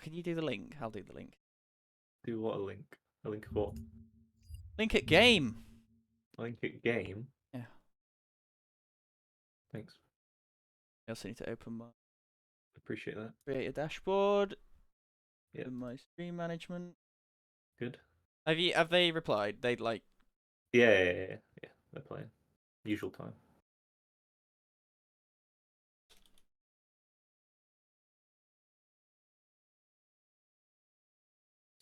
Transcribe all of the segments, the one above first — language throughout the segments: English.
can you do the link? I'll do the link. Do what a link? A link of what? Link at game. A link at game? Yeah. Thanks. I also need to open my Appreciate that. create a dashboard. Yeah. My stream management. Good. Have they replied? They'd like. Yeah. They're playing. Usual time.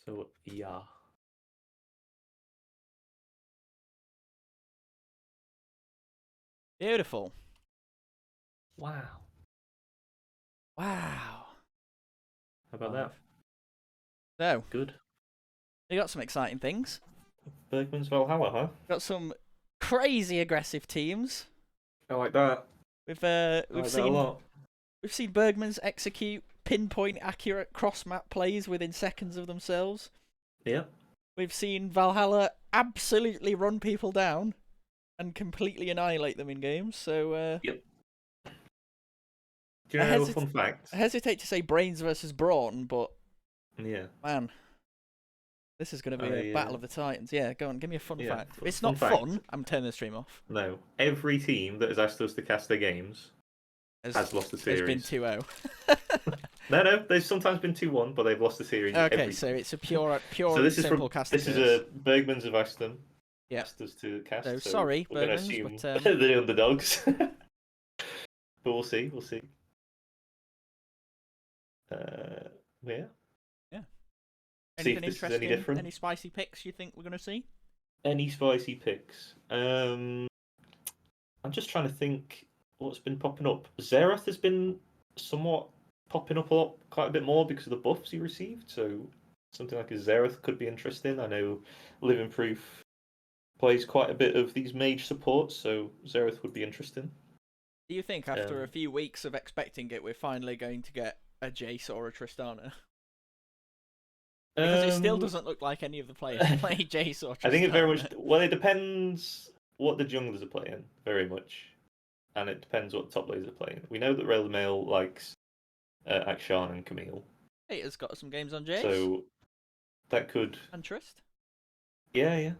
So yeah. Beautiful. Wow. Wow. How about that? So, Good. they got some exciting things. Bergmans Valhalla, huh? Got some crazy aggressive teams. I like that. We've I like that a lot. we've seen Bergmans execute pinpoint accurate cross map plays within seconds of themselves. Yeah. We've seen Valhalla absolutely run people down and completely annihilate them in games. So Yep. Do you know a fun fact? I hesitate to say brains versus brawn, but Yeah. man, this is going to be a battle of the titans. Yeah, go on, give me a fun fact. If it's not fun, I'm turning the stream off. No. Every team that has asked us to cast their games has lost the series. Has been 2-0. No. There's sometimes been 2-1, but they've lost the series. Okay, so it's a pure so this is simple from, casting. This is a Bergmans have asked them. Yeah. Asked us to cast. So, so sorry, we're going to Bergmans, assume but the underdogs. But we'll see. Yeah. Yeah. See Anything if this is interesting? any different. Any spicy picks you think we're going to see? Any spicy picks? I'm just trying to think what's been popping up. Xerath has been somewhat popping up quite a bit more because of the buffs he received. So something like a Xerath could be interesting. I know Living Proof plays quite a bit of these mage supports, so Xerath would be interesting. Do you think after a few weeks of expecting it, we're finally going to get a Jace or a Tristana? Because it still doesn't look like any of the players play Jace or Tristana. I think it very much. Well, it depends what the junglers are playing, very much, and it depends what the top players are playing. We know that Rail Mail likes Akshan and Camille. Hater's got some games on Jace. So that could. And Trist. Yeah.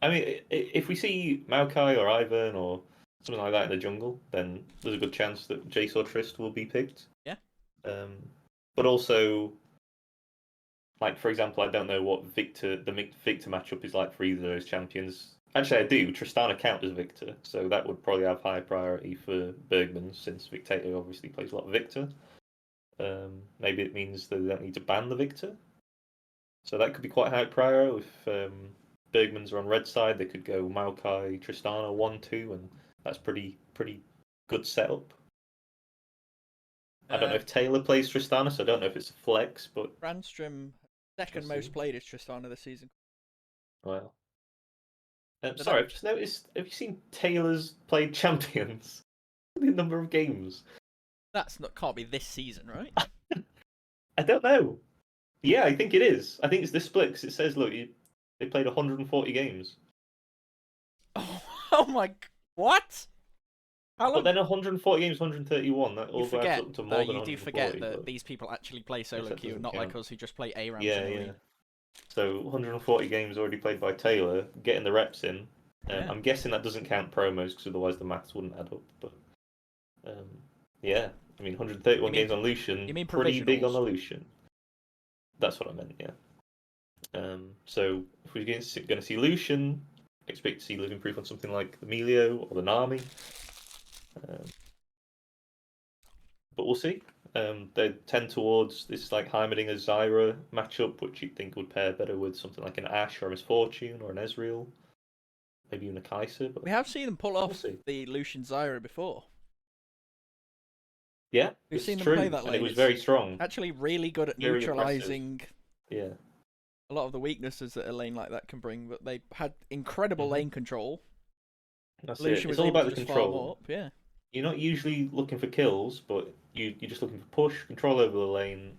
I mean, if we see Maokai or Ivan or something like that in the jungle, then there's a good chance that Jace or Trist will be picked. Yeah. But also, like, for example, I don't know what the Victor matchup is like for either of those champions. Actually, I do. Tristana count as Victor, so that would probably have high priority for Bergman, since Victator obviously plays a lot of Victor. Maybe it means that they don't need to ban the Victor. So that could be quite high priority. If Bergmans are on red side, they could go Maokai, Tristana 1-2, and that's pretty good setup. I don't know if Taylor plays Tristana, so I don't know if it's a flex, but Brandstrom, second most played is Tristana this season. Wow. Sorry, I've just noticed. Have you seen Taylor's played champions? The number of games. Can't be this season, right? I don't know. Yeah, I think it is. I think it's this split because it says, look, they played 140 games. Oh my! What? How long? But then 140 games, 131. That all adds up to more than 140. You do forget that these people actually play solo queue, not like us who just play ARAMs. Yeah. So 140 games already played by Taylor, getting the reps in. I'm guessing that doesn't count promos because otherwise the maths wouldn't add up. But yeah, I mean 131 games on Lucian. You mean pretty big on the Lucian? That's what I meant. Yeah. So if we're going to see Lucian, expect to see Living Proof on something like the Melio or the Nami. But we'll see. They tend towards this like Heimerdinger Zyra matchup, which you'd think would pair better with something like an Ashe or a Misfortune or an Ezreal, maybe even a Kai'Sa. But we have seen them pull off the Lucian Zyra before. Yeah, we've seen them play that lane. And it was very strong. Actually, really good at neutralizing. Yeah. A lot of the weaknesses that a lane like that can bring, but they had incredible lane control. That's Lucian was all about the control. Up, yeah. You're not usually looking for kills, but you're just looking for push, control over the lane,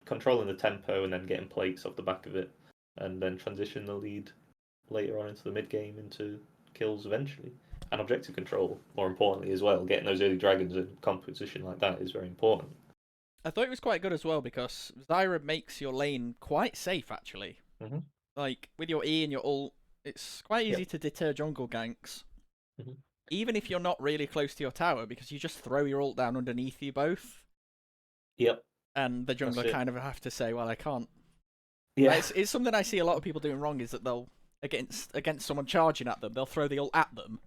controlling the tempo, and then getting plates off the back of it, and then transition the lead later on into the mid game into kills eventually. And objective control, more importantly as well, getting those early dragons in comp position like that is very important. I thought it was quite good as well because Zyra makes your lane quite safe actually. Hmm. Like with your E and your ult, it's quite easy Yep. to deter jungle ganks. Hmm. Even if you're not really close to your tower, because you just throw your ult down underneath you both, Yep. and the That's jungler it. kind of have to say, "Well, I can't." Yeah. It's something I see a lot of people doing wrong. Is that they'll against someone charging at them, they'll throw the ult at them,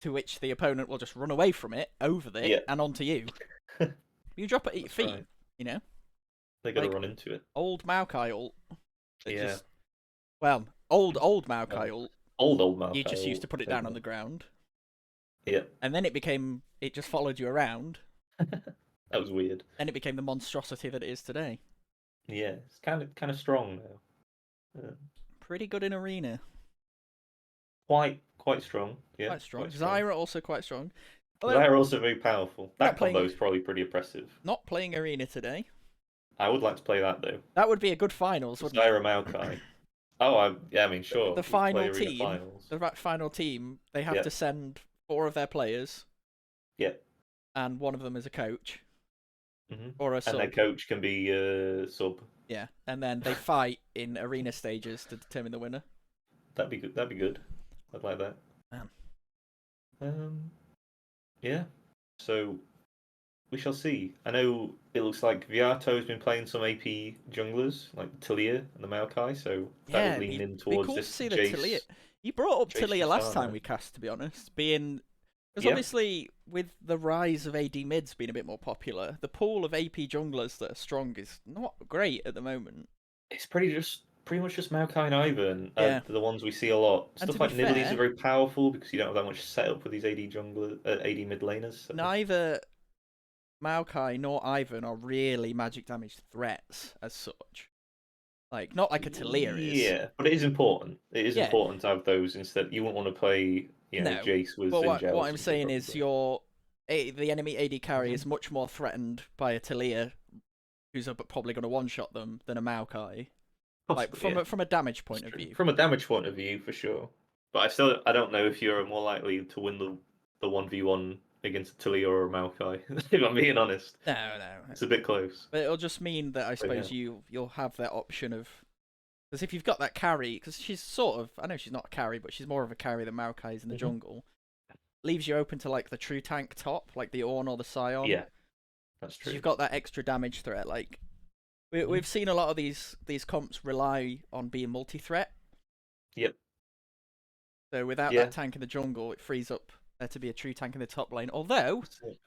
to which the opponent will just run away from it, over it, Yeah. and onto you. You drop at 8 feet, Right. you know, They're gonna like run into it. old Maokai ult. That Yeah. just old Maokai Um, ult. old You just used Malphite. to put it down on the ground, Yeah. and then it just followed you around, That was weird. and it became the monstrosity that it is today. Yeah, it's kind of strong now. Pretty good in arena. Quite strong. Yeah, Quite strong. quite strong. Zyra also quite strong. Although They're also very powerful. not That playing combo is probably pretty impressive. not playing arena today. I would like to play that though. That would be a good finals, wouldn't it? Zyra Maokai. Oh, I mean, sure. The We could play final arena team, finals. the final team, they have Yeah. to send 4 of their players, Yeah. and one of them is a coach Hmm. or a And their sub. coach can be sub. Yeah, and then they fight in arena stages to determine the winner. That'd be good. That'd be good. I'd like that. Man. Yeah. So we shall see. I know it looks like Viato's been playing some AP junglers like Talia and the Maokai, so that Yeah, would lean in be towards cool to this see the Talia. Jace. You brought up Jace Talia last time Tristana. we cast, to be honest, being because Yeah. obviously with the rise of AD mids being a bit more popular, the pool of AP junglers that are strong is not great at the moment. It's pretty much just Maokai and Ivan Yeah. the ones we see a lot. And Stuff to be like Nibblies fair, are very powerful because you don't have that much setup with these AD mid laners. So. neither Maokai nor Ivan are really magic damage threats as such. Like not like a Talia is. Yeah, but it is important. It is Yeah. important to have those instead. You wouldn't want to play, No, Jace with but Xin Zhao or what I'm something, saying is probably. the enemy AD carry Mhm. is much more threatened by a Talia, who's probably going to one shot them, than a Maokai. Like Possibly, yeah. from a damage point of view. From a damage point of view, for sure. But I don't know if you're more likely to win the 1v1 against a Talia or a Maokai. If I'm being honest, No. it's a bit close. But it'll just mean that I suppose yeah. you'll have that option of because if you've got that carry, because she's sort of I know she's not a carry, but she's more of a carry than Maokai is in the jungle. Leaves you open to like the true tank top, like the Ornn or the Scion. Yeah, that's true. You've got that extra damage threat. Like we've seen a lot of these comps rely on being multi-threat. Yep. So without Yeah. that tank in the jungle, it frees up there to be a true tank in the top lane. Although That's it.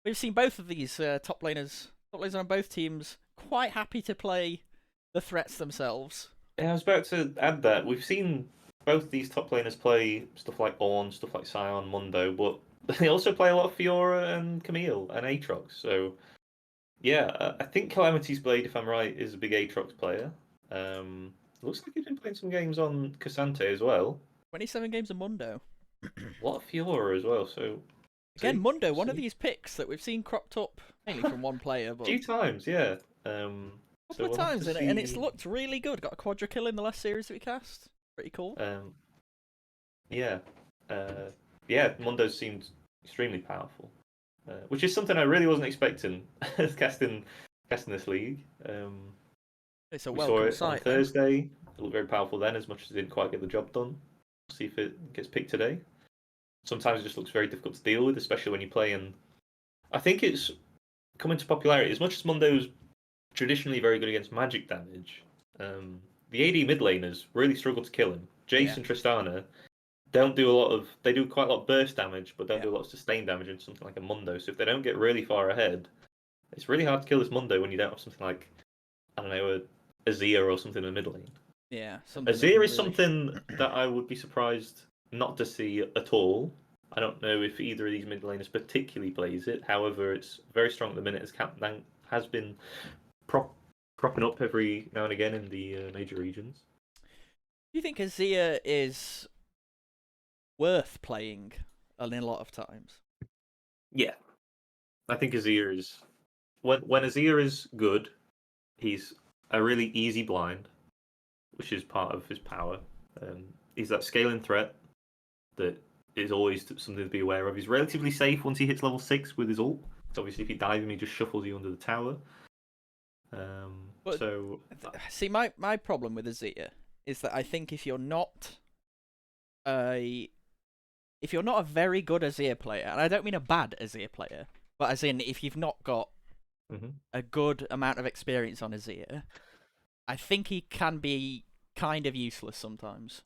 we've seen both of these top laners on both teams quite happy to play the threats themselves. Yeah, I was about to add that. We've seen both these top laners play stuff like Ornn, stuff like Scion, Mundo, but they also play a lot of Fiora and Camille and Aatrox. So, yeah, I think Calamity's Blade, if I'm right, is a big Aatrox player. Looks like he's been playing some games on Cassante as well. 27 games of Mundo. A lot of Fiora as well, so... Again, Mundo, one see. of these picks that we've seen cropped up mainly from one player, but A few times, yeah. couple of times, and it's looked really good. Got a quadra kill in the last series that we cast. Pretty cool. Yeah. Mundo seemed extremely powerful, which is something I really wasn't expecting casting this league. It's a We saw welcome it on sight. Then. Thursday. It looked very powerful then, as much as it didn't quite get the job done. See if it gets picked today. Sometimes it just looks very difficult to deal with, especially when you play in. I think it's coming to popularity. As much as Mundo's traditionally very good against magic damage, the AD mid laners really struggle to kill him. Jace and Tristana they do quite a lot of burst damage, but don't do a lot of sustained damage in something like a Mundo. So if they don't get really far ahead, it's really hard to kill this Mundo when you don't have something like, I don't know, a Azir or something in the mid lane. Yeah, Azir is something that I would be surprised not to see at all. I don't know if either of these mid laners particularly plays it. However, it's very strong at the minute as Captain has been propping up every now and again in the major regions. Do you think Azir is worth playing a lot of times? Yeah, I think Azir is when Azir is good, he's a really easy blind, which is part of his power. He's that scaling threat that is always something to be aware of. He's relatively safe once he hits level 6 with his ult. So obviously, if you dive him, he just shuffles you under the tower. But So see, my problem with Azir is that I think a if you're not a very good Azir player, and I don't mean a bad Azir player, but as in if you've not got a good amount of experience on Azir, I think he can be kind of useless sometimes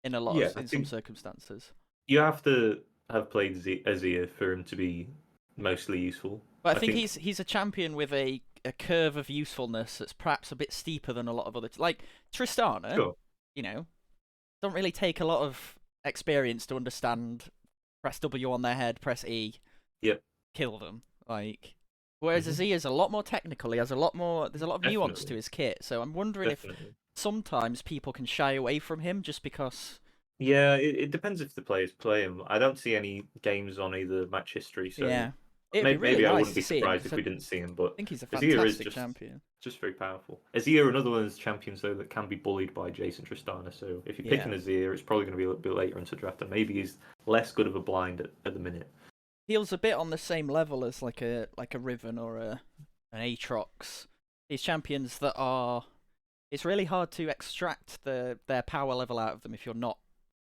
yeah, I in some think circumstances. you have to have played Azir for him to be mostly useful. But I I think think he's a champion with a curve of usefulness that's perhaps a bit steeper than a lot of other like Tristana. sure. You know, don't really take a lot of experience to understand. Press W on their head, press E, Yep. kill them. Like, whereas Hmm. Azir is a lot more technical. He has a lot more. There's a lot of nuance to Definitely. his kit. So I'm wondering if Definitely. sometimes people can shy away from him just because. Yeah, it depends if the players play him. I don't see any games on either match history, so Yeah, it'd be really maybe I nice wouldn't to be see him surprised because if I we didn't see him. But think he's a Azir is fantastic champion. just very powerful. Azir, another one of those champions though that can be bullied by Jason Tristana. So if you're Yeah, picking Azir, it's probably going to be a little bit later into draft, and maybe he's less good of a blind at the minute. feels a bit on the same level as like a Riven or an Aatrox. These champions that are, it's really hard to extract their power level out of them if you're not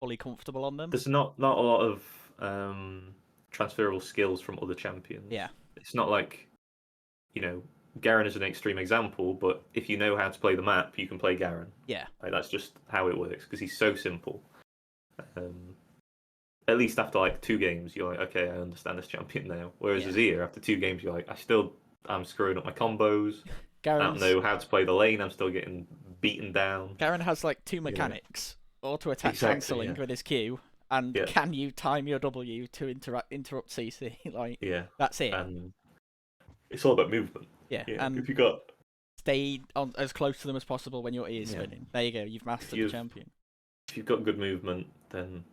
fully comfortable on them. There's not a lot of transferable skills from other champions. Yeah, It's not like Garen is an extreme example, but if you know how to play the map, you can play Garen. yeah, Like that's just how it works because he's so simple. Um, at least after like 2 games, you're like, okay, I understand this champion now. Whereas yeah. Azir, after 2 games, you're like, I'm screwing up my combos. I don't Garen's know how to play the lane. I'm still getting beaten down. Garen has like two Yeah, mechanics: auto attack exactly. cancelling Yeah, with his Q, and yeah, can you time your W to interrupt CC? Like yeah. that's it. And it's all about movement. Yeah, Yeah, and if you got stay on as close to them as possible when your E is yeah, spinning. There you go. You've if mastered the you've champion. if you've got good movement, then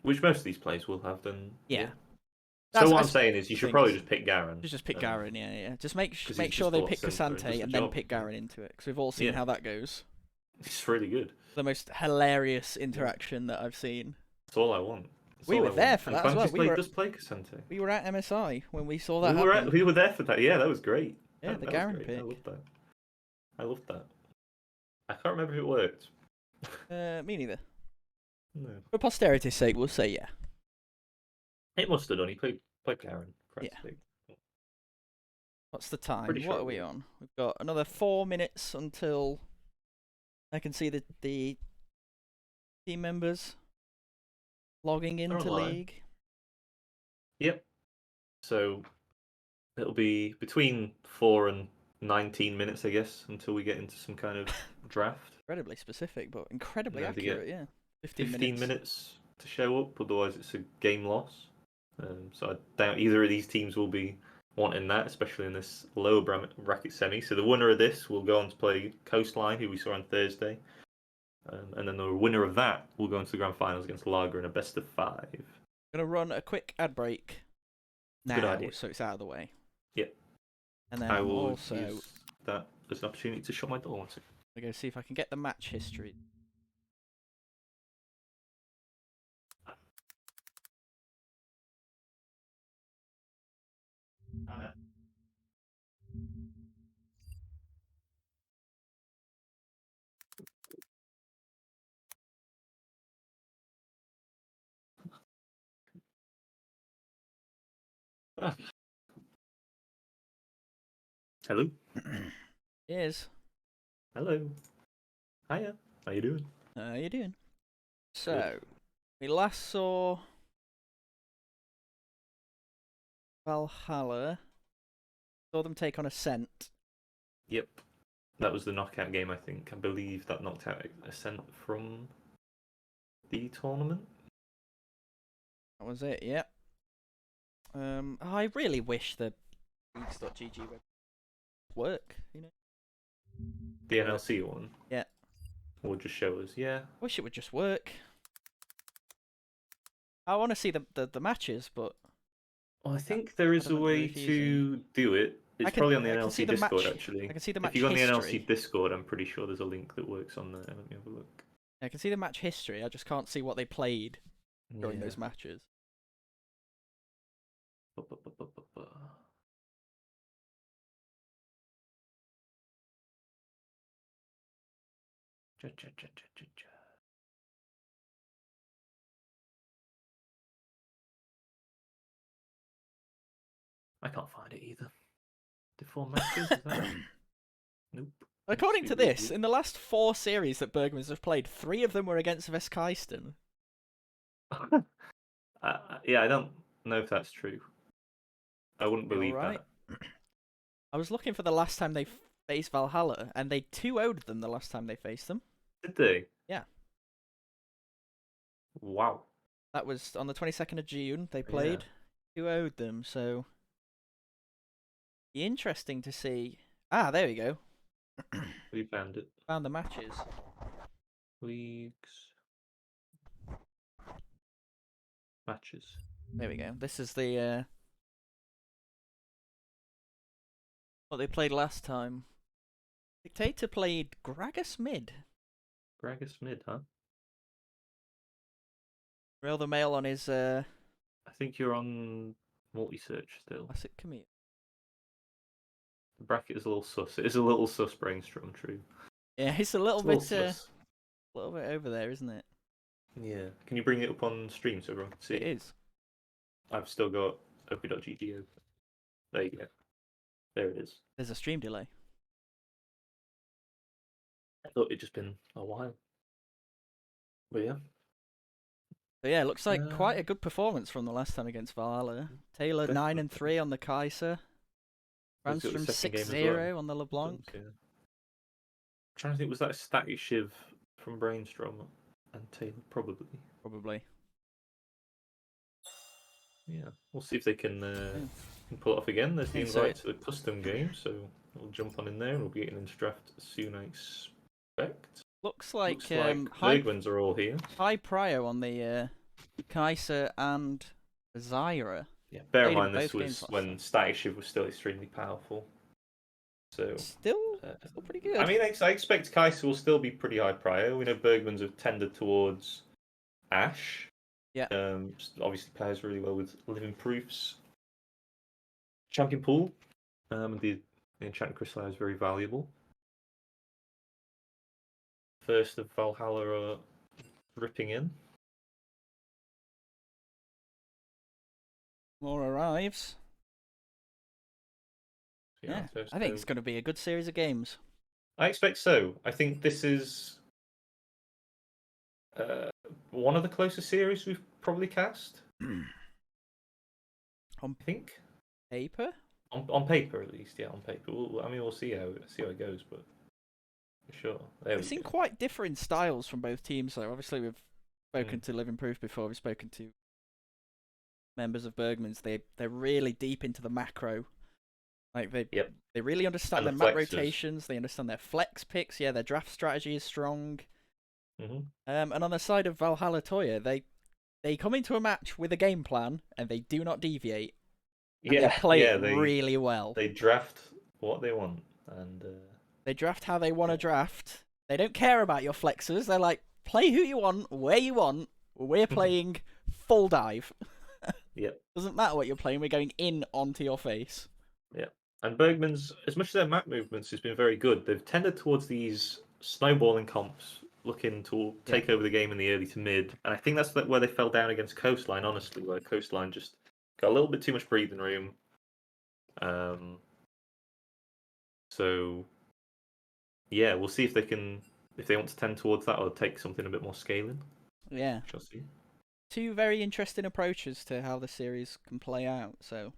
which most of these players will have, then yeah. Yeah, So that's what I I'm saying is, you should think probably just pick Garen, just pick Garen. Yeah, yeah. Just because he's make sure just a they lot pick simpler and does Cassante the and then job. pick Garen into it because we've all seen Yeah, how that goes. it's really good. The most hilarious Yeah, interaction that I've seen. that's all I want. That's We all were I want. there for And that as well. Francis play does play Cassante. We were at MSI when we saw that happen. We were there for that. Yeah, that was great. Yeah, the That was Garen great. I pick. loved that. I loved that. I can't remember if it worked. Me neither. No, For posterity's sake, we'll say yeah. it must have done. He played Garen. Yeah. Correctly. What's the time? Pretty sure What are it we worked. on? We've got another 4 minutes until I can see the team members logging They're into online. League. Yep. So it'll be between 4 and 19 minutes, I guess, until we get into some kind of draft. Incredibly specific, but And incredibly then they get accurate. Yeah, 15 15 minutes. minutes to show up, otherwise it's a game loss. So I doubt either of these teams will be wanting that, especially in this lower bracket semi. So the winner of this will go on to play Coastline, who we saw on Thursday. And then the winner of that will go into the grand finals against Lager in a best of 5. Gonna run a quick ad break Good now, idea. so it's out of the way. Yep. And then I I'm will also use that as an opportunity to shut my door once again. gonna go see if I can get the match history. Ah. Hello. Is Hello. Hiya. How you doing? how you doing? Good. So we last saw Valhalla. Saw them take on Ascent. Yep. That was the knockout game, I think. I believe that knocked out Ascent from the tournament. That was it. Yep. I really wish the Leagues.gg web work. You know. The NLC one. Yeah. Will just show us. Yeah. Wish it would just work. I want to see the matches, but Well, I think there is a adamantly way refusing. to do it. It's probably on the I can see NLC the Discord, match. actually. I can see the If match you go on the history. NLC Discord, I'm pretty sure there's a link that works on there. Let me have a look. I can see the match history. I just can't see what they played during Yeah. those matches. I can't find it either. The 4 matches? Is that it? Nope. According to this, in the last 4 series that Bergmans have played, 3 of them were against Veskaisten. Yeah, I don't know if that's true. I wouldn't believe right. that. I was looking for the last time they faced Valhalla, and they 2-0'd them the last time they faced them. Did they? Yeah. Wow. That was on the 22nd of June. They played. 2-0'd them, so interesting to see. Ah, there we go. We found it. Found the matches. Leagues. Matches. There we go. This is the what they played last time. Dictator played Gragas mid. Gragas mid, huh? Real the mail on his I think you're on multi-search still. classic commute. The bracket is a little sus. It is a little sus, Brainstorm, true. Yeah, it's a little bit over there, isn't it? Yeah. Can you bring it up on stream so everyone can see? It is. I've still got op.gg open. There you go. There it is. There's a stream delay. I thought it'd just been a while. But yeah. So yeah, it looks like quite a good performance from the last time against Valhalla. Taylor Definitely. 9-3 on the Kaiser. Brandstrom 6-0 on the LeBlanc. Yeah. I'm trying to think, was that a static shiv from Brainstorm and Taylor? Probably. Yeah. We'll see if they can pull it off again. There's the invite to the custom game, so we'll jump on in there and we'll be getting into draft soon, I expect. Looks like Bergmans are all here. high prio on the Kaiser and Zyra. Yeah, bear in mind this was when Static Shiv was still extremely powerful. So still pretty good. I mean, I expect Kaiser will still be pretty high prio. We know Bergmans have tended towards Ash. Yeah. Obviously pairs really well with Living Proofs. Champion Pool. The Enchanted Crystal is very valuable. First of Valhalla are ripping in. More arrives. Yeah, I think it's going to be a good series of games. I expect so. I think this is one of the closest series we've probably cast. On think paper? On paper, at least, yeah, on paper. We'll see how it goes, but for sure. We've seen quite different styles from both teams, though. Obviously, we've spoken to Living Proof before. We've spoken to members of Bergmans. They're really deep into the macro. Like they really understand their map rotations. They understand their flex picks. Yeah, their draft strategy is strong. And on the side of Valhalla Toya, they come into a match with a game plan and they do not deviate. And they play it really well. They draft what they want, and they draft how they want to draft. They don't care about your flexes. They're like, play who you want, where you want. We're playing full dive. Yep. Doesn't matter what you're playing. We're going in onto your face. Yeah. And Bergmans, as much as their map movements has been very good, they've tended towards these snowballing comps, looking to take over the game in the early to mid. And I think that's where they fell down against Coastline, honestly, where Coastline just got a little bit too much breathing room. So yeah, we'll see if they want to tend towards that or take something a bit more scaling. Yeah. Shall see. 2 very interesting approaches to how the series can play out. So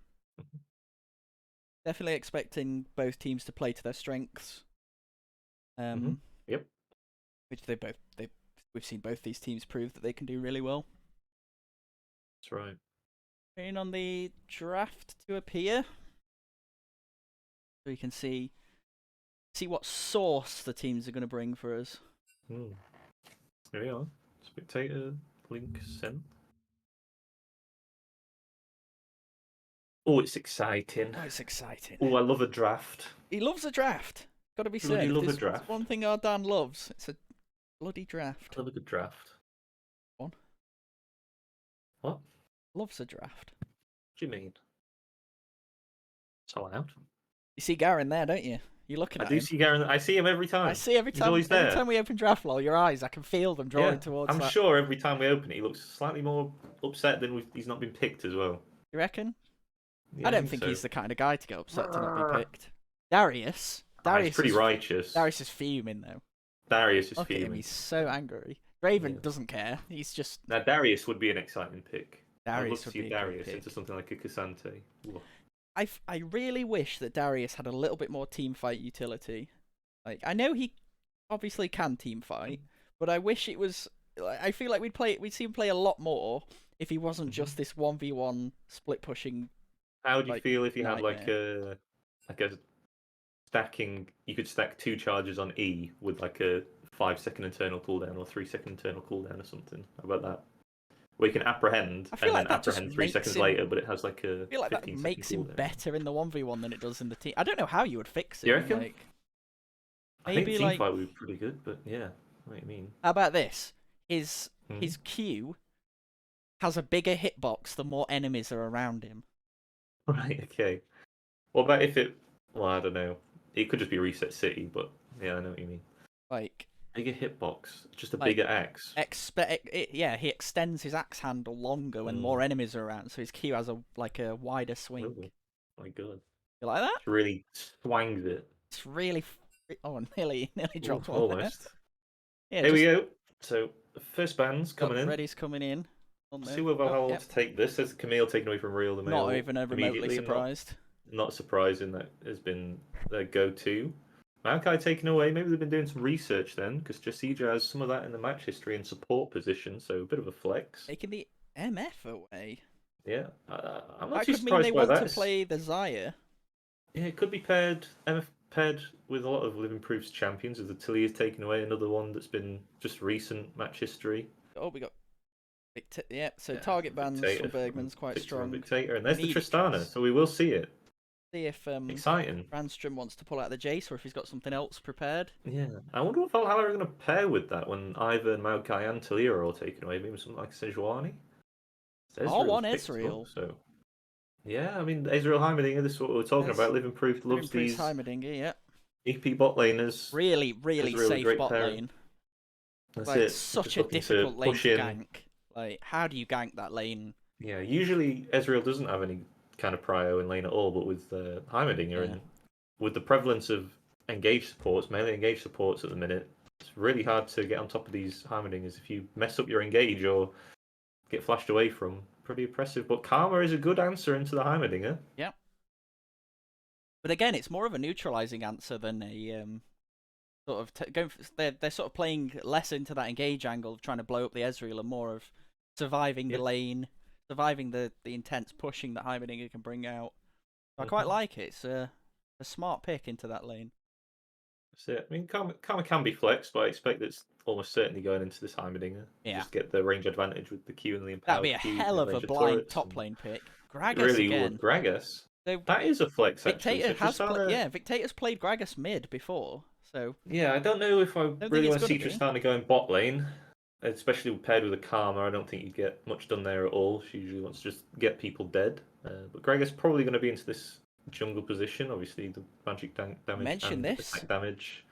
definitely expecting both teams to play to their strengths. Yep. Which we've seen both these teams prove that they can do really well. That's right. Waiting on the draft to appear, so we can see what source the teams are going to bring for us. There we are. Spectator link sent. Oh, it's exciting. Oh, I love a draft. He loves a draft. Got to be said. Love a draft. One thing our Dan loves. It's a bloody draft. I love a good draft. What? Loves a draft. What do you mean? It's allowed. You see Garen there, don't you? You're looking I at do him. see Garen. I see him every time. I see every He's time. always Every there. time we open draft lore, your eyes, I can feel them drawing Yeah, towards I'm that. sure every time we open it, he looks slightly more upset than he's not been picked as well. You reckon? Yeah, I I don't think think so. he's the kind of guy to get upset to not be picked. Darius. He's pretty righteous. Darius is fuming though. Darius is Look at him, fuming. he's so angry. Draven Yeah. doesn't care. He's just. Now Darius would be an exciting pick. I'd love Darius to would see be a good Darius pick. into something like a Cassante. Ooh. I really wish that Darius had a little bit more team fight utility. Like I know he obviously can team fight, but I wish it was. I feel like we'd see him play a lot more if he wasn't just this 1v1 split pushing. How would you like, feel if you had nightmare. like a stacking? You could stack 2 charges on E with like a 5-second internal cooldown or 3-second internal cooldown or something. How about that? Where you can apprehend I feel and like then that just apprehend 3 makes seconds him- later, but it has like a I feel like 15 that second makes him cooldown. better in the 1v1 than it does in the team. I don't know how you would fix it. You reckon? Like, I think maybe team like fight would be pretty good, but yeah, what do you mean? how about this? His Hmm? his Q has a bigger hitbox the more enemies are around him. Right, okay. What about if it? Well, I don't know. It could just be Reset City, but yeah, I know what you mean. Like Bigger hitbox, just a Like, bigger axe. yeah, he extends his axe handle longer when more enemies are around, so his Q has a wider swing. Oh my god. You like that? It really swangs it. It's really. Oh, nearly dropped one. Almost. Yeah, Here we go. So, the first band's coming in. Reddy's coming in. Oh, no. See where Valhalla yep. wants to take this. There's Camille taken away from Real the Mail. Not even remotely immediately. surprised. Not surprising that has been their go-to. Maokai taken away. Maybe they've been doing some research then, because Jasija has some of that in the match history and support position, so a bit of a flex. Taking the MF away. Yeah, I'm not That too could mean surprised they by want that. to play the Zaya. Yeah, it could be paired. MF paired with a lot of Living Proofs champions. As the Tilly is taken away, another one that's been just recent match history. Oh, we got. So target bans from Bergmans quite strong. Victator, and there's the Need Tristana, Tris. so we will see it. See if Exciting. Randstrom wants to pull out the Jace or if he's got something else prepared. Yeah, I wonder what Valhalla are going to pair with that when Ivan, Maokai, and Talia are all taken away. Maybe something like Sejuani. R1 Ezreal. So, yeah, I mean, Ezreal Heimerdinger, this is what we were talking about. Living Proof loves these Heimerdinger, yeah. EP bot laners. Really Ezreal, safe great bot pair. lane. That's Like, it. such Just a looking difficult lane push to in. gank. Like, how do you gank that lane? Yeah, usually Ezreal doesn't have any kind of prio in lane at all, but with Heimerdinger and with the prevalence of engaged supports, melee engaged supports at the minute, it's really hard to get on top of these Heimerdingers. If you mess up your engage or get flashed away from, pretty impressive. But Karma is a good answer into the Heimerdinger. Yeah. But again, it's more of a neutralizing answer than a sort of they're sort of playing less into that engage angle of trying to blow up the Ezreal and more of surviving the lane, surviving the intense pushing that Heimerdinger can bring out. I quite like it. It's a smart pick into that lane. That's it. I mean, Karma can be flexed, but I expect it's almost certainly going into this Heimerdinger. Yeah. Just get the range advantage with the Q and the That'd empowered be a Q, hell of a range blind turrets top and- lane pick. It Gragas really again. would. Gragas. So That is a flex, actually. Victator So has Tristana... Victator's played Gragas mid before, so Yeah, I don't know if I think really it's want to see gonna be. Tristana going bot lane, especially paired with a Karma. I don't think you'd get much done there at all. She usually wants to just get people dead. But Gragas probably going to be into this jungle position. Obviously, the magic damage Mention and this. attack damage.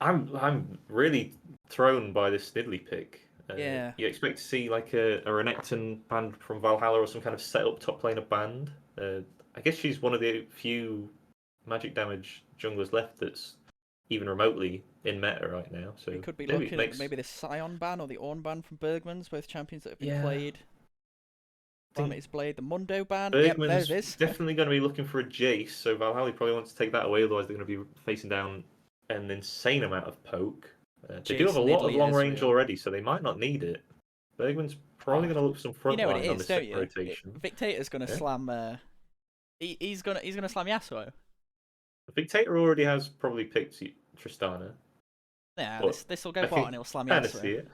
I'm really thrown by this Snidley pick. Yeah. You expect to see like a Renekton band from Valhalla or some kind of setup top laner band. I guess she's one of the few magic damage junglers left that's even remotely in meta right now. So We could be maybe looking at maybe the Scion ban or the Ornn ban from Bergmans, both champions that have been played. Calamity's Blade, the Mundo ban. Yep, there Bergman's it is. definitely going to be looking for a Jace, so Valhalla probably wants to take that away, otherwise they're going to be facing down an insane amount of poke. They do have a lot of long range already, so they might not need it. Bergman's probably going to look for some front line on this second rotation. Victator's going to slam. He's gonna slam Yasuo. Victator already has probably picked Tristana. Yeah, this will go bot and he'll slam Yasuo.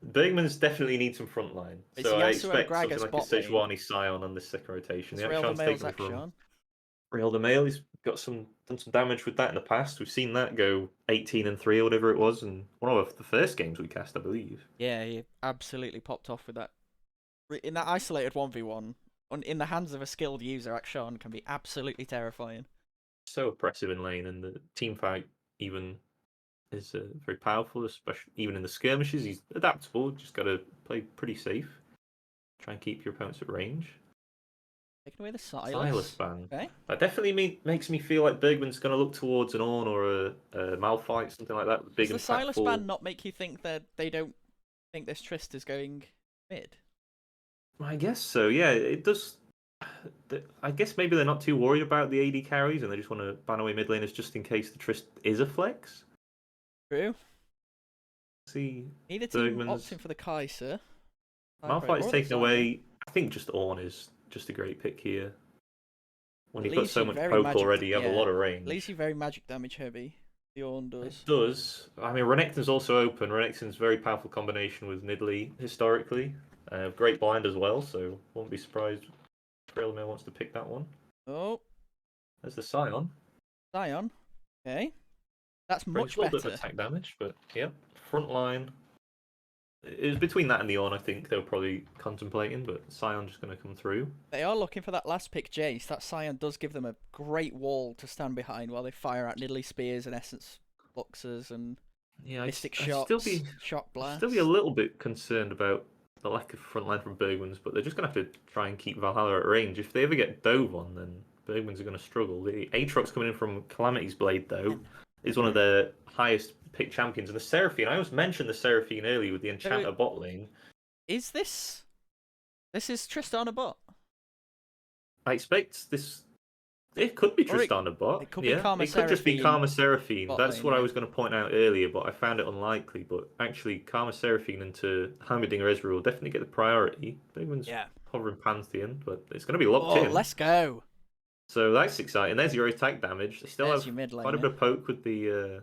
Bergman's definitely need some front line. It's So I Yasuo, expect Gragas, something like a Sejuani Scion on this second rotation. It's Real the Mail's action. Real the Mail, he's done some damage with that in the past. We've seen that go 18-3 or whatever it was, and one of the first games we cast, I believe. Yeah, he absolutely popped off with that. In that isolated 1v1, in the hands of a skilled user, Akshan can be absolutely terrifying. so oppressive in lane, and the team fight even is very powerful, especially even in the skirmishes. He's adaptable. Just got to play pretty safe. Try and keep your opponents at range. Taking away the Silas ban. Okay. That definitely makes me feel like Bergman's going to look towards an Ornn or a Malphite, something like that. Big Does the Silas ban not make you think that they don't think this Trist is going mid? I guess so. Yeah, it does. I guess maybe they're not too worried about the AD carries, and they just want to ban away mid laners just in case the Trist is a flex. True. See, Neither team Bergmans. opting for the Kaiser. Malphite is taken away. I think just Ornn is just a great pick here. When you've got so much poke already, you have a lot of range. Leaves you very magic damage heavy. The Ornn does. It does. I mean, Renekton's also open. Renekton's very powerful combination with Nidalee historically. Great blind as well, so won't be surprised if Trailmail wants to pick that one. Oh. There's the Scion. Scion. Okay. That's much better. A little bit of attack damage, but yeah. Front line. It was between that and the Ornn, I think they were probably contemplating, but Scion just going to come through. They are looking for that last pick, Jace. That Scion does give them a great wall to stand behind while they fire out Nidalee Spears and Essence Boxers and Mystic Shots, Shock Blast. Still be a little bit concerned about the lack of front line from Bergmans, but they're just going to have to try and keep Valhalla at range. If they ever get dove on, then Bergmans are going to struggle. The Aatrox coming in from Calamity's Blade, though, is one of their highest pick champions. And the Seraphine, I always mentioned the Seraphine earlier with the Enchanter bot lane. Is this is Tristana bot? I expect this. It could be Tristana bot. It could be Karma Seraphine. It could just be Karma Seraphine. That's what I was going to point out earlier, but I found it unlikely. But actually, Karma Seraphine into Heimerdinger Ezreal will definitely get the priority. Bergman's hovering Pantheon, but it's going to be locked in. Let's go. So that's exciting. There's your attack damage. They still have quite a bit of poke with the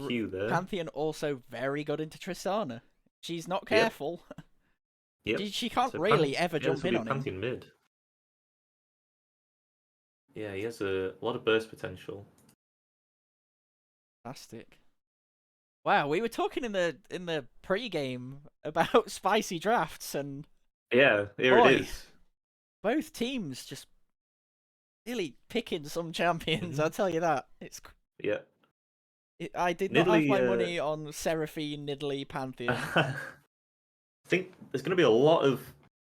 Q there. Pantheon also very good into Tristana. She's not careful. Yep. She can't really ever jump in on Pantheon him. mid. Yeah, he has a lot of burst potential. Fantastic. Wow, we were talking in the pre-game about spicy drafts, and here it is. Both teams just really picking some champions. I'll tell you that. I did not have my money on Seraphine, Nidalee, Pantheon. I think there's going to be a lot of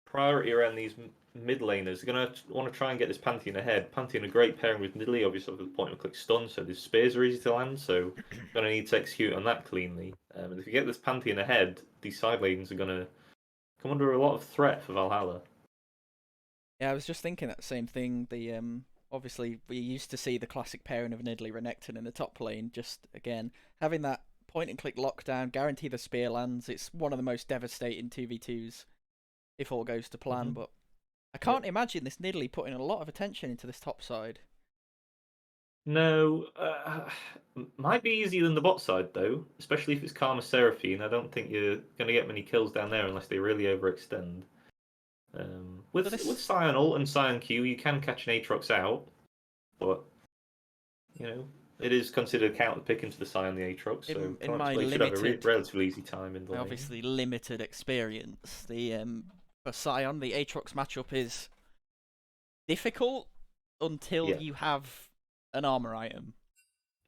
priority around these mid laners. They're going to want to try and get this Pantheon ahead. Pantheon a great pairing with Nidalee, obviously with the point and click stun, so the spears are easy to land, so going to need to execute on that cleanly. And if you get this Pantheon ahead, these side lanes are going to come under a lot of threat for Valhalla. Yeah, I was just thinking that same thing. The obviously we used to see the classic pairing of Nidalee Renekton in the top lane. Just again having that point and click lockdown, guarantee the spear lands. It's one of the most devastating 2v2s if all goes to plan. But I can't imagine this Nidalee putting a lot of attention into this top side. No, might be easier than the bot side though, especially if it's Karma Seraphine. I don't think you're going to get many kills down there unless they really overextend. With Scion ult and Scion Q, you can catch an Aatrox out, but you know it is considered a counter pick into the Scion the Aatrox. So in my limited, relatively easy time in the obviously limited experience, the for Scion the Aatrox matchup is difficult until you have an armor item.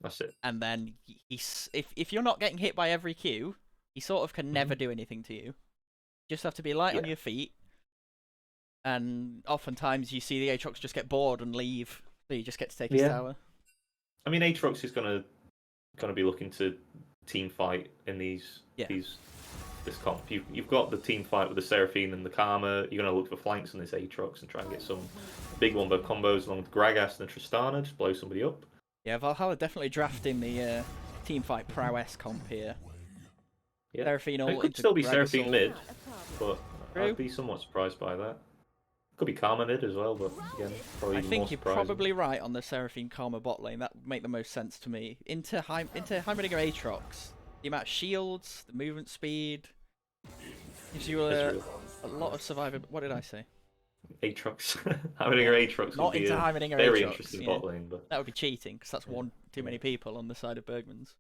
That's it. And then if you're not getting hit by every Q, he sort of can never do anything to you. You just have to be light on your feet. And oftentimes you see the Aatrox just get bored and leave, so you just get to take his tower. I mean, Aatrox is gonna be looking to team fight in this comp. You've got the team fight with the Seraphine and the Karma. You're gonna look for flanks on this Aatrox and try and get some big wombo combos along with Gragas and Tristana, just blow somebody up. Yeah, Valhalla definitely drafting the team fight prowess comp here. Yeah, Seraphine it could still be Seraphine mid, but I'd be somewhat surprised by that. Could be Karma mid as well, but again, probably even more surprising. I think you're probably right on the Seraphine Karma bot lane. That would make the most sense to me. Into Heimerdinger Aatrox, the amount of shields, the movement speed, gives you a lot of survivor. What did I say? Aatrox. Heimerdinger Aatrox not would be into Heimerdinger very Aatrox, interesting bot lane, but that would be cheating because that's one too many people on the side of Bergmans.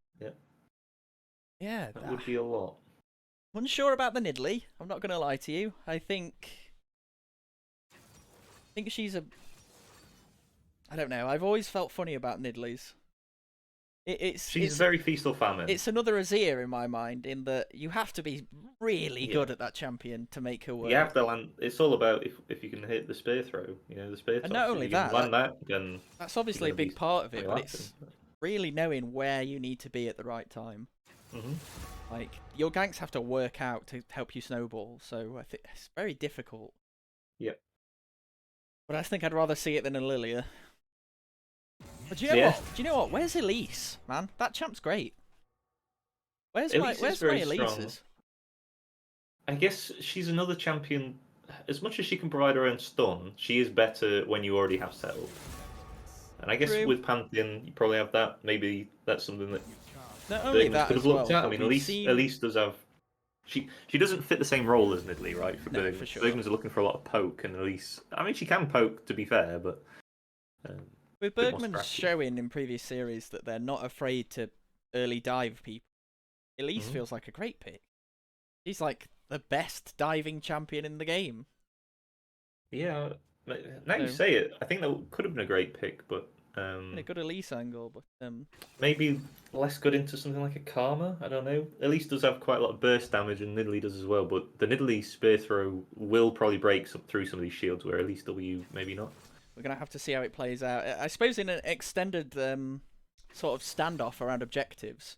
Yeah, that would be a lot. Unsure about the Nidalee. I'm not going to lie to you. I think she's I don't know. I've always felt funny about Nidleys. She's very feast or famine. It's another Azir in my mind, in that you have to be really good at that champion to make her work. You have to land. It's all about if you can hit the spear throw. The spear toss. And not only if you can land that, then that's obviously a big part of it, but it's really knowing where you need to be at the right time. Like, your ganks have to work out to help you snowball, so I think it's very difficult. Yep. But I think I'd rather see it than a Lilia. But do you know what? Do you know what? Where's Elise, man? That champ's great. Where's my Elise's? I guess she's another champion. As much as she can provide her own stun, she is better when you already have settled. And I guess with Pantheon, you probably have that. Maybe that's something that not only that could have as looked well, at. I mean, Elise does have. She doesn't fit the same role as Nidley, right? For Bergmans. For sure. Bergmans are looking for a lot of poke, and Elise. I mean, she can poke, to be fair, but. With Bergmans showing in previous series that they're not afraid to early dive people, Elise feels like a great pick. She's like the best diving champion in the game. Yeah, now you say it, I think that could have been a great pick, but a good Elise angle, but maybe less good into something like a Karma. I don't know. Elise does have quite a lot of burst damage, and Nidalee does as well. But the Nidalee spear throw will probably break through some of these shields, where Elise W maybe not. We're gonna have to see how it plays out. I suppose in an extended sort of standoff around objectives,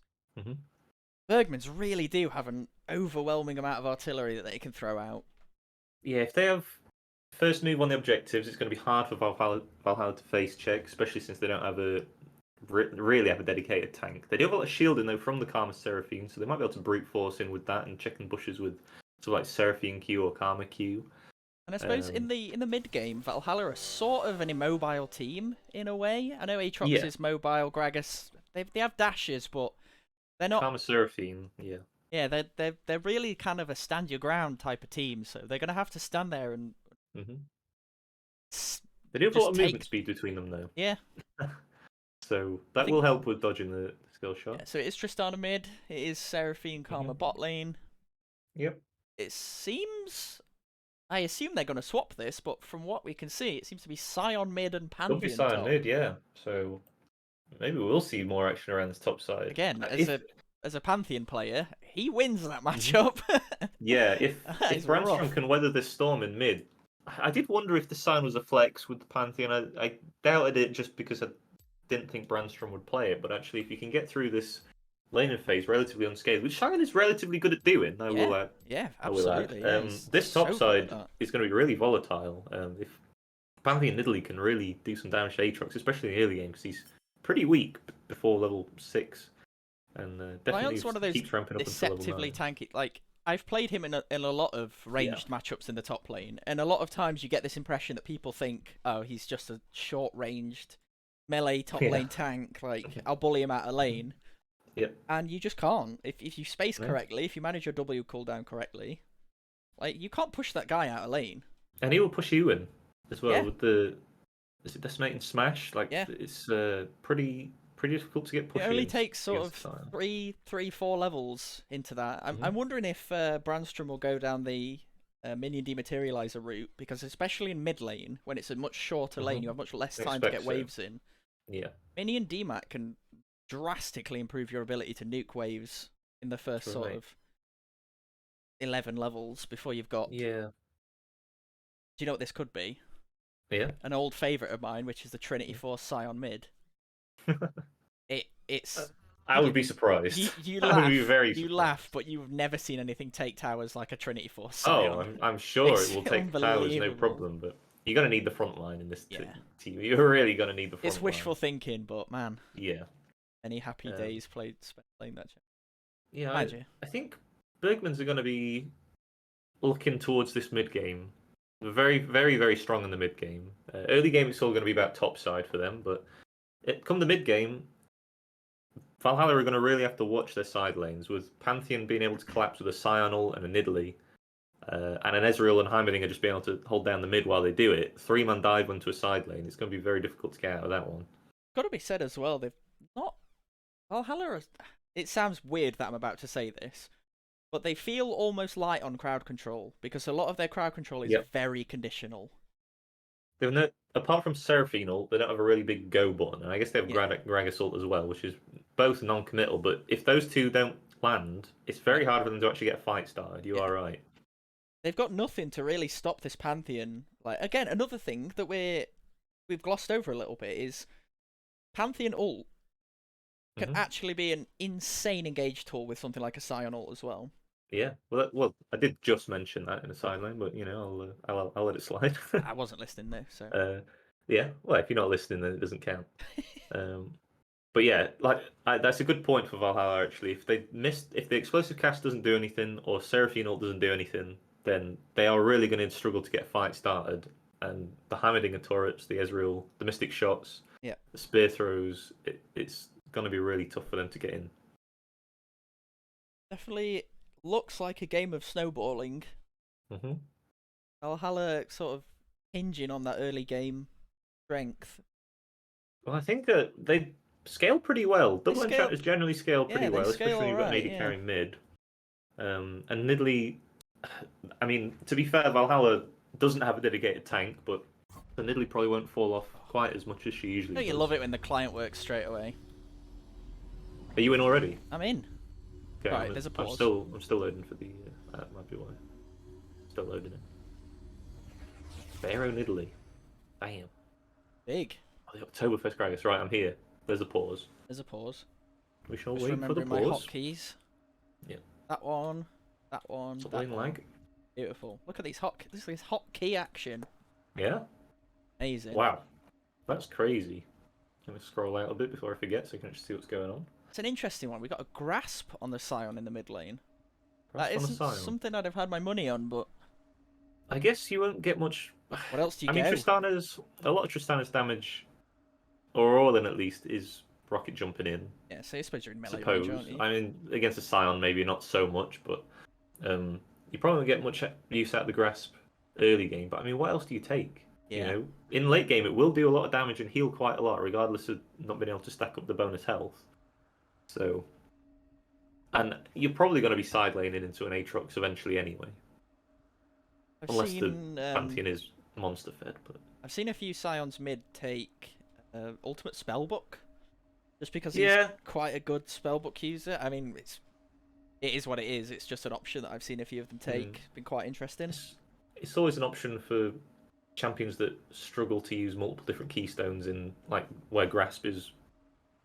Bergmans really do have an overwhelming amount of artillery that they can throw out. Yeah, if they have first move on the objectives, it's going to be hard for Valhalla to face check, especially since they don't have really have a dedicated tank. They do have a lot of shielding though from the Karma Seraphine, so they might be able to brute force in with that and checking bushes with sort of like Seraphine Q or Karma Q. And I suppose in the mid game, Valhalla are sort of an immobile team in a way. I know Aatrox is mobile, Gragas they have dashes, but they're not. Karma Seraphine, yeah. Yeah, they're really kind of a stand your ground type of team, so they're gonna have to stand there and. They do have a lot of movement speed between them, though. Yeah. So that will help with dodging the skill shot. Yeah, so it is Tristana mid. It is Seraphine Karma bot lane. Yep. It seems. I assume they're going to swap this, but from what we can see, it seems to be Scion mid and Pantheon. It'll be Scion mid, yeah. So maybe we'll see more action around this top side. Again, as a Pantheon player, he wins that matchup. Yeah, if Brandstrom can weather this storm in mid, I did wonder if the Scion was a flex with the Pantheon. I doubted it just because I didn't think Brandstrom would play it. But actually, if you can get through this laning phase relatively unscathed, which Scion is relatively good at doing, I will add. Yeah, absolutely. This top side is going to be really volatile. If Pantheon Nidalee can really do some damage to Aatrox, especially in the early game, because he's pretty weak before level 6. And definitely one of those keeps ramping up deceptively tanky. Like, I've played him in a lot of ranged matchups in the top lane, and a lot of times you get this impression that people think, oh, he's just a short-ranged melee top lane tank. Like, I'll bully him out of lane. Yep. And you just can't. If you space correctly, if you manage your W cooldown correctly, like, you can't push that guy out of lane. And he will push you in as well with the Decimating Smash. Like, it's pretty difficult to get pushed. It only takes sort of 3-4 levels into that. I'm wondering if Brandstrom will go down the minion dematerializer route, because especially in mid lane, when it's a much shorter lane, you have much less time to get waves in. Yeah. Minion demat can drastically improve your ability to nuke waves in the first sort of 11 levels before you've got. Yeah. Do you know what this could be? Yeah. An old favourite of mine, which is the Trinity Force Scion mid. It's. I would be surprised. You laugh. I would be very surprised. You laugh, but you've never seen anything take towers like a Trinity Force Scion. Oh, I'm sure it will take towers, no problem. But you're gonna need the front line in this team. You're really gonna need the front line. It's wishful thinking, but man. Yeah. Any happy days playing that? Yeah, I think Bergmans are going to be looking towards this mid game. Very, very, very strong in the mid game. Early game, it's all going to be about top side for them, but come the mid game, Valhalla are going to really have to watch their side lanes, with Pantheon being able to collapse with a Scion ult and a Nidalee, and an Ezreal and Heimerdinger just being able to hold down the mid while they do it. 3-man dive onto a side lane. It's going to be very difficult to get out of that one. Got to be said as well, they've not. Valhalla, it sounds weird that I'm about to say this, but they feel almost light on crowd control, because a lot of their crowd control is very conditional. They've no, apart from Seraphine ult, they don't have a really big go button, and I guess they have Yeah. Gragas ult as well, which is both non-committal. But if those two don't land, it's very hard for them to actually get a fight started. You are right. They've got nothing to really stop this Pantheon. Like, again, another thing that we've glossed over a little bit is Pantheon ult can actually be an insane engage tool with something like a Scion ult as well. Yeah, well, I did just mention that in a sideline, but I'll let it slide. I wasn't listening though, so. Yeah. Well, if you're not listening, then it doesn't count. But yeah, that's a good point for Valhalla. Actually, if the explosive cast doesn't do anything, or Seraphine ult doesn't do anything, then they are really going to struggle to get a fight started. And the Hammerdinger turrets, the Ezreal, the Mystic shots, yeah, the spear throws, it's going to be really tough for them to get in. Definitely looks like a game of snowballing. Valhalla sort of hinging on that early game strength. Well, I think that they scale pretty well. Double enchanters generally scale pretty well, especially when you've got an AD carrying mid. And Nidalee, I mean, to be fair, Valhalla doesn't have a dedicated tank, but the Nidalee probably won't fall off quite as much as she usually does. Don't you love it when the client works straight away? Are you in already? I'm in. Okay, right, there's a pause. I'm still loading for the. That might be why. Still loading it. Pharaoh Nidalee. Damn. Big. Oh, the Oktoberfest Gragas. Right, I'm here. There's a pause. There's a pause. We shall Just wait for the pause. remembering my hotkeys. Yeah. That one. That one. Stop that one. lag. Beautiful. Look at these this hotkey action. Yeah. Amazing. Wow. That's crazy. Let me scroll out a bit before I forget so I can actually see what's going on. It's an interesting one. We got a grasp on the Scion in the mid lane. Grasp that isn't something I'd have had my money on, but I guess you won't get much. What else do you get? I mean, a lot of Tristana's damage, or all in at least, is rocket jumping in. Yeah, so I suppose you're in melee range, aren't you? I mean, against a Scion, maybe not so much, but you probably won't get much use out of the grasp early game. But I mean, what else do you take? Yeah. You know, in late game, it will do a lot of damage and heal quite a lot, regardless of not being able to stack up the bonus health. So, and you're probably going to be side laning into an Aatrox eventually anyway. Unless the Pantheon is monster fed. But I've seen a few Scions mid take Ultimate Spellbook, just because he's quite a good Spellbook user. I mean, it is what it is. It's just an option that I've seen a few of them take. It's been quite interesting. It's always an option for champions that struggle to use multiple different keystones in where Grasp is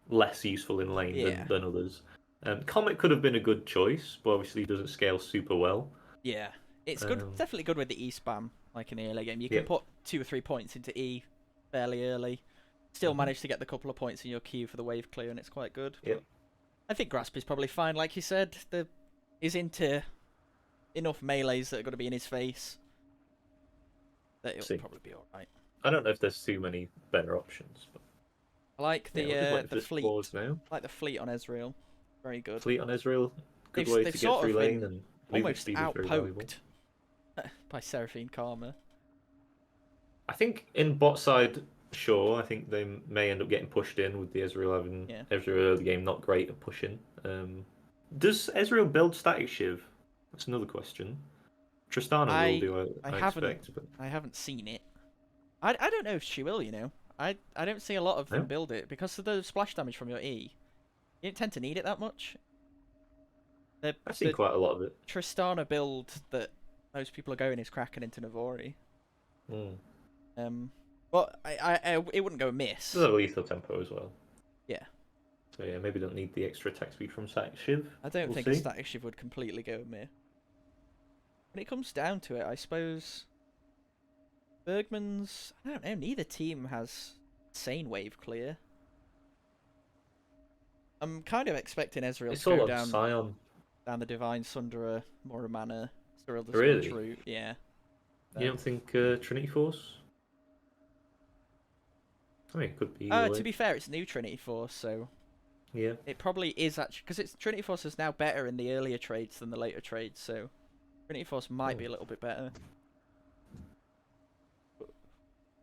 less useful in lane than others. Comet could have been a good choice, but obviously doesn't scale super well. Yeah, it's good. Definitely good with the E spam, like in the early game. You can put 2 or 3 points into E fairly early, still manage to get the couple of points in your queue for the wave clear, and it's quite good. Yep. I think Grasp is probably fine, like you said. He's into enough melees that are going to be in his face that it'll probably be all right. I don't know if there's too many better options. But... I like the fleet. I like the fleet on Ezreal. Very good. Fleet on Ezreal. Good way to get through lane and almost outpoked by Seraphine Karma. I think in bot side, sure. I think they may end up getting pushed in with the Ezreal having Ezreal early game not great at pushing. Does Ezreal build static Shiv? That's another question. Tristana will do. I haven't seen it. I don't know if she will. You know, I don't see a lot of them build it because of the splash damage from your E. You don't tend to need it that much. I've seen quite a lot of it. Tristana build that most people are going is Kraken into Navori. But it wouldn't go amiss. There's a lethal tempo as well. Yeah. So yeah, maybe don't need the extra attack speed from Static Shiv. I don't think a Static Shiv would completely go amiss. When it comes down to it, I suppose Bergmans. I don't know. Neither team has insane wave clear. I'm kind of expecting Ezreal to go down the Divine Sundra, Moramana, Cyril the Switch route. Yeah. You don't think Trinity Force? I mean, it could be. To be fair, it's new Trinity Force, so yeah, it probably is actually because Trinity Force is now better in the earlier trades than the later trades, so Trinity Force might be a little bit better.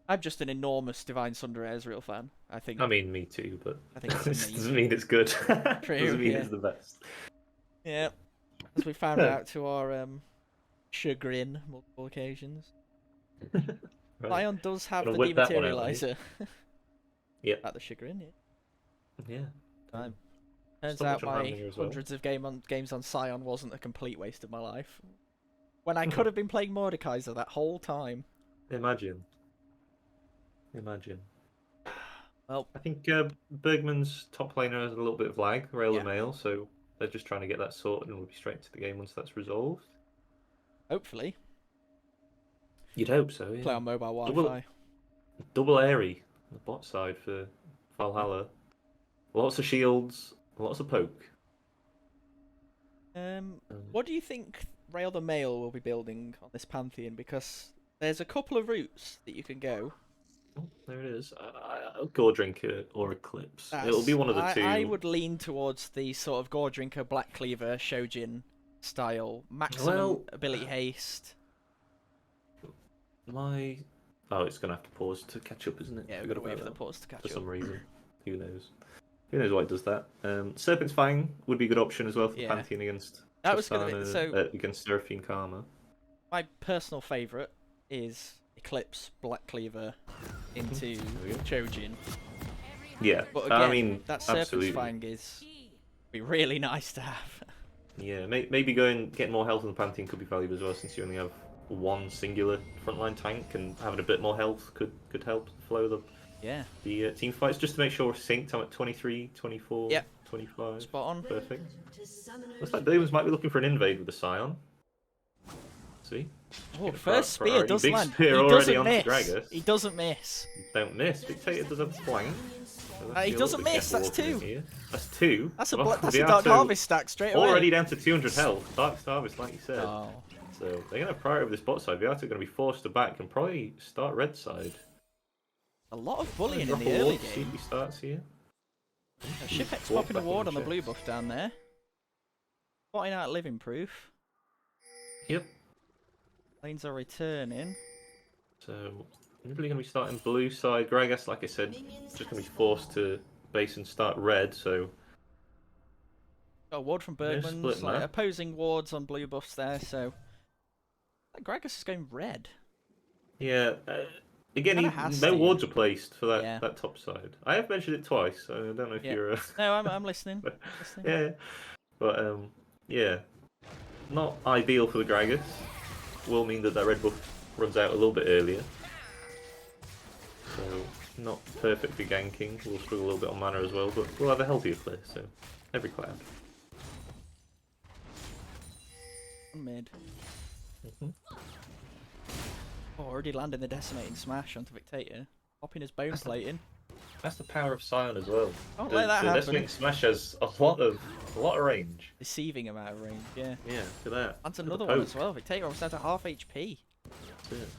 I'm just an enormous Divine Sundra Ezreal fan. I think. I mean, me too, but I think this doesn't mean it's good. True, doesn't mean it's the best. Yeah, as we found out to our chagrin multiple occasions. Right. Lion does have Gonna the whip that one out, dematerializer. Yep. At the chagrin, yeah. Yeah. Time. Turns Stop out much on my Ramninger as well. hundreds of games on Scion wasn't a complete waste of my life. When I could have been playing Mordekaiser that whole time. Imagine. Imagine. Well, I think Bergman's top laner has a little bit of lag, rail Yeah. the mail, so they're just trying to get that sorted and we'll be straight into the game once that's resolved. hopefully. You'd hope so, yeah. Play on mobile Wi-Fi. Double airy on the bot side for Valhalla. Lots of shields, lots of poke. What do you think Rail the Mail will be building on this Pantheon? Because there's a couple of routes that you can go. Oh, there it is. Gore Drinker or Eclipse. It'll be one of the two. I would lean towards the sort of Gore Drinker, Black Cleaver, Shojin style. Maximum ability haste. Oh, it's going to have to pause to catch up, isn't it? Yeah, we've got to wait for the pause to catch up. For some reason. Who knows? Who knows why it does that? Serpent's Fang would be a good option as well for Pantheon against that was gonna be, so against Seraphine Karma. My personal favourite is Eclipse, Black Cleaver into Chojin. Yeah, but again, I mean, that Serpent's absolutely. Fang is be really nice to have. Yeah, maybe getting more health in the Pantheon could be valuable as well, since you only have one singular frontline tank, and having a bit more health could help flow the team fights, just to make sure we're synced. I'm at 23, 24, 25. Spot on. Perfect. Looks like Bergmans might be looking for an invade with the Scion. See? Oh, first spear does Big land. Spear He already doesn't onto miss. Gragas. He doesn't miss. Don't miss. Dictator does have flank. So He doesn't miss. That's two. That's two. That's a Dark Harvest stack straight away. Already down to 200 health. Dark Harvest, like you said. Oh. So they're going to have priority over this bot side. Viato are going to be forced to back and probably start red side. A lot of bullying in Drop the a early ward, see game. if he starts here. Shipek's Walk popping a back ward in on the check. blue buff down there. Spotting out living proof. Yep. Lanes are returning. So really going to be starting blue side. Gragas, like I said, just going to be forced to base and start red. So Got a ward from split Bergmans. map. Opposing wards on blue buffs there. So Gragas is going red. yeah. Again, Kinda has no to. wards are placed for that, Yeah. that top side. I have mentioned it twice, so I don't know if you're... No, I'm listening. Yeah, but yeah, not ideal for the Gragas. Will mean that red buff runs out a little bit earlier. So, not perfect for ganking. We'll struggle a little bit on mana as well, but we'll have a healthier play, so every cloud. Mid. Mhm. Oh, already landing the decimating smash onto Dictator. Popping his bone plating. That's the power of Scion as well. Don't let that happen. Decimating Smash has a lot of range. Deceiving amount of range, yeah. Yeah, look at that. That's Look at another the one poke. as well. Dictator almost down to half HP. That's it.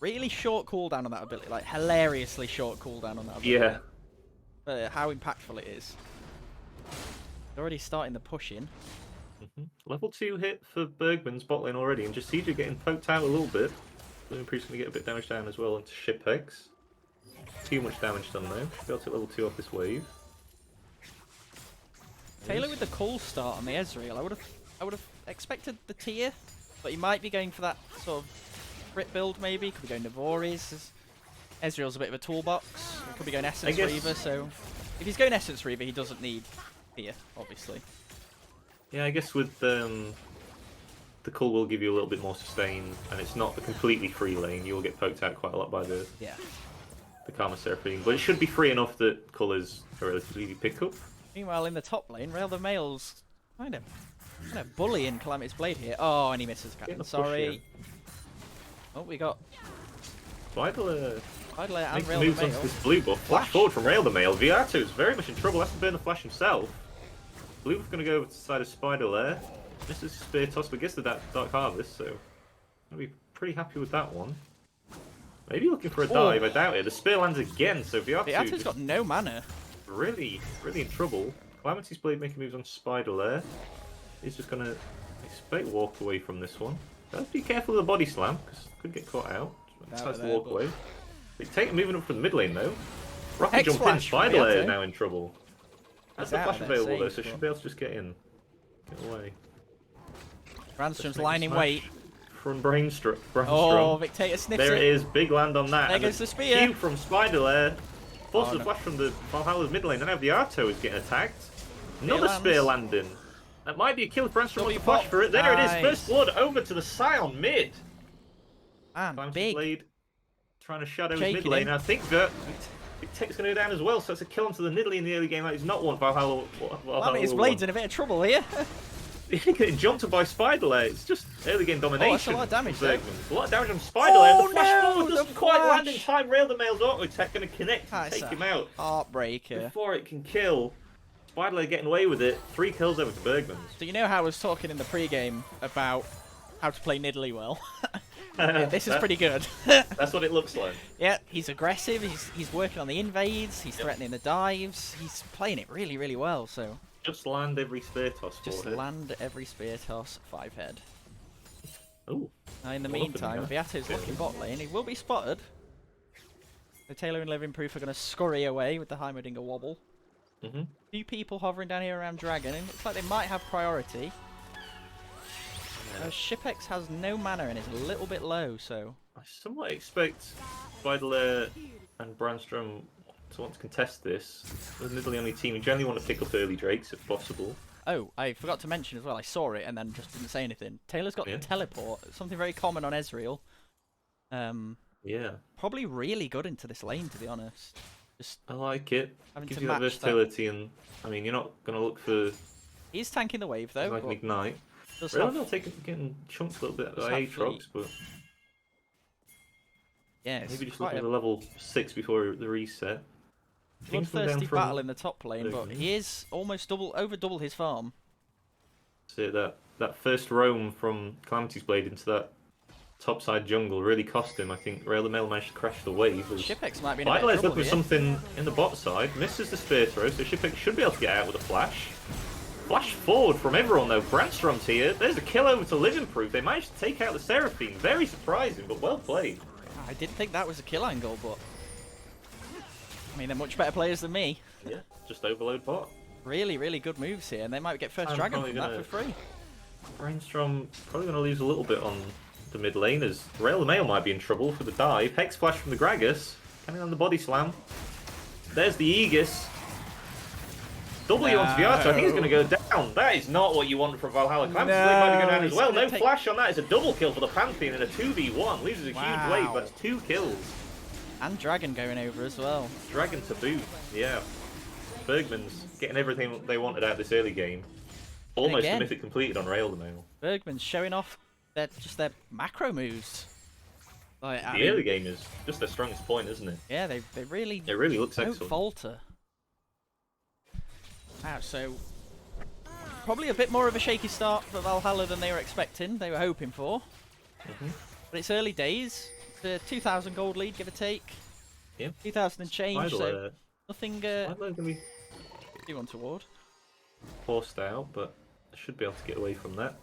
Really short cooldown on that ability, like hilariously short cooldown on that ability. Yeah. But how impactful it is. They're already starting the push in. Level 2 hit for Bergman's bot lane already, and just Siege getting poked out a little bit. Bloom Priest going to get a bit damage down as well into Shipex. Too much damage done though. Should be able to hit level 2 off this wave. Taylor with the cool start on the Ezreal. I would have expected the tier, but he might be going for that sort of crit build maybe. Could be going Navori's. Ezreal's a bit of a toolbox. He could be going Essence Reaver, so if he's going Essence Reaver, he doesn't need tier, obviously. Yeah, I guess with the cool will give you a little bit more sustain, and it's not a completely free lane. You will get poked out quite a lot by the Karma Seraphine, but it should be free enough that colours are relatively easy to pick up. Meanwhile, in the top lane, Rail the Mail's kind of bullying Calamity's Blade here. Oh, and he misses Captain. Sorry. Oh, we got Spider Idler and makes Rail the moves onto Mail. this blue buff. Flash forward from Rail the Mail. Viato is very much in trouble. Has to burn the flash himself. Blue buff going to go over to the side of Spider there. Misses Spear Toss, but gets the Dark Harvest, so I'll be pretty happy with that one. Maybe looking for a dive, I doubt it. The spear lands again, so Viato's got no mana. really in trouble. Calamity's Blade making moves on Spider there. He's just going to expect walk away from this one. Let's be careful of the body slam, because could get caught out. Decides to walk away. Dictator moving up from the mid lane though. Rocket jump in, Spider Lair now in trouble. That's the flash available though, so she'll be able to just get in. Get away. Randstrom's lying in wait. from Brainstrom. Oh, Victator sniffs There it. it is. Big land on that. There goes the spear. Q from Spider-Lair. Forces Oh, a flash from the Valhalla's mid lane. And now Viato is getting attacked. Another lands. spear landing. That might be a kill. Brainstrom wants to pop. flash for it. There it is. Nice. First blood over to the Scion mid. Man, Climbs big. Blade, trying to shadow his Shaking mid lane. him. I think Victator's going to go down as well. So it's a kill onto the Nidalee in the early game. That is not what Valhalla. I mean, his Blade's in a bit of trouble here. He's getting jumped up by Spider-Lair. It's just early game domination. Oh, that's a lot of damage, though. A lot of damage on Spider-Lair. Oh, The flash no, forward the doesn't quite flash. land in time. Rail the Mail's auto attack going to connect and That's take a him out heartbreaker. before it can kill. Spider-Lair getting away with it. 3 kills over to Bergmans. So you know how I was talking in the pre-game about how to play Nidalee well? This is pretty good. That's what it looks like. Yeah, he's aggressive, he's working on the invades, he's threatening the dives, he's playing it really, really well, so... Just land every spear toss Just for it. land every spear toss, 5 head. Ooh. Now in the Well, meantime, up in there. Viato's looking bot lane, he will be spotted. The Taylor and Living Proof are going to scurry away with the Heimerdinger wobble. Few people hovering down here around Dragon, and it looks like they might have priority. Shipex has no mana and is a little bit low, so... I somewhat expect Spider-Lair and Brandstrom to want to contest this. They're the only team. You generally want to pick up early Drakes if possible. Oh, I forgot to mention as well, I saw it and then just didn't say anything. Taylor's got teleport, something very common on Ezreal. Yeah. Probably really good into this lane, to be honest. Just I like it. having Gives to you that match versatility, and I mean, you're not going to look for He's tanking the wave though. like an but ignite. does Really, have- not getting chunked a little bit does by have Aatrox, but yeah, it's maybe just quite looking a at level 6 before the reset. Things come down bloodthirsty from- battle in the top lane, but Bergmans. he is almost over double his farm. So that first roam from Calamity's Blade into that topside jungle really cost him. I think Rail the Mail managed to crash the wave. Shipex might be in a bit Vitali's of trouble looking for here. something in the bot side, misses the spear throw, so Shipex should be able to get out with a flash. Flash forward from everyone though. Brandstrom's here. There's a kill over to Living Proof. They managed to take out the Seraphine. Very surprising, but well played. I didn't think that was a kill angle, but I mean they're much better players than me. Yeah, just overload bot. Really, really good moves here, and they might get first I'm dragon probably from that gonna- for free. Brandstrom probably going to lose a little bit on the mid lane as Rail the Mail might be in trouble for the dive. Hex Flash from the Gragas. Coming on the body slam. There's the Aegis. W onto Viato. I think he's going to go down. That is not what you want from Valhalla. Clamps might be going down as he's well. gonna No take- flash on that. It's a double kill for the Pantheon in a 2v1. Loses a huge Wow. wave. That's 2 kills. And dragon going over as well. Dragon to boot. Yeah. Bergmans getting everything they wanted out this early game. Almost again- the mythic completed on Rail the Mail. Bergman's showing off their macro moves. Like, I The mean, early game is just their strongest point, isn't it? yeah, they really It really looks don't excellent. falter. Wow, so probably a bit more of a shaky start for Valhalla than they were expecting, they were hoping for. But it's early days. It's a 2,000 gold lead, give or take. Yeah. 2,000 and change, so Spider-Lair nothing going to be too untoward. forced out, but I should be able to get away from that.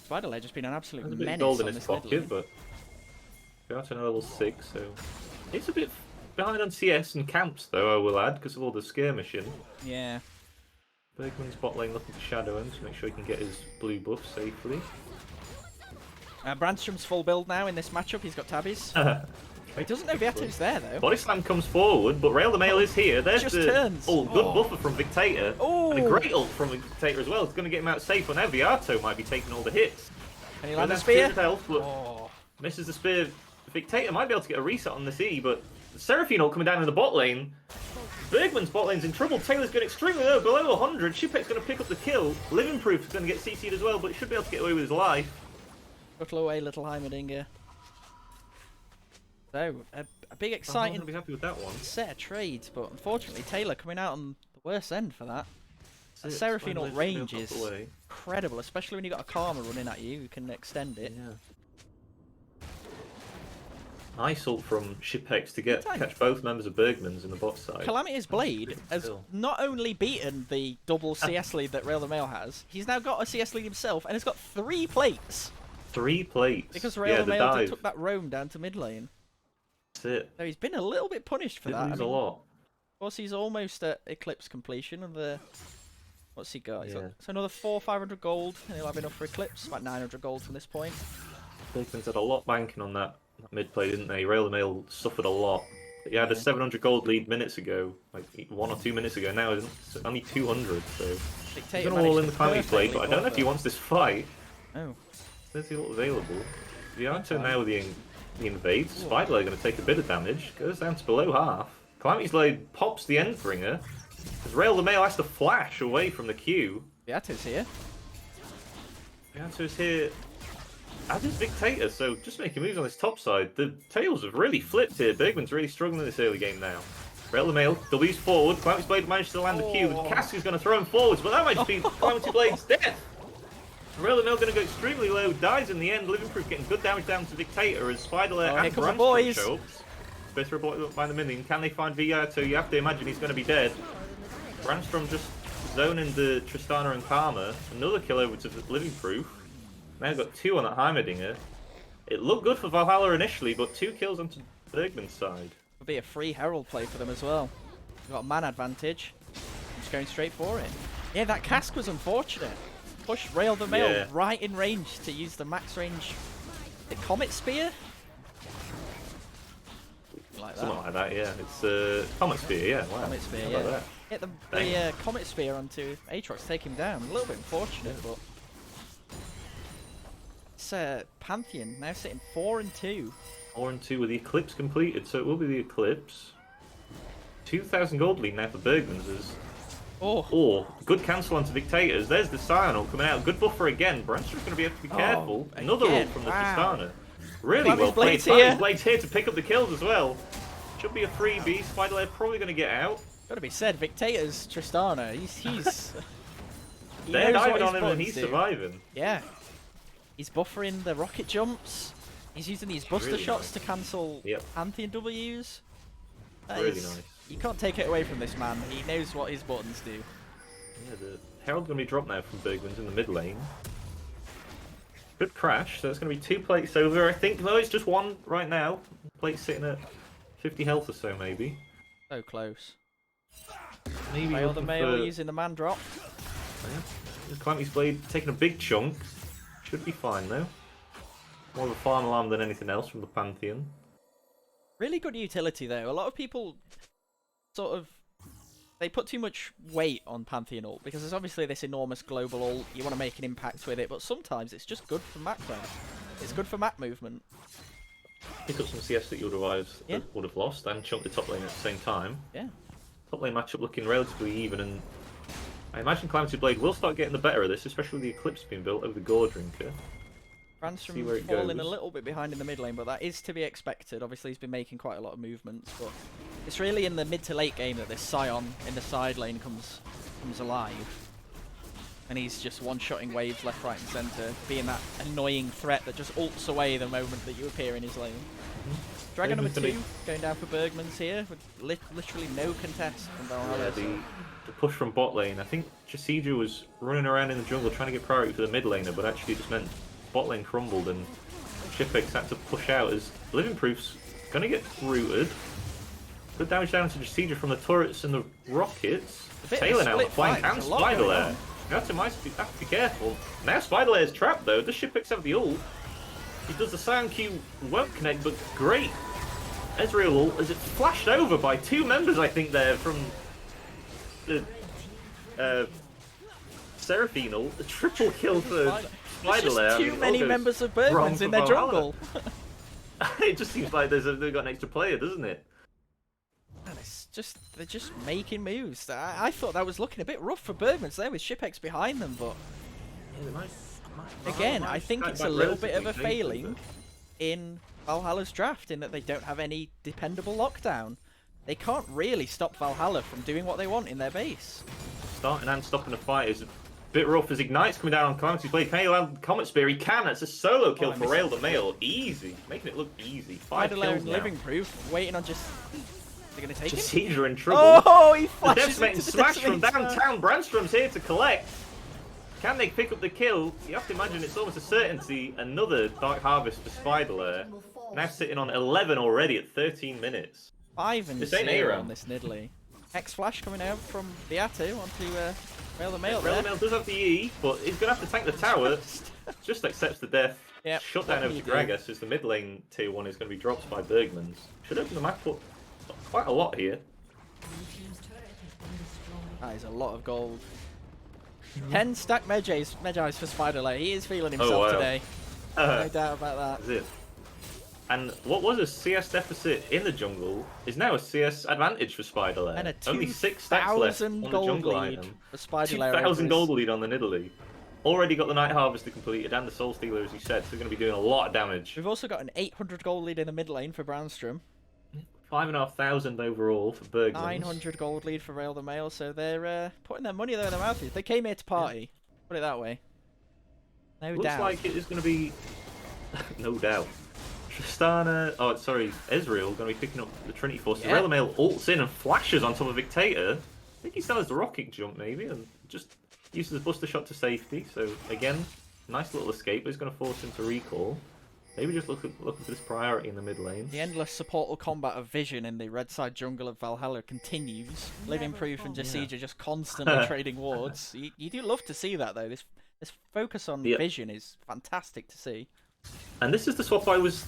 Spider-Lair just been an absolute There's a bit of menace gold in on his this mid pocket, lane. but we're out to level 6, so it's a bit behind on CS and camps, though, I will add, because of all the skirmishing. Yeah. Bergman's bot lane looking to shadow him to make sure he can get his blue buff safely. Brandstrom's full build now in this matchup, he's got tabbies. He doesn't know Viato's there though. Body slam comes forward, but Rail the Mail is here. There's Just the turns. good buffer from Victator. And a Oh. great ult from Victator as well. It's going to get him out safe, but now Viato might be taking all the hits. Can he land a That's spear? his health, but Oh. misses the spear. Victator might be able to get a reset on this E, but Seraphine ult coming down in the bot lane. Bergman's bot lane's in trouble. Taylor's going extremely low, below 100. Shipek's going to pick up the kill. Living Proof is going to get CC'd as well, but he should be able to get away with his life. Scuttle away, little Heimerdinger. So, a big I'm exciting going to be happy with that one. set of trades, but unfortunately Taylor coming out on the worst end for that. A That's Seraphine fine, ult let's range go is up away. incredible, especially when you've got a Karma running at you who can extend it. Yeah. Nice ult from Shipex to Time. catch both members of Bergmans in the bot side. Calamity's Blade big has kill. not only beaten the double CS lead that Rail the Mail has, he's now got a CS lead himself and has got 3 plates. 3 plates. Because Rail yeah, the the Mail dive. took that roam down to mid lane. That's it. So he's been a little bit punished for Did that. lose a lot. Of course, he's almost at Eclipse completion of the What's he got? He's Yeah. got so another 500 gold, and he'll have enough for Eclipse. About 900 gold from this point. Bergmans had a lot banking on that mid play, didn't they? Rail the Mail suffered a lot. He had a Yeah. 700 gold lead minutes ago, like 1 or 2 minutes ago. Now it's only 200, so Dictator he's gonna all in the managed to climate he's played, but I don't know if he perfectly wants this fight. Oh, There's he not available. The answer Okay. now with the invade. Spider going to take a bit of damage. Goes down to below half. Calamity's Blade pops the Endbringer. As Rail the Mail has to flash away from the queue. Beato's here. The answer is here. As is Dictator, so just making moves on this top side. The tails have really flipped here. Bergman's really struggling in this early game now. Rail the Mail, W's forward. Calamity's Blade manages to land the Q. Oh. Cask is going to throw him forwards, but that might just be Calamity Blade's death. Rail the Mail going to go extremely low, dies in the end. Living Proof getting good damage down to Dictator as Spider-Lair Oh, and here come the Brandstrom boys. show up. Better report by the minion. Can they find Viato? You have to imagine he's going to be dead. Brandstrom just zoning the Tristana and Karma. Another kill over to Living Proof. Now got 2 on that Heimerdinger. It looked good for Valhalla initially, but 2 kills onto Bergman's side. Would be a free Herald play for them as well. They've got a man advantage. Just going straight for it. Yeah, that cask was unfortunate. Push Rail the Mail Yeah. right in range to use the max range. The Comet Spear? Like that. Something like that, yeah. It's Comet Spear, yeah. Wow. Comet Spear, How yeah. about that? Hit the Dang. Comet Spear onto Aatrox, take him down. A little bit unfortunate, but... It's Pantheon now sitting 4 and 2. 4 and 2 with the Eclipse completed, so it will be the Eclipse. 2,000 gold lead now for Bergmans as Oh, good cancel onto Dictators. There's the Scion ult coming out. Good buffer again. Brandstrom's going to be able to be careful. Another again, ult from the wow. Tristana. Really Flammy's well played. Blade's here. Flammy's Blade's here to pick up the kills as well. Should be a freebie. Spider-Lair probably going to get out. gotta be said, Victator's Tristana, he's he They're knows what diving his on him and buttons he's do. surviving. Yeah. He's buffering the rocket jumps. He's using these buster Really shots nice. to cancel Yep. Pantheon W's. That Really is- nice. You can't take it away from this man. He knows what his buttons do. Yeah, the Herald's going to be dropped now from Bergmans in the mid lane. Good crash, so it's going to be 2 plates over, I think. No, it's just 1 right now. Plate sitting at 50 health or so, maybe. So close. Maybe Rail the looking Mail for- using the man drop. Yeah. Calamity's Blade taking a big chunk. Should be fine, though. More of a farm alarm than anything else from the Pantheon. Really good utility though. A lot of people sort of they put too much weight on Pantheon ult because there's obviously this enormous global ult. You want to make an impact with it, but sometimes it's just good for macro. It's good for map movement. Pick up some CS that you would Yeah. have lost and chunk the top lane at the same time. Yeah. Top lane matchup looking relatively even, and I imagine Calamity Blade will start getting the better of this, especially with the Eclipse being built over the Gore Drinker. See where Brandstrom it falling a goes. little bit behind in the mid lane, but that is to be expected. Obviously, he's been making quite a lot of movements, but it's really in the mid to late game that this Scion in the side lane comes alive. And he's just one-shotting waves left, right, and centre, being that annoying threat that just ults away the moment that you appear in his lane. Dragon number Bergman's 2 going down for Bergmans here, with literally no contest from Valhalla. Yeah, the push from bot lane. I think Chasija was running around in the jungle trying to get priority for the mid laner, but actually just meant bot lane crumbled and Shipex had to push out as Living Proof's going to get rooted. Good damage down to Chasija from the turrets and the rockets. A bit of a Tailing out the split flank fight, and there's a lot going Spider-Lair. on. You have to be careful. Now Spider-Lair's trapped though. Does Shipex have the ult? He does the Scion Q, won't connect, but great Ezreal ult as it's flashed over by 2 members, I think, there from the Seraphine ult. A triple kill for Spider-Lair. There's just too many members of Bergmans in their jungle. It just seems like they've got an extra player, doesn't it? And it's just they're just making moves. I thought that was looking a bit rough for Bergmans there with Shipex behind them, but again, I think it's a little bit of a failing in Valhalla's draft in that they don't have any dependable lockdown. They can't really stop Valhalla from doing what they want in their base. Starting and stopping the fight is a bit rough as Ignite's coming down on Calamity's Blade. Can he land Comet Spear? He can. It's a solo kill I for missed Rail the Mail. Easy. Making it look easy. 5 Spider-Lair kills and now. Living Proof, waiting on just... They're going to take it? Chasija in trouble. Oh, he The flashes Decimating into the smash from Decimating Smash. downtown. Brandstrom's here to collect. Can they pick up the kill? You have to imagine it's almost a certainty. Another Dark Harvest for Spider-Lair. Now sitting on 11 already at 13 minutes. 5 and This ain't 0 A-round. on this Nidalee. X Flash coming out from Beato onto Rail the Mail Rail the Mail does have the E, but he's going to have to tank the tower. Just accepts the death. Yep. Shut down over to Gragas as the mid lane tier 1 is going to be dropped by Bergmans. Should open the map up quite a lot here. That is a lot of gold. 10 stack Medjay's for Spider-Lay. He is feeling himself today. No doubt about that. That's it. And what was a CS deficit in the jungle is now a CS advantage for Spider-Lay. And a Only 6 stacks left on the jungle item. For Spider-Lay. 2,000 gold lead on the Nidalee. Already got the Night Harvester completed and the Soul Stealer, as you said, so they're going to be doing a lot of damage. We've also got an 800 gold lead in the mid lane for Brownstrom. 5,500 overall for Bergmans. 900 gold lead for Rail the Mail, so they're putting their money where their mouth is. They came here to party. Put it that way. No doubt. Looks like it is going to be... no doubt. Tristana... Oh, sorry. Ezreal going to be picking up the Trinity Force. Yeah. Rail the Mail ults in and flashes on top of Victator. I think he still has the rocket jump, maybe, and just uses his Buster Shot to safety. So, again, nice little escape, but he's going to force him to recall. Maybe just looking for this priority in the mid lane. The endless supportal combat of Vision in the red side jungle of Valhalla continues. Living Proof and Jasija just constantly trading wards. You do love to see that, though. This focus on Vision is fantastic to see. And this is the swap I was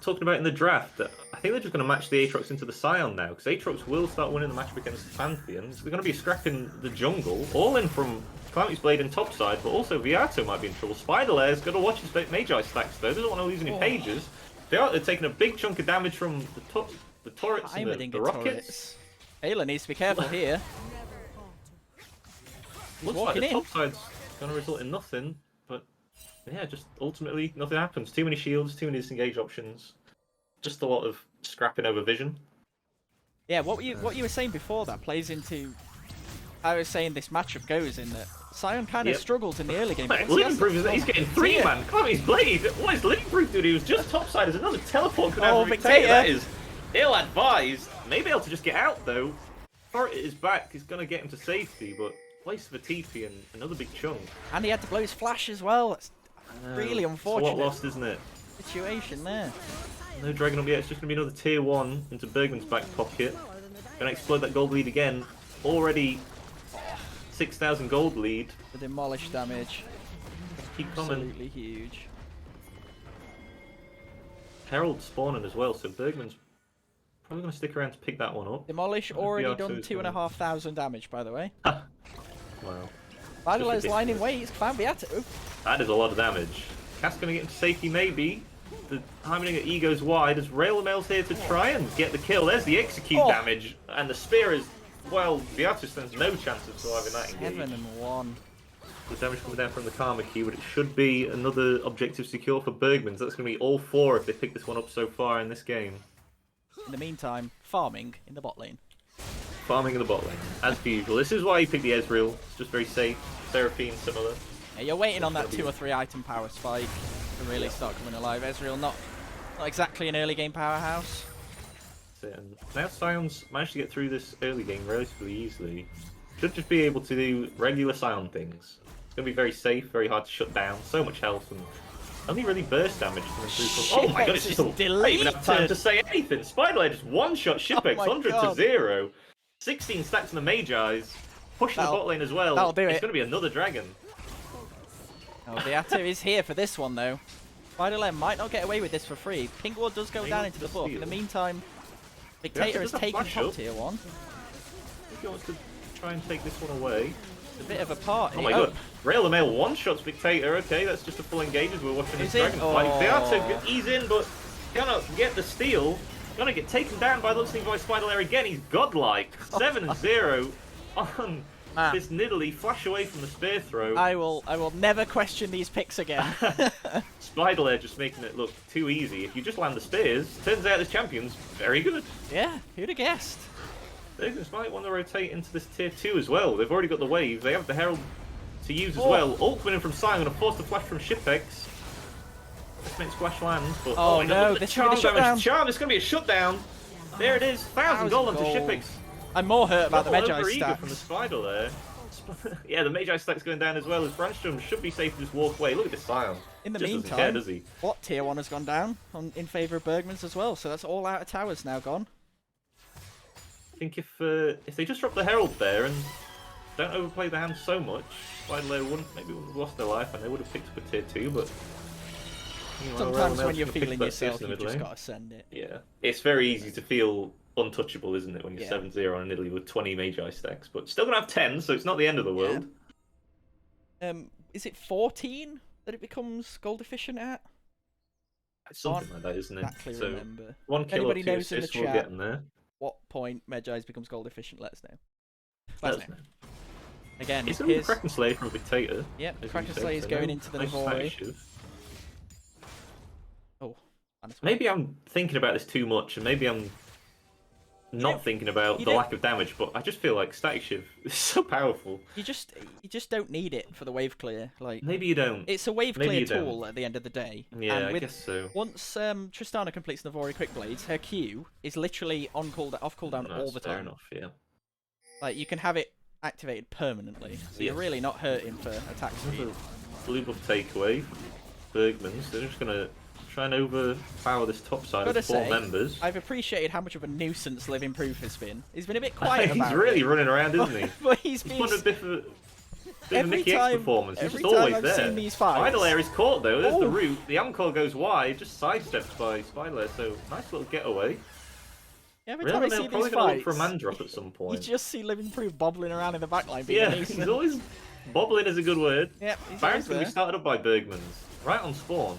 talking about in the draft. I think they're just going to match the Aatrox into the Scion now, because Aatrox will start winning the matchup against Pantheon. So they're going to be scrapping the jungle, all in from Calamity's Blade and topside, but also Viato might be in trouble. Spider-Lair's got to watch his Magi stacks though, doesn't want to lose any pages. They're taking a big chunk of damage from the turrets and the rockets. Ayla needs to be careful here. Looks like the topside's going to result in nothing, but yeah, just ultimately nothing happens. Too many shields, too many disengage options. Just a lot of scrapping over Vision. Yeah, what you were saying before that plays into how I was saying this matchup goes in that Scion kind of struggles in the early game. Living Proof is that he's getting 3-man. Calamity's Blade. What is Living Proof doing? He was just topside. There's another teleport coming out of Victator. That is ill-advised. Maybe able to just get out though. Authority is back. He's going to get him to safety, but place for TP and another big chunk. And he had to blow his flash as well. That's really unfortunate. It's a lot lost, isn't it? Situation there. No Dragon up yet. It's just going to be another tier 1 into Bergman's back pocket. Going to explode that gold lead again. Already 6,000 gold lead. The demolish damage. Keep coming. Absolutely huge. Herald spawning as well, so Bergman's probably going to stick around to pick that one up. Demolish already done 2,500 damage, by the way. Wow. Vital's line in wait. He's found Beato. That is a lot of damage. Cass going to get into safety, maybe. The timing at E goes wide as Rail the Mail's here to try and get the kill. There's the execute damage, and the spear is, well, Beato stands no chance of surviving that engage. 7-1. The damage coming down from the Karma Key, but it should be another objective secure for Bergmans. That's going to be all 4 if they pick this one up so far in this game. In the meantime, farming in the bot lane. Farming in the bot lane, as per usual. This is why you pick the Ezreal. It's just very safe. Seraphine similar. Yeah, you're waiting on that 2 or 3 item power spike to really start coming alive. Ezreal not exactly an early game powerhouse. And now Sion's managed to get through this early game relatively easily. Should just be able to do regular Sion things. It's going to be very safe, very hard to shut down. So much health and only really burst damage coming through. Oh my god, it's just I don't even have time to say anything. Spider-Lair just one-shot Shipex 100 to 0. 16 stacks on the Magi's. Pushing the bot lane as well. That'll do it. It's going to be another dragon. Oh, Beato is here for this one though. Spider-Lair might not get away with this for free. Pink Ward does go down into the buff. In the meantime, Victator has taken top tier 1. If he wants to try and take this one away. It's a bit of a party. Oh my god. Rail the Mail one-shots Victator. Okay, that's just a full engage as we're watching this dragon fight. Beato, he's in, but cannot get the steal. Gonna get taken down by Luxing by Spider-Lair again. He's godlike. 7-0 on this Nidalee. Flash away from the spear throw. I will never question these picks again. Spider-Lair just making it look too easy. If you just land the spears, turns out this champion's very good. Yeah, who'd have guessed? Bergmans might want to rotate into this tier 2 as well. They've already got the wave. They have the Herald to use as well. Ult winning from Sion, going to force the flash from Shipex. This makes splash land, but no, the charm damage. Charm, it's going to be a shutdown. There it is, 1,000 gold onto Shipex. I'm more hurt about the Magi stack. From the Spider there. Yeah, the Magi stack's going down as well as Brandstrom should be safe to just walk away. Look at this Sion. In the meantime, what tier 1 has gone down in favour of Bergmans as well, so that's all out of towers now gone. I think if they just drop the Herald there and don't overplay the hand so much. Spider wouldn't have lost their life and they would have picked up a tier 2, but sometimes when you're feeling yourself, you just gotta send it. Yeah, it's very easy to feel untouchable, isn't it, when you're 7-0 on Italy with 20 Magi stacks, but still gonna have 10, so it's not the end of the world. Is it 14 that it becomes gold efficient at? It's something like that, isn't it? Exactly so remember. 1 kill Anybody up to knows in the assist, we'll chat get them there. what point Magi's becomes gold efficient? Let us know. Let us know. Again, he's going to be the Kraken Slayer from Dictator. Yep, Kraken Slayer is going into the Navori. Oh, maybe I'm thinking about this too much, and maybe I'm not thinking about the lack of damage, but I just feel like Static Shiv is so powerful. You just don't need it for the wave clear. Like maybe you don't. It's a wave clear tool at the end of the day. Yeah, and I guess so. Once Tristana completes Navori Quick Blades, her Q is literally on cooldown, off cooldown all the time. Fair enough, yeah. Like you can have it activated permanently, so you're really not hurting for attack speed. Blue buff takeaway. Bergmans, they're just gonna try and overpower this top side of 4 members. I've appreciated how much of a nuisance Living Proof has been. He's been a bit quiet about He's really running around, isn't he? But he's put a bit of a Mickey X performance. He's just always I've there. seen these fights. Spider Lair is caught though. There's the root. The Encore goes wide, just sidestepped by Spider Lair. So nice little getaway. Every time I see these fights, look for a man drop at some point. You just see Living Proof bobbling around in the backline. He's always bobbling is a good word. Yep, Baron's going to be started up by Bergmans, right on spawn.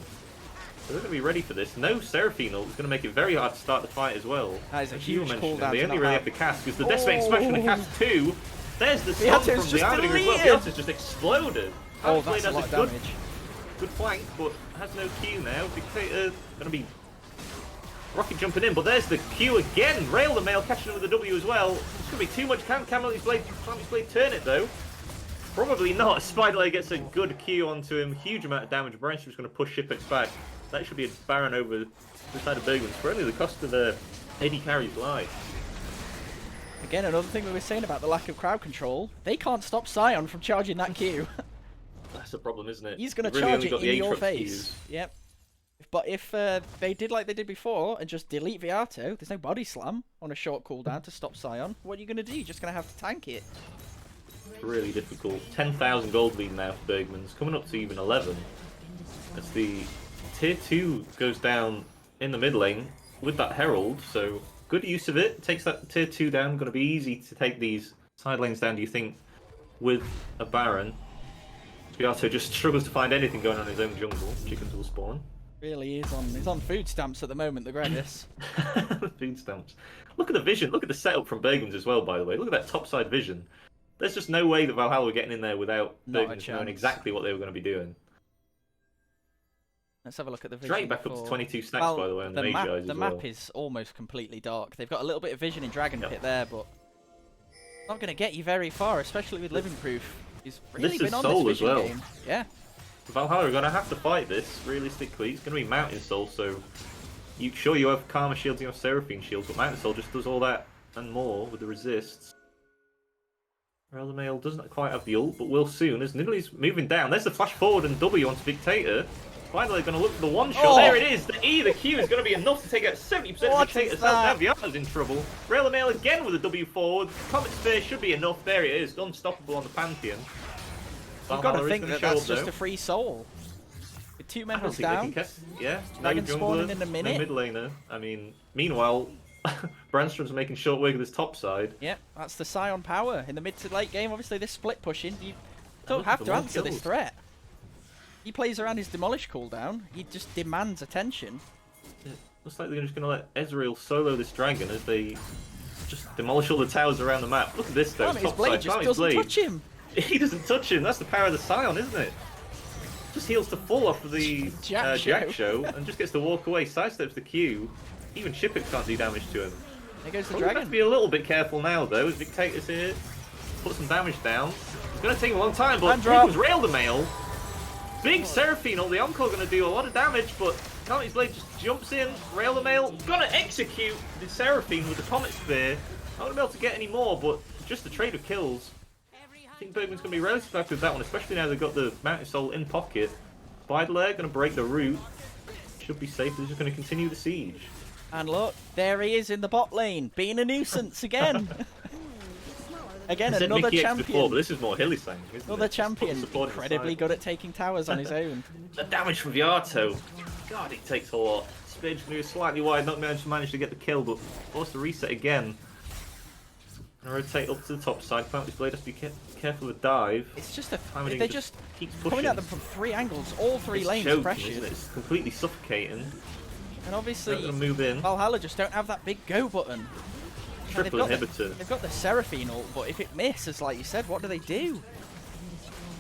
So they're going to be ready for this. No Seraphine ult is going to make it very hard to start the fight as well. That is a huge cooldown. They only really have to cast because the Decimating Smash going to cast 2. There's the stun from the Avatar as well. Beatrice just exploded. That's a lot of damage. Good flank, but has no Q now. Dictator going to be rocket jumping in, but there's the Q again. Rail the Mail catching him with the W as well. It's going to be too much. Can Camelot's Blade turn it though? Probably not. Spider gets a good Q onto him. Huge amount of damage. Brian's just going to push Shipix back. That should be a Baron over the side of Bergmans for only the cost of the AD carry's life. Again, another thing we were saying about the lack of crowd control. They can't stop Sion from charging that Q. That's the problem, isn't it? He's going to charge it in your face. Yep. But if they did like they did before and just delete Viato, there's no body slam on a short cooldown to stop Sion. What are you going to do? You're just going to have to tank it. Really difficult. 10,000 gold lead now for Bergmans, coming up to even 11. As the tier 2 goes down in the mid lane with that Herald, so good use of it. Takes that tier 2 down. Going to be easy to take these side lanes down, do you think, with a Baron? Beato just struggles to find anything going on in his own jungle. Chickens will spawn. Really is on. He's on food stamps at the moment, the Gregus. Food stamps. Look at the vision. Look at the setup from Bergmans as well, by the way. Look at that topside vision. There's just no way that Valhalla were getting in there without Bergmans knowing exactly what they were going to be doing. Let's have a look at the vision. Straight back up to 22 stacks, by the way, on the Magi as well. The map is almost completely dark. They've got a little bit of vision in Dragon Pit there, but not going to get you very far, especially with Living Proof. He's really been on this vision game. Yeah. Valhalla are going to have to fight this, realistically. It's going to be Mountain Soul, so you have Karma shields, you have Seraphine shields, but Mountain Soul just does all that and more with the resists. Mail doesn't quite have the ult, but will soon, as Nidalee moving down. There's the flash forward and W onto Dictator. Finally going to look for the one shot. There it is. The E, the Q is going to be enough to take out 70% of Dictator's health. Now Viata's in trouble. Mail again with a W forward. Comet Sphere should be enough. There it is. Unstoppable on the Pantheon. You've got to think that that's just a free soul. With 2 members down. Dragon spawning in a minute. No mid laner. I mean, meanwhile, Brandstrom's making short work of this top side. Yep, that's the Sion power. In the mid to late game, obviously this split pushing, you don't have to answer this threat. He plays around his demolish cooldown, he just demands attention. Yeah, looks like they're just going to let Ezreal solo this dragon as they just demolish all the towers around the map. Look at this though, His blade just doesn't touch him. He doesn't touch him, that's the power of the Sion, isn't it? Just heals to full off of the Jack Show and just gets to walk away, sidesteps the Q. Even Shipix can't do damage to him. There goes the dragon. Have to be a little bit careful now though, as Dictator's here. Put some damage down. It's going to take a long time, but here comes Rail the Mail. Big Seraphine ult, the Encore going to do a lot of damage, but Comet's Blade just jumps in. Rail the Mail going to execute the Seraphine with the Comet Spear. Not going to be able to get any more, but just the trade of kills. I think Bergman's going to be relatively happy with that one, especially now they've got the Mountain Soul in pocket. Spider going to break the root. Should be safe, they're just going to continue the siege. And look, there he is in the bot lane, being a nuisance again. Again, I said another Mickey X before, but champion. this is more Hilly-sang, isn't Another it? champion, Supporting the incredibly side. good at taking towers on his own. The damage from Viato. God, it takes a lot. Spin's going to be slightly wide, not managed to get the kill, but forced to reset again. And rotate up to the top side. Fountain's Blade has to be careful of the dive. It's just a... Timing They're just keeps coming pushing. at them from 3 angles, all 3 It's lanes choking, pressured. isn't it? It's completely suffocating. And obviously, Don't move in. Valhalla just don't have that big go button. Triple inhibitor. They've got the Seraphine ult, but if it misses, like you said, what do they do?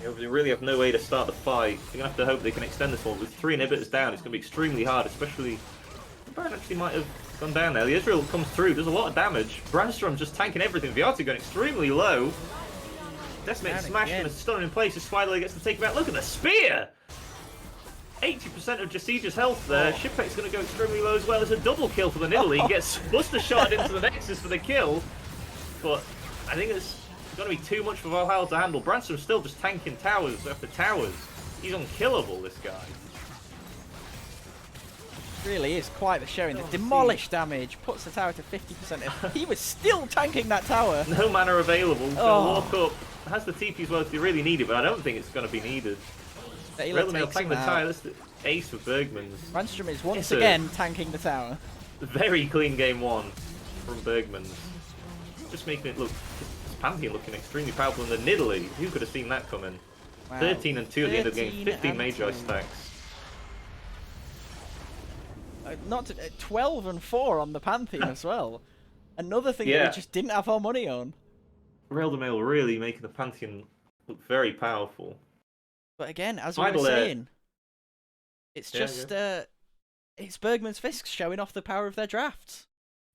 They really have no way to start the fight. They're going to have to hope they can extend this one. With 3 inhibitors down, it's going to be extremely hard, especially... Baron actually might have gone down there. The Israel comes through, does a lot of damage. Brandstrom just tanking everything. Viati going extremely low. Decimate smashing and stunning in place as Spiderlay gets to take him out. Look at the spear! 80% of Jasijah's health there. Shipek's going to go extremely low as well. It's a double kill for the Nidalee. He gets Buster shot into the Nexus for the kill. But I think it's going to be too much for Valhalla to handle. Brandstrom's still just tanking towers after towers. He's unkillable, this guy. Really is quite the showing. The demolish damage puts the tower to 50%. He was still tanking that tower. No mana available. Gonna walk up. Has the TP as well if you really need it, but I don't think it's going to be needed. Really tanking the tower. That's the ace for Bergmans. Brandstrom is once again tanking the tower. Very clean game 1 from Bergmans. Just making it look, this Pantheon looking extremely powerful. And the Nidalee, who could have seen that coming? Wow. 13 and 2 at the end of the game. 15 Magi stacks. 12 and 4 on the Pantheon as well. Another thing that we just didn't have our money on. Reldemail really making the Pantheon look very powerful. But again, as we were saying, it's just it's Bergmans Fisk showing off the power of their drafts.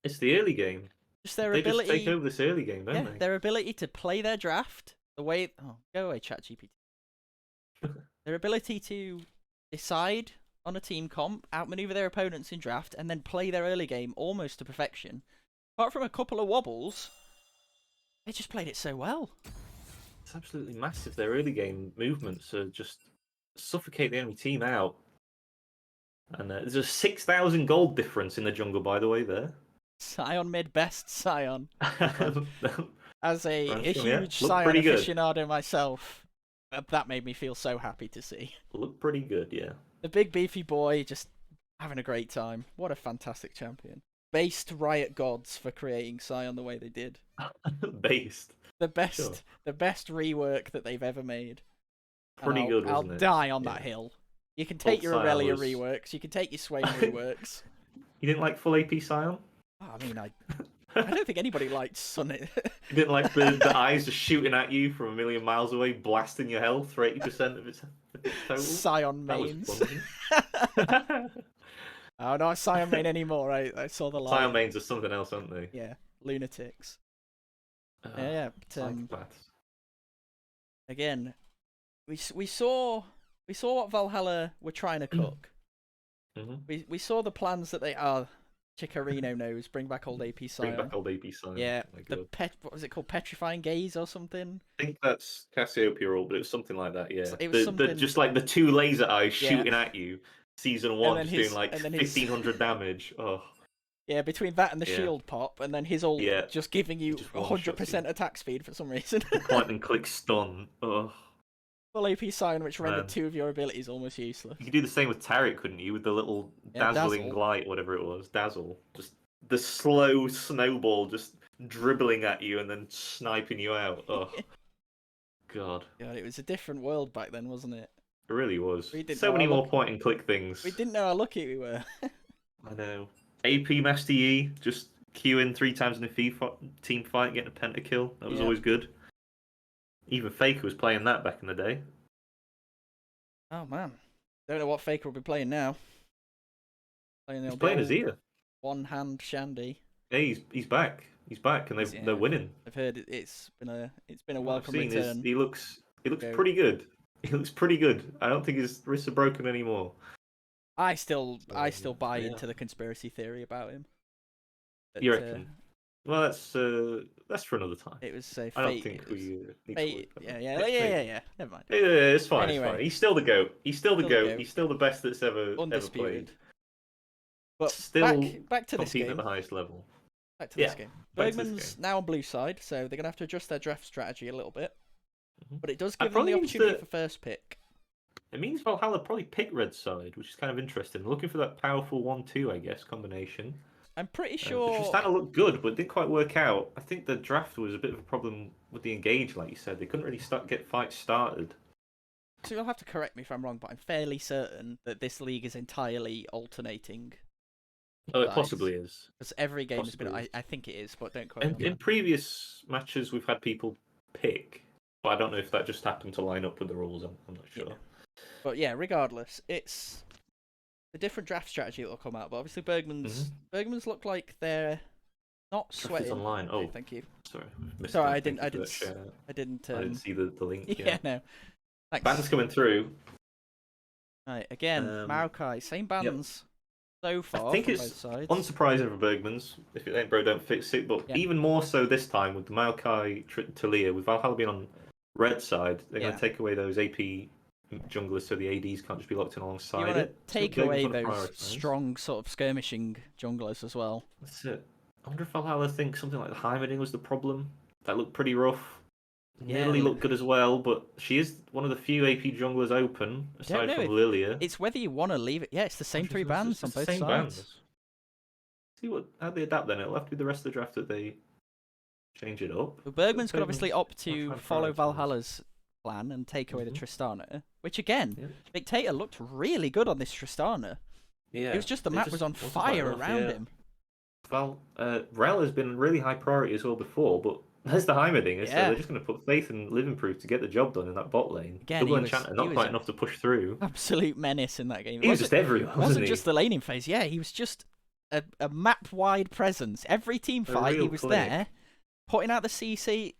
It's the early game. Just their they ability. Just take over this early game, don't they? Their ability to play their draft the way. Oh, go away, ChatGPT. Their ability to decide on a team comp, outmaneuver their opponents in draft, and then play their early game almost to perfection. Apart from a couple of wobbles, they just played it so well. It's absolutely massive. Their early game movements are just suffocate the enemy team out. And there's a 6,000 gold difference in the jungle, by the way, there. Sion mid best Sion. As a huge Sion aficionado myself, that made me feel so happy to see. Look pretty good, yeah. The big beefy boy just having a great time. What a fantastic champion. Based Riot Gods for creating Sion the way they did. Based. The best rework that they've ever made. Pretty good, wasn't it? I'll die on that hill. You can take your Aurelia reworks, you can take your Swain reworks. You didn't like full AP Sion? Oh, I mean, I don't think anybody liked Sun. You didn't like the eyes just shooting at you from a million miles away, blasting your health for 80% of its total? Sion mains. Oh, no, Sion main anymore. I saw the light. Sion mains are something else, aren't they? Yeah, lunatics. Yeah, but again, we saw what Valhalla were trying to cook. We saw the plans that they are. Chikorino knows. Bring back old AP Sion. Bring back old AP Sion. Yeah, what was it called? Petrifying Gaze or something? I think that's Cassiopeia ult, but it was something like that. Yeah, it was something... just like the 2 laser eyes shooting at you. Season 1 just doing like 1,500 damage. Oh. Yeah, between that and the shield pop, and then his ult just giving you 100% attack speed for some reason. Point and click stun. Oh. Full AP Sion, which rendered 2 of your abilities almost useless. You could do the same with Taric, couldn't you? With the little dazzling light, whatever it was. Dazzle. Just the slow snowball just dribbling at you and then sniping you out. Oh. God. God, it was a different world back then, wasn't it? It really was. So many more point and click things. We didn't know how lucky we were. I know. AP Master E, just queuing 3 times in a team fight, getting a pentakill. That was always good. Even Faker was playing that back in the day. Oh man, don't know what Faker will be playing now. He's playing Azir. One hand Shandy. Yeah, he's back. He's back, and they're winning. I've heard it's been a welcome return. He looks pretty good. He looks pretty good. I don't think his wrists are broken anymore. I still buy into the conspiracy theory about him. You reckon? Well, that's for another time. It was fate. I don't think we need to yeah. Never mind. Yeah, it's fine. Anyway, it's fine. He's still the GOAT. He's still the GOAT. He's still the best that's ever played. But still back to this game. at the highest level. Back to this game. back to this Bergmans game. now on blue side, so they're going to have to adjust their draft strategy a little bit. But it does That give them the probably means opportunity that- for first pick. It means Valhalla probably pick red side, which is kind of interesting. Looking for that powerful 1-2, I guess, combination. I'm pretty The sure. Tristana looked good, but didn't quite work out. I think the draft was a bit of a problem with the engage, like you said. They couldn't really get fights started. So you'll have to correct me if I'm wrong, but I'm fairly certain that this league is entirely alternating. Oh, it possibly is. Because every game has been. Possibly. I think it is, but don't quote me on In that. previous matches, we've had people pick, but I don't know if that just happened to line up with the rules. I'm not sure. Yeah. But yeah, regardless, it's a different draft strategy that will come out. But obviously, Bergmans look like they're not Draft is sweating. online. Okay, Oh, thank you. sorry. Missed Sorry, that. I didn't. Thank I you didn't. for that shout-out. I didn't. I didn't see the link. Yeah, no. Thanks. Bands coming through. Right, again, Maokai, same bands so far I think from it's both sides. unsurprising for Bergmans. If it ain't bro, don't fix it. But even more so this time with the Maokai Talia, with Valhalla being on red side, they're going to take away those AP junglers so the ADs can't just be locked in alongside you want it. to take away those strong sort of skirmishing junglers as well. That's it. I wonder if Valhalla thinks something like the Heimerdinger was the problem. That looked pretty rough. Nidalee looked good as well, but she is one of the few AP junglers open, aside from Lilia. It's whether you want to leave it. Yeah, it's the same three bands on both sides. See how they adapt then. It'll have to be the rest of the draft that they change it up. Well, Bergmans could obviously opt to follow Valhalla's plan and take away the Tristana, which again, Dictator looked really good on this Tristana. Yeah, it was just the map was on fire around him. Well, Rel has been really high priority as well before, but there's the Heimerdinger, so they're just going to put faith in Living Proof to get the job done in that bot lane. Again, Double Enchanter, not quite enough to push through. Absolute menace in that game. He was just everywhere, wasn't he? Just the laning phase. Yeah, he was just a map-wide presence. Every team fight, he was there, putting out the CC.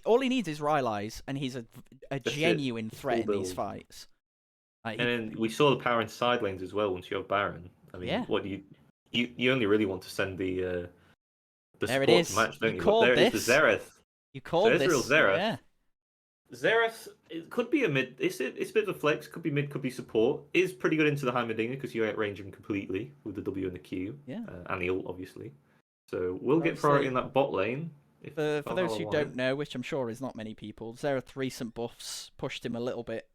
All he needs is Rylai's, and he's a genuine threat in these fights. And then we saw the power in side lanes as well once you have Baron. I mean, what do you only really want to send the there support to match, don't you? There it is, the Xerath. You called this. Xerath. Yeah. Xerath, it could be a mid. It's a bit of a flex. Could be mid, could be support. Is pretty good into the Heimerdinger because you outrange him completely with the W and the Q. Yeah. And the ult, obviously. So we'll get priority in that bot lane. For those who don't know, which I'm sure is not many people, Xerath's recent buffs pushed him a little bit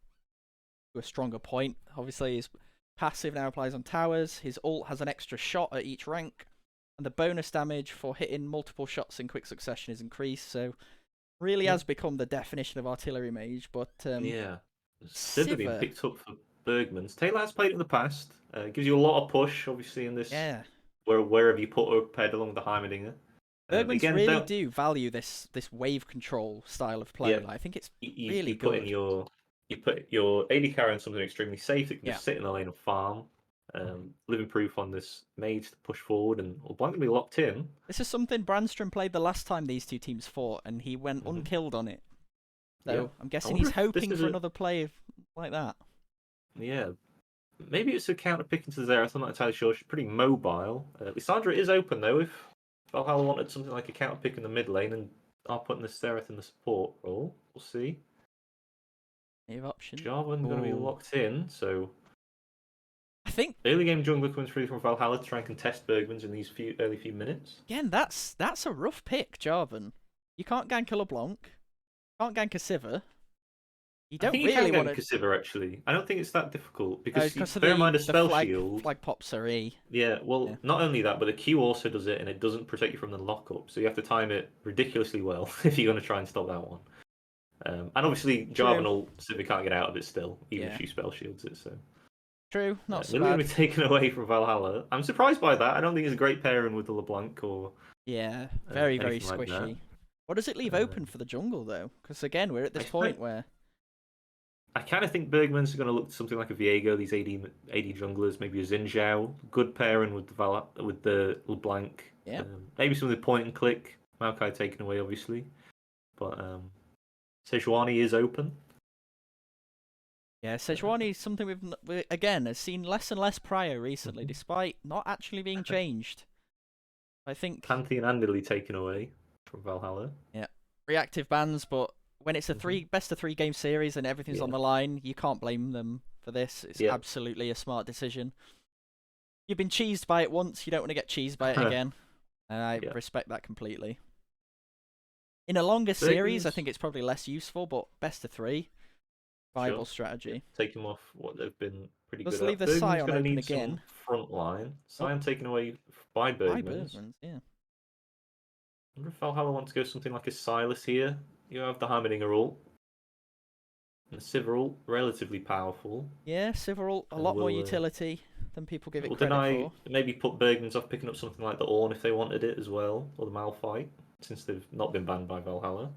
to a stronger point. Obviously, his passive now applies on towers. His ult has an extra shot at each rank. And the bonus damage for hitting multiple shots in quick succession is increased, so really has become the definition of artillery mage. But Sivir being picked up for Bergmans. Taylor has played it in the past. Gives you a lot of push, obviously, in this. Yeah. Wherever you put her paired along with the Heimerdinger. Bergmans really do value this wave control style of play. Like, I think it's really good. You put your AD carry on something extremely safe that can just sit in the lane and farm. Living proof on this mage to push forward, and LeBlanc can be locked in. This is something Brandstrom played the last time these two teams fought, and he went unkilled on it. So I'm guessing he's hoping for another play like that. Yeah, maybe it's a counter pick into Xerath. I'm not entirely sure. She's pretty mobile. Lissandra is open though. If Valhalla wanted something like a counter pick in the mid lane and are putting the Xerath in the support role, we'll see. Option. Jarvan going to be locked in, so. I think early game jungler coming through from Valhalla to try and contest Bergmans in these early few minutes. Again, that's a rough pick, Jarvan. You can't gank a LeBlanc, can't gank a Sivir. You don't really want to gank a Sivir actually. I don't think it's that difficult because bear in mind a spell shield. Flag pops are E. Yeah, well, not only that, but the Q also does it, and it doesn't protect you from the lockup. So you have to time it ridiculously well if you're going to try and stop that one. And obviously, Jarvan or Sivir can't get out of it still, even if she spell shields it. So. True, not so bad. Going to be taken away from Valhalla. I'm surprised by that. I don't think it's a great pairing with the LeBlanc or. Yeah, very squishy. Like what does it leave open for the jungle though? Because again, we're at this point where. I kind of think Bergmans are going to look something like a Viego. These AD junglers, maybe a Xin Zhao, good pairing with the LeBlanc. Yeah. Maybe some of the point and click. Maokai taken away, obviously, but Sejuani is open. Yeah, Sejuani is something we've again has seen less and less prior recently, despite not actually being changed. I think Pantheon and Nidalee taken away from Valhalla. Yeah, reactive bans, but when it's a best of 3 game series and everything's on the line, you can't blame them for this. It's absolutely a smart decision. You've been cheesed by it once, you don't want to get cheesed by it again. And I Yeah. respect that completely. In a longer series, I think it's probably less useful, but best of 3, viable strategy. Yeah. Take them off what they've been pretty Let's good leave at. the Bergman's Scion going to open need again. some front line. Scion taken away by Bergmans. Yeah. I wonder if Valhalla wants to go something like a Silas here. You have the Heimerdinger ult. And the Sivir ult, relatively powerful. Yeah, Sivir ult, a lot more utility than people give it credit for. Maybe put Bergmans off picking up something like the Ornn if they wanted it as well, or the Malphite, since they've not been banned by Valhalla.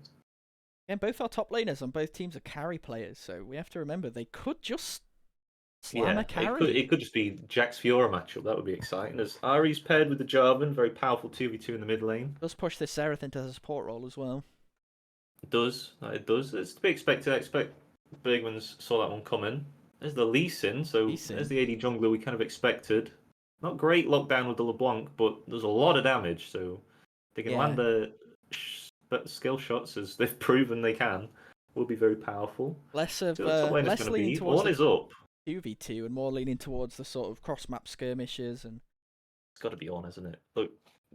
And both our top laners on both teams are carry players, so we have to remember they could just slam a carry. It could just be Jax Fiora matchup. That would be exciting. As Ari's paired with the Jarvan, very powerful 2v2 in the mid lane. Does push this Xerath into the support role as well. It does. It's to be expected. I expect Bergmans saw that one coming. There's the Lee Sin, so there's the AD jungler we kind of expected. Not great lockdown with the LeBlanc, but there's a lot of damage, so they can land their skill shots as they've proven they can. Will be very powerful. Less leaning towards one is up. 2v2 and more leaning towards the sort of cross-map skirmishes, and it's got to be on, isn't it? Look,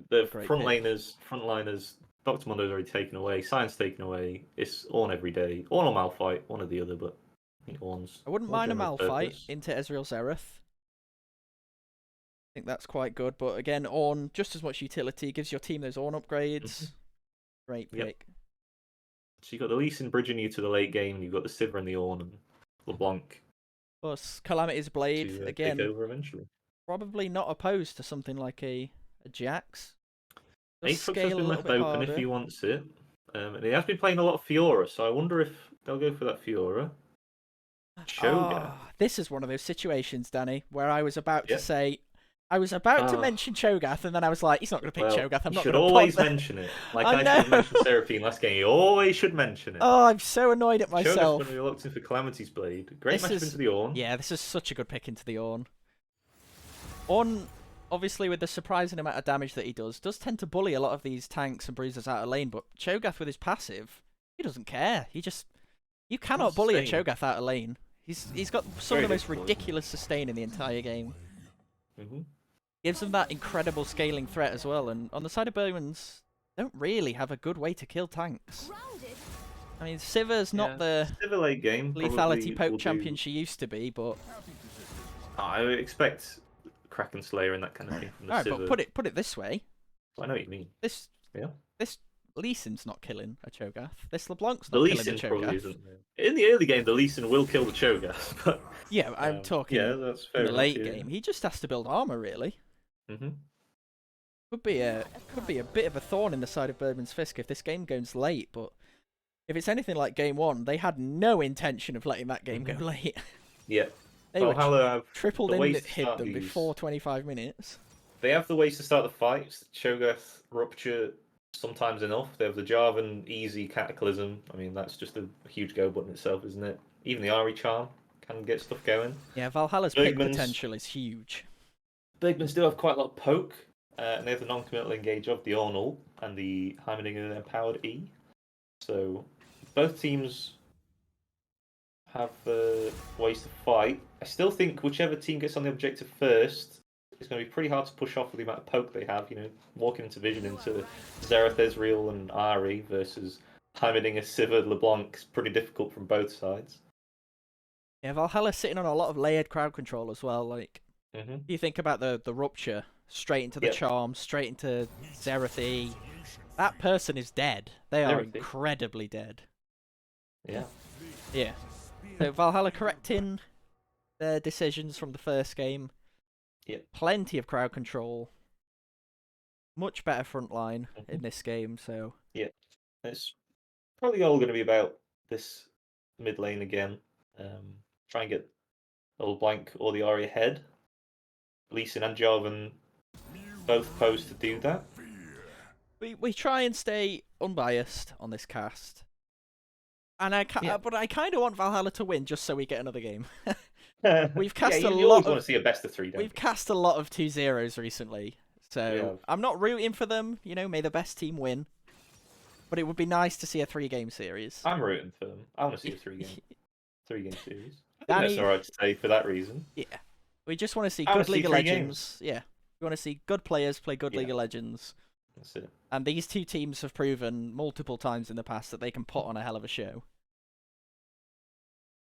the frontliners. Dr. Mundo's already taken away. Science taken away. It's Ornn every day. Ornn or Malphite, one or the other, but I think Ornn's. I wouldn't mind a Malphite into Ezreal Xerath. I think that's quite good, but again, Ornn, just as much utility, gives your team those Ornn upgrades. Great pick. So you've got the Lee Sin bridging you to the late game, you've got the Sivir and the Ornn and LeBlanc. Plus, Calamity's Blade, again, take over eventually. Probably not opposed to something like a Jax. Aatrox has been left open if he wants it. And he has been playing a lot of Fiora, so I wonder if they'll go for that Fiora. Cho'Gath. This is one of those situations, Danny, where I was about to say, I was about to mention Cho'Gath, and then I was like, he's not going to pick Cho'Gath. I'm not going to. You should always mention it. Like I should mention Seraphine last game. You always should mention it. Oh, I'm so annoyed at myself. Cho'Gath's going to be locked in for Calamity's Blade. Great matchup into the Ornn. Yeah, this is such a good pick into the Ornn. Ornn, obviously, with the surprising amount of damage that he does tend to bully a lot of these tanks and bruisers out of lane, but Cho'Gath with his passive, he doesn't care. You cannot bully a Cho'Gath out of lane. He's got some of the most ridiculous sustain in the entire game. Gives them that incredible scaling threat as well, and on the side of Bergmans, don't really have a good way to kill tanks. I mean, Sivir's not the Sivir late game lethality poke champion she used to be, but I expect Kraken Slayer and that kind of thing from the Sivir. But put it this way. I know what you mean. This Lee Sin's not killing a Cho'Gath. This LeBlanc's not killing a Cho'Gath. In the early game, the Lee Sin will kill the Cho'Gath, but yeah, I'm talking that's fair in the late game. He just has to build armor, really. Could be a bit of a thorn in the side of Bergmans Fisk if this game goes late, but if it's anything like game 1, they had no intention of letting that game go late. Yeah. They were tripled in that hit them before 25 minutes. They have the ways to start the fights. Cho'Gath rupture sometimes enough. They have the Jarvan easy Cataclysm. I mean, that's just a huge go button itself, isn't it? Even the Ari Charm can get stuff going. Yeah, Valhalla's pick potential is huge. Bergmans do have quite a lot of poke, and they have the non-committal engage of the Ornn ult and the Heimerdinger empowered E. So both teams have ways to fight. I still think whichever team gets on the objective first, it's going to be pretty hard to push off with the amount of poke they have. You know, walking into vision into Xerath, Ezreal, and Ari versus Heimerdinger, Sivir, LeBlanc is pretty difficult from both sides. Yeah, Valhalla's sitting on a lot of layered crowd control as well. Like, you think about the rupture, straight into the charm, straight into Xerath E. That person is dead. They are incredibly dead. Yeah. Yeah. So Valhalla correcting their decisions from the first game. Yeah. Plenty of crowd control. Much better front line in this game, so... Yeah. It's probably all going to be about this mid lane again. Try and get LeBlanc or the Ari ahead. Lee Sin and Jarvan both posed to do that. We try and stay unbiased on this cast. And but I kind of want Valhalla to win just so we get another game. We've cast you always want to see a best of 3. We've cast a lot of 2-0s recently, so I'm not rooting for them. You know, may the best team win. But it would be nice to see a 3-game series. I'm rooting for them. I want to see a 3-game series. I think that's alright to say for that reason. Yeah, we just want to see good League of Legends. Yeah, we want to see good players play good League of Legends. That's it. And these two teams have proven multiple times in the past that they can put on a hell of a show.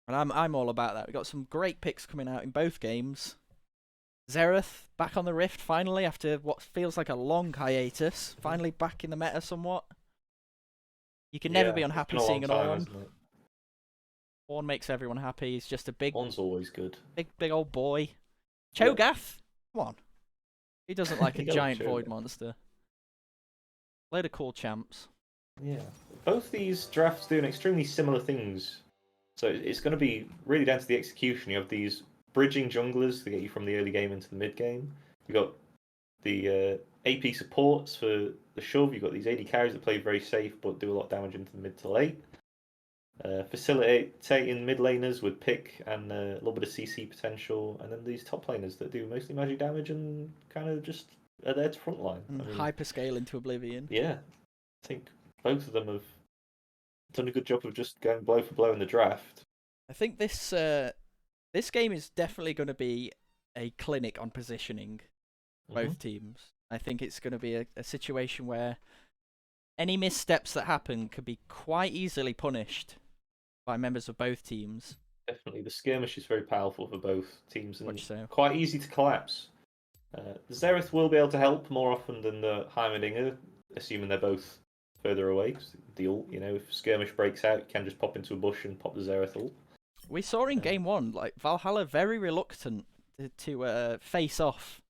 And I'm all about that. We've got some great picks coming out in both games. Xerath back on the Rift finally after what feels like a long hiatus. Finally back in the meta somewhat. You can never be unhappy seeing an Ornn. Ornn makes everyone happy. He's just a big... Ornn's always good. Big old boy. Cho'Gath? Come on. He doesn't like a giant void monster. Load of cool champs. Yeah. Both these drafts doing extremely similar things. So it's going to be really down to the execution. You have these bridging junglers to get you from the early game into the mid game. You've got the AP supports for the shove. You've got these AD carries that play very safe but do a lot of damage into the mid to late. Facilitating mid laners with pick and a little bit of CC potential. And then these top laners that do mostly magic damage and kind of just are there to frontline. And hyperscale into oblivion. Yeah. I think both of them have done a good job of just going blow for blow in the draft. I think this game is definitely going to be a clinic on positioning both teams. I think it's going to be a situation where any missteps that happen could be quite easily punished by members of both teams. Definitely. The skirmish is very powerful for both teams and Much so. quite easy to collapse. The Xerath will be able to help more often than the Heimerdinger, assuming they're both further away. The ult, if skirmish breaks out, you can just pop into a bush and pop the Xerath ult. We saw in game one, like Valhalla very reluctant to face off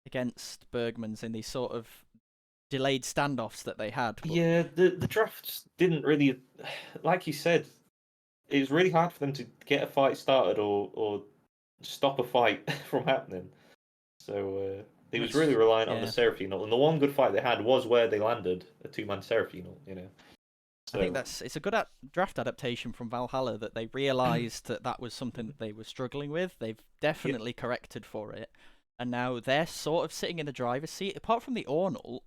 against Bergmans in these sort of delayed standoffs that they had. But... Yeah, the drafts didn't really, like you said, it was really hard for them to get a fight started or stop a fight from happening. So it was really reliant on the Seraphine ult, and the one good fight they had was where they landed a 2-man Seraphine ult, So... I think it's a good draft adaptation from Valhalla that they realised that was something that they were struggling with. They've definitely corrected for it, and now they're sort of sitting in the driver's seat. Apart from the Ornn ult,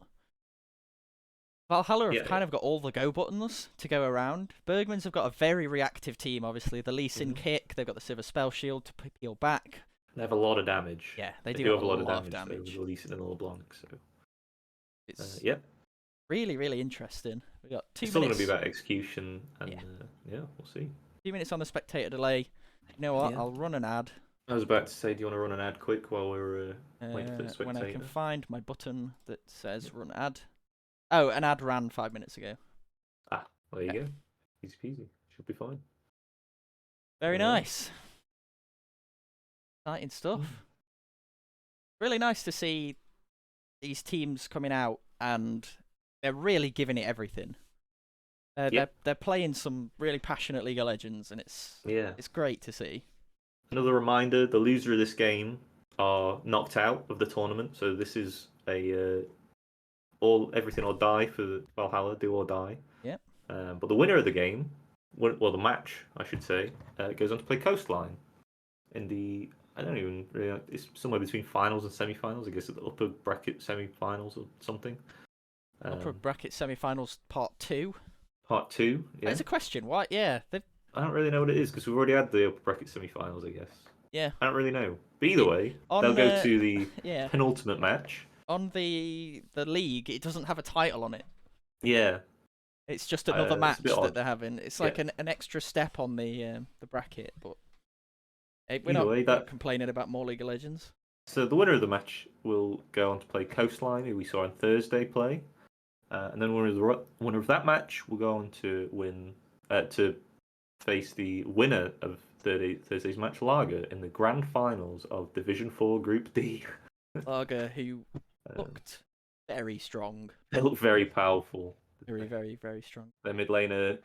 Valhalla have kind of got all the go buttons to go around. Bergmans have got a very reactive team, obviously. The Lee Sin kick, they've got the Silver Spell Shield to peel back. They have a lot of damage. Yeah, they do have a lot of damage. So Lee Sin and LeBlanc, so... It's really, really interesting. We got 2 minutes. It's still going to be about execution, and we'll see. 2 minutes on the spectator delay. You know what? I'll run an ad. I was about to say, do you want to run an ad quick while we're waiting for the spectator? When I can find my button that says run ad. Oh, an ad ran 5 minutes ago. Ah, there you go. Easy peasy. Should be fine. Very nice. Exciting stuff. Really nice to see these teams coming out and they're really giving it everything. They're playing some really passionate League of Legends, and it's great to see. Another reminder: the loser of this game are knocked out of the tournament. So this is a everything or die for Valhalla, do or die. Yeah. But the winner of the game, the match, I should say, goes on to play Coastline in the. I don't even really know, it's somewhere between finals and semi-finals. I guess at the upper bracket semi-finals or something. Upper bracket semi-finals part 2. Part 2, yeah. It's a question. Why? Yeah. I don't really know what it is because we've already had the upper bracket semi-finals, I guess. Yeah. I don't really know. But either way, they'll go to the penultimate match. On the league, it doesn't have a title on it. Yeah. It's just another match that they're having. It's like an extra step on the bracket, but we're not complaining about more League of Legends. So the winner of the match will go on to play Coastline, who we saw on Thursday play, and then winner of that match will go on to to face the winner of Thursday's match, Lager, in the grand finals of Division 4 Group D. Lager, who looked very strong. They look very powerful. Very, very, very strong. Their mid laner,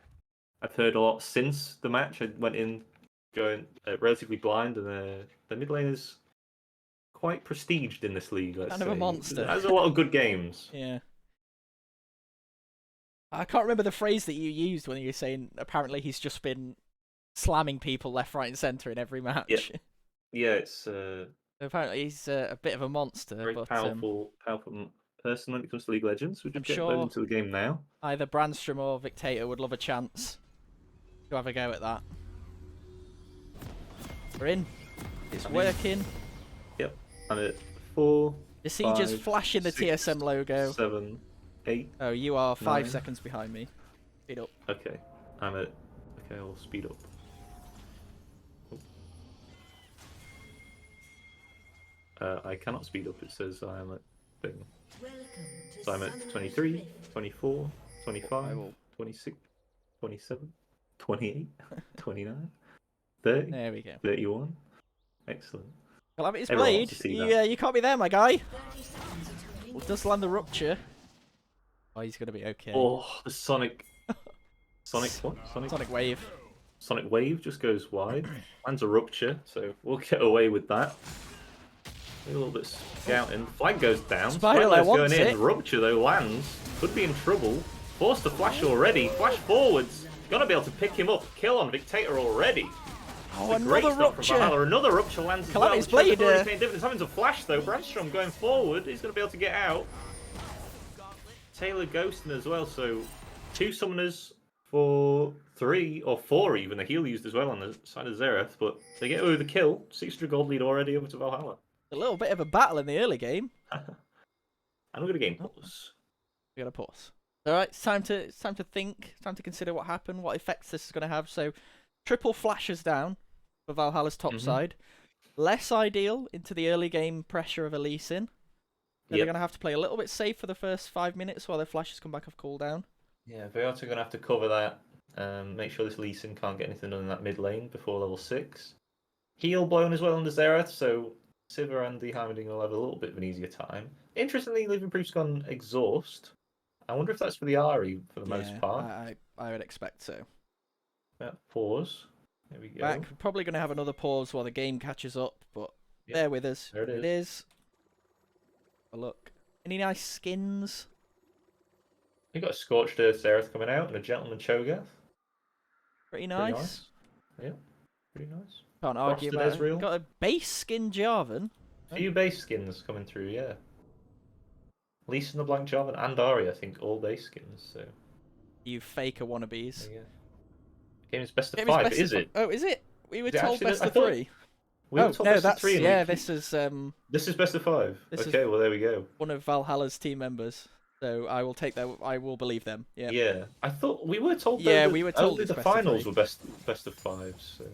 I've heard a lot since the match. I went in going relatively blind, and their mid laner's quite prestiged in this league. Let's kind of a monster. Has a lot of good games. Yeah. I can't remember the phrase that you used when you were saying apparently he's just been slamming people left, right, and centre in every match. Yeah, it's. Apparently he's a bit of a monster. Very powerful person when it comes to League of Legends. We'll just get sure into the game now. Either Brandstrom or Victator would love a chance to have a go at that. We're in. It's working. Yep. And at 4, The siege is 5, flashing the 6, TSM logo. 7, 8. Oh, you are 5 9. seconds behind me. Speed up. Okay, I'm at. Okay, I'll speed up. I cannot speed up. It says I am at thing. So I'm at 23, 24, 25, 26, 27, 28, 29, 30, There we go. 31. Excellent. Calamity's Everyone Blade. wants to see You can't be there, my guy. Well, does land the rupture. Oh, he's gonna be okay. Oh, the Sonic what? Sonic Wave. Sonic Wave just goes wide. Lands a rupture, so we'll get away with that. A little bit scouting. Flag goes down. Spider-Man wants going in. it. Rupture though lands. Could be in trouble. Forced to flash already. Flash forwards. Gonna be able to pick him up. Kill on Victator already. Oh, Great another stuff from rupture. Valhalla. Another rupture lands as well. Calamity's Blade. Having to flash though. Brandstrom going forward. He's gonna be able to get out. Taylor ghosting as well. So 2 summoners for 3 or 4 even. The heal used as well on the side of Xerath, but they get away with the kill. 600 gold lead already over to Valhalla. A little bit of a battle in the early game. And we're gonna game pause. We gotta pause. All right, it's time to think. It's time to consider what happened, what effects this is gonna have. So, triple flashes down for Valhalla's top side. Less ideal into the early game pressure of a Lee Sin. They're gonna have to play a little bit safe for the first 5 minutes while their flashes come back off cooldown. Yeah, Viata gonna have to cover that. Make sure this Lee Sin can't get anything done in that mid lane before level 6. Heal blown as well under Xerath, so Sivir and the Heimerdinger will have a little bit of an easier time. Interestingly, Living Proof's gone exhaust. I wonder if that's for the Ahri for the most part. I would expect so. Pause. There we go. Back. We're probably going to have another pause while the game catches up, but bear with us. There it is. A look. Any nice skins? You got a Scorched Earth Xerath coming out and a Gentleman Cho'Gath. Pretty nice. Yeah, pretty nice. Can't argue about it. Ezreal. Got a base skin Jarvan. A few base skins coming through, yeah. Lee Sin the Blank Jarvan and Ahri, I think, all base skins. So You faker wannabes. yeah. Game's best of 5, is it? Oh, is it? We were told actually? best I of thought- 3. We were told best of 3 and this is This is best of 5. This Okay, well there we go. one of Valhalla's team members. So I will take that. I will believe them. Yeah. Yeah, I thought we were told. Yeah, that we were told only it's the best of finals 3. were best of 5. So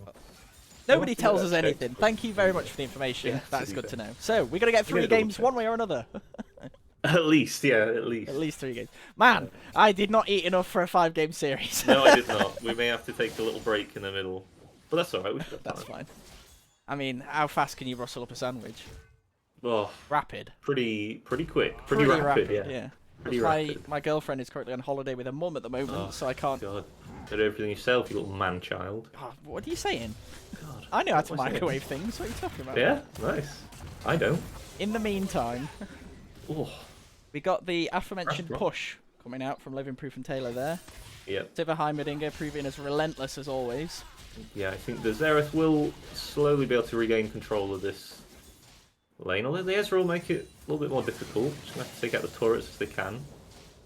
Nobody Yeah, tells us that's anything. checked. Thank you very much for the information. Yeah, That's to be good to fair. know. So we're gonna get 3 gonna double games check. one way or another. at least, yeah, at least. At least 3 games. Man, I did not eat enough for a 5-game series. No, I did not. We may have to take a little break in the middle, but that's all right. We should have That's time. fine. I mean, how fast can you rustle up a sandwich? Oh, Rapid. pretty quick, pretty rapid, yeah. Pretty rapid. My girlfriend is currently on holiday with her mum at the moment, Oh, so I can't. God, do everything yourself, you little man-child. Oh, what are you saying? God. I know how to What's it? microwave things. What are you talking about? Yeah, nice. I don't. In the meantime, Oh, we got the aforementioned Rough. push coming out from Living Proof and Taylor there. yep. Sivir Heimerdinger proving as relentless as always. Yeah, I think the Xerath will slowly be able to regain control of this lane. Although the Ezreal will make it a little bit more difficult. Just going to have to take out the turrets as they can.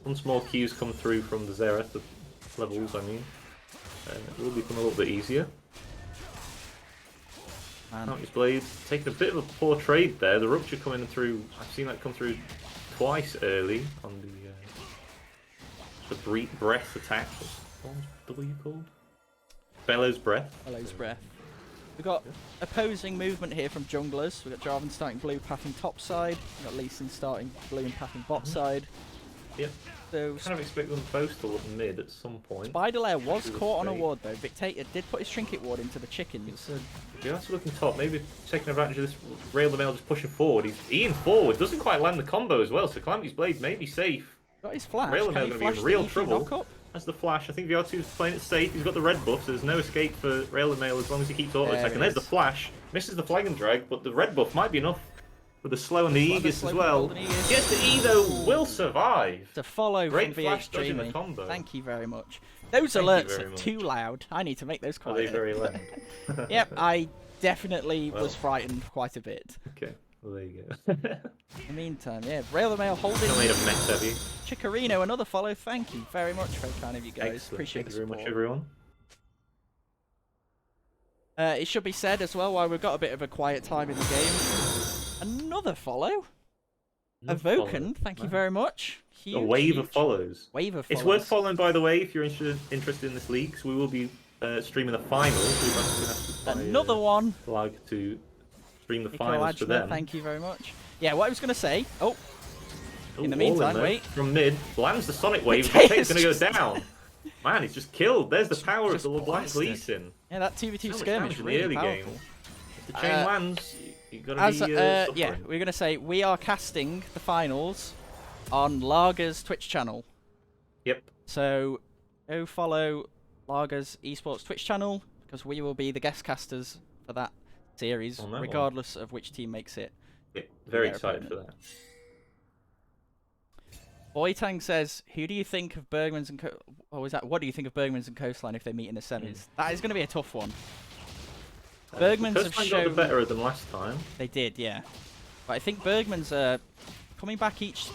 Once more Qs come through from the Xerath, the levels, I mean, it will become a little bit easier. His Blade taking a bit of a poor trade there. The Rupture coming through, I've seen that come through twice early on the breath attack. What's W called? Bellows Breath. Bellows Breath. We've got opposing movement here from junglers. We've got Jarvan starting blue, pathing top side. We've got Lee Sin starting blue and pathing bot side. Yep. So Kind of expect them both to look mid at some point. Spider Lair was Through the caught on a straight. ward though. Victator did put his trinket ward into the chickens. You're also looking top, maybe taking advantage of this Rail the Mail just pushing forward. He's Ian forward, doesn't quite land the combo as well, so Calamity's Blade may be safe. Got his flash. Rail the Can Mail he going to be flash in the real Leafy trouble. knockup? That's the flash. I think VR2's playing it safe. He's got the red buff, so there's no escape for Rail the Mail as long as he keeps auto There attacking. it There's the is. flash. Misses the flag and drag, but the red buff might be enough for the slow and the Aegis as well. Yes, the E though will survive. To follow Great from flash VH dodging the Jamie. combo. Thank you very much. Those Thank you alerts very are much. too loud. I need to make those Are they quiet. very loud? Yep, I definitely Well. was frightened quite a bit. Okay, well there you go. In the meantime, yeah, Rail the Mail holding Not made a mess, have you? Chikorino, another follow. Thank you very much, very kind of you guys. Excellent. Appreciate Thank the you very support. much, everyone. It should be said as well, while we've got a bit of a quiet time in the game, another follow. Evoken, thank you very much. Huge, a waiver huge. follows. Waiver follows. It's worth following, by the way, if you're interested in this league, because we will be streaming the finals. We must have to Another one. Flag to stream the Nico finals for Ajna, them. thank you very much. Yeah, what I was going to say. Oh, in the All meantime, there. wait. From mid, lands the Sonic Wave. Mateus Vitae's going to go down. Man, he's just killed. There's the power of the LeBlanc Lee Sin. Yeah, that 2v2 So much skirmish damage in really the early powerful. game. If the chain lands, you've got to As, be yeah, suffering. we're going to say we are casting the finals on Lager's Twitch channel. Yep. So go follow Lager's esports Twitch channel because we will be the guest casters for that series, regardless of which team makes it. Yeah, very excited for that. Boytang says, "Who do you think of Bergmans and what do you think of Bergmans and Coastline if they meet in the semis?" That is going to be a tough one. Bergmans have shown got the better of them last time. They did, yeah. But I think Bergmans are coming back each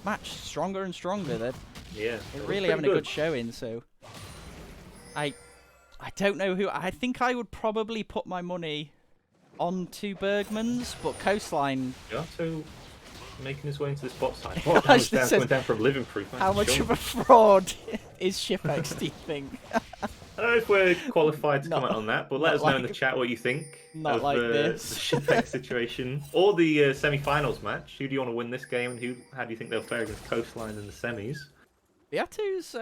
match stronger and stronger. They're really having a good showing. So I don't know who. I think I would probably put my money onto Bergmans, but Coastline. Yeah, so making his way into the spot side. Going down from living proof. How much of a fraud is Shipex, do you think? I don't know if we're qualified to comment on that, but let us know in the chat what you think of the Shipex situation or the semi-finals match. Who do you want to win this game, and how do you think they'll fare against Coastline in the semis? Beatu's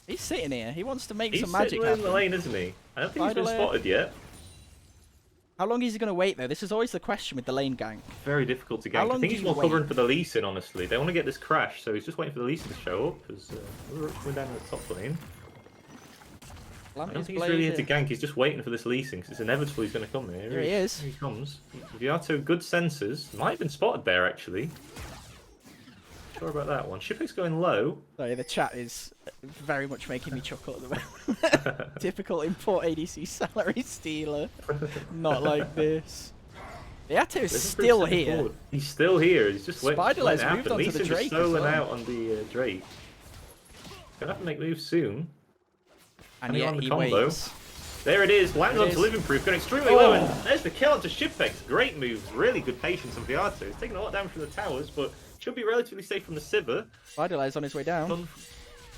he's sitting here. He wants to make some magic happen. He's in the lane, isn't he? I don't think he's been spotted yet. How long is he going to wait, though? This is always the question with the lane gank. Very difficult to gank. I think he's more covering for the Lee Sin, honestly. They want to get this crash, so he's just waiting for the Lee Sin to show up, because we're down in the top lane. I don't think he's really here to gank, he's just waiting for this Lee Sin, because it's inevitable he's going to come here. Here he is. Here he comes. Viato, good senses. Might have been spotted there, actually. Sure about that one. Shipex going low. Sorry, the chat is very much making me chuckle at the moment. Typical import ADC salary stealer. Not like this. Beato is still here. Forward. He's still here. He's just waiting. Spiderlet's moved on to the Drake as well. Out on the Drake. Gonna have to make moves soon. And yet he waits. There it is. Lands onto living proof. Going extremely low. And there's the kill onto Shipex. Great moves. Really good patience on Beato. He's taking a lot of damage from the towers, but should be relatively safe from the Sivir. Spiderlet's on his way down.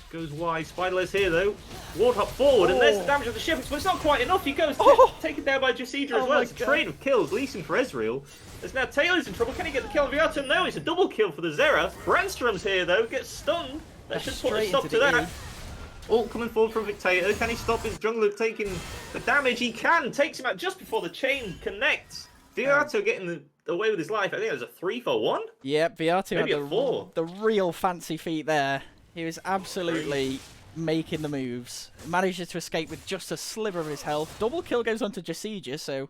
Goes wide. Spiderlet's here though. Ward hop forward, and there's the damage of the Shipex, but it's not quite enough. He goes taken down by Jasidra as well. It's a trade of kills. Lee Sin for Ezreal. There's now Taylor's in trouble. Can he get the kill on Viato? No, it's a double kill for the Zera. Brandstrom's here though. Gets stunned. That should put a stop to that. Ult coming forward from Victator. Can he stop his jungler taking the damage? He can. Takes him out just before the chain connects. Viato getting away with his life. I think it was a 3-for-1. Yeah, Viato maybe had a 4. The real fancy feat there. He was absolutely making the moves. Manages to escape with just a sliver of his health. Double kill goes on to Jasidra, so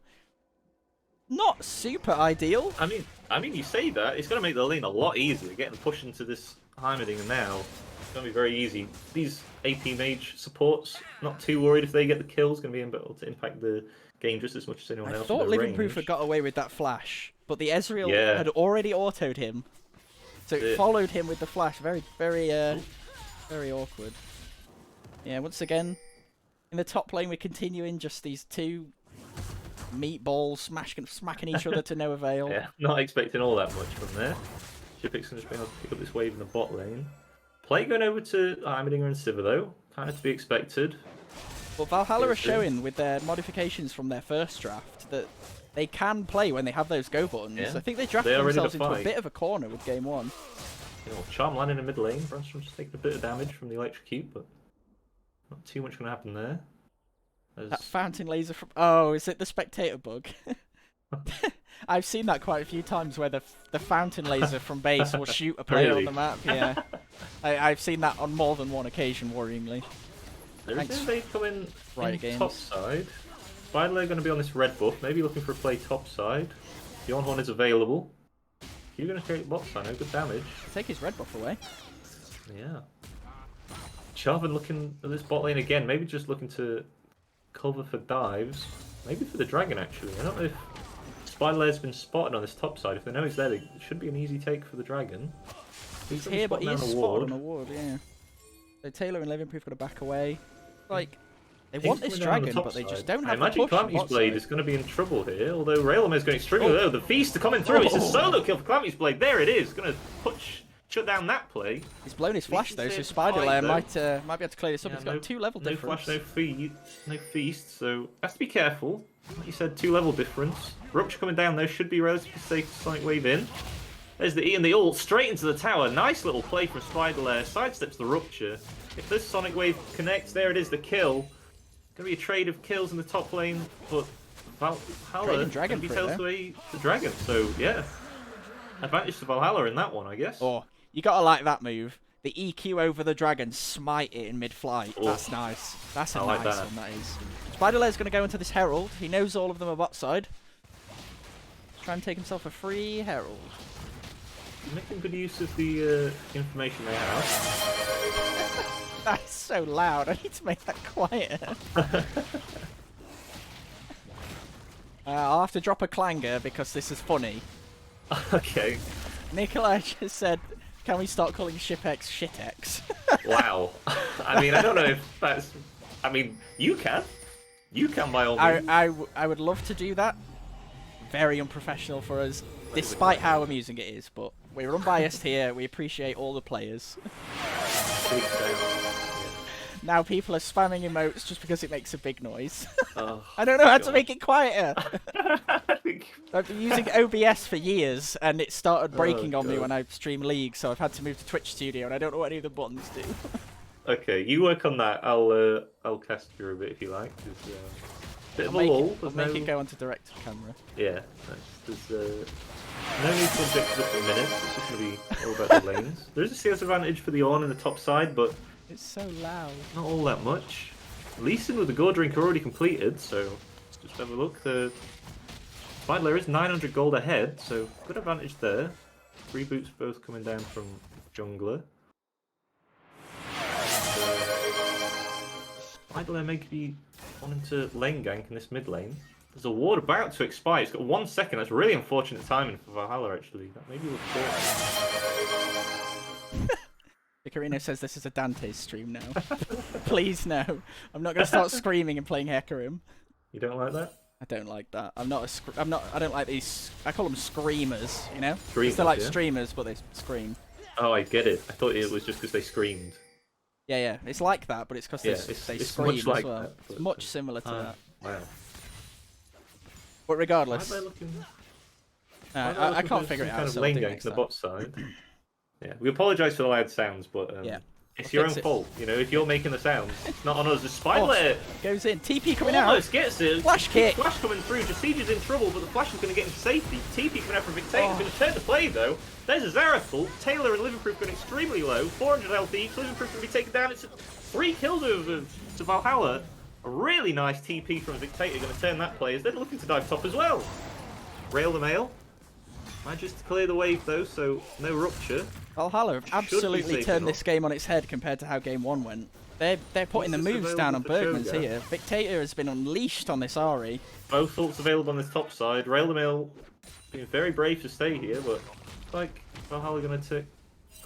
not super ideal. I mean, you say that it's going to make the lane a lot easier. Getting pushed into this Heimerdinger now, it's going to be very easy. These AP mage supports, not too worried if they get the kills. Going to be able to impact the game just as much as anyone else. I thought Living Proof had got away with that flash, but the Ezreal had already autoed him, so it followed him with the flash. Very, very, very awkward. Yeah, once again, in the top lane, we're continuing just these two meatballs smacking each other to no avail. Yeah, not expecting all that much from there. Shipex can just be able to pick up this wave in the bot lane. Play going over to Heimerdinger and Sivir though, kind of to be expected. But Valhalla are showing with their modifications from their first draft that they can play when they have those go buttons. Yeah. I think they drafted themselves into a bit of a corner with game 1. You know, Charm landing in mid lane. Brandstrom's just taking a bit of damage from the electrocute, but not too much going to happen there. That fountain laser from... Oh, is it the spectator bug? I've seen that quite a few times where the fountain laser from base will shoot a player on the map. Yeah, I've seen that on more than one occasion, worryingly. There's a coming top side. Spiderlet going to be on this red buff, maybe looking for a play top side. Bjorn Horn is available. You're going to create bot side, no good damage. Take his red buff away. Yeah. Charvin looking at this bot lane again, maybe just looking to cover for dives. Maybe for the dragon actually. I don't know if Spiderlet's been spotted on this top side. If they know he's there, it should be an easy take for the dragon. He's here, but he is spotted on a ward, yeah. So Taylor and Living Proof got to back away. Like, They want this dragon, but they just don't have the imagine push. Calamity's Blade is going to be in trouble here, although Railman is going extremely low. The Feast are coming through. It's a solo kill for Calamity's Blade. There it is. Going to shut down that play. He's blown his flash though, so Spider Lair might be able to clear this up. It's got 2 level difference. No flash, no feast, so has to be careful. Like you said, 2 level difference. Rupture coming down though, should be relatively safe to Sonic Wave in. There's the E and the ult straight into the tower. Nice little play from Spider Lair. Sidesteps the Rupture. If this Sonic Wave connects, there it is, the kill. Gonna be a trade of kills in the top lane, but Valhalla gonna be tails away the dragon. So yeah, advantage to Valhalla in that one, I guess. Oh, you gotta like that move. The EQ over the dragon, smite it in mid-flight. Oh. That's nice. That's a nice one, that is. Spider-Lair's gonna go into this Herald. He knows all of them are bot side. Try and take himself a free Herald. Making good use of the information they have. That's so loud. I need to make that quieter. I'll have to drop a clanger because this is funny. Okay. Nikolai just said, can we start calling Ship-X Shit-X? Wow. I mean, I don't know if that's... I mean, you can. You can by all means. I would love to do that. Very unprofessional for us, despite how amusing it is, but we're unbiased here. We appreciate all the players. Now people are spamming emotes just because it makes a big noise. Oh, I don't know how to make it quieter. I've been using OBS for years, and it started breaking on me when I stream League, so I've had to move to Twitch Studio, and I don't know what any of the buttons do. Okay, you work on that. I'll cast you a bit if you like. Bit of a lull. I'll make it go onto direct camera. Yeah, there's no need to objective at the minute. It's just going to be all about the lanes. There is a CS advantage for the Ornn in the top side, but it's so loud. Not all that much. Lee Sin with the Gore Drink already completed, so let's just have a look. The Spider Lair is 900 gold ahead, so good advantage there. 3 boots both coming down from Jungler. Spider Lair may be on into lane gank in this mid lane. There's a ward about to expire. It's got 1 second. That's really unfortunate timing for Valhalla, actually. That maybe would Vicarino says this is a Dante's stream now. Please no. I'm not going to start screaming and playing Hecarim. You don't like that? I don't like that. I don't like these. I call them screamers. You know, Screamers, they're like streamers, but they scream. Oh, I get it. I thought it was just because they screamed. Yeah, it's like that, but it's because they scream as like well. That, it's much similar to that. Wow. But regardless, I can't figure it out. Kind of lane gank to the bot side. Yeah, we apologise for the loud sounds, but it's your own fault. You know, if you're making the sounds, it's not on us. The Spider Lair goes in. TP coming almost out. Gets it. Flash kick. Flash coming through. Jasige is in trouble, but the Flash is going to get into safety. TP coming out from Victator. Going to turn the play though. There's a Zerathul. Taylor and Liverproof going extremely low. 400 LP. Liverproof going to be taken down. It's 3 kills over to Valhalla. A really nice TP from Victator going to turn that play as they're looking to dive top as well. Rail the mail. Manages to clear the wave though, so no rupture. Valhalla have absolutely turned this game on its head compared to how game 1 went. They're putting the moves down on Bergmans here. Victator has been unleashed on this Ahri. Both ults available on this top side. Rail the mail being very brave to stay here, but like Valhalla going to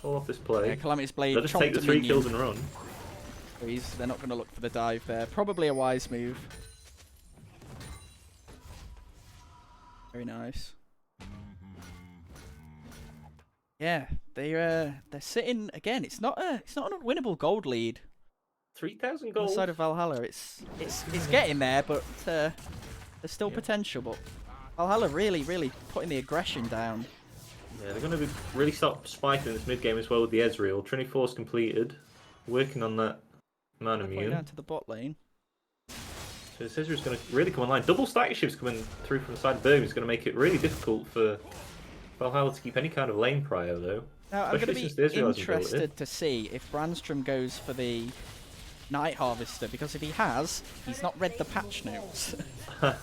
call off this play. Yeah, Calamity's Blade. They'll just take the 3 kills and run. They're not going to look for the dive there. Probably a wise move. Very nice. Yeah, they're sitting again. It's not an unwinnable gold lead. 3,000 gold. On the side of Valhalla, it's getting there, but there's still potential. But Valhalla really putting the aggression down. Yeah, they're going to really start spiking this mid game as well with the Ezreal. Trinity Force completed, working on that man immune. Down to the bot lane. So this Ezreal's going to really come online. Double stack ships coming through from the side of Bergman is going to make it really difficult for Valhalla to keep any kind of lane prio though. Now I'm going to be interested to see if Brandstrom goes for the Night Harvester, because if he has, he's not read the patch notes.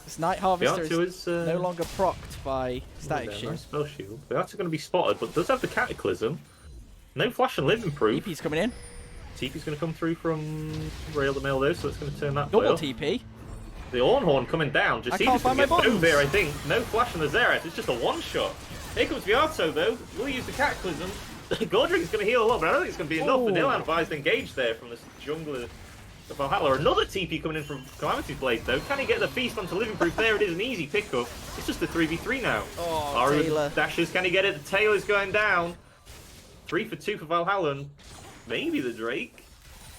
This Night Harvester is no longer procced by Static Shield. Nice spell shield. The Art's going to be spotted, but does have the Cataclysm. No flash and living proof. TP's coming in. TP's going to come through from Rail the Mail though, so it's going to turn that double TP. The Ornhorn coming down. Just going to get over there, I think. No flash on the Xerath. It's just a one-shot. Here comes Viato though. We'll use the Cataclysm. Gordrink's going to heal a lot, but I don't think it's going to be enough. But Nilan advised engage there from this jungler Valhalla. Another TP coming in from Calamity's Blade, though. Can he get the Feast onto Living Proof? There it is, an easy pickup. It's just a 3v3 now. Oh, Aru Taylor. dashes. Can he get it? The Taylor's going down. 3 for 2 for Valhalla. And maybe the Drake.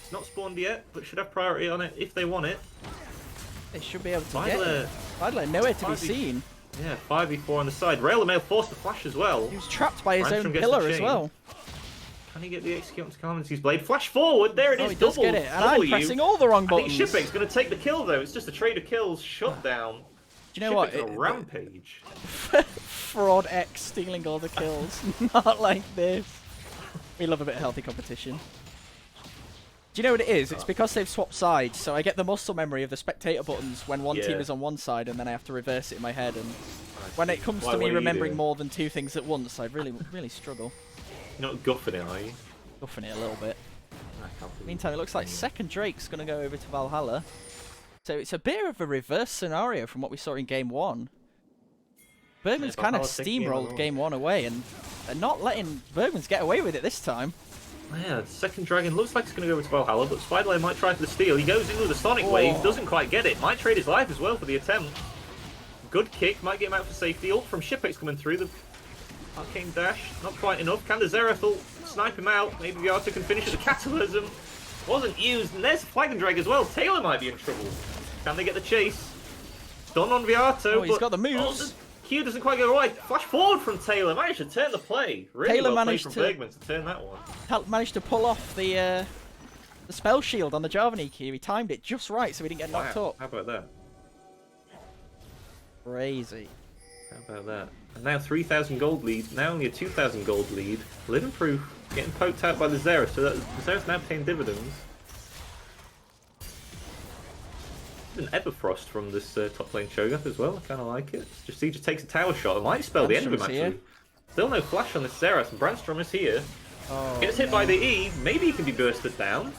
It's not spawned yet, but should have priority on it if they want it. They should be able to get it. Vidler nowhere to be seen. Yeah, 5v4 on the side. Rail Mail forced to flash as well. He was trapped by his Brandstrom own gets pillar the as chain. well. Can he get the execute onto Calamity's Blade? Flash forward, there it is, He does double get it, and I'm pressing all the wrong buttons. I think Shippake's going to take the kill though, it's just a trade of kills, shut down. Do you know what? A rampage. Fraud X stealing all the kills. Not like this. We love a bit of healthy competition. Do you know what it is? It's because they've swapped sides, so I get the muscle memory of the spectator buttons when one team is on one side, and then I have to reverse it in my head. And when it comes to me remembering more than 2 things at once, I really struggle. You're not guffing it, are you? Guffing it a little bit. Meantime, it looks like second Drake's going to go over to Valhalla. So it's a bit of a reverse scenario from what we saw in Game 1. Bergmans kind of steamrolled Game 1 away, and they're not letting Bergmans get away with it this time. Yeah, the second Dragon looks like it's going to go over to Valhalla, but Spiderlane might try for the steal. He goes in with a Sonic Wave, doesn't quite get it. Might trade his life as well for the attempt. Good kick, might get him out for safety. Ult from Shippake's coming through. The Arcane Dash, not quite enough. Can the Zerathul snipe him out? Maybe Viato can finish it. The Cataclysm wasn't used. And there's Flag and Drag as well. Taylor might be in trouble. Can they get the chase? Done on Viato. Oh, he's got the moves. Q doesn't quite go right. Flash forward from Taylor. Managed to turn the play. Really Taylor well managed played from Bergmans to turn that one. Managed to pull off the spell shield on the Jarvan Q. He timed it just right so he didn't get knocked up. How about that? Crazy. How about that? And now 3,000 gold lead. Now only a 2,000 gold lead. Living Proof getting poked out by the Zera, so that the Zera's now paying dividends. An Everfrost from this top lane Cho'Gath as well. I kind of like it. Just he just takes a tower shot. It might spell the end of him actually. Still no flash on this Zera, and Brandstrom is here. Gets hit by the E. Maybe he can be bursted down.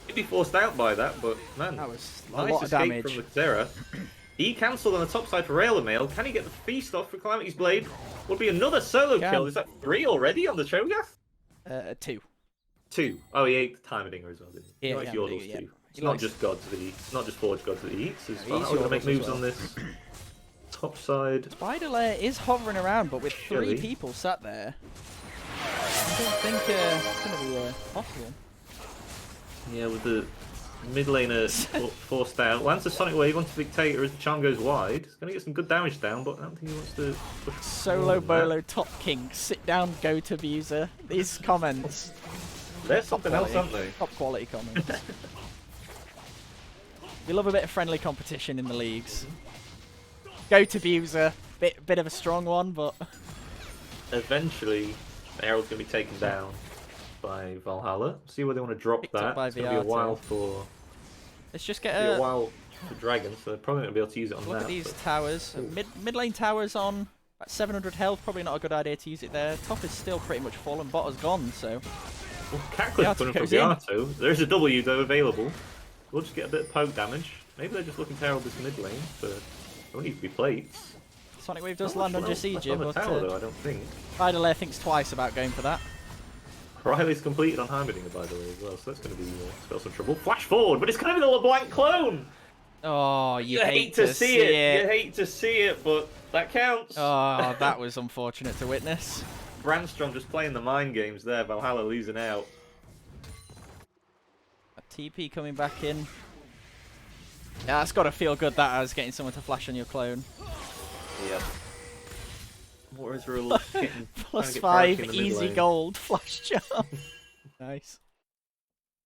He'd be forced out by that, but man, that was a nice lot of escape damage from the Zera. E cancelled on the top side for Railer Mail. Can he get the feast off for Calamity's Blade? Would be another solo kill. Is that 3 already on the Cho'Gath? 2. 2. Oh, he ate the Timedinger as well, didn't he? Yeah, He likes Yordles too. It's He not likes... just gods that he eats, not just Forge gods that he eats. As well. He's We're going to make moves well. on this top side. Spiderlair is hovering around, but with 3 people sat there, I don't think it's going to be possible. Yeah, with the mid laner forced out. Lands a Sonic Wave onto Dictator as the charm goes wide. He's going to get some good damage down, but I don't think he wants to push Solo Bolo Top King, sit down, go to abuser. These comments. There's something else, aren't they? Top quality comments. We love a bit of friendly competition in the leagues. Go to abuser, bit of a strong one, but eventually Errol's going to be taken down by Valhalla. See where they want to drop Picked up that. by It's going to be a while for. Let's just get a while for Dragons, so they're probably going to be able to use it on look that. at these towers. Mid lane towers on at 700 health. Probably not a good idea to use it there. Top is still pretty much full and bot has gone. So well, Cataclysm coming from Viato. There's a W though available. We'll just get a bit of poke damage. Maybe they're just looking to herald this mid lane, but there don't need to be plates. Sonic Wave does land on Jasija, but tower, though, I don't think. Spiderlair thinks twice about going for that. Riley's completed on Heimerdinger, by the way, as well, so that's going to be spell some trouble. Flash forward, but it's going to be the LeBlanc clone! Oh, you hate to see it. You hate to see it, but that counts. Oh, that was unfortunate to witness. Brandstrom just playing the mind games there, Valhalla losing out. A TP coming back in. Yeah, it's got to feel good that as getting someone to flash on your clone. Yep. What is rule? +5 easy gold flash charm. Nice.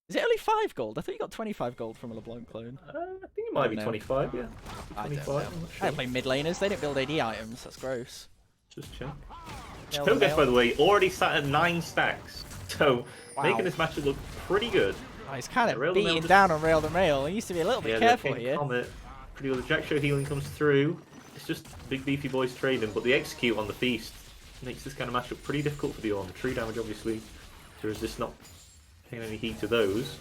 Is it only 5 gold? I thought you got 25 gold from a LeBlanc clone. I think it might be 25, yeah. 25, I don't know. I'm not sure. I don't play mid laners, they don't build AD items, that's gross. Just check. Cho'Gath, by the way, already sat at 9 stacks, so making this match look pretty good. Oh, he's kind of beating down on Rail the Mail. He needs to be a little bit careful here. Comet. Pretty well, the Jack Show healing comes through. It's just big beefy boys trading, but the execute on the feast makes this kind of matchup pretty difficult for the Ornn. Tree damage, obviously. So is this not paying any heat to those?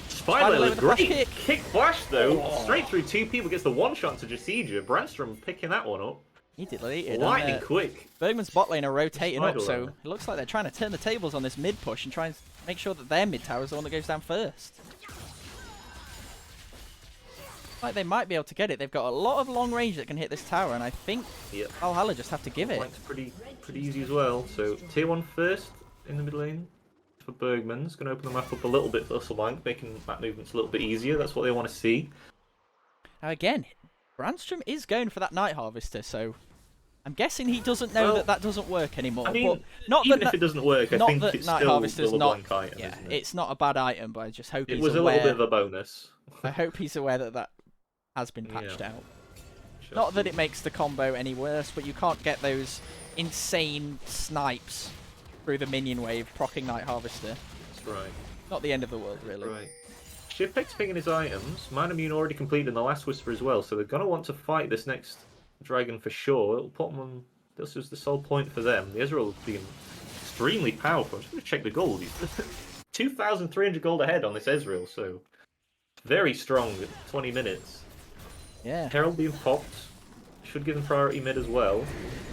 Spiderlair, great kick flash though. Straight through 2 people, gets the one shot to Jasija. Brandstrom picking that one up. He deleted. Lightning quick. Bergman's bot lane are rotating up, so it looks like they're trying to turn the tables on this mid push and try and make sure that their mid tower is the one that goes down first. Like they might be able to get it. They've got a lot of long range that can hit this tower, and I think Valhalla just have to give it. Flank's pretty easy as well. So tier 1 first in the mid lane for Bergmans. Going to open the map up a little bit for Usselbank, making that movements a little bit easier. That's what they want to see. Now again, Brandstrom is going for that Night Harvester, so I'm guessing he doesn't know that doesn't work anymore. I mean, but not even that if it doesn't work, I think it's Night still Harvester's a not. blank item, Yeah, isn't it? it's not a bad item, but I just hope It he's was aware. a little bit of a bonus. I hope he's aware that has been patched out. Just Not that it makes the combo any worse, but you can't get those insane snipes through the minion wave proccing Night Harvester. That's right. Not the end of the world, really. Right. Shipek's picking his items. Man Immune already completed in the last Whisper as well, so they're going to want to fight this next dragon for sure. It'll put them on... This is the sole point for them. The Ezreal being extremely powerful. I'm just going to check the gold. He's 2,300 gold ahead on this Ezreal, so very strong at 20 minutes. Yeah. Herald being popped. Should give him priority mid as well.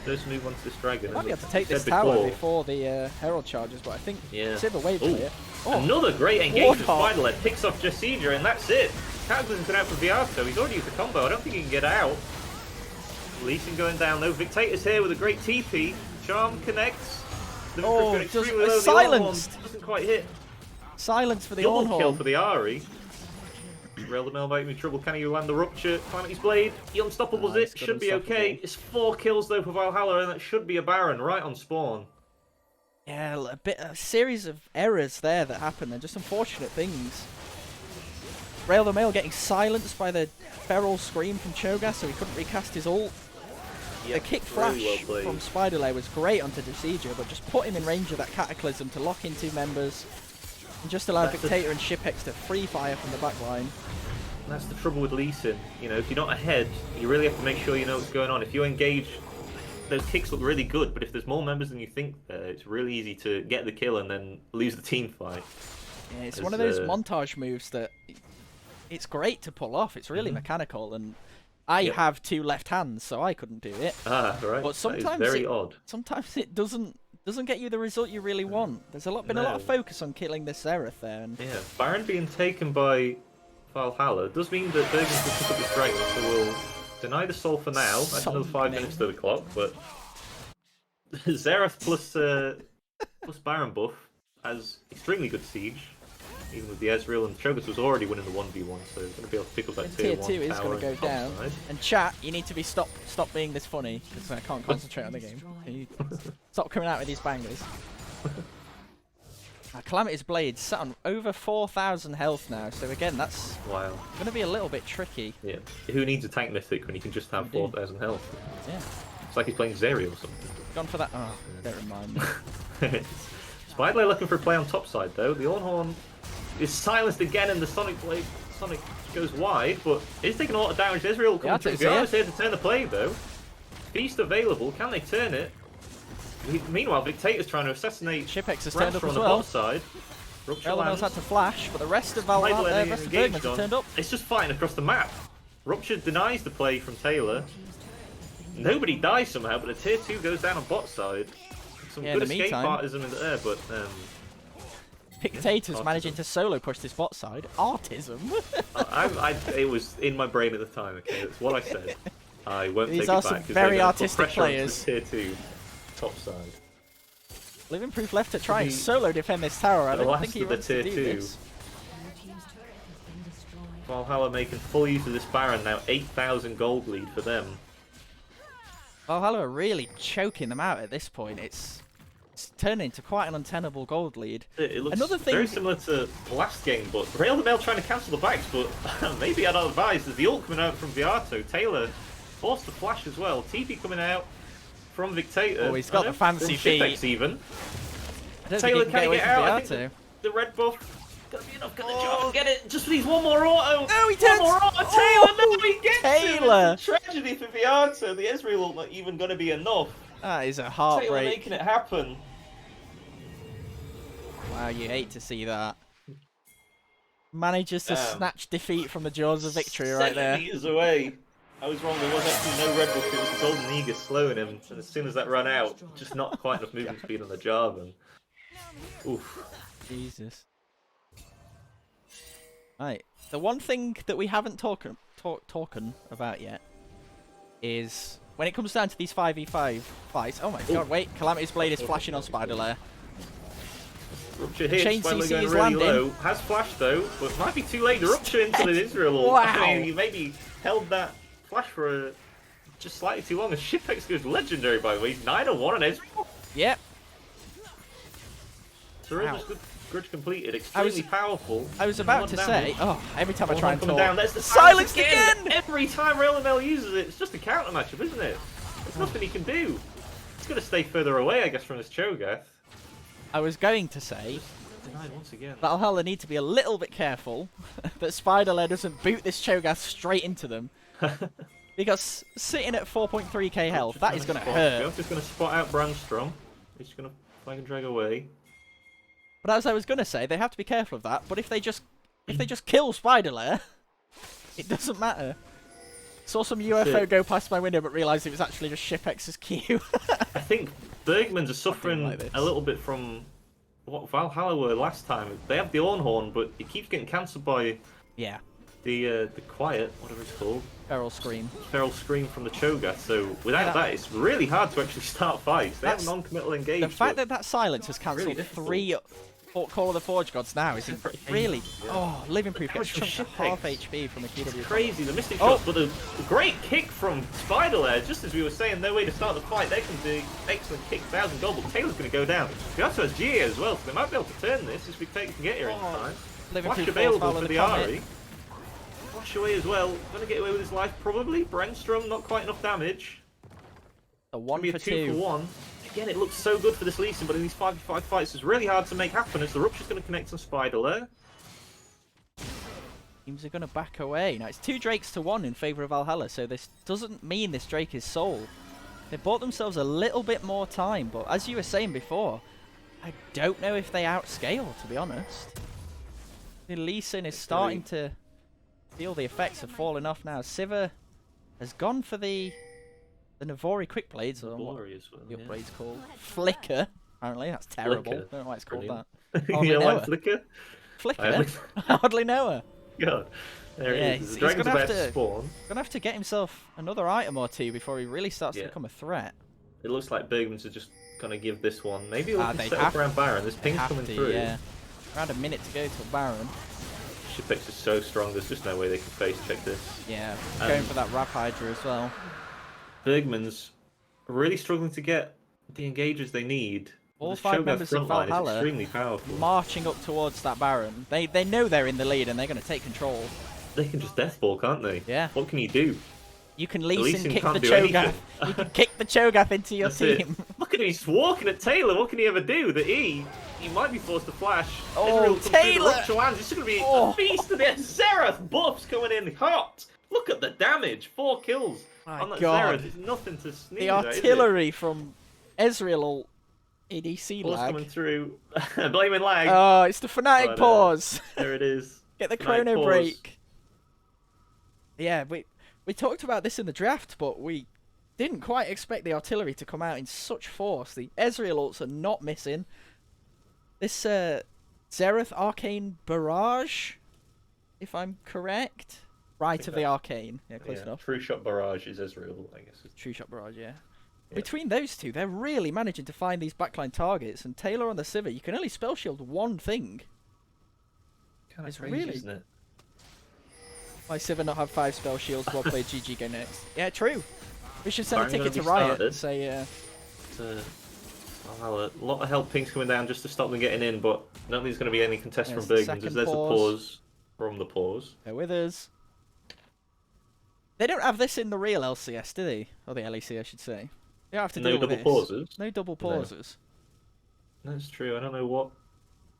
First move onto this dragon. Might be able to take this tower before the Herald charges, but I think Sivir wave player. Another great engagement. Warthog. Spiderlet picks off Jessica, and that's it. Cataclysm's been out for Viato. He's already used the combo. I don't think he can get out. Lee Sin going down though. Victator's here with a great TP. Charm connects. The going extremely low. Silenced. Doesn't quite hit. Silence for the Double kill Ornhorn. for the Ari. Rail the Mail might be in trouble. Can he land the Rupture? Calamity's Blade. He unstoppables it. Should be okay. It's 4 kills though for Valhalla, and that should be a Baron right on spawn. Yeah, a series of errors there that happened. They're just unfortunate things. Rail the Mail getting silenced by the feral scream from Cho'Gath, so he couldn't recast his ult. The kick flash from Spiderlet was great onto Decidueye, but just put him in range of that Cataclysm to lock in 2 members. And just allowed Victator and Shipex to free fire from the back line. That's the trouble with Lee Sin. You know, if you're not ahead, you really have to make sure you know what's going on. If you engage, those kicks look really good, but if there's more members than you think there, it's really easy to get the kill and then lose the team fight. Yeah, it's one of those montage moves that it's great to pull off. It's really mechanical, and I have 2 left hands, so I couldn't do it. Ah, right. But sometimes that is very odd. Sometimes it doesn't get you the result you really want. There's been a lot of focus on killing this Seraph there. And yeah, Baron being taken by Valhalla does mean that Bergmans will pick up this dragon, so we'll deny the soul for now. That's another 5 minutes to the clock, but Xerath plus Baron buff has extremely good siege. Even with the Ezreal, and Cho'Gath was already winning the 1v1, so he's going to be able to pick up that tier 1 2 is tower going to go down. side. And chat, you need to be stop being this funny, because I can't concentrate on the game. Stop coming out with these bangers. Calamity's Blade sat on over 4,000 health now, so again, that's going to be a little bit tricky. Yeah, who needs a tank mythic when you can just have 4,000 health? Yeah. It's like he's playing Zeri or something. Gone for that. Oh, don't remind me. Spiderlay looking for a play on top side though. The Ornhorn is silenced again, and the Sonic goes wide, but he's taking a lot of damage. Ezreal coming through. Viara's here to turn the play though. Feast available. Can they turn it? Meanwhile, Victator's trying to assassinate Shipex has turned up on as the well. bot side. Elemental's had to flash, but the rest of Valhalla, the rest of Bergmans have turned up. It's just fighting across the map. Rupture denies the play from Taylor. Nobody dies somehow, but the tier 2 goes down on bot side. Some good escape artism in the air, but Victator's managing to solo push this bot side. Artism. It was in my brain at the time. Okay, that's what I said. I won't take it back. These are some very artistic players. Tier 2 top side. Living Proof left to try and solo defend this tower. I don't think he wants to do tier 2. this. Valhalla making full use of this Baron now. 8,000 gold lead for them. Valhalla are really choking them out at this point. It's turning into quite an untenable gold lead. It looks very similar to the last game, but Rail the Mail trying to cancel the backs, but maybe I'd advise there's the ult coming out from Viato. Taylor forced the flash as well. TP coming out from Victator. Oh, he's got the fancy feet. Even. Taylor can't get out. I think the red buff gonna be enough. Get the job and get it. Just needs one more auto. Oh, he turns. One more auto. Taylor, no, he gets Taylor. it. It's a tragedy for Viato. The Ezreal ult not even gonna be enough. That is a heartbreak. Taylor making it happen. Wow, you hate to see that. Manages to snatch defeat from the jaws of victory right there. 7 meters away. I was wrong, there was actually no red buff, it was the Golden Eagle slowing him, and as soon as that ran out, just not quite enough movement speed on the Jarvan. Oof. Jesus. Right, the one thing that we haven't talked talking about yet is when it comes down to these 5v5 fights. Oh my god! Wait, Calamity's blade is flashing on Spider Lair. Rupture hits, Chain Spider Lair CC going is really landing. low. Has flashed though, but might be too late to rupture into the Israel ult. Wow. I mean, he maybe held that flash for just slightly too long. And Shipex goes legendary, by the way. He's 9-1 and Ezreal. Yep. Surrender's good. Grudge completed. Extremely powerful. I was about to say, every time I try and talk, down. That's the silenced again! Every time Real ML uses it, it's just a counter matchup, isn't it? There's nothing he can do. He's going to stay further away, I guess, from this Cho'Gath. I was going to say Denied once again. Valhalla need to be a little bit careful that Spider Lair doesn't boot this Cho'Gath straight into them. Because sitting at 4.3k health, that is going to hurt. Just going to spot out Brandstrom. He's just going to flag and drag away. But as I was going to say, they have to be careful of that. But if they just kill Spider Lair, it doesn't matter. Saw some UFO go past my window, but realised it was actually just Shipex's Q. I think Bergmans are suffering like a little bit from what Valhalla were last time. They have the Ornhorn, but it keeps getting cancelled by the Quiet, whatever it's called. Feral Scream. Feral Scream from the Cho'Gath. So without that, it's really hard to actually start fights. They have non-committal engage. The fact that silence has cancelled three Call of the Forge Gods now is really... Oh, Living Proof gets chunked to half HP from a QW. It's crazy, the Mystic Shots, but the great kick from Spider Lair, just as we were saying, no way to start the fight. They can do excellent kick, 1,000 gold, but Taylor's going to go down. He also has GA as well, so they might be able to turn this if we can get here in time. Flash available for the Ari. Flash away as well. Going to get away with his life, probably. Brandstrom, not quite enough damage. A 1 for 2. 2 for 1. Again, it looks so good for this Lee Sin, but in these 5v5 fights, it's really hard to make happen as the Rupture's going to connect on Spider Lair. Teams are going to back away. Now, it's 2 Drakes to 1 in favour of Valhalla, so this doesn't mean this Drake is sold. They bought themselves a little bit more time, but as you were saying before, I don't know if they outscale, to be honest. The Lee Sin is starting to feel the effects of falling off now. Sivir has gone for the Navori Quick Blades, or what the upgrade's called. Flicker, apparently. That's terrible. I don't know why it's called that. You don't like Flicker? Flicker? I hardly know her. God. There it is. The dragon's about to spawn. He's going to have to get himself another item or two before he really starts to become a threat. It looks like Bergmans are just going to give this one. Maybe they'll set up around Baron. There's pings coming through. Yeah. Around a minute to go till Baron. Shipex is so strong, there's just no way they can face check this. Yeah, going for that Rap Hydra as well. Bergmans are really struggling to get the engagers they need. All 5 members of Valhalla is extremely powerful. Marching up towards that Baron. They know they're in the lead and they're going to take control. They can just deathball, can't they? Yeah. What can you do? You can Lee Sin kick the Cho'Gath. You can kick the Cho'Gath into your team. Look at him, he's walking at Taylor. What can he ever do? The E, he might be forced to flash. Oh, Taylor! It's going to be a feast of the Xerath buffs coming in hot. Look at the damage. 4 kills on that Xerath. It's nothing to sneeze the at, artillery from Ezreal ADC lag. Coming through. Blaming lag. Oh, it's the Fnatic pause. There it is. Get the chrono break. Yeah, we talked about this in the draft, but we didn't quite expect the artillery to come out in such force. The Ezreal ults are not missing. This Xerath Arcane Barrage, if I'm correct. Right of the Arcane. Yeah, close enough. True Shot Barrage is Ezreal, I guess. True Shot Barrage, yeah. Between those two, they're really managing to find these backline targets. And Taylor on the Sivir, you can only spell shield one thing. Kind of crazy, isn't it? Why Sivir not have 5 spell shields? Well played, GG, go next. Yeah, true. We should send a ticket to Riot and say, a lot of help pings coming down just to stop them getting in, but I don't think there's going to be any contest from Bergmans. There's a pause from the pause. They're with us. They don't have this in the real LCS, do they? Or the LEC, I should say. They don't have to deal with this. No double pauses? No double pauses. No. That's true. I don't know what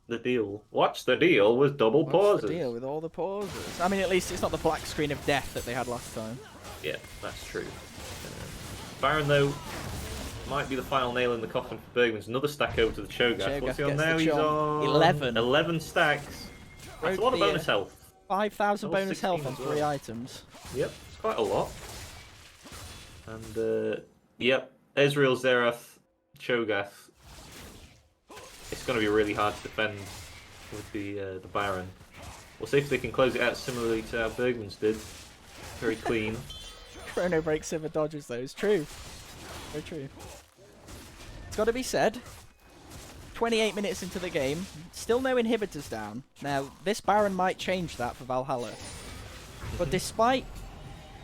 the deal. What's the deal with double pauses? What's the deal with all the pauses? I mean, at least it's not the black screen of death that they had last time. Yeah, that's true. Baron, though, might be the final nail in the coffin for Bergmans. Another stack over to the Cho'Gath. What's he on now? He's on 11. 11 stacks. That's a lot of bonus health. 5,000 bonus health on 3 items. Yep, it's quite a lot. And, yep, Ezreal, Xerath, Cho'Gath. It's going to be really hard to defend with the Baron. We'll see if they can close it out similarly to how Bergmans did. Very clean. Chrono Break Sivir dodges those. True. Very true. It's got to be said, 28 minutes into the game, still no inhibitors down. Now, this Baron might change that for Valhalla. But despite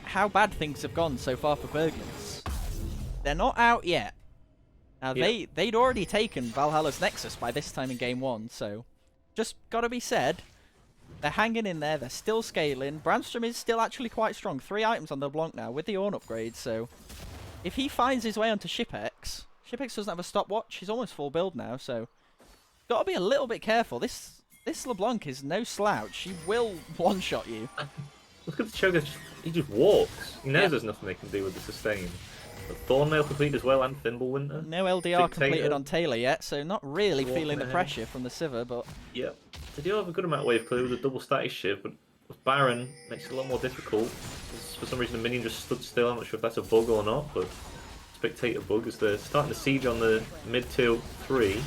how bad things have gone so far for Bergmans, they're not out yet. Now, they'd already taken Valhalla's Nexus by this time in Game 1, so just got to be said, they're hanging in there, they're still scaling. Brandstrom is still actually quite strong. 3 items on the Blanc now with the Ornn upgrade, so if he finds his way onto Shipex, Shipex doesn't have a stopwatch, he's almost full build now, so got to be a little bit careful. This LeBlanc is no slouch, he will one-shot you. Look at the Cho'Gath, he just walks. He knows there's nothing they can do with the sustain. But Thornmail complete as well, and Thimblewinter. No LDR completed on Taylor yet, so not really feeling the pressure from the Sivir, but... Yeah, they do have a good amount of wave clear with a double static shift, but with Baron, makes it a lot more difficult. For some reason the minion just stood still, I'm not sure if that's a bug or not, but Spectator bug as they're starting the siege on the mid-tier 3.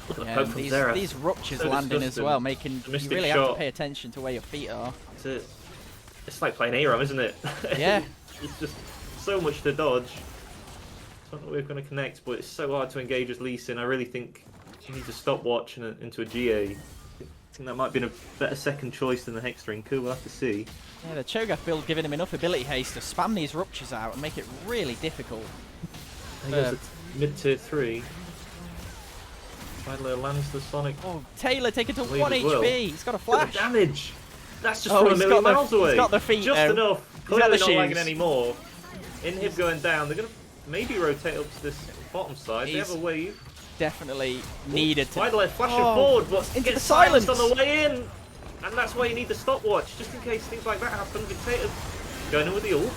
Look at the poke from Zerath. These ruptures landing as well, making you really have to pay attention to where your feet are. It's like playing ARAM, isn't it? Yeah. It's just so much to dodge. I don't know if we're going to connect, but it's so hard to engage as Lee Sin. I really think you need to stopwatch into a GA. I think that might be a better second choice than the Hexdrinker. We'll have to see. Yeah, the Cho'Gath build giving him enough ability haste to spam these ruptures out and make it really difficult. I think it's mid-tier 3. Finally lands the Sonic. Oh, Taylor taken to 1 HP. He's got a flash. Look at the damage. That's just from a million miles away. He's got the feet. Just enough. Clearly not lagging shoes. anymore. Inhib going down. They're going to maybe rotate up to this bottom side. They have a wave. Definitely needed to. Finally flashing forward, but into gets the silence on the way in. And that's why you need the stopwatch, just in case things like that happen. Dictator going in with the ult.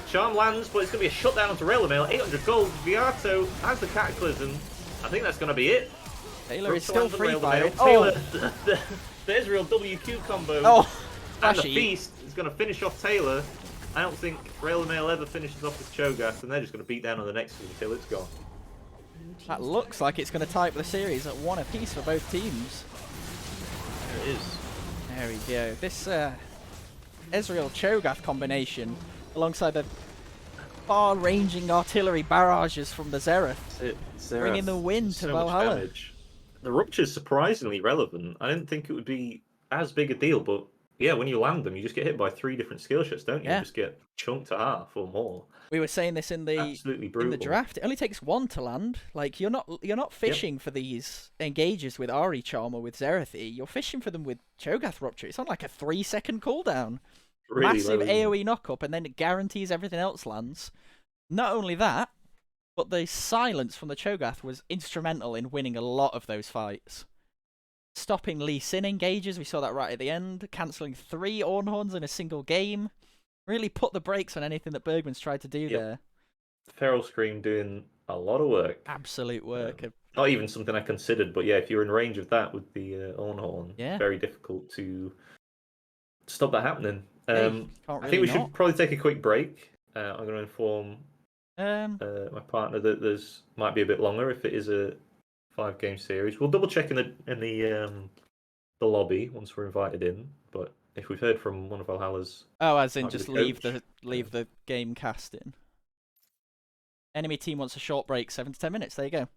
Charm lands, but it's going to be a shutdown onto Rail Mail. 800 gold. Viato has the Cataclysm. I think that's going to be it. Taylor is still free fighting. Taylor, there's real WQ combo. Oh, and the Feast is going to finish off Taylor. I don't think Rail Mail ever finishes off this Cho'Gath, and they're just going to beat down on the next one until it's gone. That looks like it's going to tie up the series at 1 apiece for both teams. It is. There we go. This Ezreal Cho'Gath combination, alongside the far-ranging artillery barrages from the Xerath, bringing the win to Valhalla. The Rupture's surprisingly relevant. I didn't think it would be as big a deal, but yeah, when you land them, you just get hit by 3 different skill shots, don't you? Yeah. You just get chunked to half or more. We were saying this in the draft. It only takes 1 to land. Like you're not fishing for these engages with Ari Charm or with Xerath. You're fishing for them with Cho'Gath Rupture. It's on like a 3-second cooldown. Really massive low. AoE knock-up, and then it guarantees everything else lands. Not only that, but the silence from the Cho'Gath was instrumental in winning a lot of those fights. Stopping Lee Sin engages, we saw that right at the end. Cancelling 3 Ornhorns in a single game. Really put the brakes on anything that Bergmans tried to do there. Feral Scream doing a lot of work. Absolute work. Not even something I considered, but yeah, if you're in range of that with the Ornhorn, very difficult to stop that happening. I think we should probably take a quick break. I'm going to inform my partner that there's might be a bit longer if it is a 5-game series. We'll double check in the lobby once we're invited in. But if we've heard from one of Valhalla's, as in just leave the game casting. Enemy team wants a short break, 7 to 10 minutes. There you go.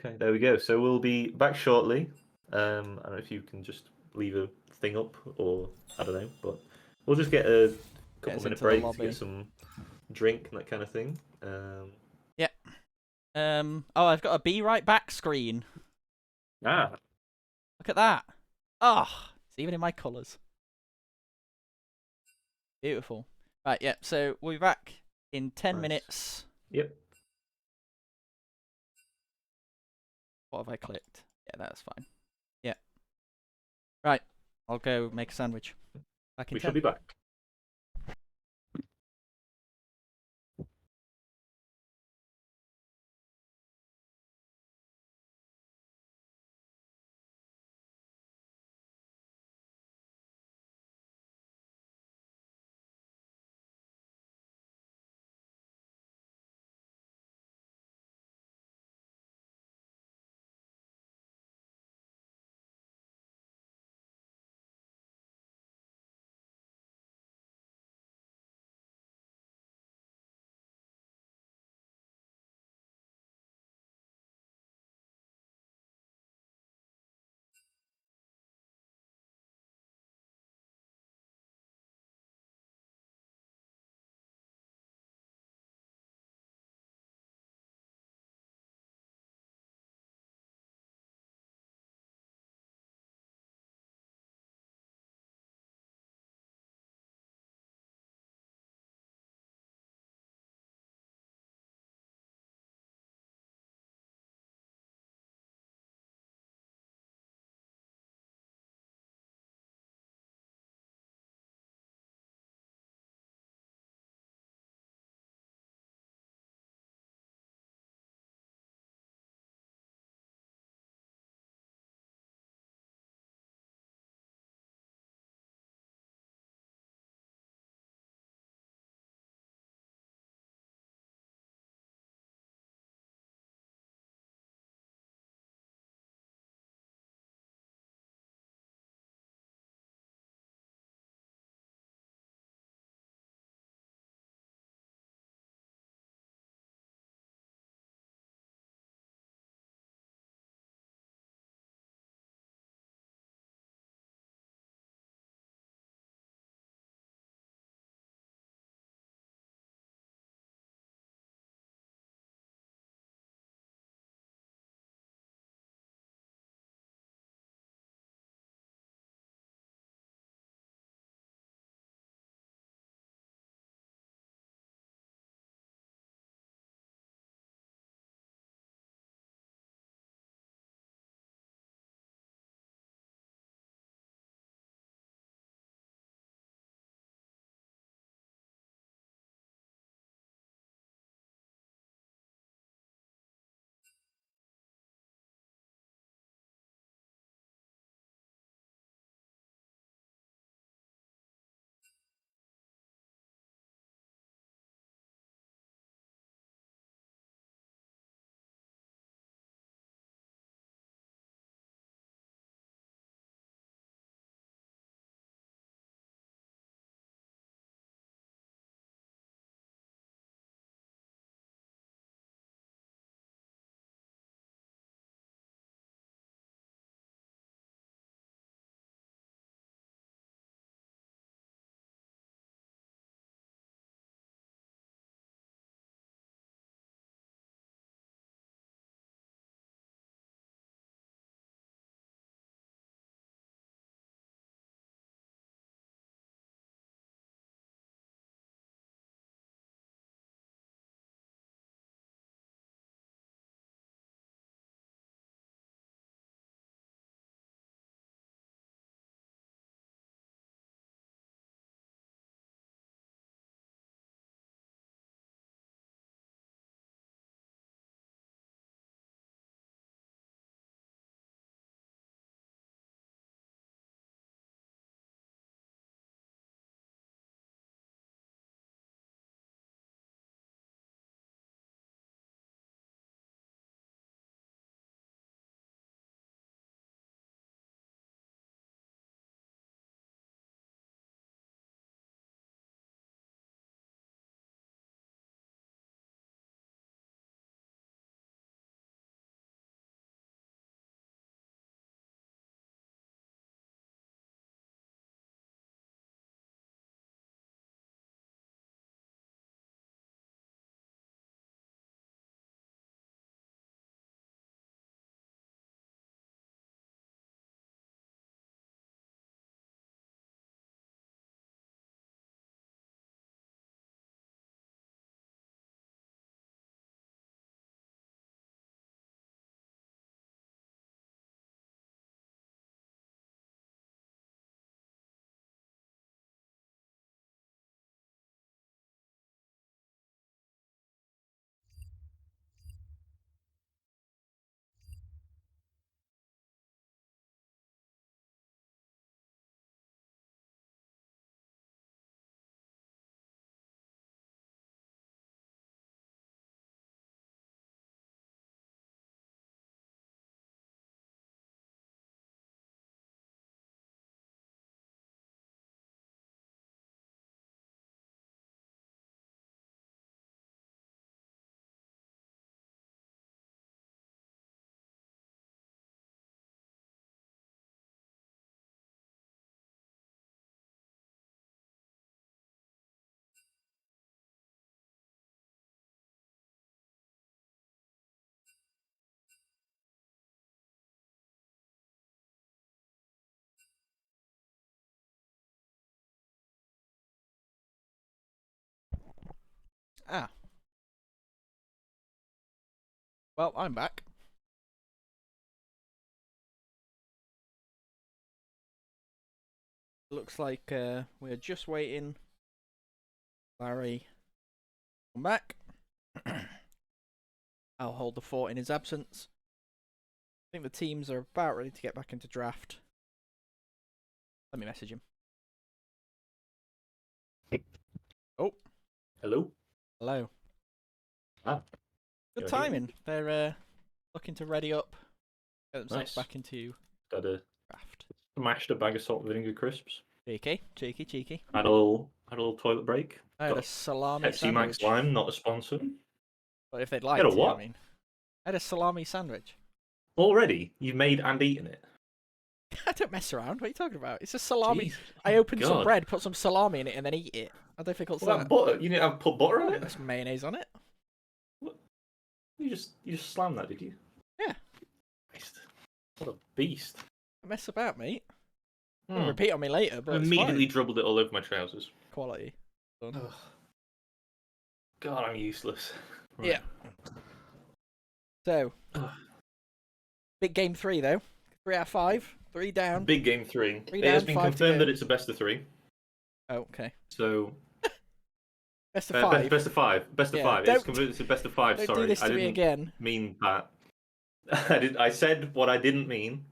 Okay, there we go. So we'll be back shortly. I don't know if you can just leave a thing up or I don't know, but we'll just get a couple-minute break to get some drink and that kind of thing. Yeah. I've got a be right back screen. Look at that. It's even in my colours. Beautiful. Right, yeah, so we'll be back in 10 minutes. Yep. What have I clicked? Yeah, that's fine. Yeah. Right, I'll go make a sandwich. Back in 10. We shall be back. Ah. Well, I'm back. Looks like we're just waiting. Larry, come back. I'll hold the fort in his absence. I think the teams are about ready to get back into draft. Let me message him. Oh. Hello? Hello. Ah. Good You're timing. Here. They're looking to ready up. Get themselves Nice. back into Got a draft. smashed a bag of salt and vinegar crisps. Cheeky. Had a little toilet break. I had a Got salami Pepsi sandwich. Max Lime, not a sponsor. But if they'd You like had a to, what? I mean. I had a salami sandwich. Already? You've made and eaten it? I don't mess around. What are you talking about? It's a salami. Jesus, I opened some God. bread, put some salami in it, and then eat it. How difficult's Well, that? that butter. You didn't have put butter on it? There's mayonnaise on it. What? You just slammed that, did you? Yeah. Christ. What a beast. I mess about, mate. Hmm. It'll repeat on me later, but Immediately it's dribbled it all over my trousers. fine. Quality. Done. Ugh. God, I'm useless. Right. Yeah. So, Ugh. big game 3 though. 3 out of 5. 3 down. Big game 3. 3 It has down, been 5 to confirmed go. that it's a best of 3. Oh, okay. So Best of 5. best of 5. Best of Yeah, 5. It's confirmed it's a best of 5. Don't Sorry, do this I to me didn't again. mean that. I said what I didn't mean.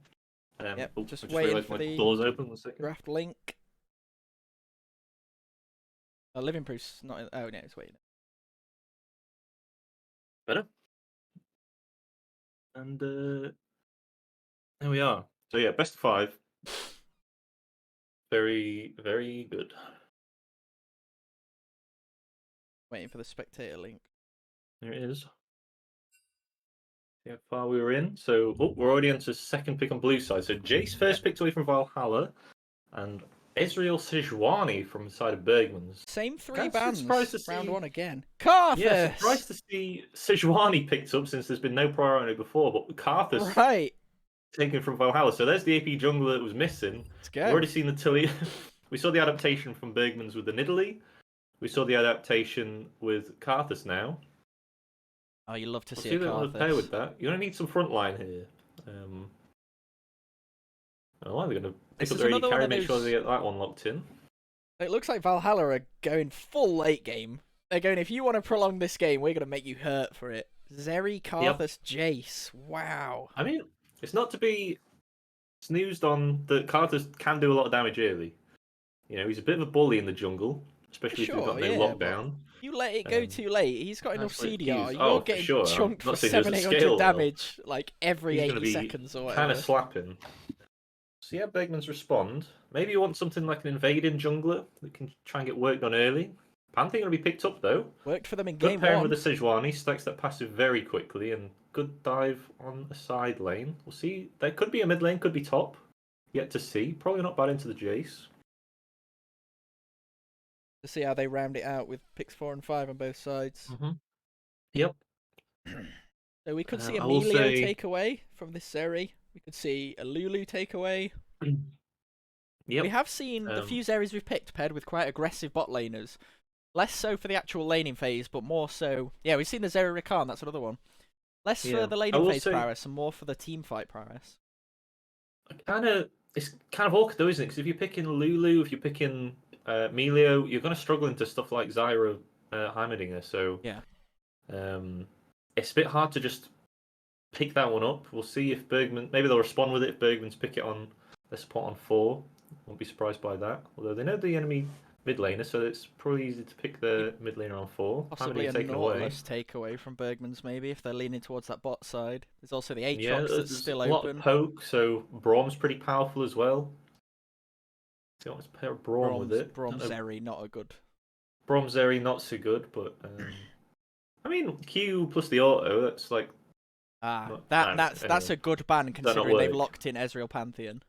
Yep, I just just waiting realised for my the door's open. 1 second. draft link. Living proof's not in. Oh, no, it's waiting. Better. And there we are. So yeah, best of 5. Very, very good. Waiting for the spectator link. There it is. See how far we were in. So we're already into second pick on blue side. So Jace first picked away from Valhalla, and Israel Sejuani from the side of Bergmans. Same 3 Kind of bands. surprised to see- Round 1 again. Carthus! Yeah, surprised to see Sejuani picked up since there's been no prior on it before, but Carthus Right. taken from Valhalla. So there's the AP jungler that was missing. Let's go. We've already seen the Tilly. We saw the adaptation from Bergmans with the Nidalee. We saw the adaptation with Carthus now. Oh, you love to We'll see see a that on the pair Carthus. with that. You're going to need some front line here. Oh, they're going to pick This up is their AD another one carry, of make sure those- they get that one locked in. It looks like Valhalla are going full late game. They're going, if you want to prolong this game, we're going to make you hurt for it. Zeri, Carthus, Jace. Wow. I mean, it's not to be snoozed on that Carthus can do a lot of damage early. You know, he's a bit of a bully in the jungle, especially if you've got no lockdown. You let it go too late. He's got enough absolute CDR. fuse. You're Oh, for getting sure. I'm chunked for not saying there's a 700-800 scale, though. damage like every He's 80 gonna be seconds or whatever. kind of slapping. So yeah, Bergmans respond. Maybe you want something like an invading jungler that can try and get work done early. Pantheon going to be picked up though. Worked for them in Good game pairing 1. with the Sejuani, stacks that passive very quickly, and good dive on a side lane. We'll see. There could be a mid lane, could be top. Yet to see. Probably not bad into the Jace. To see how they round it out with picks 4 and 5 on both sides. Yep. So we could see I a will Melio say- take away from this Zeri. We could see a Lulu take away. Yep. We have seen the few Zeris we've picked paired with quite aggressive bot laners. Less so for the actual laning phase, but more so... Yeah, we've seen the Zeri Rakan, that's another one. Less Yeah. for the I laning will phase say- prowess and more for the team fight prowess. It's kind of awkward though, isn't it? Because if you're picking Lulu, if you're picking Melio, you're going to struggle into stuff like Zyra Heimerdinger. So Yeah. It's a bit hard to just pick that one up. We'll see if Bergman, maybe they'll respond with it if Bergman's pick it on their spot on 4. Won't be surprised by that. Although they know the enemy mid laner, so it's probably easy to pick the mid laner on 4. Possibly a taken away. Nautilus takeaway from Bergmans, maybe, if they're leaning towards that bot side. There's also the Aatrox Yeah, that's there's still a lot open. of poke, so Braum's pretty powerful as well. So let's pair Braum with it. Braum Zeri, not a good. Braum Zeri not so good, but I mean Q plus the auto. That's like That's anyway. a good ban considering they've work? locked in Ezreal Pantheon.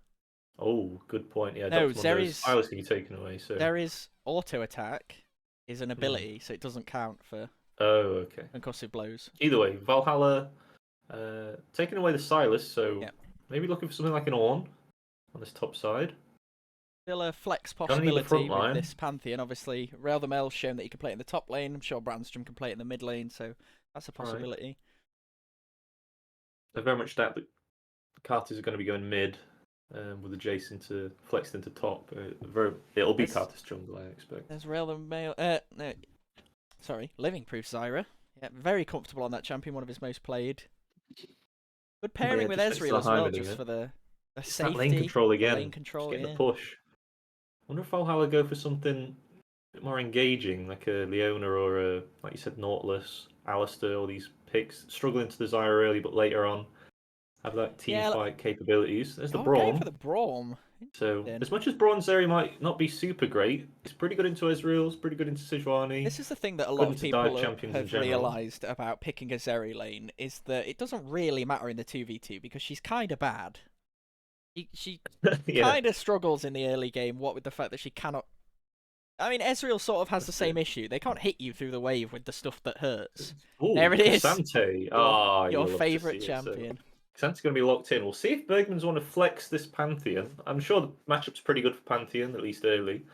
good point. Yeah, No, that's one of those Zeri's- styles can be taken away. So Zeri's auto attack is an ability, so it doesn't count for okay. concussive blows. Either way, Valhalla taking away the Silas, so Yep. maybe looking for something like an Ornn on this top side. Still a flex Gonna need the front possibility with line. this Pantheon. Obviously, Real the Mail's shown that he can play it in the top lane. I'm sure Brandstrom can play it in the mid lane, so that's a possibility. I very much doubt that Carter's are going to be going mid with Jason to flexed into top. It'll be Carter's jungle, I expect. There's Real the Mail. No, sorry, Living Proof Zyra. Yeah, very comfortable on that champion, one of his most played. Good pairing with Ezreal as well, just for the safety. That lane control again. Lane control, just getting the push. I wonder if Valhalla go for something a bit more engaging, like a Leona or a, like you said, Nautilus, Alistair, all these picks. Struggling to the Zyra early, but later on have that team fight capabilities. There's the Braum. Going for the Braum. So, as much as Braun's area might not be super great, it's pretty good into Ezreal, it's pretty good into Sejuani. This is the thing that a lot of people have realised about picking a Zeri lane, is that it doesn't really matter in the 2v2 because she's kind of bad. She kind of struggles in the early game, what with the fact that she cannot... I mean, Ezreal sort of has the same issue. They can't hit you through the wave with the stuff that hurts. Ooh, there it is. Sante. Your favourite champion. Santa's going to be locked in. We'll see if Bergmans want to flex this Pantheon. I'm sure the matchup's pretty good for Pantheon, at least early.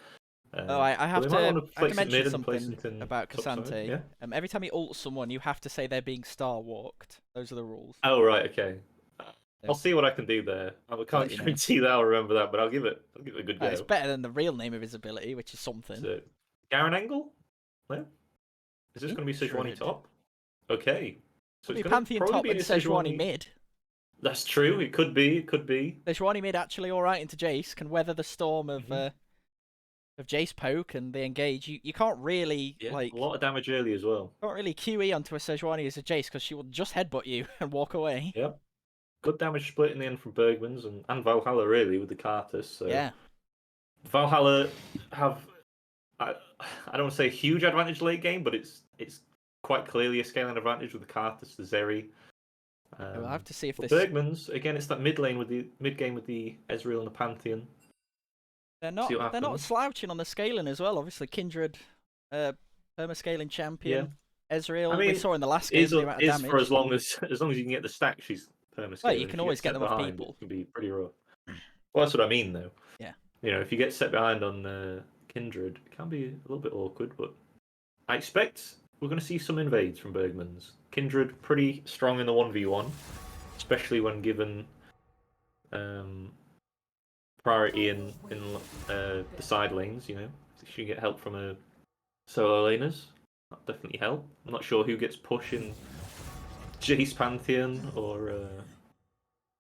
I have to mention something about Cassante. Yeah? Every time you ult someone, you have to say they're being star walked. Those are the rules. Oh, right, okay. I'll see what I can do there. I can't guarantee that I'll remember that, but I'll give it a good go. It's better than the real name of his ability, which is something. So, Garen Angle? No? Is this going to be Sejuani top? Okay. So it's Pantheon top and Sejuani mid. That's true. It could be. Sejuani mid actually all right into Jace, can weather the storm of Jace poke and the engage. You can't really like a lot of damage early as well. Can't really QE onto a Sejuani as a Jace because she will just headbutt you and walk away. Yep. Good damage split in the end from Bergmans and Valhalla really with the Cartus. So yeah. Valhalla have I don't want to say a huge advantage late game, but it's quite clearly a scaling advantage with the Cartus, the Zeri. We'll have to see if this Bergmans again. It's that mid lane with the mid game with the Ezreal and the Pantheon. They're not slouching on the scaling as well. Obviously, Kindred, perma-scaling champion. Yeah. Ezreal, we saw in the last game the amount of damage. For as long as you can get the stack, she's perma-scaling. Well, you can always get them off people. It can be pretty rough. Well, that's what I mean, though. Yeah. You know, if you get set behind on Kindred, it can be a little bit awkward, but I expect we're going to see some invades from Bergmans. Kindred pretty strong in the 1v1, especially when given priority in the side lanes. You know, if you get help from a solo laners, that'll definitely help. I'm not sure who gets push in Jace Pantheon or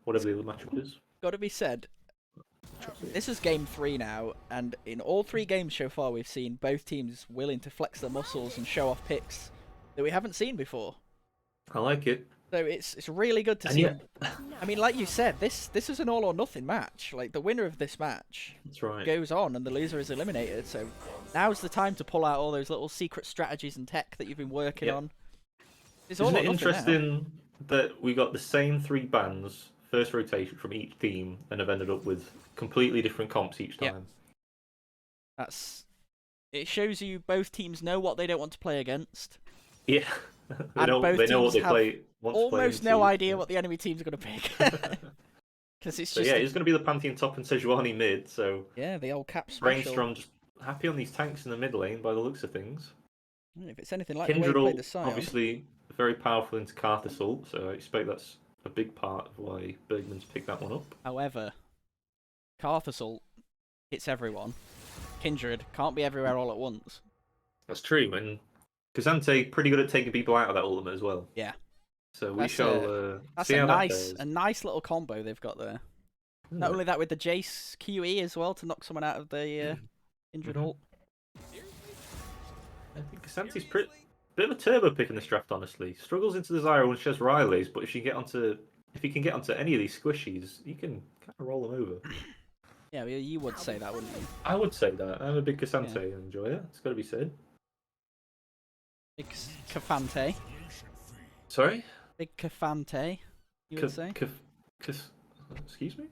whatever the other matchup is. Got to be said, this is game 3 now, and in all 3 games so far, we've seen both teams willing to flex their muscles and show off picks that we haven't seen before. I like it. So it's really good to see. I mean, like you said, this is an all or nothing match. Like the winner of this match goes on, and the loser is eliminated. So now's the time to pull out all those little secret strategies and tech that you've been working on. Isn't it interesting that we got the same 3 bans first rotation from each team and have ended up with completely different comps each time? It shows you both teams know what they don't want to play against. Yeah. They know what they play. Almost no idea what the enemy team's going to pick. Because it's just. It's going to be the Pantheon top and Sejuani mid. So yeah, the old cap special. Brainstorm just happy on these tanks in the mid lane by the looks of things. If it's anything like Kindred the way he played the Scion. Obviously very powerful into Carthus ult, so I expect that's a big part of why Bergmans picked that one up. However, Carthus ult hits everyone. Kindred can't be everywhere all at once. That's true, and Cassante pretty good at taking people out of that ultimate as well. Yeah. So we shall that's see how that goes. A nice little combo they've got there. Not only that, with the Jace QE as well to knock someone out of the Kindred ult. I think Cassante's bit of a turbo pick in this draft, honestly. Struggles into the Zyra when she has Riley's, but if you can get onto any of these squishies, you can kind of roll them over. Yeah, you would say that, wouldn't you? I would say that. I'm a big Cassante enjoyer. It's got to be said. Big Cafante. Sorry? Big Cafante, you would say? Excuse me?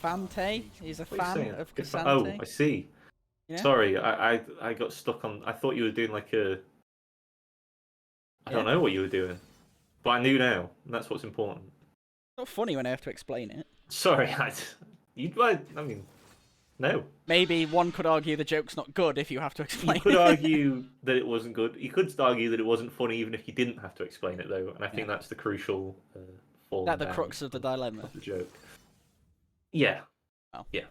Cafante? He's a fan of Cassante. Oh, I see. Yeah? Sorry, I got stuck on... I thought you were doing like a... I don't know what you were doing. But I knew now, and that's what's important. It's not funny when I have to explain it. Sorry, I mean... No. Maybe one could argue the joke's not good if you have to explain You could it. argue that it wasn't good. You could argue that it wasn't funny even if you didn't have to explain it, though. And I think that's the crucial fall That the down crux of the dilemma. of the joke. Yeah. Oh. Yeah.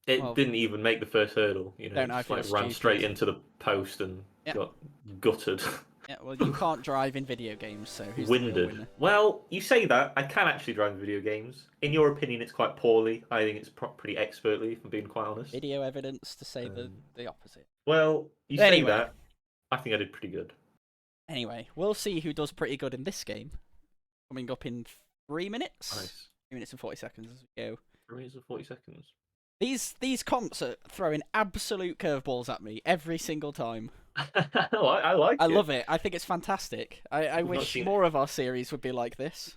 It didn't even make the first hurdle. You know, just like ran straight into the post and got gutted. Yeah, well, you can't drive in video games, so who's the real Winded. winner? Well, you say that. I can actually drive in video games. In your opinion, it's quite poorly. I think it's pretty expertly, if I'm being quite honest. Video evidence to say the opposite. Well, you say that. I think I did pretty good. Anyway, we'll see who does pretty good in this game. Coming up in 3 minutes. Nice. 3 minutes and 40 seconds as we go. 3 minutes and 40 seconds. These comps are throwing absolute curveballs at me every single time. I like it. I love it. I think it's fantastic. I wish more of our series would be like this.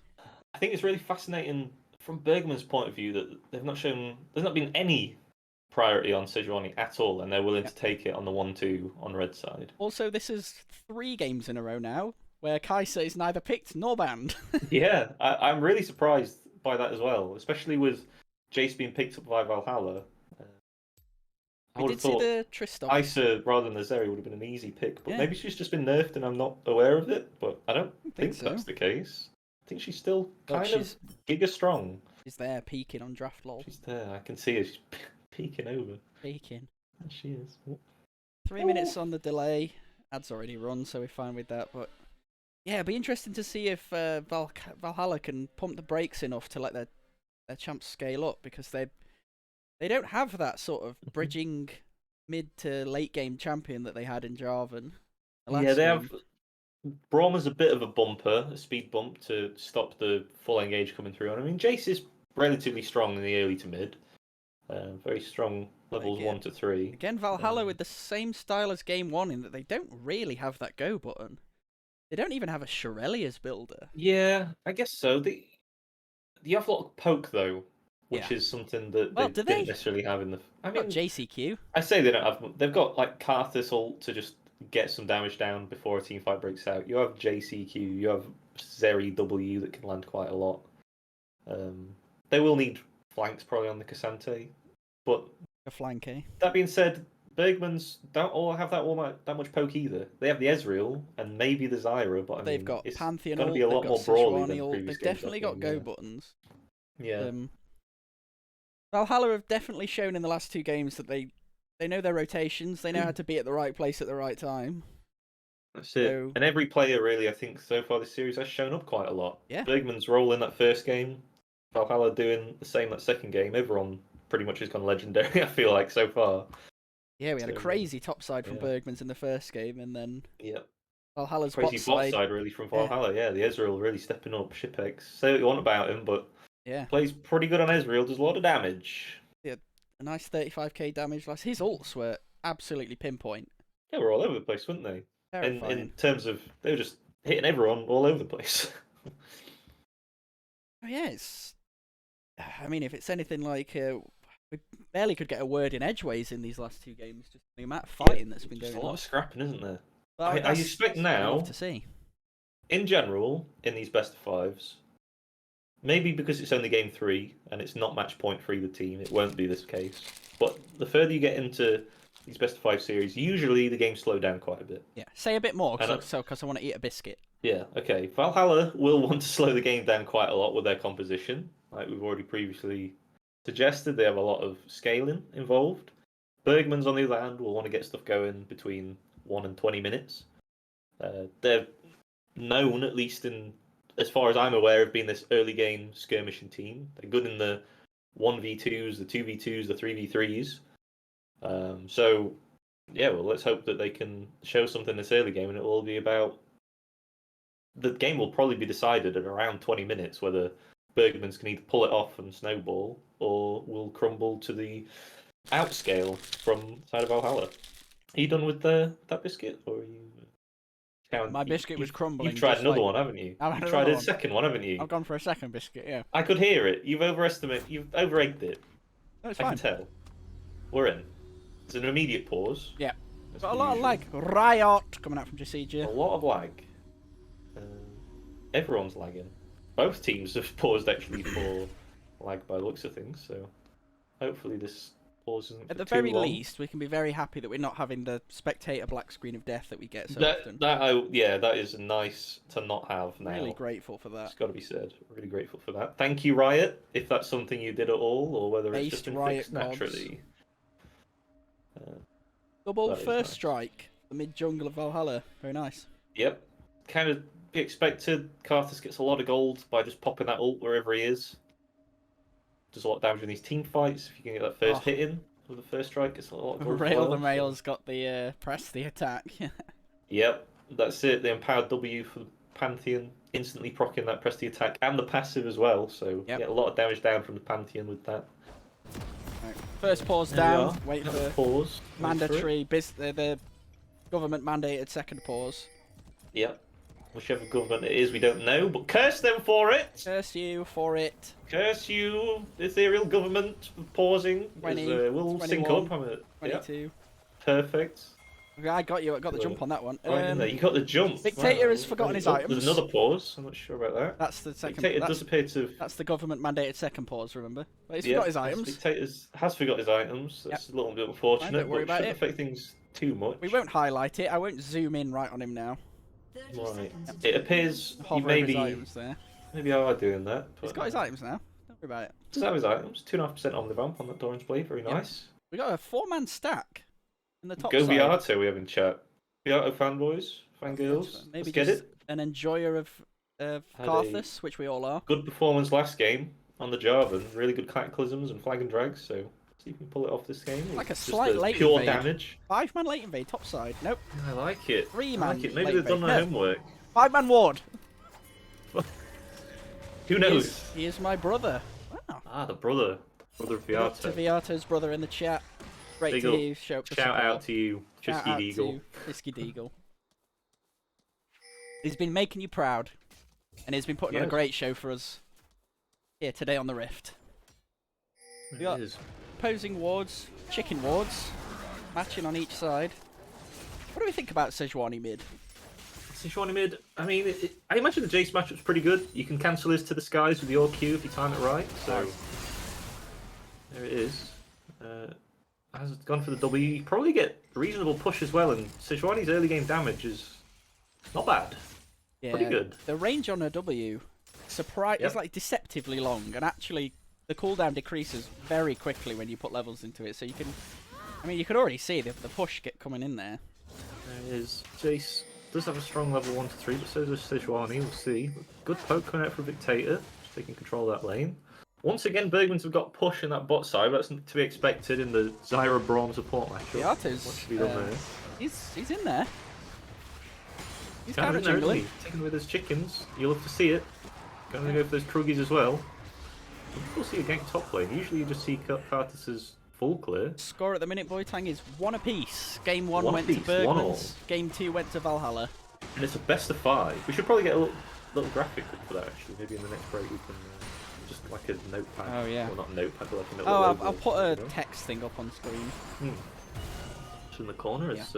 I think it's really fascinating from Bergman's point of view that there's not been any priority on Sejuani at all, and they're willing to take it on the 1-2 on red side. Also, this is 3 games in a row now where Kaiser is neither picked nor banned. Yeah, I'm really surprised by that as well, especially with Jace being picked up by Valhalla. I would have thought the Tristan. Isa rather than the Zeri would have been an easy pick, but maybe she's just been nerfed and I'm not aware of it. But I don't think that's the case. I think she's still kind of giga strong. She's there peeking on draft lol. She's there. I can see her. She's peeking over. Peeking. There she is. 3 minutes on the delay. Ad's already run, so we're fine with that. But yeah, it'd be interesting to see if Valhalla can pump the brakes enough to let their champs scale up, because they don't have that sort of bridging mid to late game champion that they had in Jarvan. Yeah, they have. Brahma's a bit of a bumper, a speed bump to stop the full engage coming through. And I mean, Jace is relatively strong in the early to mid. Very strong levels 1 to 3. Again, Valhalla with the same style as game 1 in that they don't really have that go button. They don't even have a Shirelia's builder. Yeah, I guess so. You have a lot of poke though, which is something that they didn't necessarily have in the. I mean, JCQ. I say they don't have. They've got like Karthus ult to just get some damage down before a team fight breaks out. You have JCQ. You have Zeri W that can land quite a lot. They will need flanks probably on the Cassante, but a flank. That being said, Bergmans don't all have that much poke either. They have the Ezreal and maybe the Zyra, but they've got Pantheon. Going to be a lot more brawly than previous They've definitely got go buttons. Yeah. Valhalla have definitely shown in the last 2 games that they know their rotations. They know how to be at the right place at the right time. That's it. And every player really, I think, so far this series has shown up quite a lot. Yeah. Bergman's role in that first game, Valhalla doing the same that second game. Everyone pretty much has gone legendary, I feel like, so far. Yeah, we had a crazy top side from Bergmans in the first game, and then Valhalla's crazy bot side really from Valhalla. Yeah, the Ezreal really stepping up. Shipex. Say what you want about him, but plays pretty good on Ezreal. Does a lot of damage. Yeah, a nice 35k damage. His ults were absolutely pinpoint. Yeah, we're all over the place, weren't they? Terrifying. In terms of they were just hitting everyone all over the place. Oh, yeah, it's. I mean, if it's anything like we barely could get a word in edgeways in these last 2 games, just the amount of fighting that's been going on. A lot of scrapping, isn't there? Well, I expect now to see. In general, in these best of 5s, maybe because it's only game 3 and it's not match point for either team, it won't be this case. But the further you get into these best of 5 series, usually the games slow down quite a bit. Yeah, say a bit more, because I want to eat a biscuit. Yeah, okay. Valhalla will want to slow the game down quite a lot with their composition. Like we've already previously suggested, they have a lot of scaling involved. Bergmans, on the other hand, will want to get stuff going between 1 and 20 minutes. They're known, at least as far as I'm aware, of being this early game skirmishing team. They're good in the 1v2s, the 2v2s, the 3v3s. So, yeah, well, let's hope that they can show something this early game, and it will be about. The game will probably be decided at around 20 minutes whether Bergmans can either pull it off and snowball or will crumble to the outscale from the side of Valhalla. Are you done with that biscuit, or are you? My biscuit was crumbling. You've tried another one, haven't you? You've tried a second one, haven't you? I've gone for a second biscuit. Yeah. I could hear it. You've over-egged it. No, it's I fine. can tell. We're in. It's an immediate pause. Yeah. Got a lot of lag. Riot coming out from Jasija. A lot of lag. Everyone's lagging. Both teams have paused actually for lag by the looks of things. So Hopefully this pause isn't At for the too very long. least, we can be very happy that we're not having the spectator black screen of death that we get so often. That is nice to not have now. Really grateful for that. It's got to be said. Really grateful for that. Thank you, Riot, if that's something you did at all, or whether it's just been fixed naturally. Double first strike, the mid jungle of Valhalla. Very nice. Yep. Kind of be expected. Karthus gets a lot of gold by just popping that ult wherever he is. Does a lot of damage in these team fights. If you can get that first hit in with the first strike, it's a lot of gold. Rail the Mail's got the press the attack. Yep, that's it. The empowered W for the Pantheon, instantly proccing that press the attack and the passive as well. So get a lot of damage down from the Pantheon with that. Right. First pause down. Wait for pause. Mandatory. The government mandated second pause. Yep. Whichever government it is, we don't know, but curse them for it! Curse you for it. Curse you, ethereal government, for pausing. 20, we'll sync up. 22. Yep. Perfect. I got you. I got the jump on that one. You got the jump. Dictator has forgotten his items. There's another pause. I'm not sure about that. That's the second. Dictator does appear to. That's the government mandated second pause. Remember, but he's forgot his items. Dictator has forgot his items. That's a little bit unfortunate. Don't worry about it. Shouldn't affect things too much. We won't highlight it. I won't zoom in right on him now. Right. It appears he maybe are doing that. He's got his items now. Don't worry about it. Does have his items? 2.5% on the vamp on that Doran's blade. Very nice. We got a 4-man stack in the top Go side. Viato we have in chat. Viato fanboys, fangirls. Maybe Let's get it. An enjoyer of Karthus, which we all are. Good performance last game on the Jarvan. Really good cataclysms and flag and drags. So see if we can pull it off this game. Like a slight late pure invade. Damage. 5-man late invade top side. Nope. I like it. 3-man. I like it. Maybe they've done their homework. 5-man ward. Who knows? He is my brother. Wow. Ah, the brother of Viato. To Viato's brother in the chat. Great to you. Shout out to you, Fisky Deagle. Fisky Deagle. He's been making you proud, and he's been putting on a great show for us here today on the Rift. We got opposing wards, chicken wards, matching on each side. What do we think about Sejuani mid? Sejuani mid, I mean, I imagine the Jace matchup's pretty good. You can cancel his to the skies with your Q if you time it right. So there it is. Has gone for the W. You probably get a reasonable push as well, and Sejuani's early game damage is not bad. Yeah, pretty good. The range on her W is like deceptively long, and actually the cooldown decreases very quickly when you put levels into it. So you can, I mean, you could already see the push coming in there. There it is. Jace does have a strong level 1 to 3, but so does Sejuani. We'll see. Good poke coming out from Dictator, just taking control of that lane. Once again, Bergmans have got push in that bot side. That's to be expected in the Zyra Braum support matchup. Viato's, what should be done there? He's in there. He's kind of jungling. Taking with his chickens. You'll have to see it. Going to go for those Kruggies as well. We'll see a gank top lane. Usually you just see Karthus's full clear. Score at the minute, Boytang, is 1 apiece. Game 1 went to Bergmans. Game 2 went to Valhalla. And it's a best of 5. We should probably get a little graphic for that actually. Maybe in the next break we can just like a notepad. Oh yeah. Well, not a notepad, but like a little I'll put a text thing up on screen. Just in the corner, it's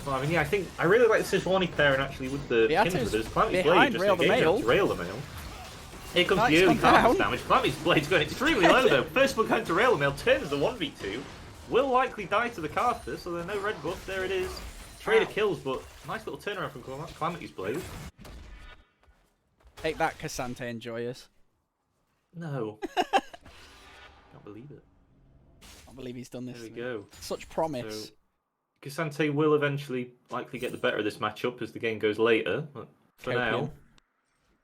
I mean, I think I really like the Sejuani pairing actually with the Kindreders. Clamy's blade just engaging to rail the mail. Here comes the early Karthus damage. Clamy's blade's going extremely low though. First one going to rail the mail, turns the 1v2. Will likely die to the Karthus, so there's no red buff. There it is. Trader kills, but nice little turnaround from Calamity's blade. Take that, Cassante enjoyers. No. Can't believe it. Can't believe he's done this. There we go. Such promise. So, Cassante will eventually likely get the better of this matchup as the game goes later. But for now,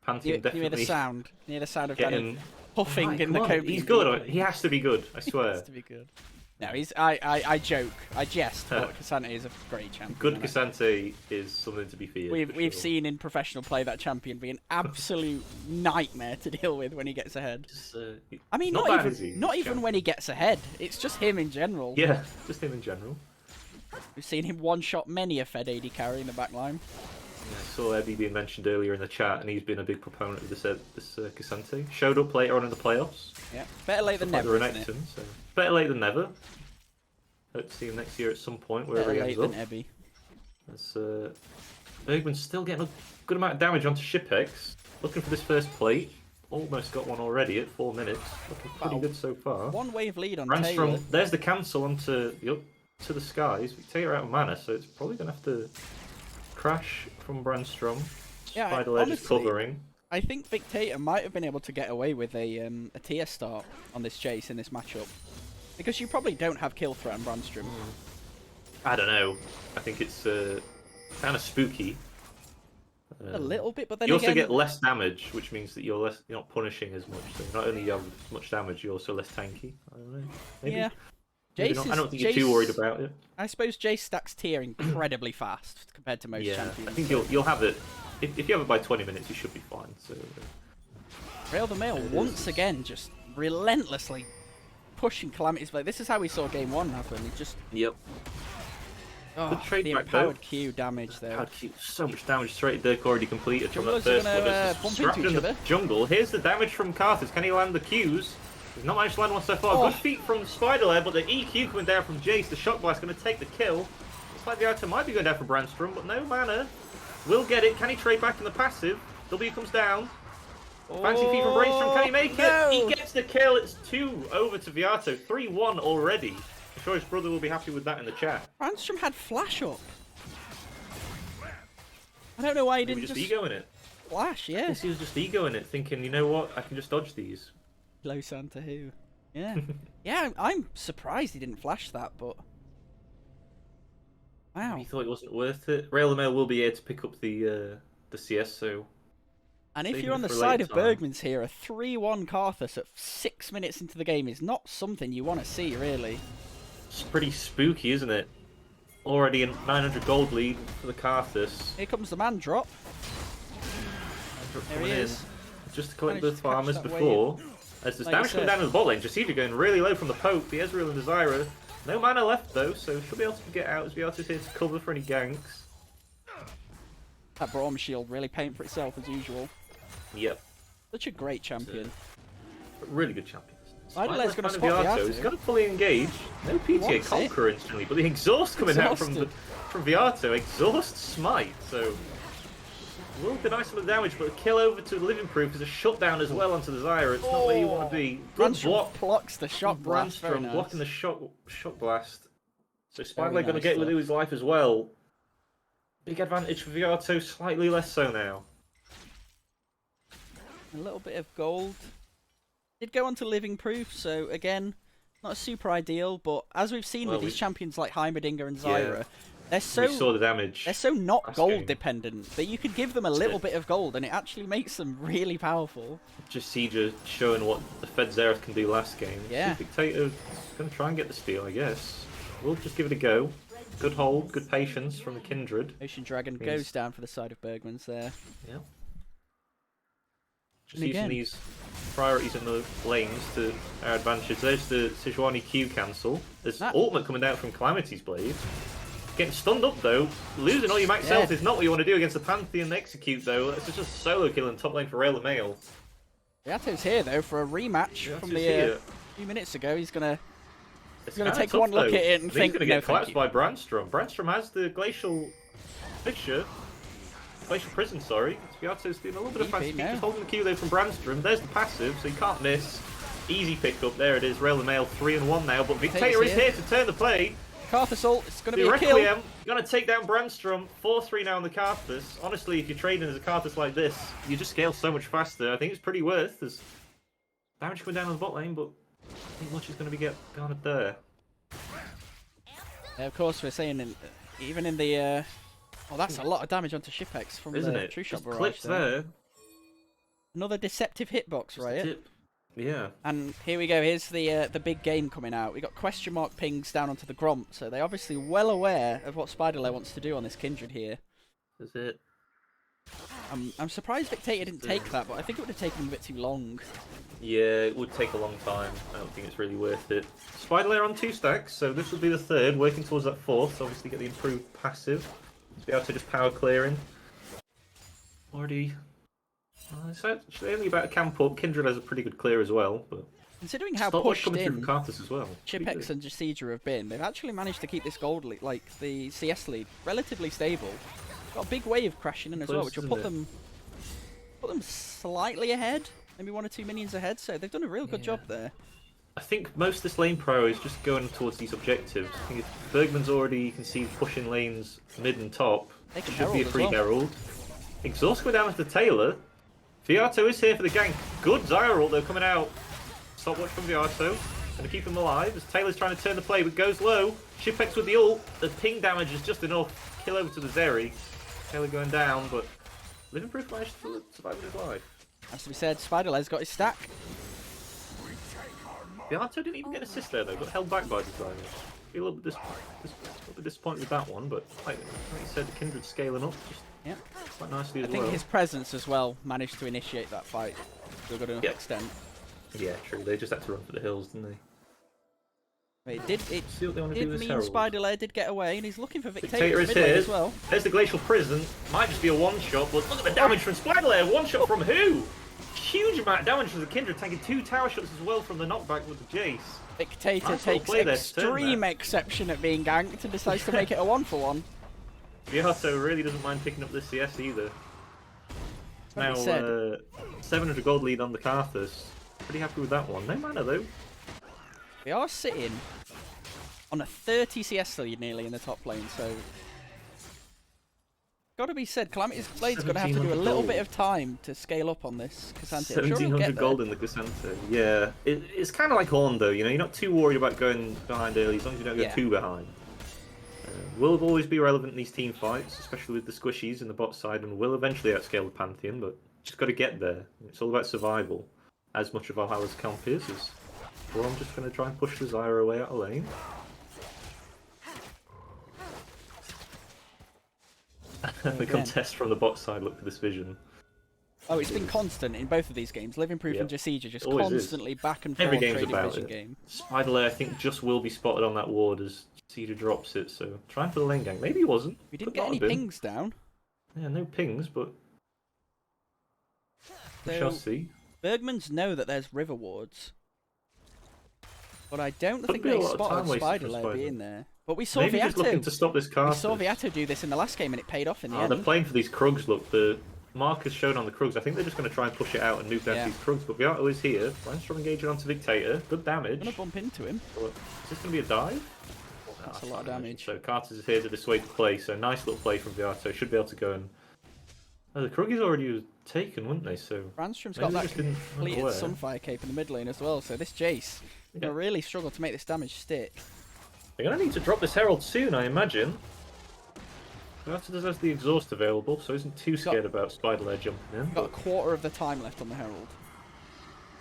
Pantheon definitely. You hear the sound. You hear the sound of getting... Danny puffing in the copium. He's good. He has to be good. I swear. He has to be good. No, I joke, I jest, but Cassante is a great champion. Good Cassante is something to be feared. We've seen in professional play that champion be an absolute nightmare to deal with when he gets ahead. I mean, not even when he gets ahead. It's just him in general. Yeah, just him in general. We've seen him one-shot many a Fed AD carry in the back line. Yeah, I saw Eddie being mentioned earlier in the chat, and he's been a big proponent of this Cassante. Showed up later on in the playoffs. Yeah, better late than never. So better late than never. Hope to see him next year at some point, wherever he ends up. Better late than Ebby. Bergman's still getting a good amount of damage onto Shipex. Looking for this first plate. almost got one already at 4 minutes. Looking pretty good so far. One wave lead on Taylor. Brandstrom, there's the cancel onto to the skies. Victator out of mana, so it's probably going to have to crash from Brandstrom. Yeah, Spider Edge is covering. I think Victator might have been able to get away with a tier start on this chase in this matchup. Because you probably don't have kill threat on Brandstrom. I don't know. I think it's kind of spooky. A little bit, but then you also again... get less damage, which means that you're not punishing as much. So not only you have much damage, you're also less tanky. I don't know. Maybe. Yeah. I don't think you're too worried about it. I suppose Jace stacks tier incredibly fast compared to most champions. I think you'll have it. If you have it by 20 minutes, you should be fine. So. Rail the Mail once again just relentlessly pushing Calamity's Blade. This is how we saw game 1 happen. He just... Yep. Oh, good trade the back empowered Q damage there. Empowered Q, so much damage straight Dirk already completed from that Junglers first are gonna, one. bump into each other. Jungle. Here's the damage from Carthus. Can he land the Qs? He's not managed to land one so far. Oh. Good feat from Spider there, but the EQ coming down from Jace. The Shock Blast going to take the kill. Looks like the item might be going down for Brandstrom, but no mana. Will get it. Can he trade back in the passive? W comes down. Fancy feat from Brandstrom. Can he make it? He gets the kill. It's 2 over to Viato. 3-1 already. I'm sure his brother will be happy with that in the chat. Brandstrom had flash up. I don't know why he didn't just egoing it. Flash, yeah. I guess he was just egoing it, thinking, you know what, I can just dodge these. Low Santa who? Yeah. Yeah, I'm surprised he didn't flash that, but... Wow. He thought it wasn't worth it. Rail the Mail will be here to pick up the CS, so... And if you're on the side of Bergmans here, a 3-1 Carthus at 6 minutes into the game is not something you want to see, really. It's pretty spooky, isn't it? Already a 900 gold lead for the Carthus. Here comes the man drop. There he is. Just to collect the farmers before. As there's damage coming down to the bot lane, Jasija going really low from the Pope, the Ezreal and Desira. No mana left though, so she'll be able to get out as Viato's here to cover for any ganks. That Braum shield really paying for itself as usual. Yep. Such a great champion. Really good champion. Spider's going to spot Viato. He's going to fully engage. No PTA Conqueror instantly, but the exhaust coming out from Viato. Exhaust smite, so will deny some of the damage, but a kill over to Living Proof is a shutdown as well onto the Zyra. It's not where you want to be. Good block. Blocks the shock blast. Brandstrom blocking the shock blast. So Spider going to get with his life as well. Big advantage for Viato, slightly less so now. A little bit of gold. Did go on to Living Proof, so again, not super ideal, but as we've seen with these champions like Heimerdinger and Zyra, they're so we saw the damage. They're so not gold dependent that you could give them a little bit of gold and it actually makes them really powerful. Jasija showing what the Fed Xerath can do last game. Yeah. Dictator going to try and get the steal, I guess. We'll just give it a go. Good hold, good patience from the Kindred. Ocean Dragon goes down for the side of Bergmans there. Yeah. Just using these priorities in the lanes to our advantage. There's the Sejuani Q cancel. There's ultimate coming down from Calamity's Blade. Getting stunned up though. Losing all your max health is not what you want to do against the Pantheon Execute though. That's just a solo kill in top lane for Rail the Mail. Viato's here though for a rematch from the few minutes ago. He's gonna take one look at it and think, he's gonna get collapsed by Brandstrom. Brandstrom has the Glacial Fissure. Glacial Prison, sorry. Viato's doing a little bit of fancy feet, just holding the Q though from Brandstrom. There's the passive, so you can't miss. Easy pickup, there it is. Rail the Mail 3-1 now, but Victator is here to turn the play. Carthus ult, it's going to be a kill. Requiem, going to take down Brandstrom. 4-3 now on the Carthus. Honestly, if you're trading as a Carthus like this, you just scale so much faster. I think it's pretty worth. There's damage coming down on the bot lane, but I think much is going to be garnered there. Yeah, of course, we're saying even in the... Oh, that's a lot of damage onto Shipex from the True Shot barrage. Clipped there. Another deceptive hitbox, right? Yeah. And here we go. Here's the big game coming out. We got question mark pings down onto the Gromp, so they're obviously well aware of what Spiderlair wants to do on this Kindred here. That's it. I'm surprised Victator didn't take that, but I think it would have taken him a bit too long. Yeah, it would take a long time. I don't think it's really worth it. Spiderlair on 2 stacks, so this will be the 3rd, working towards that 4th. Obviously, get the improved passive. To be able to just power clearing. Already. It's actually only about a camp up. Kindred has a pretty good clear as well, but considering how pushed in Carthus as well. Chipex and Jasija have been, they've actually managed to keep this gold lead, like the CS lead, relatively stable. Got a big wave crashing in as well, which will put them slightly ahead. maybe 1 or 2 minions ahead, so they've done a real good job there. I think most of this lane pro is just going towards these objectives. I think if Bergman's already, you can see, pushing lanes mid and top. They can Should be a herald as free well. herald. Exhaust go down to Taylor. Viato is here for the gank. Good Zyra ult though coming out. Stopwatch from Viato. Gonna keep him alive as Taylor's trying to turn the play but goes low. Shipex with the ult. The ping damage is just enough. Kill over to the Zeri. Taylor going down, but Living Proof managed to survive with his life. As to be said, Spiderled's got his stack. Viato didn't even get an assist there though, got held back by Designer. Be a little bit disappointed with that one, but like you said, the Kindred scaling up just quite nicely as well. I think his presence as well managed to initiate that fight to a good enough extent. Yeah, true. They just had to run for the hills, didn't they? It did mean Spiderled did get away, and he's looking for Victator is mid lane here. as well. There's the Glacial Prison. Might just be a one-shot, but look at the damage from Spiderled. One-shot from who? Huge amount of damage from the Kindred, taking 2 tower shots as well from the knockback with the Jace. Victator takes extreme exception at being ganked and decides to make it a 1-for-1. Viato really doesn't mind picking up this CS either. Now, 700 gold lead on the Karthus. Pretty happy with that one. No mana though. They are sitting on a 30 CS lead nearly in the top lane, so gotta be said, Calamity's Blade's gonna have to do a little bit of time to scale up on this Cassandra. 1700 gold in the Cassandra. Yeah, it's kind of like Horn though. You know, you're not too worried about going behind early as long as you don't go too behind. Will always be relevant in these team fights, especially with the squishies in the bot side, and will eventually outscale the Pantheon, but just got to get there. It's all about survival. As much of Valhalla's camp is, or I'm just going to try and push the Zyra away out of lane. The contest from the bot side, look for this vision. Oh, it's been constant in both of these games. Living Proof and Jasija just always constantly back and forth Every game's trading about vision it. game. Spiderlay, I think, just will be spotted on that ward as Jasija drops it, so trying for the lane gang. Maybe he wasn't. We didn't get any pings down. Yeah, no pings, but we shall see. Bergmans know that there's river wards, but I don't think they spotted Spiderlay being there. But we saw Maybe just looking to stop this Karthus. We saw Viato do this in the last game, and it paid off in the end. They're playing for these Krugs. Look, the markers shown on the Krugs. I think they're just going to try and push it out and move down these Krugs. But Viato is here. Brainstorm engaging onto Victator. Good damage. I'm gonna bump into him. But is this going to be a dive? That's a lot of damage. So Karthus is here to dissuade the play. So nice little play from Viato. Should be able to go and. Oh, the Kruggies already taken, weren't they? So Brandstrom's got that completed Sunfire cape in the mid lane as well. So this Jace will really struggle to make this damage stick. They're going to need to drop this Herald soon, I imagine. Viato has the exhaust available, so isn't too scared about Spiderlay jumping in. Got a quarter of the time left on the Herald.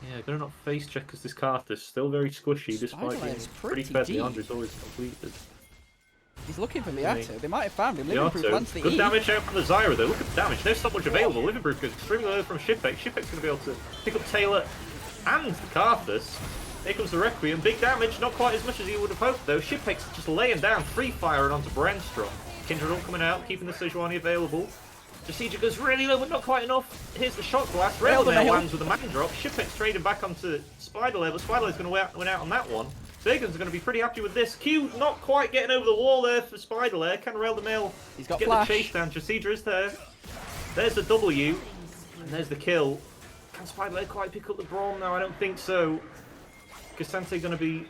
Yeah, gonna not face check because this Karthus still very squishy, despite being pretty fed. The Andrew's always completed. He's looking for Viato. They might have found him. Living Proof plants the good damage out from the Zyra though. Look at the damage. There's not much available. Living Proof goes extremely low from Shipex. Shipex going to be able to pick up Taylor and the Karthus. Here comes the Requiem. Big damage. Not quite as much as you would have hoped though. Shipex just laying down, free firing onto Brandstrom. Kindred all coming out, keeping the Sejuani available. Jasija goes really low, but not quite enough. Here's the Shock Blast. Railmail lands with a man drop. Shipex trading back onto Spiderlay, but Spiderlay's going to win out on that one. Vegans are going to be pretty happy with this. Q not quite getting over the wall there for Spiderlay. Can Rail the Mail get the chase down? Jasija is there. There's the W. And there's the kill. Can Spiderlay quite pick up the Braum now? I don't think so. Cassante going to be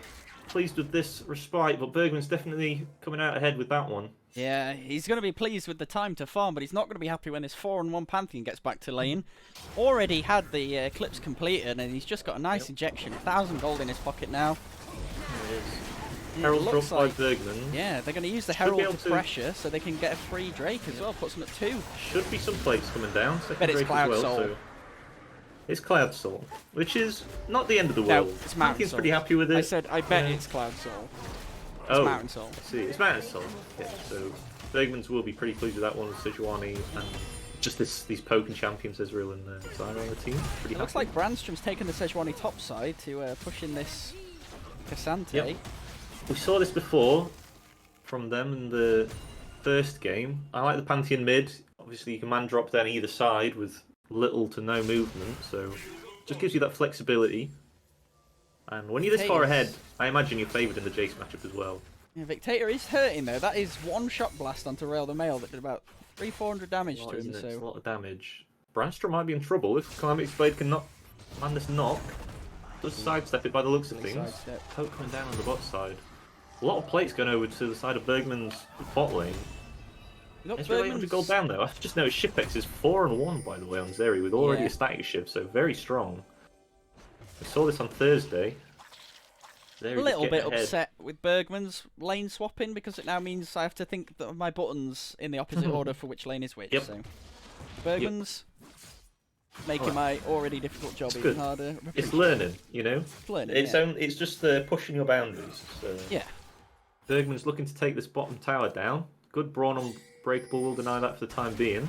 pleased with this respite, but Bergman's definitely coming out ahead with that one. Yeah, he's going to be pleased with the time to farm, but he's not going to be happy when his 4-on-1 Pantheon gets back to lane. Already had the Eclipse completed, and he's just got a nice injection. 1,000 gold in his pocket now. Herald dropped by Bergman. Yeah, they're going to use the Herald to pressure so they can get a free Drake as well. Puts them at 2. Should be some plates coming down. Bet it's Cloud Soul. So it's Cloud Soul, which is not the end of the world. No, it's Mountain Soul. Pretty happy with it. I said, I bet it's Cloud Soul. It's Mountain Soul. I see, it's Mountain Soul. Yeah, so Bergmans will be pretty pleased with that one with Sejuani and just these poking champions, Ezreal and Zyra on the team. Pretty looks like Brandstrom's taken the Sejuani top side to push in this Cassante. Yep. We saw this before from them in the first game. I like the Pantheon mid. Obviously, you can man drop down either side with little to no movement, so just gives you that flexibility. And when you're this far ahead, I imagine you're favoured in the Jace matchup as well. Yeah, Victator is hurting though. That is one shot blast onto Rail the Mail that did about 300-400 damage to him. So it's a lot of damage. Brandstrom might be in trouble if Calamity's Blade cannot land this knock. Does sidestep it by the looks of things. Sidestep. Poke coming down on the bot side. A lot of plates going over to the side of Bergman's bot lane. It's really 800 gold down though. I've just noticed Shipex is 4-1 by the way on Zeri with already a static shift, so very strong. We saw this on Thursday. A little bit upset with Bergman's lane swapping because it now means I have to think of my buttons in the opposite order for which lane is which. Yep. So Bergman's making my already difficult job even harder. It's learning, you know. Learning, it's just pushing your boundaries. So. Yeah. Bergman's looking to take this bottom tower down. Good brawn on Breakable will deny that for the time being.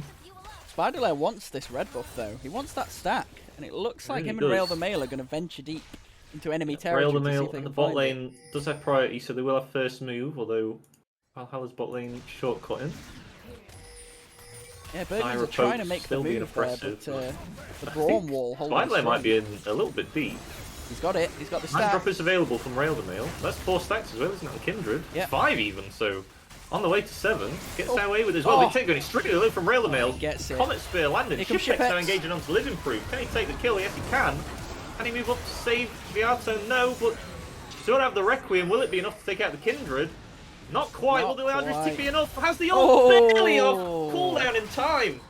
Spiderlair wants this red buff though. He wants that stack, and it looks like him and Rail the Mail are going to venture deep into enemy territory. Rail the Mail and the bot lane does have priority, so they will have first move, although Valhalla's bot lane shortcutting. Yeah, Bergmans are trying to make the move there, but the Brawn wall holding Spiderlair might be in a little bit deep. He's got it, he's got the stack. Hand drop is available from Rail the Mail. That's 4 stacks as well, isn't it, on Kindred? Yeah. 5 even, so on the way to 7. Gets away with it as well. Big take going straight low from Rail the Mail. Gets it. Comet Spear landed. Shipex now engaging onto Living Proof. Can he take the kill? Yes, he can. Can he move up to save Viato? No, but still have the Requiem. Will it be enough to take out the Kindred? Not quite. Will the Leandris TP enough? Has the ult barely off? Cooldown in time.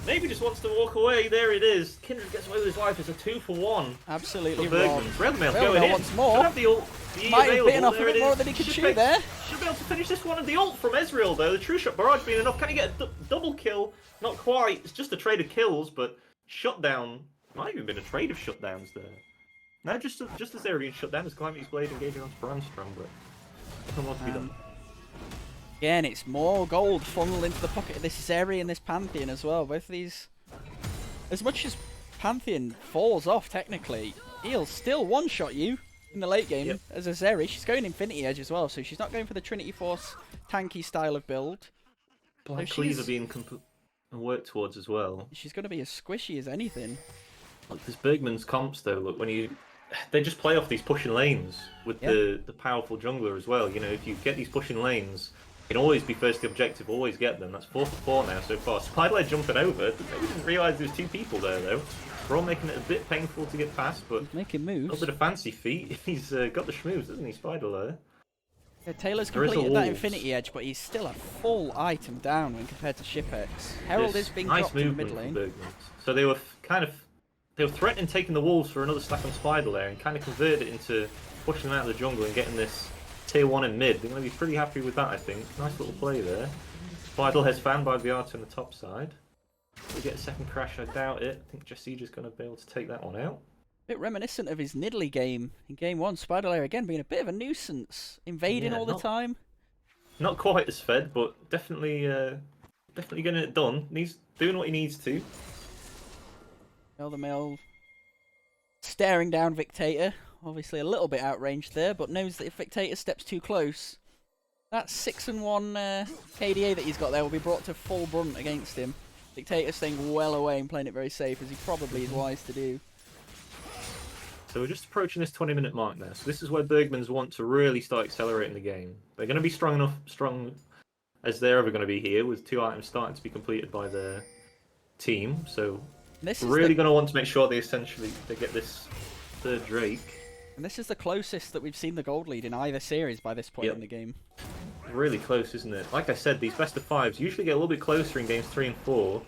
Maybe just wants to walk away. There it is. Kindred gets away with his life. It's a 2-for-1. Absolutely wrong. Rail the Mail's going in. Once more. Have the ult. Might have bitten off a bit more than he could chew there. Should be able to finish this one. And the ult from Ezreal though. The True Shot barrage being enough. Can he get a double kill? Not quite. It's just a trade of kills, but shutdown. Might even been a trade of shutdowns there. Now just as they were being shut down, as Calamity's Blade engaging onto Brandstrom, but nothing more to be done. Again, it's more gold funneled into the pocket of this Zeri and this Pantheon as well. Both of these, as much as Pantheon falls off technically, he'll still one-shot you in the late game as a Zeri. She's going Infinity Edge as well, so she's not going for the Trinity Force tanky style of build. Black Cleaver being worked towards as well. She's going to be as squishy as anything. Look, this Bergman's comps though, look, they just play off these pushing lanes with the powerful jungler as well. You know, if you get these pushing lanes, you can always be first the objective, always get them. That's 4 for 4 now so far. Spiderlair jumping over. Maybe didn't realise there was 2 people there though. We're all making it a bit painful to get past, but he's making moves. A little bit of fancy feet. He's got the schmoves, doesn't he, Spiderlair? Yeah, Taylor's completed that Infinity Edge, but he's still a full item down when compared to Shipex. Herald is being dropped in the mid lane. So they were they were threatening taking the wolves for another stack on Spiderlair and kind of converted it into pushing them out of the jungle and getting this tier 1 in mid. They're going to be pretty happy with that, I think. Nice little play there. Spiderlair's fanned by Viato on the top side. We get a second crash, I doubt it. I think Jessija's going to be able to take that one out. Bit reminiscent of his Nidalee game in game 1. Spiderlair again being a bit of a nuisance, invading all the time. Not quite as fed, but definitely getting it done. He's doing what he needs to. The Mail staring down Victator. Obviously a little bit outranged there, but knows that if Victator steps too close, that 6-1 KDA that he's got there will be brought to full brunt against him. Victator staying well away and playing it very safe, as he probably is wise to do. So we're just approaching this 20-minute mark now. So this is where Bergmans want to really start accelerating the game. They're going to be strong as they're ever going to be here, with 2 items starting to be completed by their team. So really going to want to make sure they get this 3rd Drake. And this is the closest that we've seen the gold lead in either series by this point in the game. Really close, isn't it? Like I said, these best of 5s usually get a little bit closer in games 3 and 4.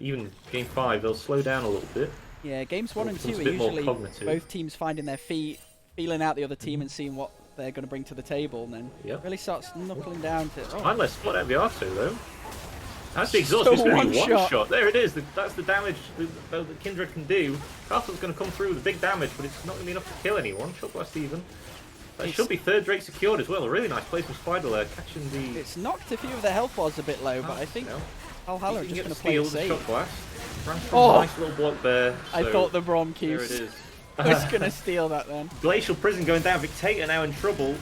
Even game 5, they'll slow down a little bit. Yeah, games 1 and 2 are usually both teams finding their feet, feeling out the other team and seeing what they're going to bring to the table, and then really starts knuckling down to... Unless spot out Viato though. That's the exhaust. It's going to be one shot. There it is. That's the damage that Kindred can do. Castle's going to come through with big damage, but it's not going to be enough to kill anyone. Shot blast even. That should be 3rd Drake secured as well. A really nice play from Spiderlair, catching the... It's knocked a few of the health bars a bit low, but I think Valhalla are just going to play it safe. Shot blast. Nice little block there. I thought the Brom There it is. was going to steal that then. Glacial Prison going down. Victator now in trouble.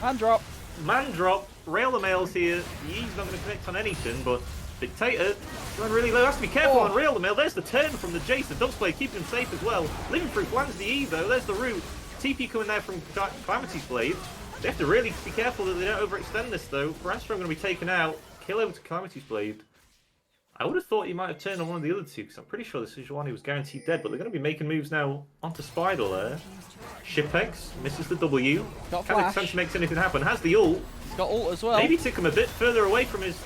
Man drop. Rail the Mail's here. He's not going to connect on anything, but Victator going really low. Has to be careful on Rail the Mail. There's the turn from the Jace. The Ducksblade keeping him safe as well. Living Proof lands the E though. There's the root. TP coming there from Calamity's Blade. They have to really be careful that they don't overextend this though. Brandstrom going to be taken out. Kill over to Calamity's Blade. I would have thought he might have turned on one of the other two, because I'm pretty sure the Sejuani was guaranteed dead, but they're going to be making moves now onto Spider there. Shipex misses the W. Got Kind of flash. sense makes anything happen. Has the ult. He's got ult as well. Maybe took him a bit further away from his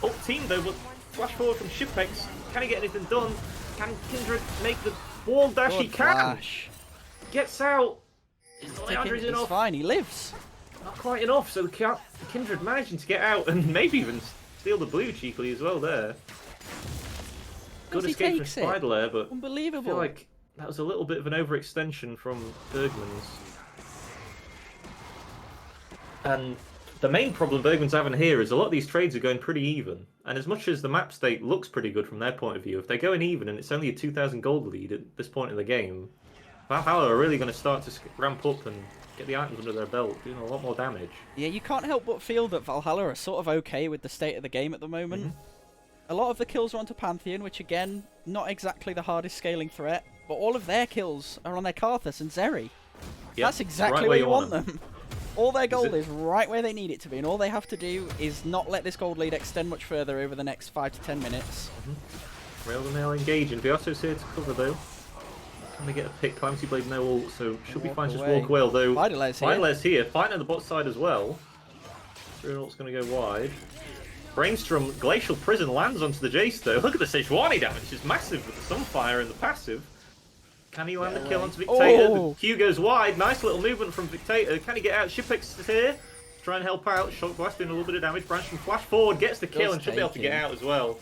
ult team though, but flash forward from Shipex. Can he get anything done? Can Kindred make the wall dash? Good He can! flash. Gets out! Is He's Leandre's He's enough? fine, he lives. Not quite enough, so the Kindred managing to get out and maybe even steal the blue cheekily as well there. Good He escape from takes it. Spider there, but I Unbelievable. feel like that was a little bit of an overextension from Bergmans. And the main problem Bergman's having here is a lot of these trades are going pretty even. And as much as the map state looks pretty good from their point of view, if they're going even and it's only a 2,000 gold lead at this point in the game, Valhalla are really going to start to ramp up and get the items under their belt, doing a lot more damage. Yeah, you can't help but feel that Valhalla are sort of okay with the state of the game at the moment. A lot of the kills are onto Pantheon, which again, not exactly the hardest scaling threat, but all of their kills are on their Karthus and Zeri. Yep, That's exactly right where you want them. All their gold is right where they need it to be, and all they have to do is not let this gold lead extend much further over the next 5 to 10 minutes. Rail the nail engaging. Viato's here to cover though. Can they get a pick? Calamity Blade no ult, so should be fine. Just walk away. Although Vidalet's here, fighting on the bot side as well. Through ult's going to go wide. Brainstorm Glacial Prison lands onto the Jace though. Look at the Sejuani damage, it's massive with the Sunfire and the passive. Can he land the kill onto Victator? Oh. The Q goes wide. Nice little movement from Victator. Can he get out? Shipex is here. Try and help out. Shock Blast doing a little bit of damage. Branch from Flash forward, gets the kill and should be able to get out as well.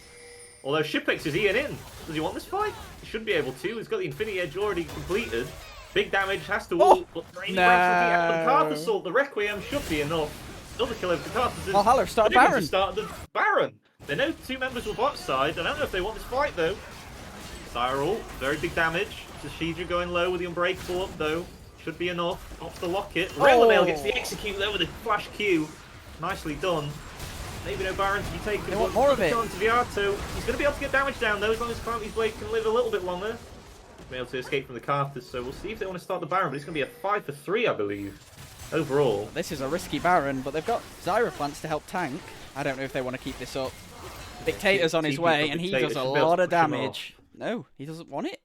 Although Shipex is Ian in. Does he want this fight? He should be able to. He's got the Infinity Edge already completed. Big damage, has to ult, but Branch will get out. The Karthus ult, the Requiem should be enough. Another kill over the Karthus. Valhalla start Baron. Start the Baron. They know two members were bot side. I don't know if they want this fight though. Sire ult, very big damage. Shidra going low with the Unbreakable up though. Should be enough. Off the locket. Railnail gets the execute there with a flash Q. Nicely done. Maybe no Baron to be taken. They want more of it. To Viato. He's going to be able to get damage down though, as long as Calamitys Blade can live a little bit longer. Be able to escape from the Karthus, so we'll see if they want to start the Baron, but it's going to be a 5 for 3, I believe. Overall. This is a risky Baron, but they've got Zyra plants to help tank. I don't know if they want to keep this up. Victator's on his way, and he does a lot of damage. No, he doesn't want it.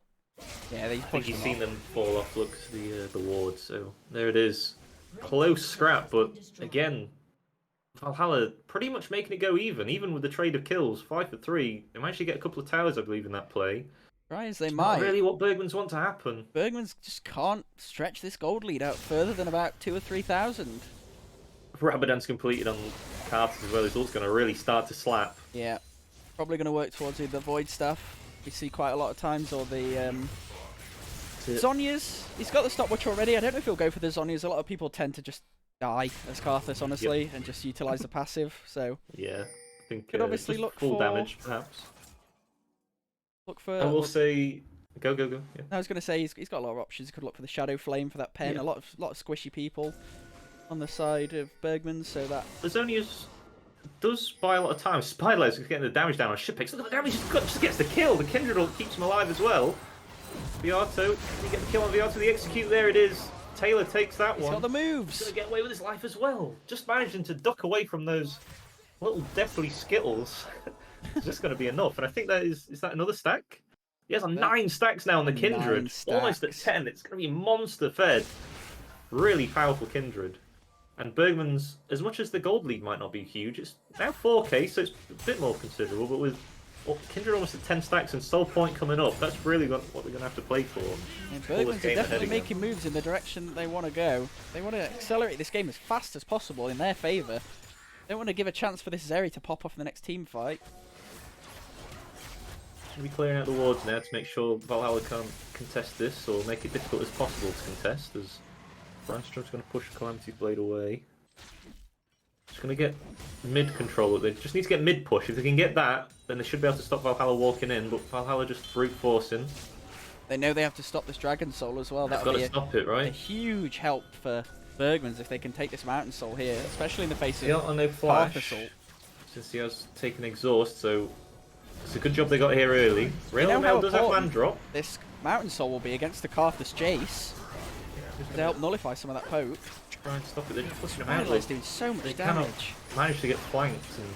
Yeah, they I think he's seen them fall off. Looks the ward. So there it is. Close scrap, but again, Valhalla pretty much making it go even with the trade of kills. 5 for 3. They managed to get a couple of towers, I believe, in that play. Try as they It's might. not really what Bergmans want to happen. Bergmans just can't stretch this gold lead out further than about 2,000 or 3,000. Rabadon's completed on Karthus as well. His ult's going to really start to slap. Yeah, probably going to work towards either the Void stuff we see quite a lot of times, or the Zhonya's. He's got the stopwatch already. I don't know if he'll go for the Zhonya's. A lot of people tend to just die as Karthus, honestly, and just utilize the passive. So yeah, I think could obviously just look full for damage, perhaps. Look for. I will say, go. Yeah. I was going to say he's got a lot of options. He could look for the Shadow Flame for that pen. Yeah. A lot of squishy people on the side of Bergman, so that The Zhonya's does buy a lot of time. Spyla's getting the damage down on Shipex. Look at the damage he's got, just gets the kill. The Kindred ult keeps him alive as well. Viato, can you get the kill on Viato? The execute, there it is. Taylor takes that he's one. got the He's moves. going to get away with his life as well. Just managing to duck away from those little deathly skittles. It's just going to be enough. And I think that is that another stack? He has 9 stacks now on the Kindred. Almost at 10. It's going to be monster fed. Really powerful Kindred. And Bergman's, as much as the gold lead might not be huge, it's now 4k, so it's a bit more considerable. But with Kindred almost at 10 stacks and Soul Point coming up, that's really what we're going to have to play for. And Bergman's are definitely making moves in the direction that they want to go. They want to accelerate this game as fast as possible in their favour. They don't want to give a chance for this Zeri to pop off in the next team fight. Should be clearing out the wards now to make sure Valhalla can't contest this or make it difficult as possible to contest, as Brandstrom's going to push Calamity's Blade away. Just going to get mid control. They just need to get mid push. If they can get that, then they should be able to stop Valhalla walking in, but Valhalla just brute forcing. They know they have to stop this Dragon Soul as well. They've That'll got be to stop it, a right? huge help for Bergmans if they can take this Mountain Soul here, especially in the face of Yeah, on no flash, Karthus ult. since he has taken exhaust, so it's a good job they got here early. Railnail does have land drop. This Mountain Soul will be against the Karthus Jace to help nullify some of that poke. Try and stop it. They're just pushing him out. Violet's doing so much They cannot damage. manage to get flanked, and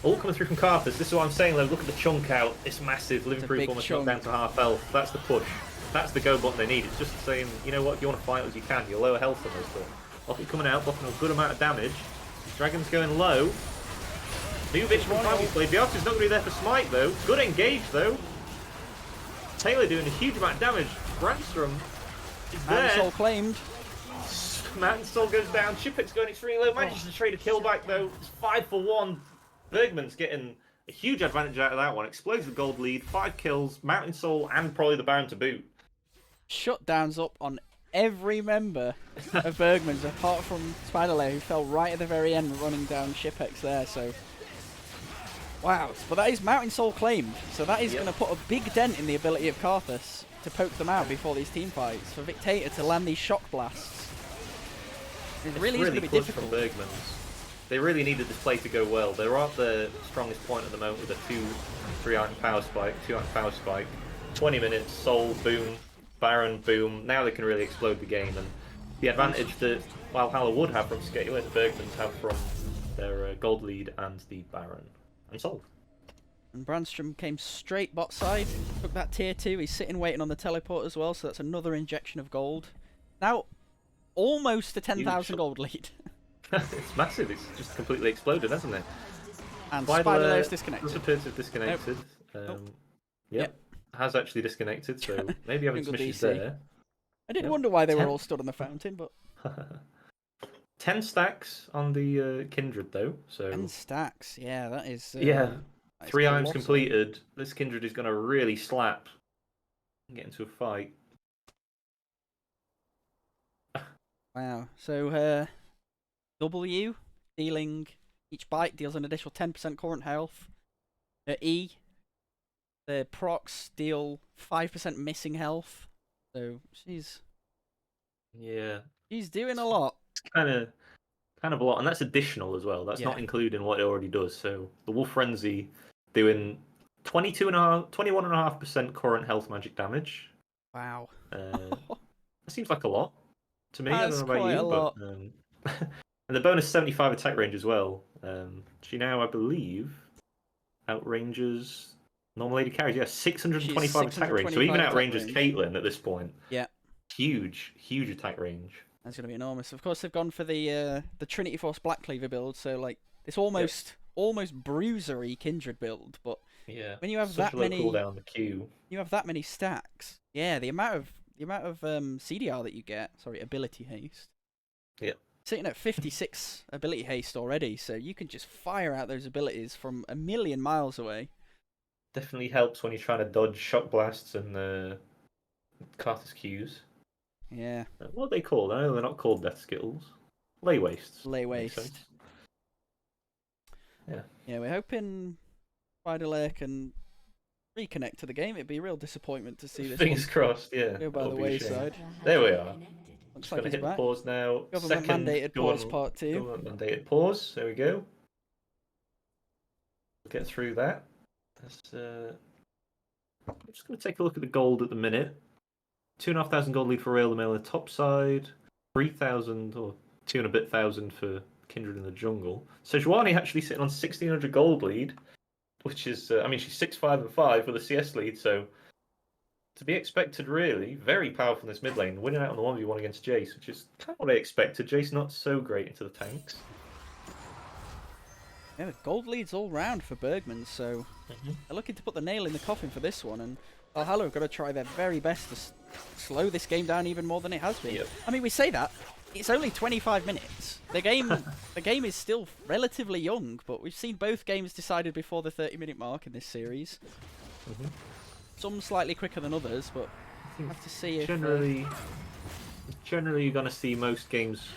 All coming through from Carthus. This is what I'm saying, though. Look at the chunk out. It's massive. Living It's a proof big almost chunk. knocked down to half health. That's the push. That's the go button they need. It's just saying, you know what, if you want to fight as you can, you're lower health than those, but Locky coming out, blocking a good amount of damage. Dragon's going low. New Vision from Five played. Beatrice's not going to be there for Smite, though. Good engage, though. Taylor doing a huge amount of damage. Brandstrom is And it's all there. claimed. Mountain Soul goes down. Shippick's going extremely low. Manages to trade a kill back, though. It's 5 for 1. Bergmans getting a huge advantage out of that one. Explodes the gold lead. 5 kills. Mountain Soul and probably the Baron to boot. Shutdowns up on every member of Bergmans, apart from Spiderlair, who fell right at the very end running down Shippex there, so... Wow, but that is Mountain Soul claimed, so that is going to put a big dent in the ability of Carthus to poke them out before these team fights, for Victator to land these shock blasts. It really is going to be difficult. From Bergmans. They really needed this play to go well. They're at the strongest point at the moment with a 2-3 item power spike, 2 item power spike. 20 minutes, Soul, boom, Baron, boom. Now they can really explode the game, and the advantage that Valhalla would have from scaling, the Bergmans have from their gold lead and the Baron. And Soul. And Brandstrom came straight bot side, took that tier 2, he's sitting waiting on the teleport as well, so that's another injection of gold. Now, almost a 10,000 gold lead. It's massive, it's just completely exploded, hasn't it? And Spiderlair's disconnected. Does appear to have disconnected. Yep, has actually disconnected, so maybe having some issues there. I did wonder why they were all stood on the fountain, but... 10 stacks on the Kindred, though, so... 10 stacks, yeah, that is... yeah, that is 3 items colossal. completed. This Kindred is going to really slap and get into a fight. Wow, so W, dealing... Each bite deals an additional 10% current health. E, the procs deal 5% missing health. So, she's doing a lot. It's kind of a lot, and that's additional as well. That's not including what it already does. So the Wolf Frenzy doing 21.5% current health magic damage. Wow. That seems like a lot to me. That's I don't know about quite you, a lot. but and the bonus 75 attack range as well. She now, I believe, outranges normal lady carries. Yeah, 625 attack range. So even outranges Caitlyn at this point. Yeah. Huge attack range. That's going to be enormous. Of course, they've gone for the Trinity Force Black Cleaver build, so like it's almost bruisery Kindred build. But when you have that many cooldown, the Q. You have that many stacks. Yeah, the amount of CDR that you get. Sorry, ability haste. Yeah. Sitting at 56 ability haste already, so you can just fire out those abilities from a million miles away. Definitely helps when you're trying to dodge shock blasts and Carthus Qs. Yeah. What are they called? I know they're not called Death Skittles. Lay Wastes. Lay Waste. Yeah. Yeah, we're hoping Spiderlair can reconnect to the game. It'd be a real disappointment to see this Fingers crossed, yeah. go by the That'll be a shame. wayside. There we are. Looks Just like going to he's hit back. pause now. Government mandated pause part 2. Government mandated pause. There we go. Get through that. I'm just going to take a look at the gold at the minute. 2,500 gold lead for Rail the Mail on the top side. 3,000 or 2 and a bit thousand for Kindred in the jungle. Sejuani actually sitting on 1,600 gold lead, which is, she's 6-5 and 5 with a CS lead, so to be expected, really. Very powerful in this mid lane. Winning out on the 1v1 against Jace, which is kind of what I expected. Jace not so great into the tanks. Yeah, gold leads all round for Bergmans, so they're looking to put the nail in the coffin for this one, and Valhalla have got to try their very best to slow this game down even more than it has been. Yep. I mean, we say that, it's only 25 minutes. The game is still relatively young, but we've seen both games decided before the 30-minute mark in this series. Some slightly quicker than others, but we'll have to see if... Generally, you're going to see most games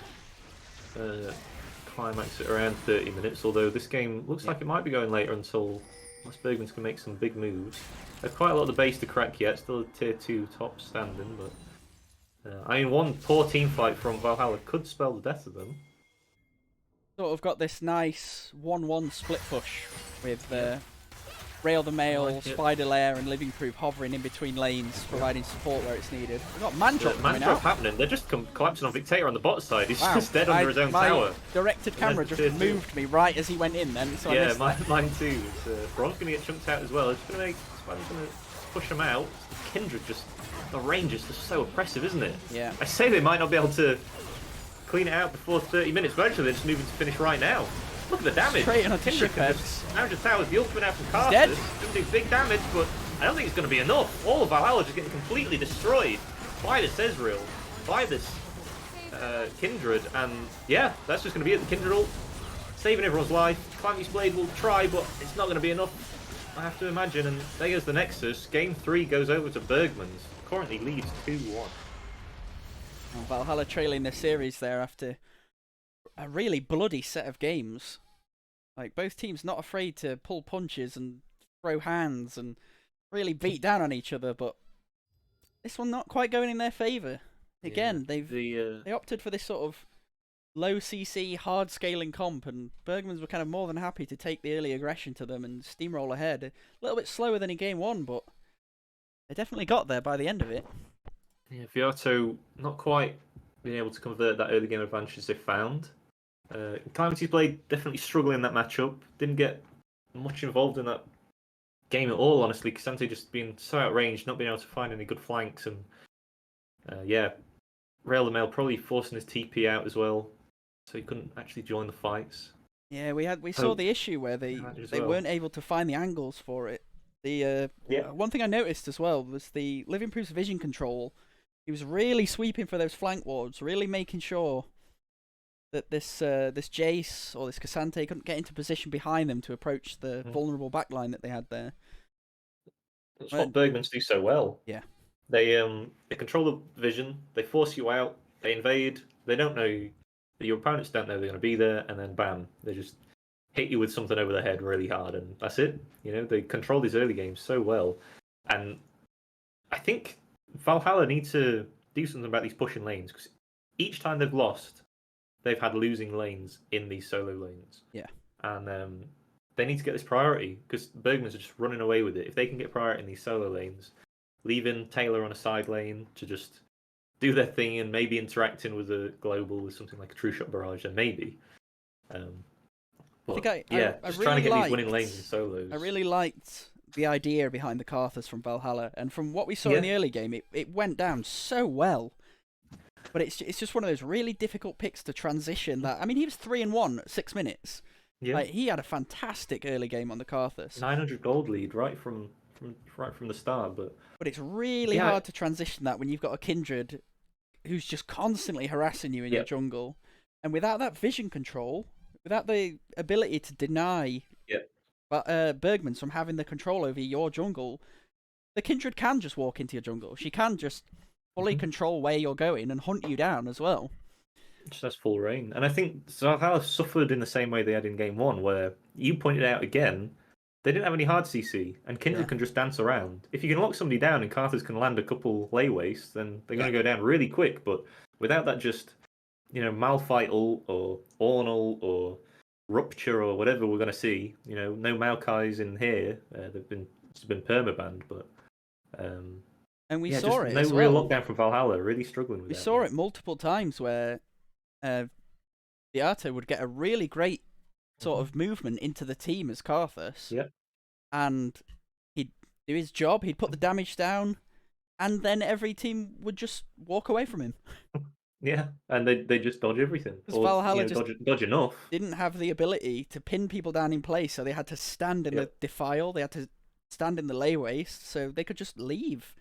climax at around 30 minutes, although this game looks like it might be going later until Bergmans can make some big moves. There's quite a lot of the base to crack yet, still a tier 2 top standing, but one poor team fight from Valhalla could spell the death of them. Sort of got this nice 1-1 split push with Rail the Mail, like it. Spider Lair, and Living Proof hovering in between lanes, providing support where it's needed. We've got Mandrop coming out. happening. They're just collapsing on Victator on the bot side. He's just dead under his own my tower. Directed camera just moved me right as he went in then. So yeah, mine too. Bron's going to get chunked out as well. It's going to Spider's going to push him out. Kindred the range is just so oppressive, isn't it? Yeah. I say they might not be able to clean it out before 30 minutes, but actually they're just moving to finish right now. Look at the damage. Straight on Kindred now just towers the ultimate out from Carthus. Dead. Doesn't do big damage, but I don't think it's going to be enough. All of Valhalla just getting completely destroyed by this Ezreal, by this Kindred, and yeah, that's just going to be it. The Kindred ult saving everyone's life. Clamy's Blade will try, but it's not going to be enough, I have to imagine. And there goes the Nexus. Game 3 goes over to Bergmans. Currently leads 2-1. Valhalla trailing the series there after a really bloody set of games. Like, both teams not afraid to pull punches and throw hands and really beat down on each other, but this one not quite going in their favour. Again, they opted for this sort of low CC, hard scaling comp, and Bergmans were kind of more than happy to take the early aggression to them and steamroll ahead. A little bit slower than in game 1, but they definitely got there by the end of it. Yeah, Viato not quite being able to convert that early game advantage they found. Calamity's Blade definitely struggling in that matchup. Didn't get much involved in that game at all, honestly. Cassante just being so outranged, not being able to find any good flanks, and yeah, Rail the Mail probably forcing his TP out as well, so he couldn't actually join the fights. Yeah, we saw the issue where they weren't able to find the angles for it. The one thing I noticed as well was the Living Proof's vision control. He was really sweeping for those flank wards, really making sure that this Jace or this Cassante couldn't get into position behind them to approach the vulnerable backline that they had there. That's what Bergmans do so well. Yeah. They control the vision, they force you out, they invade, they don't know, your opponents don't know they're going to be there, and then bam, they just hit you with something over the head really hard, and that's it. You know, they control these early games so well. And I think Valhalla need to do something about these pushing lanes, because each time they've lost, they've had losing lanes in these solo lanes. Yeah. And they need to get this priority, because Bergmans are just running away with it. If they can get priority in these solo lanes, leaving Taylor on a side lane to just do their thing and maybe interacting with a global with something like a True Shot Barrage, then maybe. But, I just really trying to get these winning lanes in solos. I really liked the idea behind the Carthus from Valhalla, and from what we saw in the early game, it went down so well. But it's just one of those really difficult picks to transition. That, I mean, he was 3-1 at 6 minutes. Yeah. Like, he had a fantastic early game on the Carthus. 900 gold lead right from the start, but it's really hard to transition that when you've got a Kindred who's just constantly harassing you in your jungle, and without that vision control, without the ability to deny Bergmans from having the control over your jungle, the Kindred can just walk into your jungle. She can just fully control where you're going and hunt you down as well. Just has full reign. And I think Valhalla suffered in the same way they had in game 1, where you pointed out again, they didn't have any hard CC, and Kindred can just dance around. If you can lock somebody down and Carthus can land a couple lay wastes, then they're going to go down really quick. But without that just, Malphite ult or Ornn ult or Rupture or whatever we're going to see, no Maokai's in here. It's been permabanned, but and we saw it. No as real well. lockdown from Valhalla. Really struggling with We that. saw it multiple times where Viato would get a really great sort of movement into the team as Carthus. Yeah. And he'd do his job, he'd put the damage down, and then every team would just walk away from him. Yeah, and they just dodge everything. Because Valhalla just dodge enough. Didn't have the ability to pin people down in place, so they had to stand in the defile, they had to stand in the lay waste, so they could just leave.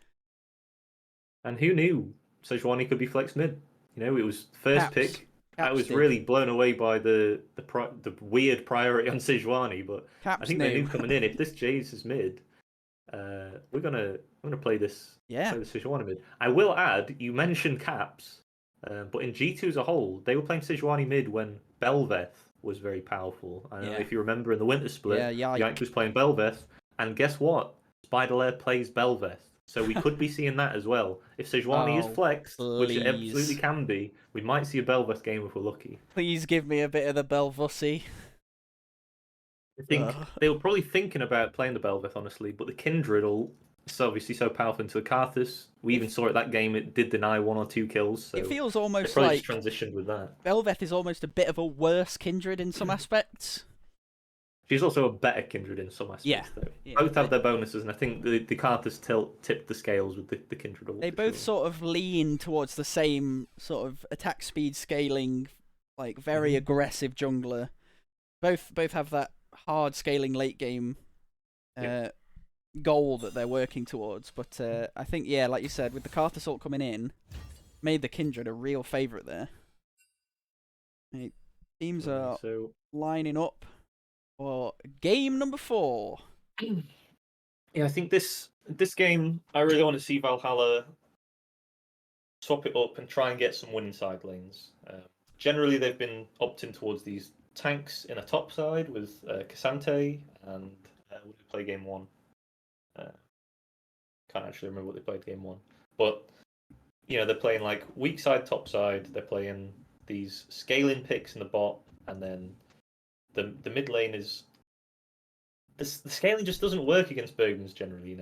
And who knew Sejuani could be flex mid? It was first pick. I was did. really blown away by the weird priority on Sejuani, but I think they knew coming in, if this Jace is mid, we're gonna play this. Yeah. Play the Sejuani mid. I will add, you mentioned Caps, but in G2 as a whole, they were playing Sejuani mid when Belveth was very powerful. I don't know if you remember in the winter split, Yank was playing Belveth, and guess what? Spider-Lair plays Belveth. So we could be seeing that as well. If Sejuani is flexed, which it absolutely can be, we might see a Belveth game if we're lucky. Please give me a bit of the Belvussy. I think they were probably thinking about playing the Belveth, honestly, but the Kindred is obviously so powerful into the Karthus. We even saw it that game; it did deny 1 or 2 kills. So it feels they almost probably like just transitioned with that. Belveth is almost a bit of a worse Kindred in some aspects. She's also a better Kindred in some aspects, though. Yeah, Both have their bonuses, and I think the Karthus tipped the scales with the Kindred ult. They both sort of lean towards the same sort of attack speed scaling, like very aggressive jungler. Both have that hard scaling late game goal that they're working towards. But I think, yeah, like you said, with the Karthus ult coming in, made the Kindred a real favourite there. Teams are lining up for game number 4. Yeah, I think this game, I really want to see Valhalla swap it up and try and get some winning side lanes. Generally, they've been opting towards these tanks in a top side with Cassante and we play game 1. Can't actually remember what they played game 1, but they're playing like weak side, top side. They're playing these scaling picks in the bot, and then the mid lane is the scaling just doesn't work against Bergmans generally.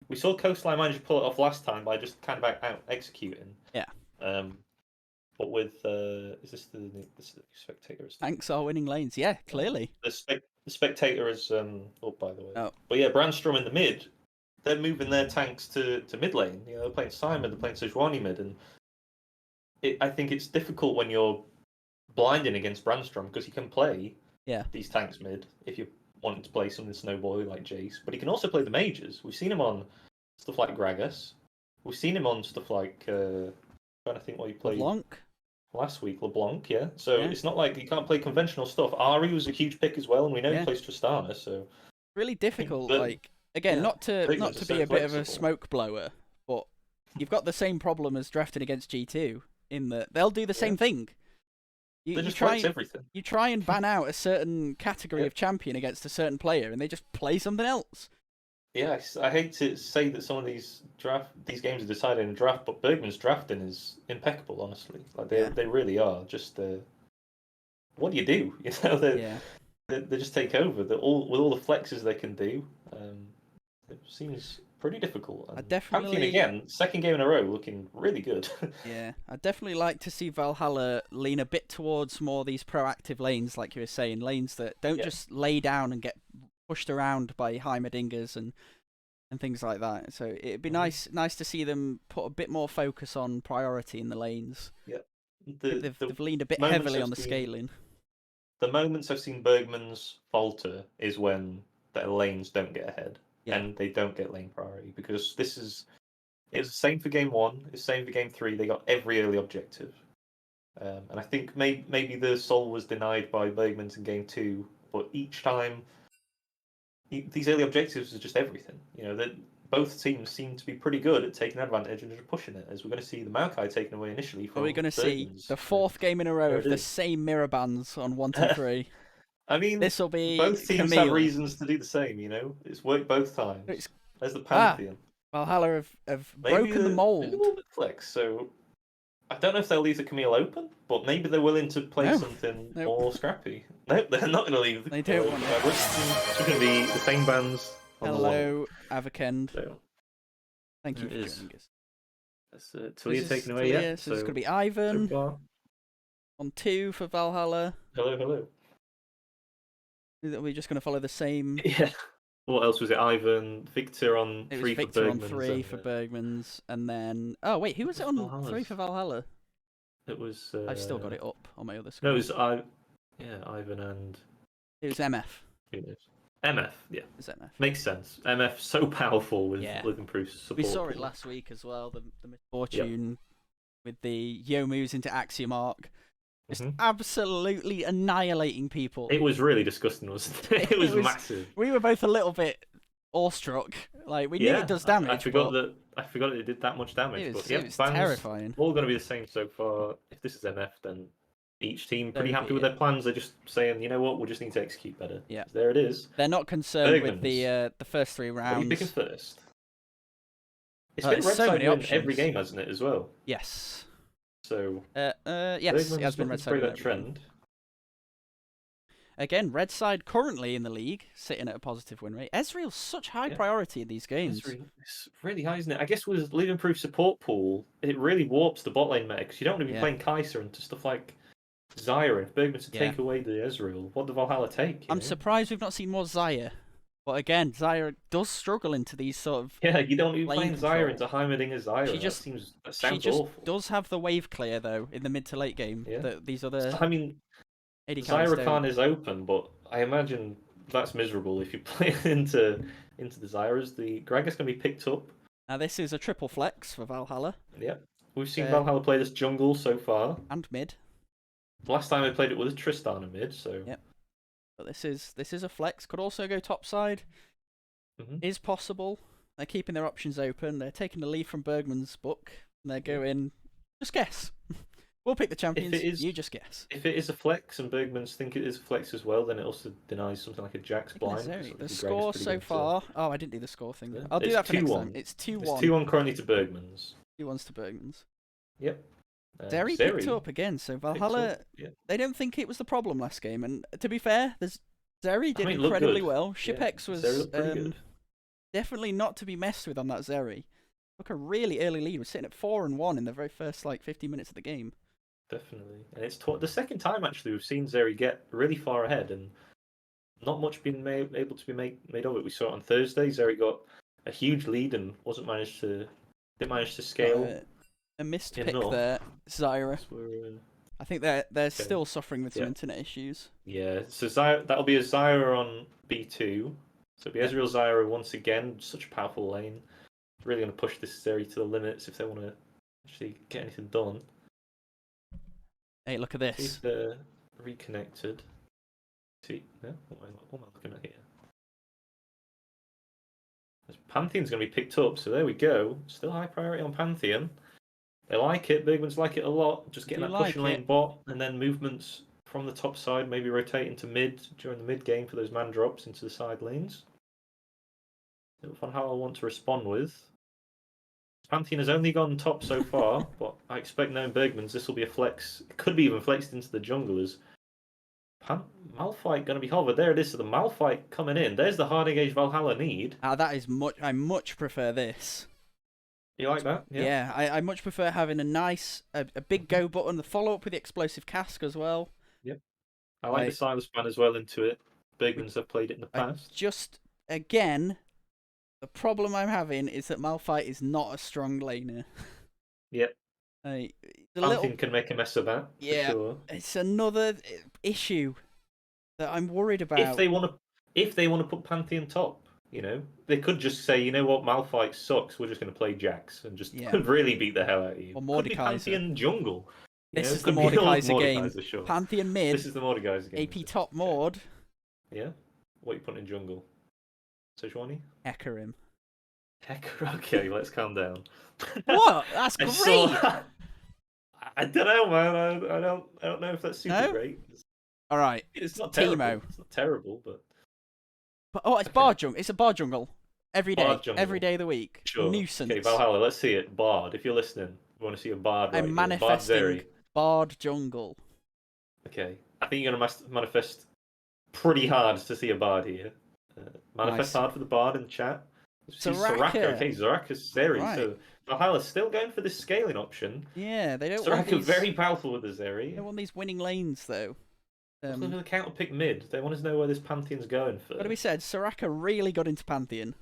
We saw Coastline manage to pull it off last time by just kind of out executing. Yeah. But with is this the Spectator? Tanks are winning lanes. Yeah, clearly. The Spectator is up, by the way. Oh. But yeah, Brandstrom in the mid, they're moving their tanks to mid lane. They're playing Simon, they're playing Sejuani mid, and I think it's difficult when you're blinding against Brandstrom because he can play these tanks mid if you want to play something snowbally like Jace, but he can also play the mages. We've seen him on stuff like Gragas. We've seen him on stuff like trying to think what he played LeBlanc last week. LeBlanc, yeah. So it's not like you can't play conventional stuff. Ari was a huge pick as well, and we know he plays Tristana. So really difficult. Like again, not to be a bit of a smoke blower, but you've got the same problem as drafting against G2 in that they'll do the same thing. You try and ban out a certain category of champion against a certain player, and they just play something else. Yeah, I hate to say that some of these games are decided in draft, but Bergman's drafting is impeccable. Honestly, like they really are. Just what do you do? They just take over. With all the flexes they can do. It seems pretty difficult. Pantheon again, second game in a row, looking really good. Yeah, I'd definitely like to see Valhalla lean a bit towards more of these proactive lanes, like you were saying, lanes that don't just lay down and get pushed around by Heimerdingers and things like that. So it'd be nice to see them put a bit more focus on priority in the lanes. Yeah, they've leaned a bit heavily on the scaling. The moments I've seen Bergmans falter is when their lanes don't get ahead. And they don't get lane priority because it was the same for game 1, it's the same for game 3. They got every early objective, and I think maybe the soul was denied by Bergmans in game 2, but each time these early objectives are just everything. That both teams seem to be pretty good at taking advantage and just pushing it. As we're going to see the Maokai taken away initially. We're going to see the 4th game in a row of the same mirror bans on 1, 2, 3. I mean, this will be both teams have reasons to do the same. It's worked both times. There's the Pantheon. Valhalla have broken the mold. Maybe a little bit flex, so I don't know if they'll leave the Camille open, but maybe they're willing to play something more scrappy. Nope, they're not going to leave. They don't want it. It's going to be the same bands. Hello, Avakend. Thank you for joining us. That's Talia taken away, yeah. So it's going to be Ivan on 2 for Valhalla. Hello. Are we just going to follow the same? Yeah. What else was it? Ivan, Victor on 3 for Bergmans. On 3 for Bergmans, and then who was it on 3 for Valhalla? It was. I've still got it up on my other screen. No, it was Ivan and. It was MF. Who knows? MF, yeah. It was MF. Makes sense. MF so powerful with improved support. We saw it last week as well. The misfortune with the Yomu's into Axiomark. Just absolutely annihilating people. It was really disgusting, wasn't it? It was massive. We were both a little bit awestruck. Like we knew it does damage. I forgot it did that much damage. It was terrifying. All going to be the same so far. If this is MF, then each team pretty happy with their plans. They're just saying, you know what, we just need to execute better. Yeah, there it is. They're not concerned with the first 3 rounds. What are you picking first? It's been red side win every game, hasn't it, as well? Yes. So yes, it has been red side. That trend. again, red side currently in the league, sitting at a positive win rate. Ezreal's such high priority in these games. It's really high, isn't it? I guess with Living Proof support pool, it really warps the bot lane meta because you don't want to be playing Kai'Sa into stuff like Zyra. If Bergmans to take away the Ezreal, what do Valhalla take? I'm surprised we've not seen more Zyra. But again, Zyra does struggle into these sort of you don't even lane playing control. Zyra into Heimerdinger Zyra. That sounds awful. Does have the wave clear though in the mid to late game. That these other. I mean, Zyra Khan is open, but I imagine that's miserable if you play into the Zyras. The Gragas can be picked up. Now this is a triple flex for Valhalla. Yep, we've seen Valhalla play this jungle so far and mid. Last time I played it with Tristana mid, so yep. But this is a flex. Could also go top side. Is possible. They're keeping their options open. They're taking the lead from Bergman's book. And they're going, just guess. We'll pick the champions. You just guess. If it is a flex and Bergmans think it is a flex as well, then it also denies something like a Jack's blind. The score so far. Oh, I didn't do the score thing. I'll do that for next time. It's 2-1. It's 2-1 currently to Bergmans. 2-1 to Bergmans. Yep. Zeri picked up again, so Valhalla, they don't think it was the problem last game. And to be fair, Zeri did incredibly well. Shipex was definitely not to be messed with on that Zeri. Took a really early lead. We're sitting at 4-1 in the very first 50 minutes of the game. Definitely, and it's the second time actually we've seen Zeri get really far ahead, and not much been able to be made of it. We saw it on Thursday. Zeri got a huge lead and didn't manage to scale. A missed pick there, Zyra. I think they're still suffering with some internet issues. Yeah, so that'll be a Zyra on B2. So it'll be Ezreal Zyra once again. Such a powerful lane. Really going to push this Zeri to the limits if they want to actually get anything done. Hey, look at this. See if they're reconnected. See, no? What am I looking at here? Pantheon's going to be picked up, so there we go. Still high priority on Pantheon. They like it. Bergmans like it a lot. Just getting that pushing lane bot, and then movements from the top side, maybe rotating to mid during the mid game for those man drops into the side lanes. Valhalla want to respond with. Pantheon has only gone top so far, but I expect knowing Bergmans, this will be a flex. It could be even flexed into the junglers. Malphite going to be hovered. There it is. So the Malphite coming in. There's the hard engage Valhalla need. That is much. I much prefer this. You like that? Yeah, I much prefer having a big go button, the follow up with the explosive cask as well. Yep. I like the silence ban as well into it. Bergmans have played it in the past. Just again, the problem I'm having is that Malphite is not a strong laner. Yep. Pantheon can make a mess of that. Yeah, for sure. It's another issue that I'm worried about. If they want to put Pantheon top. You know, they could just say, you know what, Malphite sucks. We're just going to play Jax and just really beat the hell out of you. Or Mordekaiser. Pantheon jungle. This is the Mordekaiser game. Sure. Pantheon mid. This is the Mordekaiser game. AP top Mord. Yeah. What are you putting in jungle? Sejuani? Hecarim. Okay, let's calm down. What? That's great. I don't know, man. I don't know if that's super great. All right. It's not terrible. Teemo. It's not terrible, but. It's Bard jungle. It's a Bard jungle. Every day. Every day of the week. Sure. Nuisance. Okay, Valhalla, let's see it. Bard, if you're listening, we want to see a Bard. I'm manifesting Bard jungle. Okay. I think you're going to manifest pretty hard to see a Bard here. Manifest hard for the Bard in the chat. Soraka. Okay, Soraka's Zeri. Right. So Valhalla's still going for this scaling option. Yeah, they don't Soraka want very powerful with the Zeri. They don't want these winning lanes, though. Looking for the counter pick mid. They want to know where this Pantheon's going for. Got to be said, Soraka really got into Pantheon.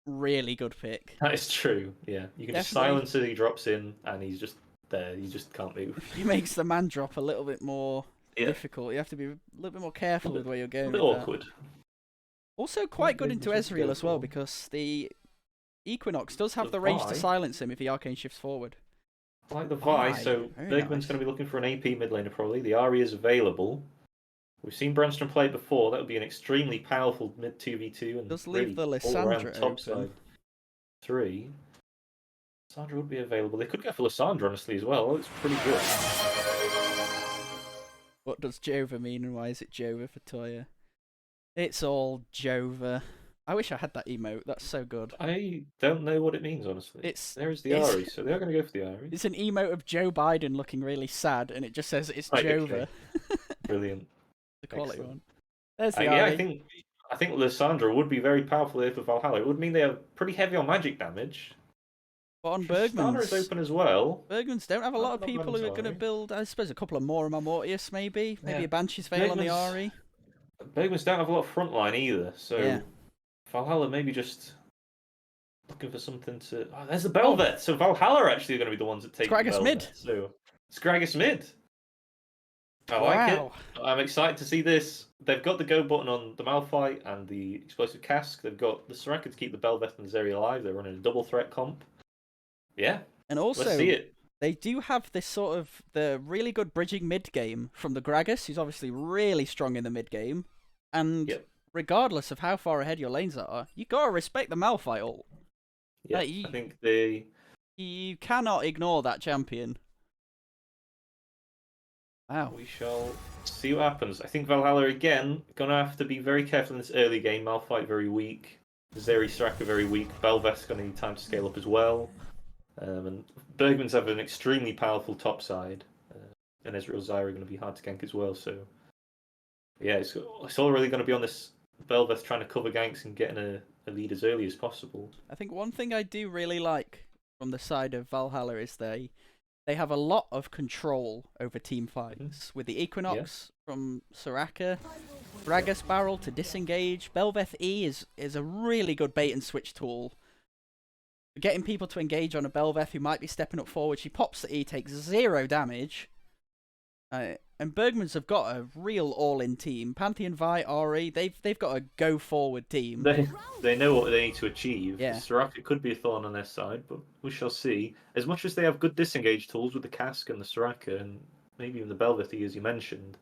Really good pick. That is true, yeah. You can just silence as he drops in, and he's just there. You just can't move. He makes the man drop a little bit more difficult. You have to be a little bit more careful with where you're going. A bit awkward. Also quite good into Ezreal as well, because the Equinox does have the range to silence him if he arcane shifts forward. I like the Vi, so Bergman's going to be looking for an AP mid laner probably. The Ahri is available. We've seen Branston play it before. That would be an extremely powerful mid 2v2 and does leave the Lissandra top side 3. Lissandra would be available. They could go for Lissandra honestly as well. It's pretty good. What does Jova mean and why is it Jova for Toya? It's all Jova. I wish I had that emote. That's so good. I don't know what it means honestly. There's the Ahri, so they are going to go for the Ahri. It's an emote of Joe Biden looking really sad, and it just says it's Jova. Okay. Brilliant. The quality one. There's the Yeah, Ari. I think Lissandra would be very powerful here for Valhalla. It would mean they are pretty heavy on magic damage. But on Tristana is Bergmans, open as well. Bergmans don't have a lot of Not bad people as who are going to Ari. build. I suppose a couple of more Mortius, maybe Yeah. a Banshee's Veil on the Bergmans- Ari. Bergmans don't have a lot of frontline either, so Yeah. Valhalla maybe just looking for something to. Oh, there's the Belvet. So Valhalla are actually going to be the ones that take Scraggus the Belvet. mid. So Scraggus mid. I like it. I'm excited to see this. They've got the go button on the Malphite and the Explosive Cask. They've got the Soraka to keep the Belvet and the Zeri alive. They're running a double threat comp. Yeah. And also, let's see it. They do have this sort of the really good bridging mid game from the Gragas, who's obviously really strong in the mid game. And regardless of how far ahead your lanes are, you gotta respect the Malphite ult. Yeah, I think they. You cannot ignore that champion. Wow. We shall see what happens. I think Valhalla again gonna have to be very careful in this early game. Malphite very weak. Zeri Soraka very weak. Belvet's gonna need time to scale up as well. And Bergmans have an extremely powerful top side. And Ezreal Zyra are going to be hard to gank as well. So, yeah, it's all really going to be on this Belveth trying to cover ganks and getting a lead as early as possible. I think one thing I do really like from the side of Valhalla is they have a lot of control over team fights. With the Equinox from Soraka, Gragas Barrel to disengage. Belveth E is a really good bait and switch tool. Getting people to engage on a Belveth who might be stepping up forward. She pops the E, takes 0 damage. And Bergmans have got a real all-in team. Pantheon, Vi, Ari, they've got a go-forward team. They know what they need to achieve. Yeah. Soraka could be a thorn on their side, but we shall see. As much as they have good disengage tools with the Cask and the Soraka, and maybe even the Belveth, as you mentioned,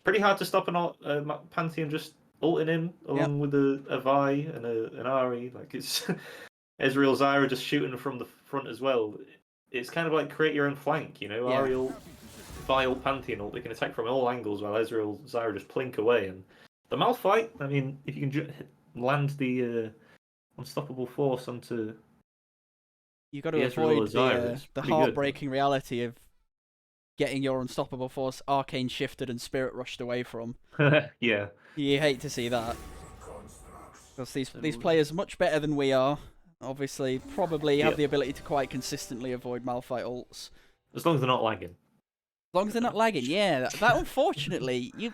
pretty hard to stop an Pantheon just ulting in, along with a Vi and an Ari. Like, it's... Ezreal Zyra just shooting from the front as well. It's kind of like create your own flank, you know? Ariel, Vile, Pantheon ult, they can attack from all angles while Ezreal Zyra just plink away. And the Malphite, I mean, if you can land the unstoppable force onto. You got to avoid the heartbreaking reality of getting your unstoppable force arcane shifted and spirit rushed away from. Yeah. You hate to see that. Because these players are much better than we are. Obviously, probably have the ability to quite consistently avoid Malphite ults. As long as they're not lagging. As long as they're not lagging, yeah. That unfortunately, you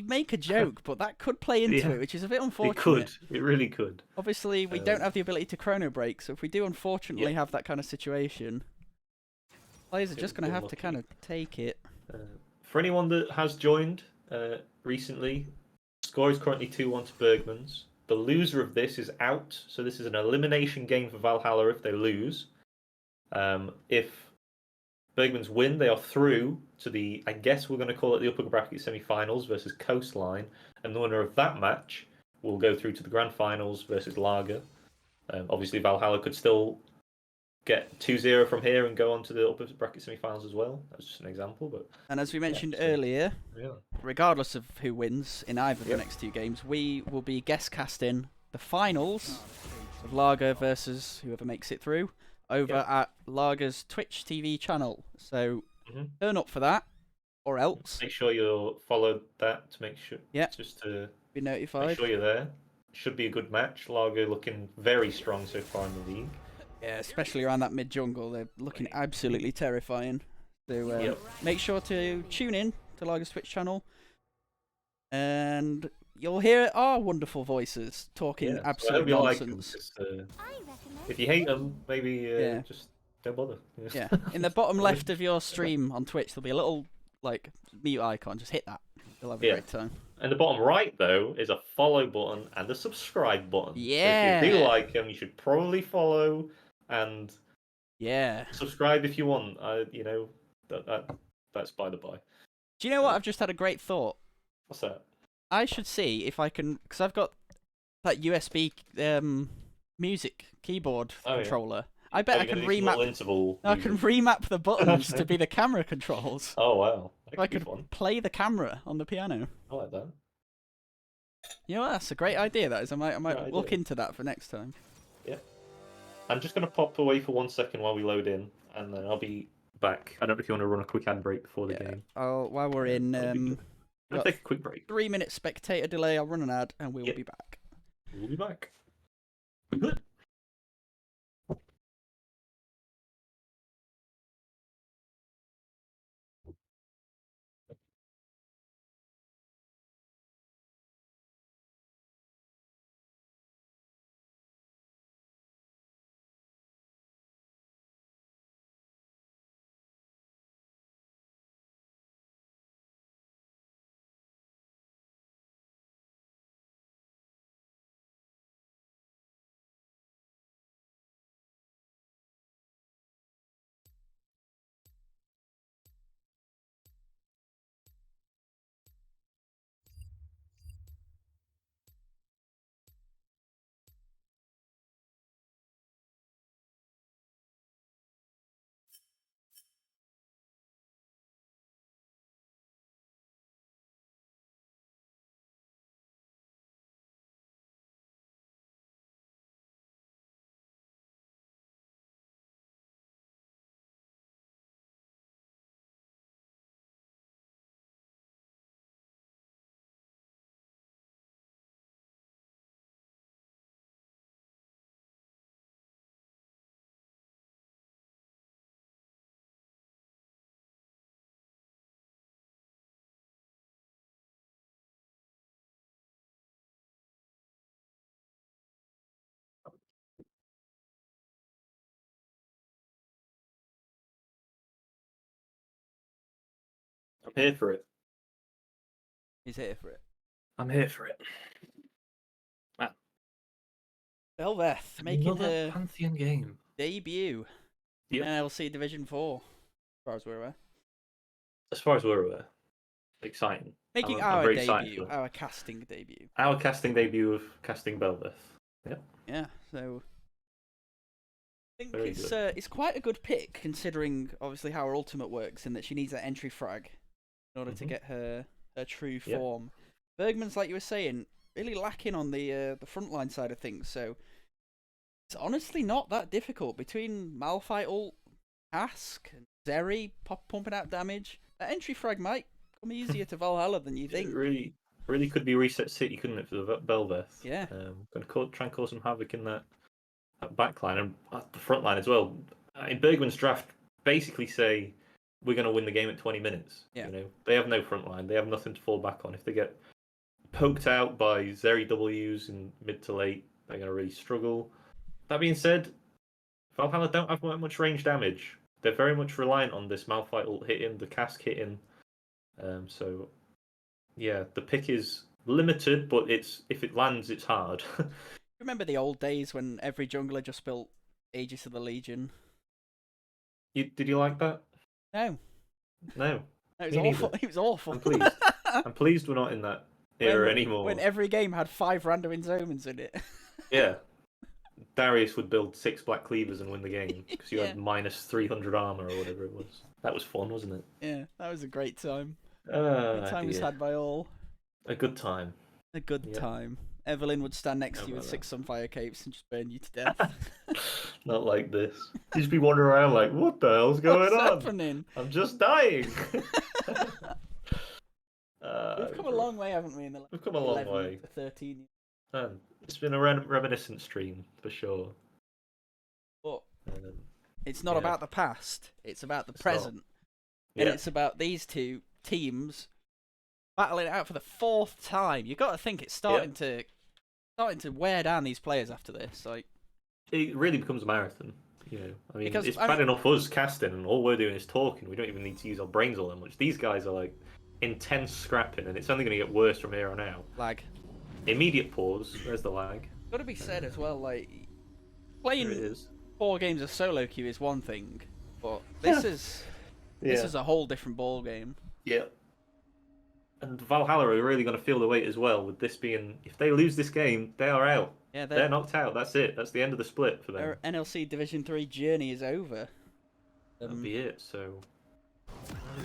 make a joke, but that could play into it, which is a bit unfortunate. It could. It really could. Obviously, we don't have the ability to chrono break, so if we do unfortunately have that kind of situation, players are just going to have to kind of take it. For anyone that has joined recently, score is currently 2-1 to Bergmans. The loser of this is out, so this is an elimination game for Valhalla if they lose. If Bergmans win, they are through to the, I guess we're going to call it the upper bracket semi-finals versus Coastline, and the winner of that match will go through to the grand finals versus Lager. Obviously, Valhalla could still get 2-0 from here and go on to the upper bracket semi-finals as well. That's just an example. And as we mentioned earlier, regardless of who wins in either of the next 2 games, we will be guest casting the finals of Lager versus whoever makes it through over at Lager's Twitch TV channel. So turn up for that, or else. Make sure you follow that to make sure. Just to be notified. Make sure you're there. Should be a good match. Lager looking very strong so far in the league. Yeah, especially around that mid jungle, they're looking absolutely terrifying. So make sure to tune in to Lager's Twitch channel, and you'll hear our wonderful voices talking absolute nonsense. If you hate them, maybe just don't bother. Yeah, in the bottom left of your stream on Twitch, there'll be a little mute icon. Just hit that. You'll have a great time. And the bottom right, though, is a follow button and a subscribe button. Yeah. So if you do like them, you should probably follow and subscribe if you want. That's by the by. Do you know what? I've just had a great thought. What's that? I should see if I can, because I've got that USB music keyboard controller. I bet I can remap. I can remap the buttons to be the camera controls. Oh wow! I could play the camera on the piano. I like that. You know what? That's a great idea. That is. I might look into that for next time. Yeah. I'm just gonna pop away for 1 second while we load in, and then I'll be back. I don't know if you want to run a quick ad break before the game. While we're in I'll take a quick break. 3-minute spectator delay. I'll run an ad and we will be back. We'll be back. Good. I'm here for it. He's here for it. I'm here for it. Belveth making Another her Pantheon game. debut in Yep. NLC Division 4, as far as we're aware. As far as we're aware, exciting. Making I'm our very excited debut, for that. our casting debut. Our casting debut of casting Belveth. Yep. Yeah, so I think Very it's quite a good pick considering obviously how her ultimate works in that she needs that entry frag in order to get her true form. Bergmans, like you were saying, really lacking on the frontline side of things, so it's honestly not that difficult between Malphite ult, Ask, and Zeri pumping out damage. That entry frag might come easier to Valhalla than you think. It really could be Reset City, couldn't it, for the Belveth? Yeah. Going to try and cause some havoc in that backline and the front line as well. In Bergman's draft, basically say we're going to win the game at 20 minutes. Yeah. You know, they have no front line. They have nothing to fall back on. If they get poked out by Zeri Ws in mid to late, they're going to really struggle. That being said, Valhalla don't have much range damage. They're very much reliant on this Malphite ult hitting, the cask hitting. So, yeah, the pick is limited, but if it lands, it's hard. Remember the old days when every jungler just built Aegis of the Legion? Did you like that? No. No. It was Me awful. neither. It was awful. I'm pleased. I'm pleased we're not in that era anymore. When every game had 5 random Inzomans in it. Yeah. Darius would build 6 Black Cleavers and win the game because you had minus 300 armor or whatever it was. That was fun, wasn't it? Yeah, that was a great time. Great time was had by all. A good time. A good time. Evelyn would stand next to you with 6 Sunfire Capes and just burn you to death. Not like this. You just be wandering around like, what the hell's going on? What's happening? I'm just dying. We've come a long way, haven't we? We've come a long way. 13 years. It's been a reminiscent stream, for sure. But it's not about the past. It's about the present. Yeah. And it's about these two teams battling it out for the 4th time. You've got to think it's starting to wear down these players after this. Like, it really becomes a marathon. You know, I mean, because, it's bad enough us casting, and all we're doing is talking. We don't even need to use our brains all that much. These guys are like intense scrapping, and it's only going to get worse from here on out. Lag. Immediate pause. Where's the lag? Got to be said as well. Like, playing 4 games of solo queue is one thing, but this is a whole different ball game. Yeah. And Valhalla are really going to feel the weight as well, with this being, if they lose this game, they are out. Yeah, they're knocked out. That's it. That's the end of the split for them. Their NLC Division 3 journey is over. That'll be it. So,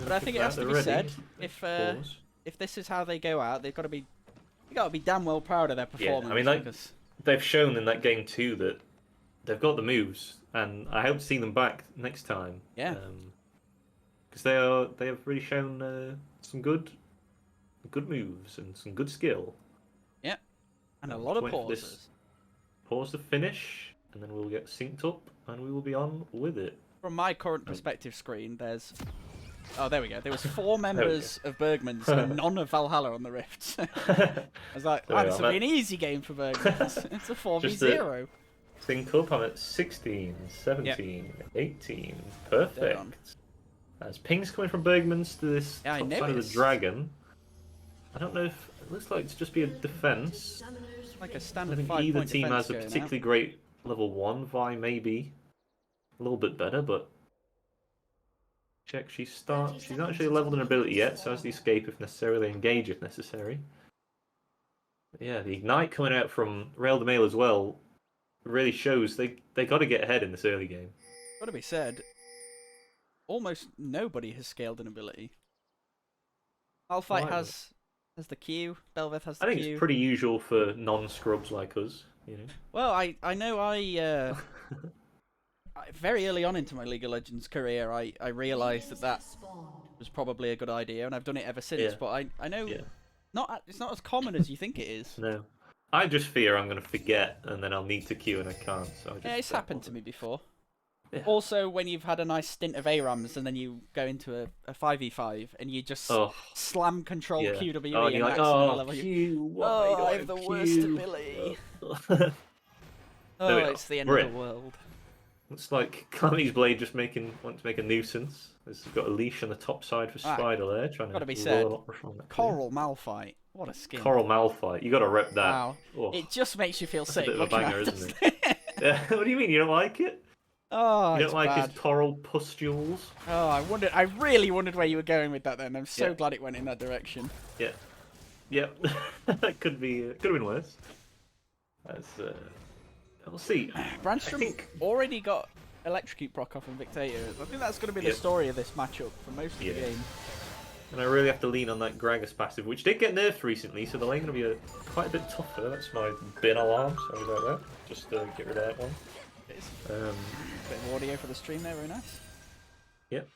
but I think it has to be said, if this is how they go out, they got to be damn well proud of their performance. Yeah, I mean, they've shown in that game too that they've got the moves, and I hope to see them back next time. Yeah. Because they have really shown some good good moves and some good skill. Yeah, and a lot of Wait for this pauses. Pause to finish, and then we'll get synced up, and we will be on with it. From my current perspective screen, there's... Oh, there we go. There was 4 members of Bergmans and none of Valhalla on the Rifts. I was like, There we this are, will be an easy game for Bergmans. It's a 4v0. Sync up, I'm at 16, 17, 18. Perfect. As ping's coming from Bergmans to this top side of the dragon. I don't know if... It looks like it's just be a defense. Like a I standard think 5-point either team defense has a going particularly out. great level 1. Vi maybe a little bit better, but... Check, she's not actually leveled an ability yet, so has the escape if necessary, engage if necessary. But yeah, the ignite coming out from Rail de Mail as well really shows they got to get ahead in this early game. Got to be said, almost nobody has scaled an ability. Malphite has the Q, Belveth has the Q. I think it's pretty usual for non-scrubs like us, you know. Well, I know very early on into my League of Legends career, I realised that was probably a good idea, and I've done it ever since. Yeah. But I know it's not as common as you think it is. No. I just fear I'm going to forget, and then I'll need to queue and I can't. So Yeah, it's happened to me before. Yeah. Also, when you've had a nice stint of ARAMs and then you go into a 5v5 and you just slam control QWE and and you're like, level Q, why I have the worst ability. It's the end of the world. It's like Calamity's Blade just want to make a nuisance. It's got a leash on the top side for Spider there, trying to be said, from that Coral Malphite. What a skin. Coral Malphite. You got to rep that. Wow. It just makes you feel sick. A bit of a banger, isn't it? Yeah. What do you mean? You don't like it? Oh, you don't like bad. his coral pustules? Oh, I really wondered where you were going with that. Then I'm so glad it went in that direction. Yeah. Yep. That could have been worse. That's we'll see. Brandstrom already got Electrocute proc off and Victator. I think that's going to be the story of this matchup for most of the game. And I really have to lean on that Gragas passive, which did get nerfed recently, so the lane going to be quite a bit tougher. That's my bin alarm, sorry about that. Just get rid of that one. Bit of audio for the stream there, very nice. Yep.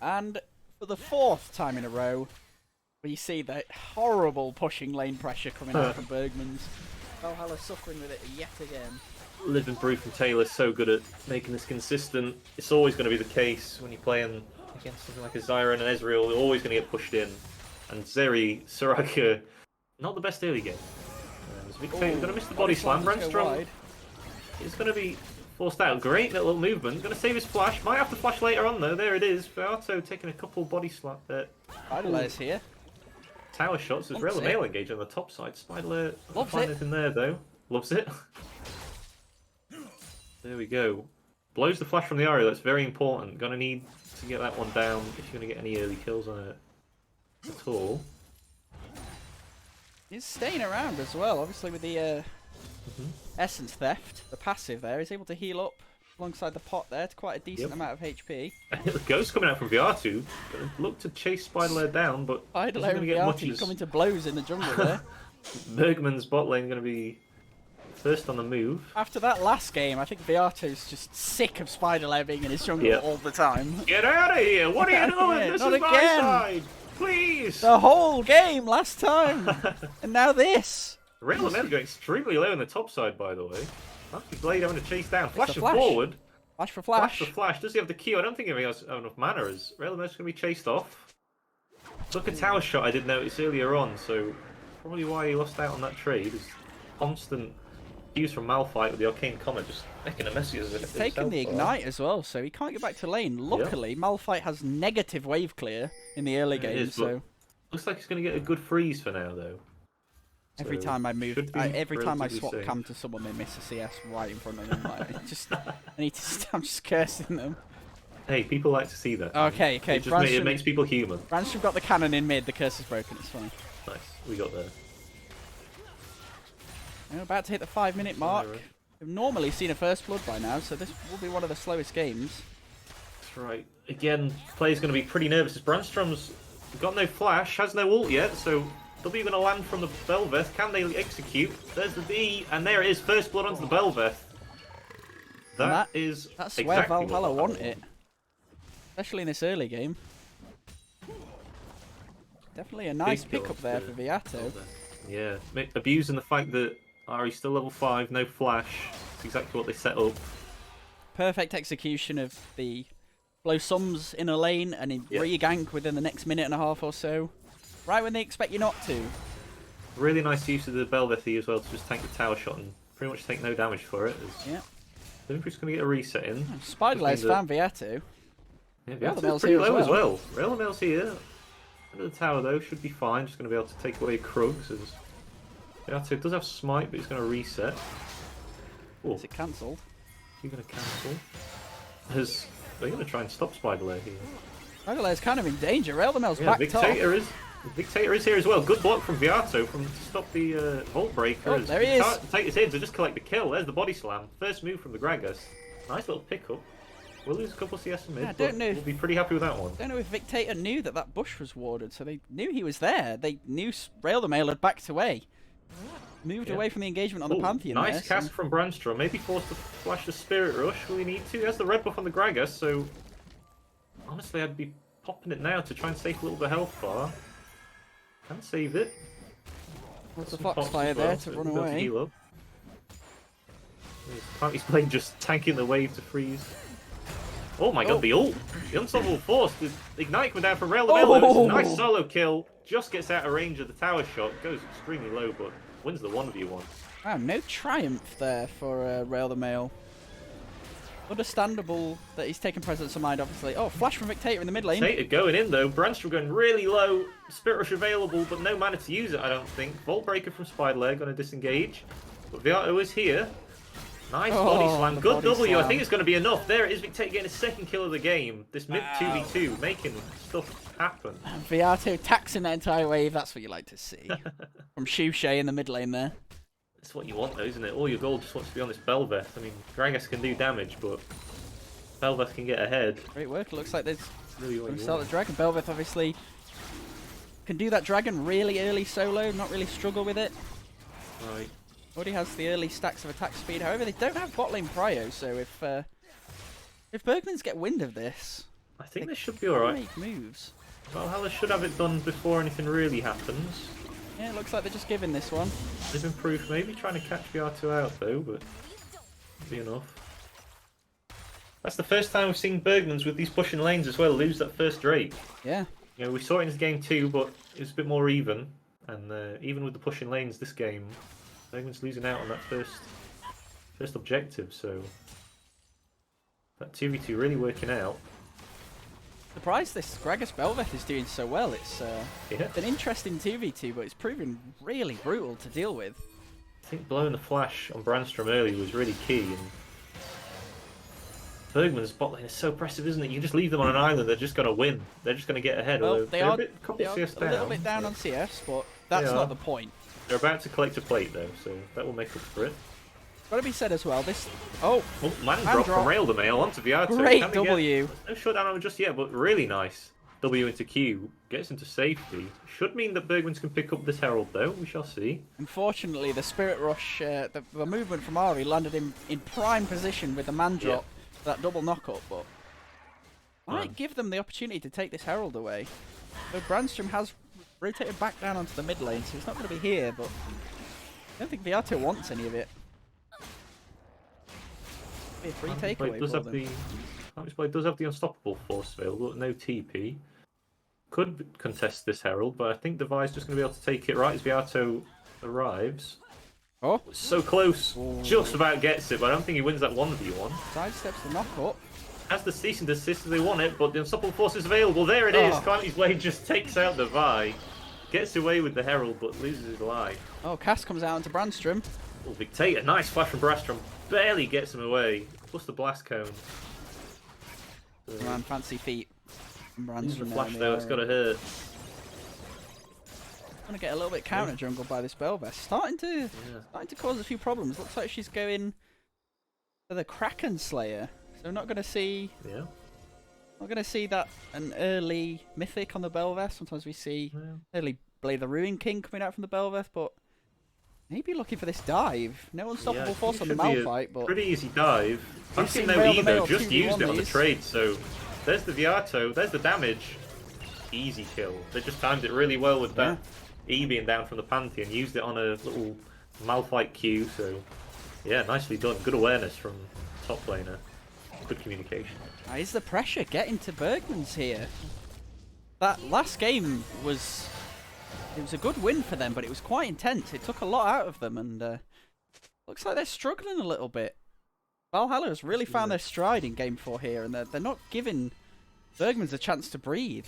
And for the 4th time in a row, we see that horrible pushing lane pressure coming out from Bergmans. Valhalla suffering with it yet again. Living Proof and Taylor's so good at making this consistent. It's always going to be the case when you're playing against something like a Zyra and an Ezreal. They're always going to get pushed in. And Zeri, Soraka, not the best early game. Victator's going to miss the body slam. Brandstrom is going to be forced out. Great little movement. Going to save his flash. Might have to flash later on though. There it is. Beato taking a couple body slap there. Spiderlayer's here. Tower shots. There's Rail Mail engage on the top side. Spiderlayer loves it. Anything there though. Loves it. There we go. Blows the flash from the Aria. That's very important. Gonna need to get that one down if you're gonna get any early kills on it at all. He's staying around as well, obviously with the Essence Theft, the passive there. He's able to heal up alongside the pot there to quite a decent amount of HP. The Ghost coming out from VR2. Look to chase Spiderlayer down, but Spiderlayer and VR2 coming to blows in the jungle there. Bergman's bot lane going to be first on the move. After that last game, I think VR2's just sick of Spiderlayer being in his jungle all the time. Get out of here! What are you doing? This is my side! Please! The whole game last time! And now this! Rail and go extremely low in the top side, by the way. Lucky Blade having to chase down. Flash flash. forward. Flash for flash. Flash for flash. Does he have the Q? I don't think he has enough mana. Is Rail going to be chased off? Look at Tower Shot I did notice earlier on, so probably why he lost out on that trade. Is constant Qs from Malphite with the Arcane Comet just making a mess of it. He's taken the Ignite as well, so he can't get back to lane. Luckily, Malphite has negative wave clear in the early game, so... Looks like he's going to get a good freeze for now, though. Every time I move, every time I swap cam to someone, they miss a CS right in front of them. Like, I'm just cursing them. Hey, people like to see that. Okay. It makes people human. Brandstrom got the cannon in mid. The curse is broken. It's fine. Nice, we got there. We're about to hit the 5-minute mark. We've normally seen a first blood by now, so this will be one of the slowest games. That's right. Again, player's going to be pretty nervous. As Brandstrom's got no flash, has no ult yet, so W going to land from the Belveth. Can they execute? There's the B, and there it is. First blood onto the Belveth. That's exactly where Valhalla want it. Especially in this early game. Definitely a nice Big kill pickup off there the- for Viato. Yeah, abusing the fact that Ari's still level 5, no flash. It's exactly what they set up. Perfect execution of the blow sums in a lane and re-gank within the next minute and a half or so. Right when they expect you not to. Really nice use of the Belvethy as well to just tank the tower shot and pretty much take no damage for it. Yeah. Liverpool's going to get a reset in. Spiderlay's found Viato. Yeah, Realmail's pretty here as low as well. well. Realmail's here. Under the tower though, should be fine. Just going to be able to take away Krugs. As Viato does have smite, but he's going to reset. Oh, Is it cancelled? he's going to cancel. They're going to try and stop Spiderlay here. Spiderlay's kind of in danger. Realmail's Yeah, backed off. Victator is here as well. Good block from Viato to stop the Vault Breaker. Oh, there he is. Take his in to just collect the kill. There's the body slam. First move from the Gragas. Nice little pickup. We'll lose a couple of CS in mid, Yeah, I don't know if- we'll be pretty happy with that one. I don't know if Victator knew that that bush was warded, so they knew he was there. They knew Realmail had backed away. Moved away from the engagement on the Pantheon. Nice cast from Brandstrom. Maybe forced to flash the Spirit Rush. Will he need to? He has the red buff on the Gragas, so honestly, I'd be popping it now to try and save a little bit of health bar. Can save it. What's the Some pops Foxfire as well, there so to run we'll be able to away? heal up. He's playing just tanking the wave to freeze. Oh my god, the ult! The unstoppable force. The ignite coming down from Rail the Oh! Nice solo kill. Just gets out of range of the tower shot. Goes extremely low, but wins the 1v1. Wow, no triumph there for Rail the Mail. Understandable that he's taken presence of mind, obviously. Oh, flash from Victator in the mid lane. Tater going in though. Brandstrom going really low. Spirit Rush available, but no mana to use it, I don't think. Vault Breaker from Spiderleg going to disengage. But Viato is here. Nice body slam. the Good body W. I slam. think it's going to be enough. There it is. Victator getting his second kill of the game. This mid Wow. 2v2, making stuff happen. Viato taxing that entire wave. That's what you like to see. From Shushay in the mid lane there. That's what you want though, isn't it? All your gold just wants to be on this Belveth. I mean, Gragas can do damage, but Belveth can get ahead. Great work. It looks like there's Really what going to you start want. the dragon. Belveth obviously can do that dragon really early solo. Not really struggle with it. Right. Already has the early stacks of attack speed. However, they don't have bot lane prio, so if Bergmans get wind of this, I think they this should be can alright. make moves. Valhalla should have it done before anything really happens. Yeah, it looks like they're just giving this one. They've improved, maybe trying to catch Viato out though, but be enough. That's the first time we've seen Bergmans with these pushing lanes as well lose that first Drake. Yeah. You know, we saw it in his game 2, but it was a bit more even. And even with the pushing lanes this game, Bergmans losing out on that first objective. So that 2v2 really working out. Surprised this Gragas Belveth is doing so well. It's Yeah. an interesting 2v2, but it's proven really brutal to deal with. I think blowing the flash on Brandstrom early was really key. And Bergman's bot lane is so oppressive, isn't it? You just leave them on an island, they're just going to win. They're just going to get ahead. Well, although they they're are, a bit, couple they are CS a little down, bit down but on CS, but that's They not are. the point. They're about to collect a plate though, so that will make up for it. Gotta be said as well, this... Oh, Oh, man drop drop. from Rail the Mail onto Viato. great Can they get- W. No shutdown armor just yet, but really nice. W into Q, gets into safety. Should mean that Bergmans can pick up this Herald though, we shall see. Unfortunately, the Spirit Rush, the movement from Ari landed him in prime position with the man drop, that double knock-up, but might give them the opportunity to take this Herald away. So Brandstrom has rotated back down onto the mid lane, so he's not going to be here, but I don't think Viato wants any of it. Be a free takeaway Does for have them. the Blade does have the unstoppable force available, but no TP. Could contest this Herald, but I think Devi's just going to be able to take it right as Viato arrives. Oh, So close, Ooh. just about gets it, but I don't think he wins that 1v1. sidesteps the knock-up. Has the cease and desist as they want it, but the unstoppable force is available. There it is. Oh. Clancy's Blade just takes out the Vi. Gets away with the Herald, but loses his life. Oh, Cass comes out into Brandstrom. Oh, Victator, nice flash from Brastrom. Barely gets him away. Plus the blast cone. Man, fancy feet. from Uses the Brandstrom flash there though, in it's the got to area. hurt. Gonna get a little bit counter jungled by this Belveth. Starting to cause a few problems. Looks like she's going for the Kraken Slayer. So not gonna see that an early mythic on the Belveth. Sometimes we see early Blade the Ruin King coming out from the Belveth, but maybe looking for this dive. No unstoppable force on the Malphite, but pretty easy dive. We've I've seen seen no Rail the either, Mail just 2v1 used it on the these. trade, so there's the Viato, there's the damage. easy kill. They just timed it really well with that E being down from the Pantheon, used it on a little Malphite Q, so yeah, nicely done. Good awareness from top laner. Good communication. Is the pressure getting to Bergmans here? That last game was... It was a good win for them, but it was quite intense. It took a lot out of them, and looks like they're struggling a little bit. Valhalla has really found their stride in Game 4 here, and they're not giving Bergmans a chance to breathe.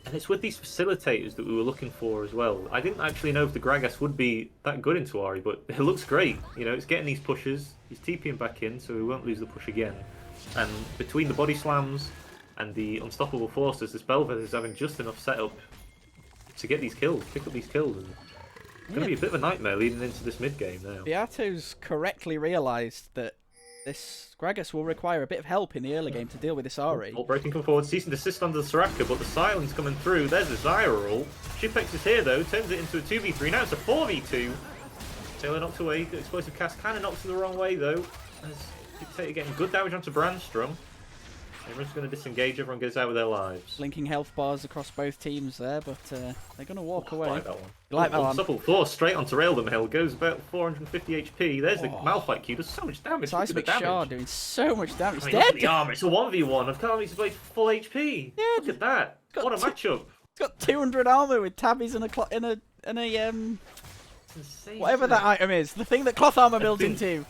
And it's with these facilitators that we were looking for as well. I didn't actually know if the Gragas would be that good into Ahri, but it looks great. You know, it's getting these pushes. He's TPing back in, so we won't lose the push again. And between the body slams and the unstoppable forces, this Bel'Veth is having just enough setup to get these kills, pick up these kills. And it's going to be a bit of a nightmare leading into this mid game now. Beato's correctly realised that this Gragas will require a bit of help in the early game to deal with this Ahri. Ball breaking come forward, cease and desist under the Soraka, but the silence coming through. There's a Zyra ult. Shipex is here though, turns it into a 2v3. Now it's a 4v2. Taylor knocked away, explosive cast kind of knocks in the wrong way though. As Dictator getting good damage onto Brandstrom. Everyone's going to disengage, everyone goes out with their lives. Linking health bars across both teams there, but they're going to walk away. I like that one. You like that one? Unstoppable force straight onto Rail the Mill, goes about 450 HP. There's the Malphite Q, does so much damage. Seismic Shard doing so much damage. I He's mean, look at dead! the armor, it's a 1v1. I've got to play full HP. Yeah, Look at that. What a matchup. It's got 200 armor with tabbies and Insane, whatever that item is. The thing that cloth armor builds into.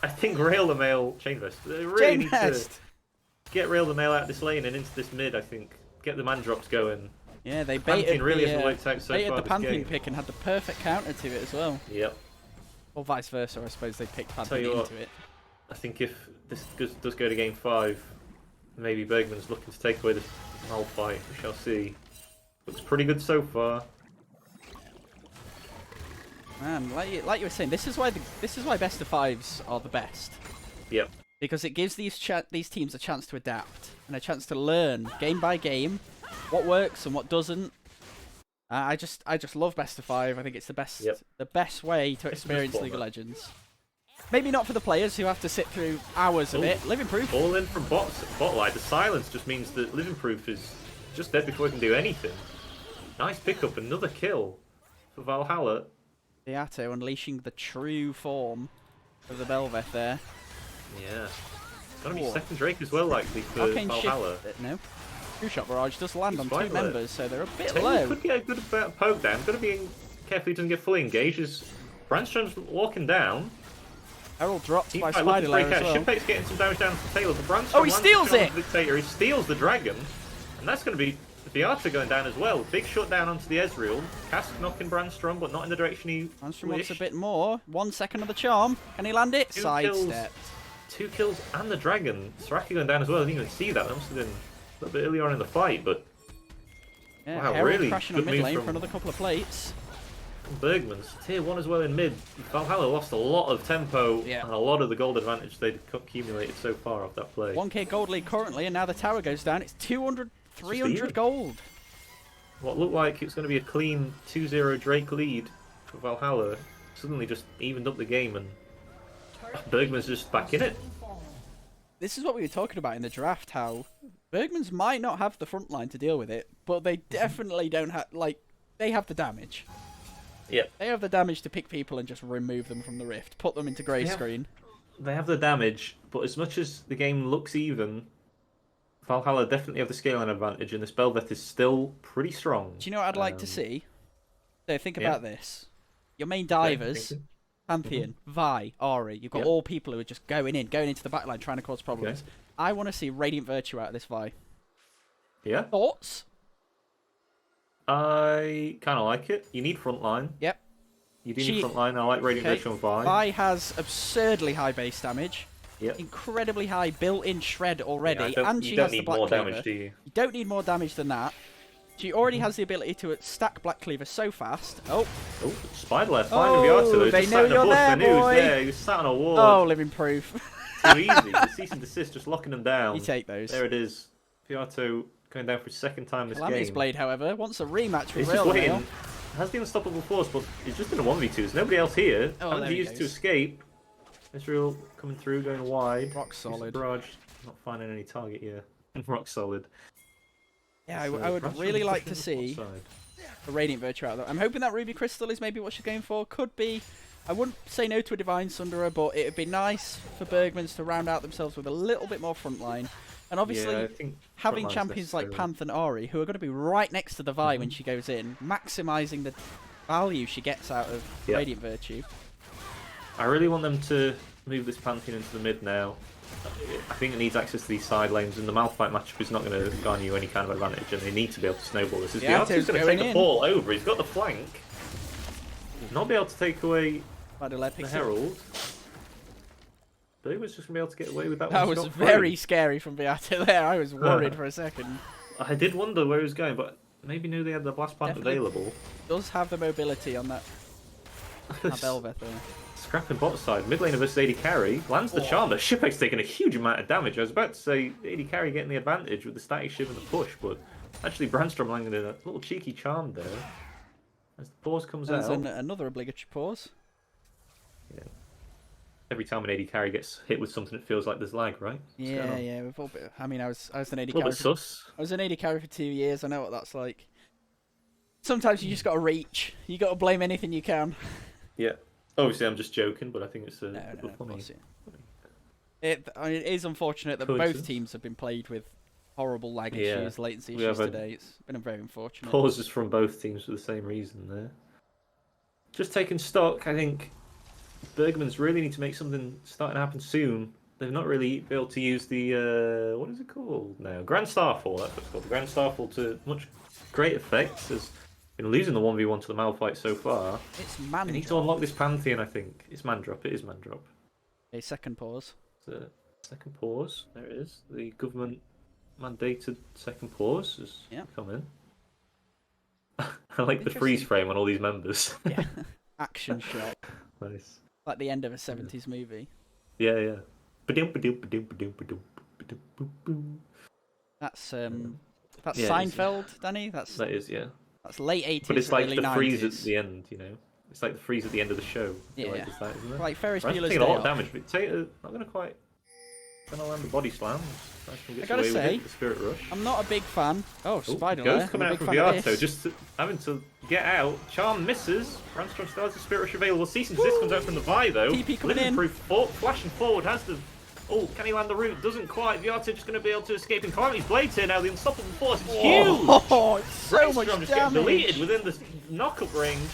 I think Rail the Mail Chainvest. They really need to Chainvest. get Rail the Mail out of this lane and into this mid, I think. Get the man drops going. Yeah, they Pantheon baited really the, hasn't worked out so baited far the this Pantheon game. pick and had the perfect counter to it as well. Yep. Or vice versa, I suppose they picked Tell Pantheon you what, into it. I think if this does go to game 5, maybe Bergman's looking to take away this Malphite. We shall see. Looks pretty good so far. Man, like you were saying, this is why best of 5s are the best. Yep. Because it gives these teams a chance to adapt and a chance to learn game by game what works and what doesn't. I just love best of 5. I think it's the best way to experience League of Legends. Maybe not for the players who have to sit through hours of it. Living Proof. All in from bot line. The silence just means that Living Proof is just dead before he can do anything. Nice pickup, another kill for Valhalla. Beato unleashing the true form of the Bel'Veth there. Yeah. It's gonna be second Drake as well, likely, for Arcane Valhalla. No. True Shot Barrage does land on 2 Spike members, so they're a bit Taylor low. could get a good poke down. Gotta be careful he doesn't get fully engaged. As Brandstrom's walking down. Herald dropped by Teamfight Spider looking to break Lair as out. well. Shippate's getting some damage down from Taylor. But Brandstrom Oh, he lands steals the it! Dictator. He steals the dragon. And that's going to be Beata going down as well. Big shutdown onto the Ezreal. Cask knocking Brandstrom, but not in the direction he Brandstrom wants a wished. bit more. 1 second of the charm. Can he land it? 2 Sidestepped. 2 kills and the dragon. Soraka going down as well. I didn't even see that. That must have been a little bit earlier on in the fight, but Yeah, wow, Herald really crashing good on mid move lane from- for another couple of plates. Bergmans, tier 1 as well in mid. Valhalla lost a lot of tempo and a lot of the gold advantage they'd accumulated so far off that play. 1k gold lead currently, and now the tower goes down. It's 200, 300 gold. What looked like it was going to be a clean 2-0 Drake lead for Valhalla suddenly just evened up the game, and Bergman's just back in it. This is what we were talking about in the draft, how Bergmans might not have the front line to deal with it, but they definitely don't have, like, they have the damage. Yep. They have the damage to pick people and just remove them from the rift, put them into grey screen. They have the damage, but as much as the game looks even, Valhalla definitely have the scaling advantage, and this Bel'Veth is still pretty strong. Do you know what I'd like to see? So think about this. Your main divers, Pantheon, Vi, Ahri, you've got all people who are just going into the backline trying to cause problems. I want to see Radiant Virtue out of this Vi. Yeah? Thoughts? I kind of like it. You need frontline. Yep. You do need frontline. I like Radiant Virtue and Vi. Vi has absurdly high base damage. Yep. Incredibly high built-in shred already, and she you don't has the need Black more Cleaver. damage, do you? You don't need more damage than that. She already has the ability to stack Black Cleaver so fast. Oh, Spider left. Finding Beato. they Just know sat in a you're bush. there, They knew he was boy. there. He was sat on a wall. Oh, Living Proof. Too easy. The cease and desist just locking them down. You take those. There it is. Beato going down for his second time this Calamity's game. Blade, however, wants a rematch with He's just Rail waiting. Has the unstoppable force, but he's just in a 1v2. There's nobody else here. Oh, Haven't there he used to goes. escape. Ezreal coming through, going wide. Rock solid. Barrage not finding any target here. Rock solid. Yeah, I would really like to see a Radiant Virtue out of that. I'm hoping that Ruby Crystal is maybe what she's going for. Could be. I wouldn't say no to a Divine Sunderer, but it would be nice for Bergmans to round out themselves with a little bit more frontline. And obviously, I think having champions like Panth and Ahri, who are going to be right next to the Vi when she goes in, maximising the value she gets out of Radiant Virtue. I really want them to move this Pantheon into the mid now. I think it needs access to these side lanes, and the Malphite matchup is not going to garner you any kind of advantage, and they need to be able to snowball this. Viato's going to take the ball over. He's got the flank. Not be able to take away the Herald. But he was just going to be able to get away with that one. That was very scary from Beato there. I was worried for a second. I did wonder where he was going, but maybe knew they had the blast plant available. Does have the mobility on that Belveth there. Scrapping bot side, mid laner versus AD carry, lands the charm. The Shipwreck's taking a huge amount of damage. I was about to say AD carry getting the advantage with the static shiv and the push, but actually Brandstrom landing a little cheeky charm there. As the pause comes out. Another obligatory pause. Yeah. Every time an AD carry gets hit with something, it feels like there's lag, right? Yeah. We've all been, I mean, I was an AD carry. I was an AD carry for 2 years. I know what that's like. Sometimes you just got to reach. You got to blame anything you can. Yeah. Obviously, I'm just joking, but I think it's funny. It is unfortunate that both teams have been played with horrible lag issues, latency issues today. It's been very unfortunate. Pauses from both teams for the same reason there. Just taking stock, I think Bergmans really need to make something starting to happen soon. They've not really been able to use the, what is it called now? Grand Starfall, that's what it's called. The Grand Starfall to much great effect. As been losing the 1v1 to the Malphite so far. It's man. They need to unlock this Pantheon, I think. It's man drop. It is man drop. A second pause. Second pause. There it is. The government mandated second pause has come in. I like the freeze frame on all these members. Yeah. Action shot. Nice. Like the end of a 70s movie. Yeah. That's Seinfeld, Danny. That is, yeah. That's late 80s. But it's like the 90s. freeze at the end, you know. It's like the freeze at the end of the show. Yeah. Like that, isn't it? Like Ferris Bueller's taking a lot of damage, but Tater not going to quite. Going to land the body slam. I gotta say, the Spirit Rush. I'm not a big fan. Oh, Spider Ghost coming out from Viato, just having to get out. Charm misses. Brandstrom still has the Spirit Rush available. Cease and Desist comes out from the Vi though. TP coming in. Flashing forward has the. Oh, can he land the root? Doesn't quite. Viato just going to be able to escape in Calamity's Blades here now. The unstoppable force is huge. Oh, it's so much just damage. getting deleted within the knock-up range.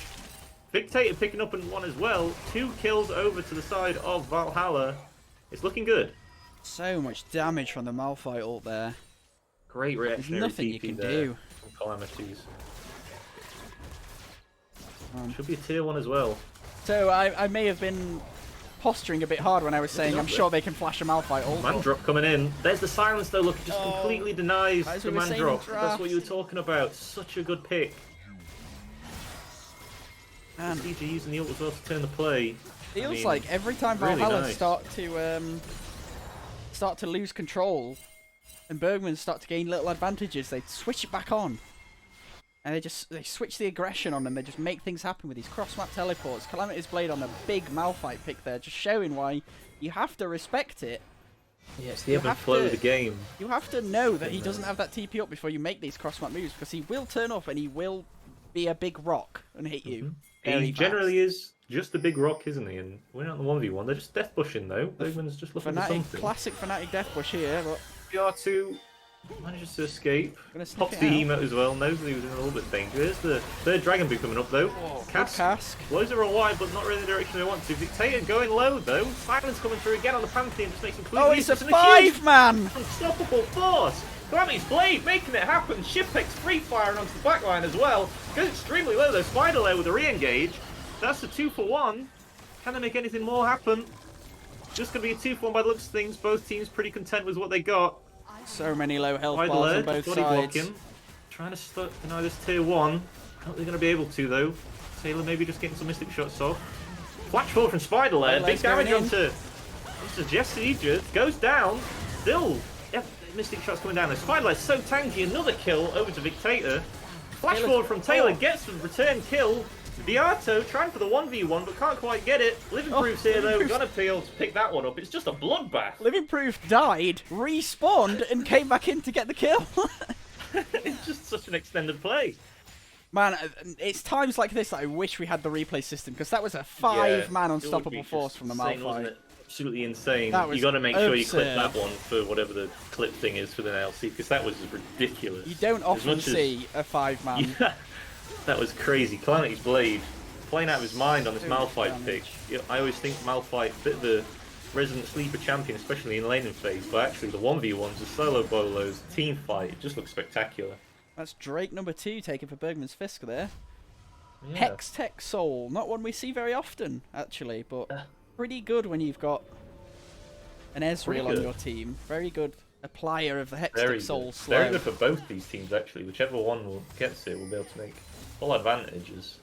Victator picking up in one as well. 2 kills over to the side of Valhalla. It's looking good. So much damage from the Malphite ult there. Great reactionary There's nothing you can do from Calamities. Should be a tier 1 as well. So I may have been posturing a bit hard when I was saying I'm sure they can flash a Malphite ult. Man drop coming in. There's the silence though. Look, it just completely denies the man drop. That's what you were talking about. Such a good pick. And CG using the ult as well to turn the play. Feels like every time Valhalla start to lose control and Bergmans start to gain little advantages, they switch it back on. And they switch the aggression on and they just make things happen with these cross-map teleports. Calamity's Blade on a big Malphite pick there, just showing why you have to respect it. Yeah, it's the ebb and flow of the game. You have to know that he doesn't have that TP up before you make these cross-map moves, because he will turn up and he will be a big rock and hit you. He generally is just a big rock, isn't he? And we're not the 1v1. They're just death bushing though. Bergman's just looking for something. Classic Fnatic death bush here, but PR2 manages to escape. Pops the emote as well. Knows that he was in a little bit of danger. There's the third Dragon Boo coming up though. Cask. Blows her wide, but not really the direction they want to. Dictator going low though. Silence coming through again on the Pantheon, just makes complete. Oh, it's a 5-man! Unstoppable force. Calamity's Blade making it happen. Shipwreck's free firing onto the backline as well. Goes extremely low though. Spider Lair with a re-engage. That's a 2-for-1. Can they make anything more happen? Just going to be a 2-for-1 by the looks of things. Both teams pretty content with what they got. So many low health bars on both sides. Blocking. Trying to deny this tier 1. I don't think they're going to be able to though. Taylor maybe just getting some Mystic Shots off. Flash forward from Spider Lair. Big damage onto Jesse Egypt. Goes down. Still. Yep, Mystic Shots coming down there. Spider Lair's so tanky. Another kill over to Victator. Flash forward from Taylor. Gets the return kill. Viato trying for the 1v1 but can't quite get it. Living Proof's here though, gonna be able to pick that one up. It's just a bloodbath. Living Proof died, respawned, and came back in to get the kill. It's just such an extended play. Man, it's times like this that I wish we had the replay system, because that was a 5-man unstoppable force from the Malphite. Absolutely insane. That was You got to make sure you clip absurd. that one for whatever the clip thing is for the NLC, because that was ridiculous. You don't often see a 5-man. Yeah, that was crazy. Calamity's Blade playing out of his mind on this So Malphite much pick. damage. I always think Malphite a bit of the resident sleeper champion, especially in laning phase, but actually the 1v1s, the solo bolos, the team fight, it just looks spectacular. That's Drake number 2 taken for Bergmans Fisk there. Yeah. Hex Tech Soul, not one we see very often, actually, but pretty good when you've got an Ezreal on your team. Very good applier of the Hex Tech Soul slow. Very good for both these teams, actually. Whichever one gets it will be able to make full advantages.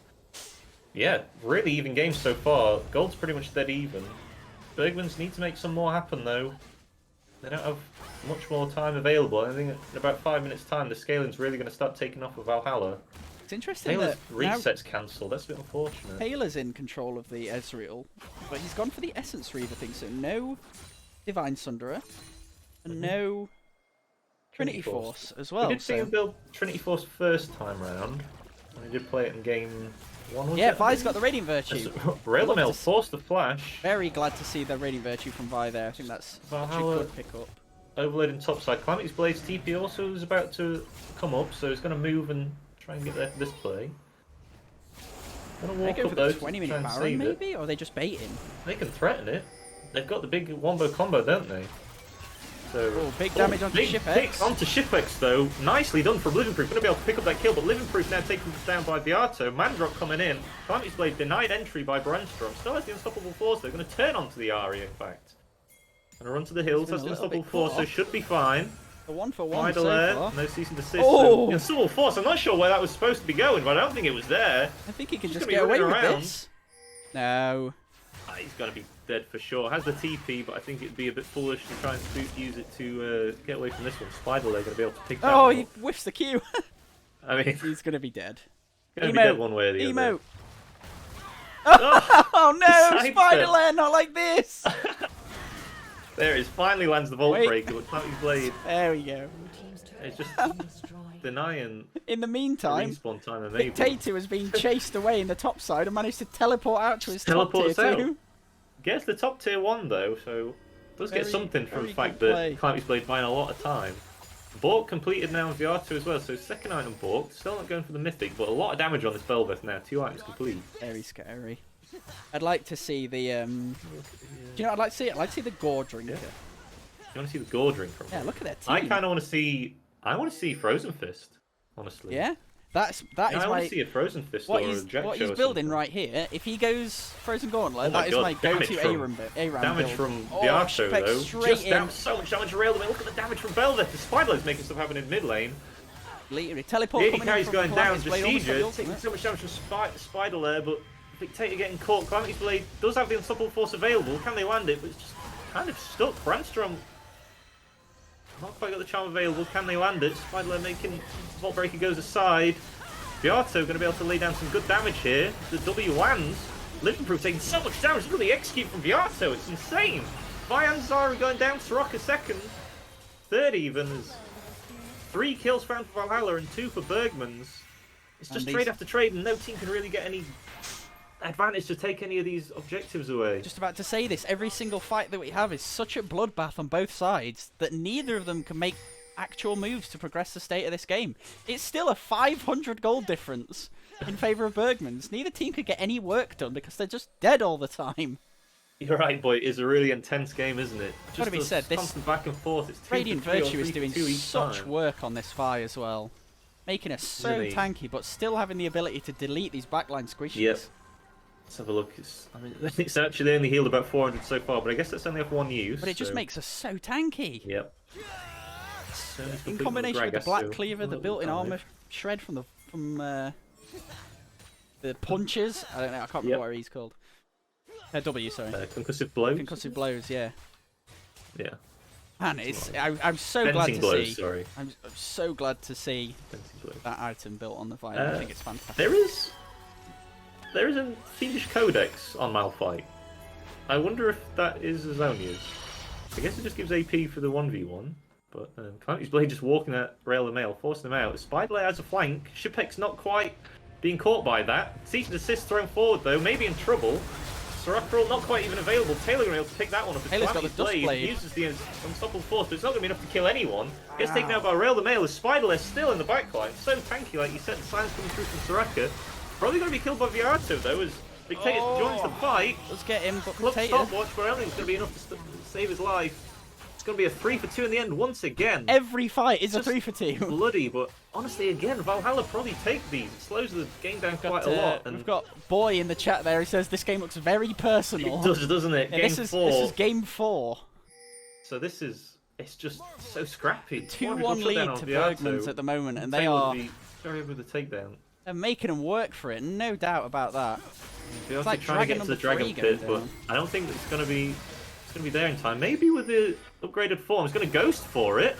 Yeah, really even games so far. Gold's pretty much dead even. Bergmans need to make some more happen, though. They don't have much more time available. I think in about 5 minutes' time, the scaling's really going to start taking off with Valhalla. It's interesting Taylor's that reset's cancelled. That's a bit unfortunate. Taylor's in control of the Ezreal, but he's gone for the Essence Reaver thing, so no Divine Sunderer, and no Trinity Force as well. We did see him build Trinity Force first time round. And he did play it in game 1. Yeah, Vi's got the Radiant Virtue. Railmail forced the flash. Very glad to see the Radiant Virtue from Vi there. I think that's such a Valhalla good pickup. overloading topside. Calamity's Blade's TP also is about to come up, so he's going to move and try and get there for this play. Gonna They walk go up for though the to 20-minute try and Baron, save it. maybe? Or are they just baiting? They can threaten it. They've got the big wombo combo, don't they? So Oh, big damage onto big Ship pick X. onto Ship X though. Nicely done from Living Proof. Going to be able to pick up that kill, but Living Proof now taken down by Beato. Mandrop coming in. Calamity's Blade denied entry by Brandstrom. Still has the Unstoppable Force. They're going to turn onto the Ari, in fact. Going to run to the hills. been Has a the little Unstoppable bit Force, so caught. should be fine. The 1-for-1 Wide so alert. far. No cease and desist. Oh! The Unstoppable Force. I'm not sure where that was supposed to be going, but I don't think it was there. I think he can He's just gonna be get away with running around. this. No. He's going to be dead for sure. Has the TP, but I think it'd be a bit foolish to try and use it to get away from this one. Spider Leg going to be able to pick that Oh, one he up. whiffs the Q. I mean, He's going to be dead. going to be dead one way or the other. Emote. Oh no, Side Spider step. Leg, not like this. There it is. Finally lands the Volt Wait. Breaker, but Calamity's Blade There we go. is just denying In the meantime, respawn time and maybe. Dictator has been chased away in the top side and managed to teleport out to his top Teleport tier us out. 2. Gets the top tier 1 though, so does get Very- something from the very fact good that play. Calamity's Blade buying a lot of time. Bork completed now in VR2 as well, so second item Bork. Still not going for the Mythic, but a lot of damage on this Belveth now. 2 items complete. Very scary. I'd like to see the do you know what I'd like to see? I'd like to see the Gore Drinker. You want to see the Gore drink from Yeah, him? look at that team. I kind of want to see. I want to see Frozen Fist, honestly. Yeah, that is I want my to see a Frozen Fist what or a he's Jack what Show he's or building something. right here. If he goes Frozen Gauntlet, Oh my that is God, my damage go-to from- ARAM Damage build. from Oh, Beato Shipek though. straight Just in. down so much damage rail. Look at the damage from Belveth. The Spider's making stuff happen in mid lane. Literally, teleport The AD coming in carry's from going down. Calamity's Blade, almost got the Prestige ultimate. taking so much damage from Spider Lair, but Dictator getting caught. Calamity's Blade does have the Unstoppable Force available. Can they land it? But it's just kind of stuck. Brandstrom not quite got the charm available. Can they land it? Spider Lair making Vault Breaker goes aside. Beato going to be able to lay down some good damage here. The W lands. Living Proof taking so much damage. Look at the execute from Beato. It's insane. Zari going down. Soraka second. Third even is 3 kills found for Valhalla and 2 for Bergmans. It's just And trade these- after trade, and no team can really get any advantage to take any of these objectives away. Just about to say this. Every single fight that we have is such a bloodbath on both sides that neither of them can make actual moves to progress the state of this game. It's still a 500 gold difference in favour of Bergmans. Neither team could get any work done because they're just dead all the time. You're right, boy. It's a really intense game, isn't it? Gotta Just be a said, this constant back and forth. It's 2 Radiant for 3 or Virtue is 3 for doing 2 each such time. work on this Vi as well. Making us so Isn't he? tanky, but still having the ability to delete these backline squishes. Yep. Let's have a look. It's actually only healed about 400 so far, but I guess that's only off 1 use. But it just so- makes us so tanky. Yep. In combination with the Black Cleaver, the built-in armor shred from the punches. I don't know. I can't remember what he's called. W, sorry. Concussive blows. Concussive blows. Yeah. Yeah. Man, I'm so glad Fencing to blows. see. Sorry. I'm so glad to see Fencing blows. that item built on the Vi. I think it's fantastic. There is a Fiendish Codex on Malphite. I wonder if that is Azonia's. I guess it just gives AP for the 1v1. But Calamity's Blade just walking at Rail the Mail, forcing him out. Spiderlayer has a flank. Shipek's not quite being caught by that. Cease and desist thrown forward though, maybe in trouble. Soraka not quite even available. Taylor going to be able to pick that one up. Taylor's got the Dust Blade. Uses the unstoppable force, but it's not going to be enough to kill anyone. Gets taken out by Rail the Mail. Spiderlayer still in the backline. So tanky, like you said, the silence coming through from Soraka. Probably going to be killed by Viato though, as Dictator joins the fight. Let's get him, but Club stopwatch, but I don't think it's going to be enough to save his life. It's going to be a 3 for 2 in the end once again. Every fight is a 3 for 2. Bloody, but honestly, again, Valhalla probably take these. It slows the game down quite a lot. And we've got Boy in the chat there. He says this game looks very personal. It does, doesn't it? Yeah, Game 4. This is game 4. So it's just so scrappy. 2-1 lead to Bergmans at the moment, and they are very able to takedown. They're making them work for it, no doubt about that. It's like trying to get to the Dragon Pit, but I don't think it's going to be there in time. Maybe with the upgraded form, it's going to ghost for it.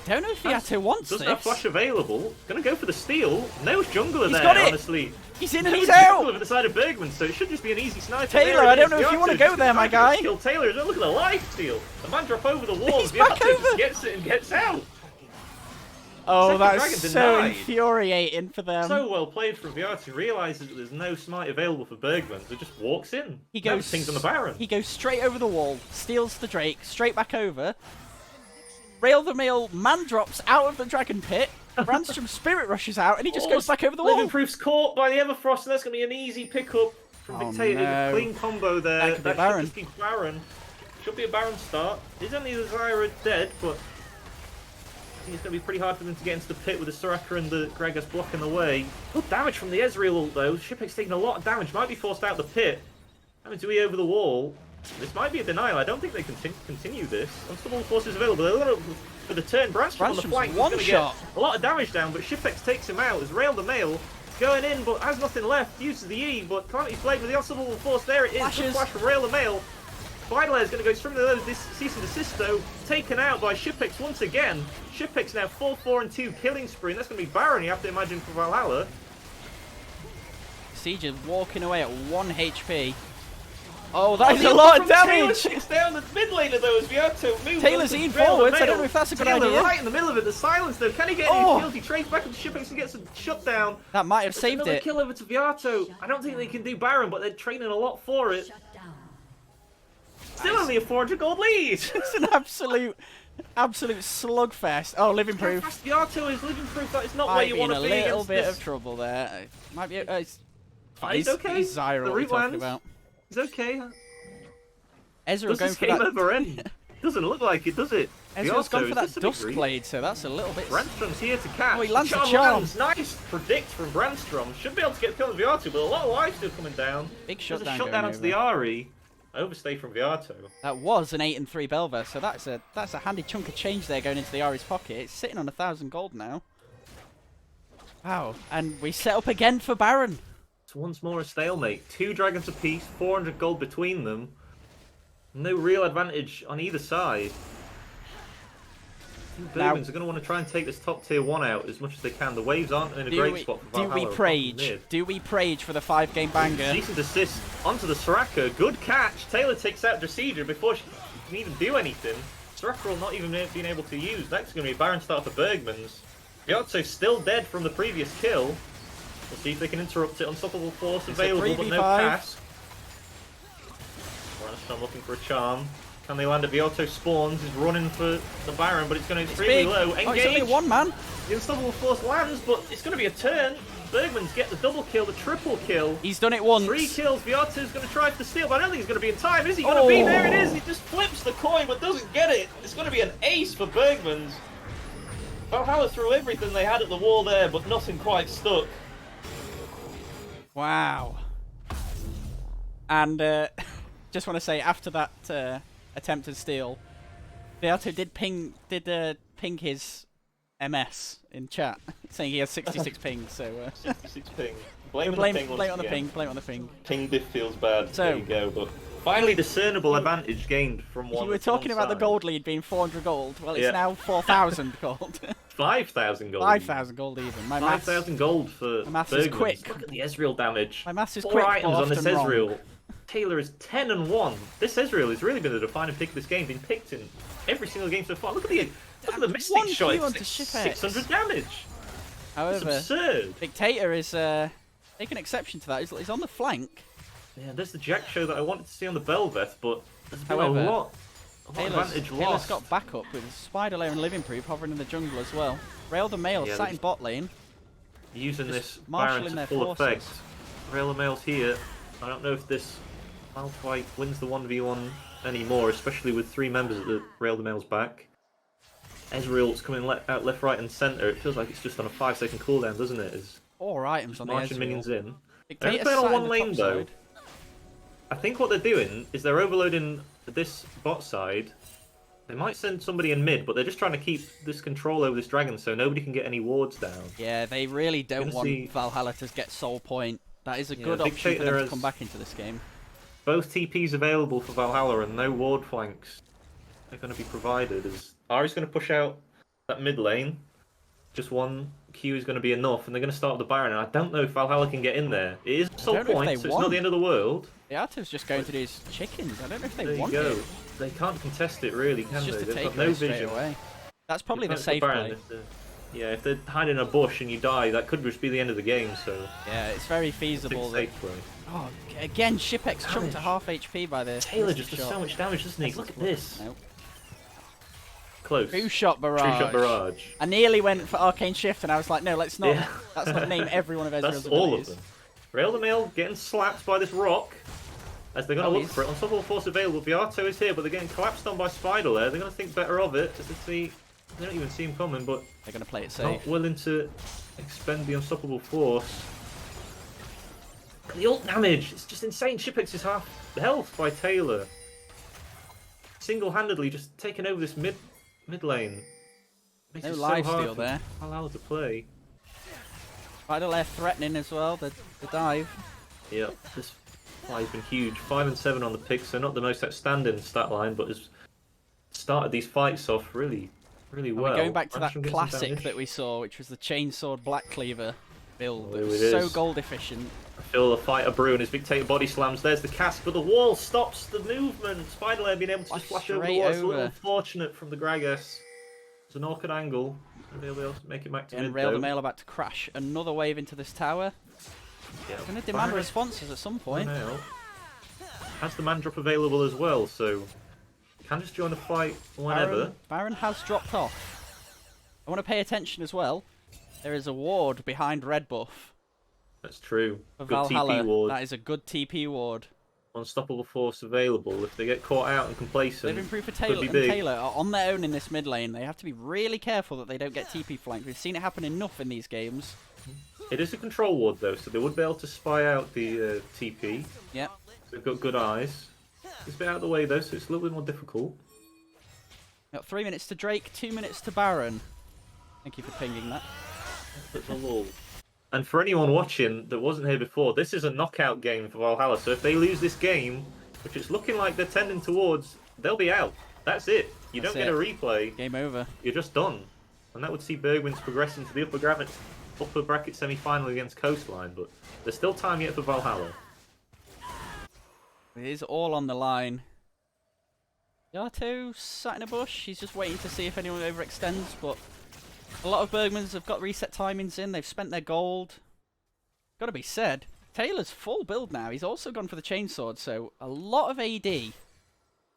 Don't know if Viato wants this. Doesn't have flash available. Going to go for the steal. No jungler He's there, got it. honestly. He's in and he's out. Over the side of Bergman, so it should just be an easy sniper. Taylor, I don't know if you want to go there, my guy. Kill Taylor. Look at the life steal. The man drop over the wall. He's back over. Just gets it and gets out. Oh, that's so infuriating for them. So well played from Viato. Realizes that there's no smite available for Bergman, so just walks in. He goes things on the Baron. He goes straight over the wall, steals the Drake, straight back over. Rail the Mail man drops out of the Dragon Pit. Brandstrom Spirit rushes out, and he just goes back over the wall. Living Proof's caught by the Everfrost, and that's going to be an easy pickup from Dictator. No. Clean combo there. That could be Baron. Should just be Baron. Should be a Baron start. Is only the Zyra dead, but I think it's going to be pretty hard for them to get into the pit with the Soraka and the Gragas blocking the way. Good damage from the Ezreal ult though. Shipek's taking a lot of damage. Might be forced out the pit. Having to over the wall. This might be a denial. I don't think they can continue this. Unstoppable forces available. They're going for the turn. Brandstrom on the flank. He's going to get a lot of damage down, but Shipex takes him out. As Rail the Mail going in, but has nothing left. Uses the E, but Calamity's Blade with the unstoppable force. There it is. Good flash from Rail the Mail. Spiderlayer is going to go straight into this cease and desist though, taken out by Shipex once again. Shipex now 4-4-2 killing spree, and that's going to be Baron, you have to imagine, for Valhalla. Siege is walking away at 1 HP. Oh, that is a lot of damage! Taylor down the mid laner though as Viato moves. Taylor's in forwards, I don't know if that's a good idea. Right in the middle of it, the silence though. Can he get any kills? He trades back into Shipex and gets a shutdown. That might have saved another it. Kill over to Viato. I don't think they can do Baron, but they're training a lot for it. Still only a 400 gold lead. It's an absolute slugfest. Oh, Living Proof. Viato is Living Proof. That is not where you want to be. A little bit of trouble there. Might be. He's okay. He's Zyra. What are you talking about? He's okay. Ezra going for that. Ever end? Doesn't look like it, does it? Ezra's gone for that Dust Blade, so that's a little bit. Brandstrom's here to catch. Oh, he lands a charm. Nice predict from Brandstrom. Should be able to get killed with Viato, but a lot of life still coming down. Big shutdown. There's a shutdown onto the Ari. Overstay from Viato. That was an 8-3 Belver, so that's a handy chunk of change there going into the Ari's pocket. It's sitting on 1,000 gold now. Wow, and we set up again for Baron. It's once more a stalemate. 2 dragons apiece, 400 gold between them. No real advantage on either side. Bergmans are going to want to try and take this top tier 1 out as much as they can. The waves aren't in a great spot for Valhalla. Do we Prage? Do we Prage for the 5-game banger? Cease and desist onto the Soraka. Good catch. Taylor takes out Dressidra before she can even do anything. Soraka will not even being able to use. That's going to be a Baron start for Bergmans. Gyatso still dead from the previous kill. We'll see if they can interrupt it. Unstoppable force available, but no pass. Brandstrom looking for a charm. Can they land it? Viato spawns, is running for the Baron, but it's going to be extremely low. Engage! Oh, it's only one man! The Unstoppable Force lands, but it's going to be a turn. Bergmans get the double kill, the triple kill. He's done it once. 3 kills. Viato's going to try for the steal, but I don't think he's going to be in time. Is he going to be? There it is. He just flips the coin, but doesn't get it. It's going to be an ace for Bergmans. Valhalla threw everything they had at the wall there, but nothing quite stuck. Wow. And just want to say, after that attempt to steal, Viato did ping his MS in chat, saying he has 66 ping. So 66 ping. Blame on the ping. Ping diff feels bad. So there you go. But finally, discernible advantage gained from one. You were talking about the gold lead being 400 gold. Well, it's now 4,000 gold. 5,000 gold. 5,000 gold even. 5,000 gold for. My maths is quick. Look at the Ezreal damage. My maths is 4 quick. items on this Ezreal. Wrong. Taylor is 10-1. This Ezreal has really been the defining pick of this game. Been picked in every single game so far. Look at the Mystic One shot. Q onto It's Shipex. 600 damage. However, It's absurd. Dictator is taking exception to that. He's on the flank. Yeah, there's the Jack show that I wanted to see on the Belveth, but there's been However, a lot of advantage Taylor's lost. got backup with Spider Layer and Living Proof hovering in the jungle as well. Rail the Mail sat in bot lane. Using Just this marshalling Baron their to full forces. effect. Rail the Mail's here. I don't know if this Malphite wins the 1v1 anymore, especially with 3 members at the Rail the Mail's back. Ezreal's coming out left, right, and centre. It feels like it's just on a 5-second cooldown, doesn't it? As 4 items on the marching Ezreal. minions in. They're Dictator playing sat on in one the lane top though. side. I think what they're doing is they're overloading this bot side. They might send somebody in mid, but they're just trying to keep this control over this dragon so nobody can get any wards down. Yeah, they really don't Gonna want see- Valhalla to get soul point. That is a Yeah, good option for Dictator them to has- come back into this game. Both TPs available for Valhalla and no ward flanks are going to be provided. As Ari's going to push out that mid lane. Just one Q is going to be enough, and they're going to start with the Baron. And I don't know if Valhalla can get in there. It is soul don't know if point, they so it's want. not the end of the world. The Artiv's just going to do his chickens. I don't know if they There you want go. it. They can't contest it really, It's can just they? a They've got takeaway no straight vision. away. That's probably the If safe Baron, play. Yeah, if they're hiding in a bush and you die, that could just be the end of the game. So Yeah, it's very it's a feasible. That... safe play. Oh, again, Shipex chunked Damage. to half HP by the Taylor Mystic just does shot. so much damage, doesn't he? Look at this. Nope. Close. True shot barrage. True shot barrage. I nearly went for Arcane Shift, and I was like, no, let's not. Yeah. Let's not name every one of Ezreal's That's all of abilities. them. Rail the Mail getting slapped by this rock. As they're going to look he's- for it. Unstoppable force available. Viato is here, but they're getting collapsed on by Spider there. They're going to think better of it. Just to see. They don't even see him coming, but They're going to play it safe. not willing to expend the unstoppable force. The ult damage. It's just insane. Shipex is half the health by Taylor. Single-handedly just taking over this mid lane. Makes No it so life hard steal for there. Valhalla to play. Spider Lair threatening as well, the dive. Yep, this fly's been huge. 5 and 7 on the pick, so not the most outstanding stat line, but has started these fights off really And well. we're going back to that Rasham gets some classic damage. that we saw, which was the Chainsword Black Cleaver build. Oh, It was it so is. gold efficient. I feel the fighter brewing as Dictator body slams. There's the cast, but the wall stops the movement. Spider Lair being able to just flash over the Straight wall. It's a little over. unfortunate from the Gragas. It's an awkward angle. They'll be able to make it back to And mid Rail the though. Mail about to crash another wave into this tower. Yeah. Going to demand Baron- responses at some point. Now has the man drop available as well, so can just join the fight whenever. Baron has dropped off. I want to pay attention as well. There is a ward behind red buff That's true. for Good Valhalla. TP ward. That is a good TP ward. Unstoppable force available. If they get caught out and complacent, Living Proof for could Taylor be and big. Taylor are on their own in this mid lane. They have to be really careful that they don't get TP flanked. We've seen it happen enough in these games. It is a control ward though, so they would be able to spy out the TP. Yep. They've got good eyes. It's a bit out of the way though, so it's a little bit more difficult. Got 3 minutes to Drake, 2 minutes to Baron. Thank you for pinging that. That's a lull. And for anyone watching that wasn't here before, this is a knockout game for Valhalla. So if they lose this game, which it's looking like they're tending towards, they'll be out. That's it. You That's don't get a replay. Game over. You're just done. And that would see Bergmans progress into the upper bracket semi-final against Coastline, but there's still time yet for Valhalla. It is all on the line. Yato sat in a bush. He's just waiting to see if anyone overextends, but a lot of Bergmans have got reset timings in. They've spent their gold. Got to be said, Taylor's full build now. He's also gone for the chainsword, so a lot of AD.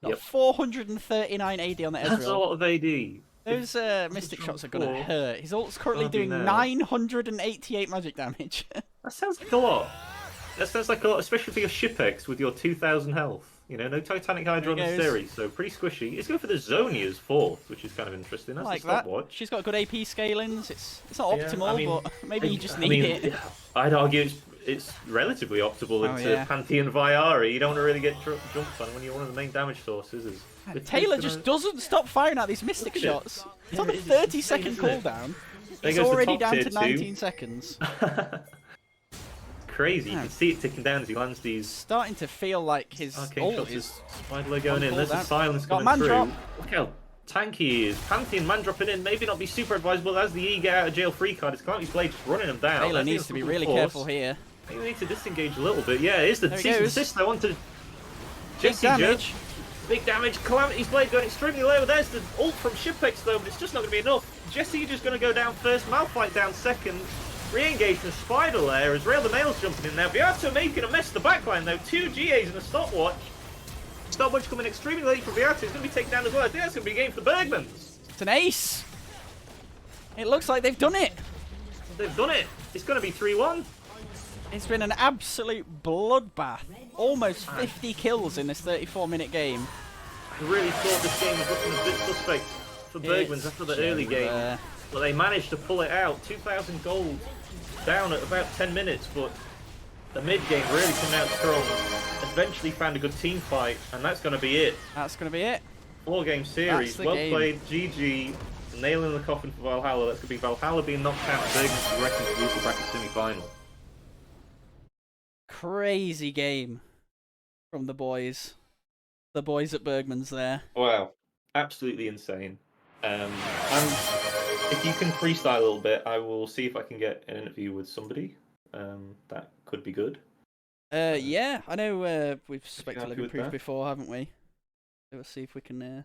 Got Yep. 439 AD on the That's a Ezreal. lot of AD. Those Mystic shots are going to four. hurt. His ult's currently Bloody doing hell. 988 magic damage. That sounds like a lot. That sounds like a lot, especially for your Shipex with your 2,000 health. You know, no Titanic Hydra on There the he goes. series, so pretty squishy. He's going for the Zonia's fourth, which is kind of interesting. That's like a that. stopwatch. She's got good AP scalings. It's not Yeah, optimal, I mean, but maybe you just I need mean, it. I'd argue it's relatively optimal Oh, into yeah. Pantheon Viari. You don't want to really get jumped on when you're one of the main damage sources. Is Taylor just doesn't stop firing out these Mystic Look at it. shots. It's Yeah, on a it is 30-second insane, isn't it? cooldown. There He's goes the already top down tier to two. 19 seconds. Crazy. You Yeah. can see it ticking down as he lands these Starting to feel like his arcane ult shots. is... Spider going in. on There's a cooldown. silence Got coming man through. drop. Look how tanky he is. Pantheon man dropping in. Maybe not be super advisable as the E get out of jail free card. It's Calamity Blade just running him down. Taylor That's the needs to be unstoppable really force. careful here. Maybe we need to disengage a little bit. Yeah, it is the There he cease and goes. desist. I want to Big Jesse Joe. damage. Big damage. Calamity's Blade going extremely low. There's the ult from Shipex though, but it's just not going to be enough. Jesse just going to go down first. Malphite down second. Re-engage from Spider Lair as Rail the Mail's jumping in now. Viato making a mess of the backline though. 2 GAs and a stopwatch. Stopwatch coming extremely late for Viato. He's going to be taken down as well. I think that's going to be a game for the Bergmans. It's an ace. It looks like they've done it. They've done it. It's going to be 3-1. It's been an absolute bloodbath. Almost 50 kills in this 34-minute game. I really thought this game was looking a bit suspect for Bergmans after the early game. But they managed to pull it out. 2,000 gold down at about 10 minutes, but the mid-game really came out strong. Eventually found a good team fight, and that's going to be it. That's going to be it. 4-game series. Well played, GG. Nail in the coffin for Valhalla. That's going to be Valhalla being knocked out and Bergmans progressing to the bracket semi-final. Crazy game from the boys. The boys at Bergmans there. Wow. Absolutely insane. And if you can freestyle a little bit, I will see if I can get an interview with somebody. That could be good. Yeah, I know we've spoken to happy Living with Proof that? before, haven't we? We'll see if we can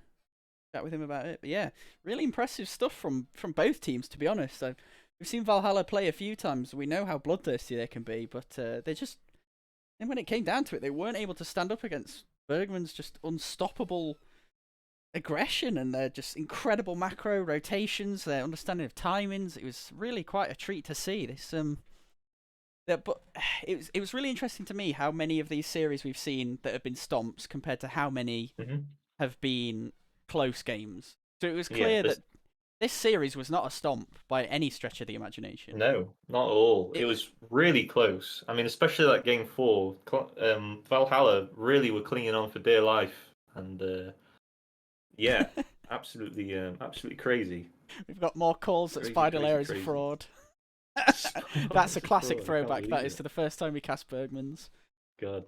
chat with him about it. But yeah, really impressive stuff from both teams, to be honest. We've seen Valhalla play a few times. We know how bloodthirsty they can be, but they just... And when it came down to it, they weren't able to stand up against Bergman's just unstoppable aggression and their just incredible macro rotations, their understanding of timings. It was really quite a treat to see this. But it was really interesting to me how many of these series we've seen that have been stomps compared to how many have been close games. So it was clear that this series was not a stomp by any stretch of the imagination. No, not at all. It was really close. I mean, especially like game 4, Valhalla really were clinging on for dear life, and yeah, absolutely, absolutely crazy. We've got more calls that Spider Lair is a fraud. That's a classic throwback. That is to the first time we cast Bergmans. God,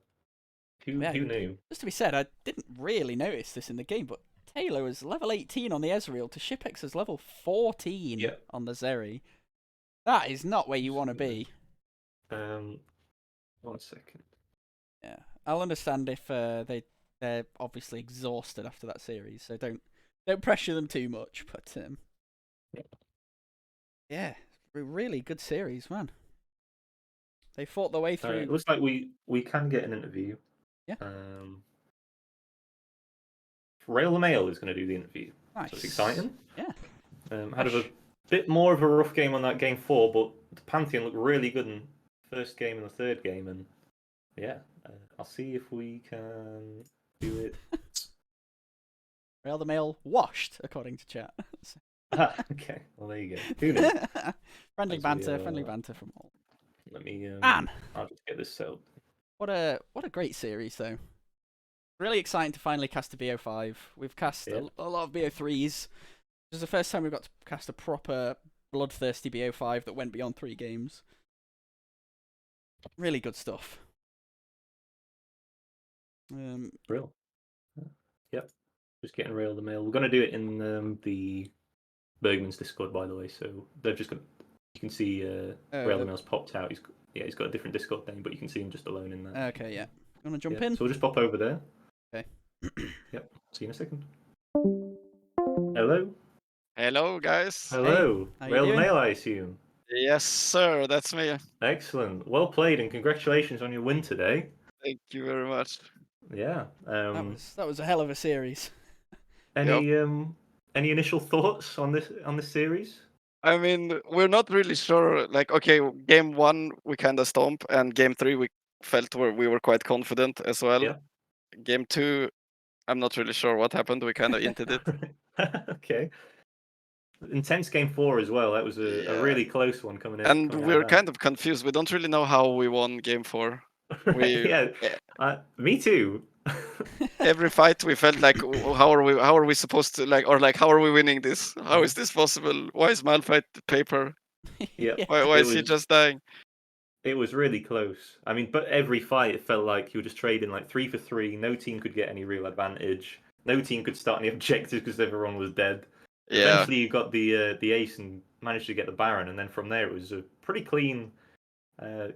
who knew? Just to be said, I didn't really notice this in the game, but Taylor was level 18 on the Ezreal to Shipex's level 14 on the Zeri. That is not where you want to be. 1 second. Yeah, I'll understand if they're obviously exhausted after that series, so don't pressure them too much. But yeah, really good series, man. They fought their way through. It looks like we can get an interview. Yeah. Rail the Mail is going to do the interview. Nice. So it's exciting. Yeah. Had a bit more of a rough game on that game 4, but the Pantheon looked really good in the first game and the third game, and yeah, I'll see if we can do it. Rail the Mail washed, according to chat. Okay, well there you go. Who knew? friendly banter from all. Let me. Man, I'll just get this set up. What a great series, though. Really exciting to finally cast a BO5. We've cast a lot of BO3s. This is the first time we've got to cast a proper bloodthirsty BO5 that went beyond 3 games. Really good stuff. Brill. Yep. Just getting Rail the Mail. We're going to do it in the Bergmans Discord, by the way. So they've just got. You can see Rail the Mail's popped out. He's got a different Discord name, but you can see him just alone in there. Okay, yeah. You want to jump in? So we'll just pop over there. Okay. Yep. See you in a second. Hello. Hello, guys. Hello. Hey, how Rail you the doing? Mail, I assume. Yes, sir. That's me. Excellent. Well played, and congratulations on your win today. Thank you very much. Yeah. That was a hell of a series. Any initial thoughts on this series? I mean, we're not really sure. Like, okay, game 1 we kind of stomp, and game 3 we felt we were quite confident as well. Yeah. Game 2, I'm not really sure what happened. We kind of hinted it. Okay. Intense game 4 as well. That was a really close one coming in. And coming out we're of that. kind of confused. We don't really know how we won game 4. Yeah. Me too. Every fight we felt like, how are we supposed to how are we winning this? How is this possible? Why is Malphite paper? Yeah. Why is he just dying? It was really close. I mean, but every fight it felt like you were just trading like 3 for 3. No team could get any real advantage. No team could start any objectives because everyone was dead. Yeah. Eventually, you got the ace and managed to get the Baron, and then from there it was a pretty clean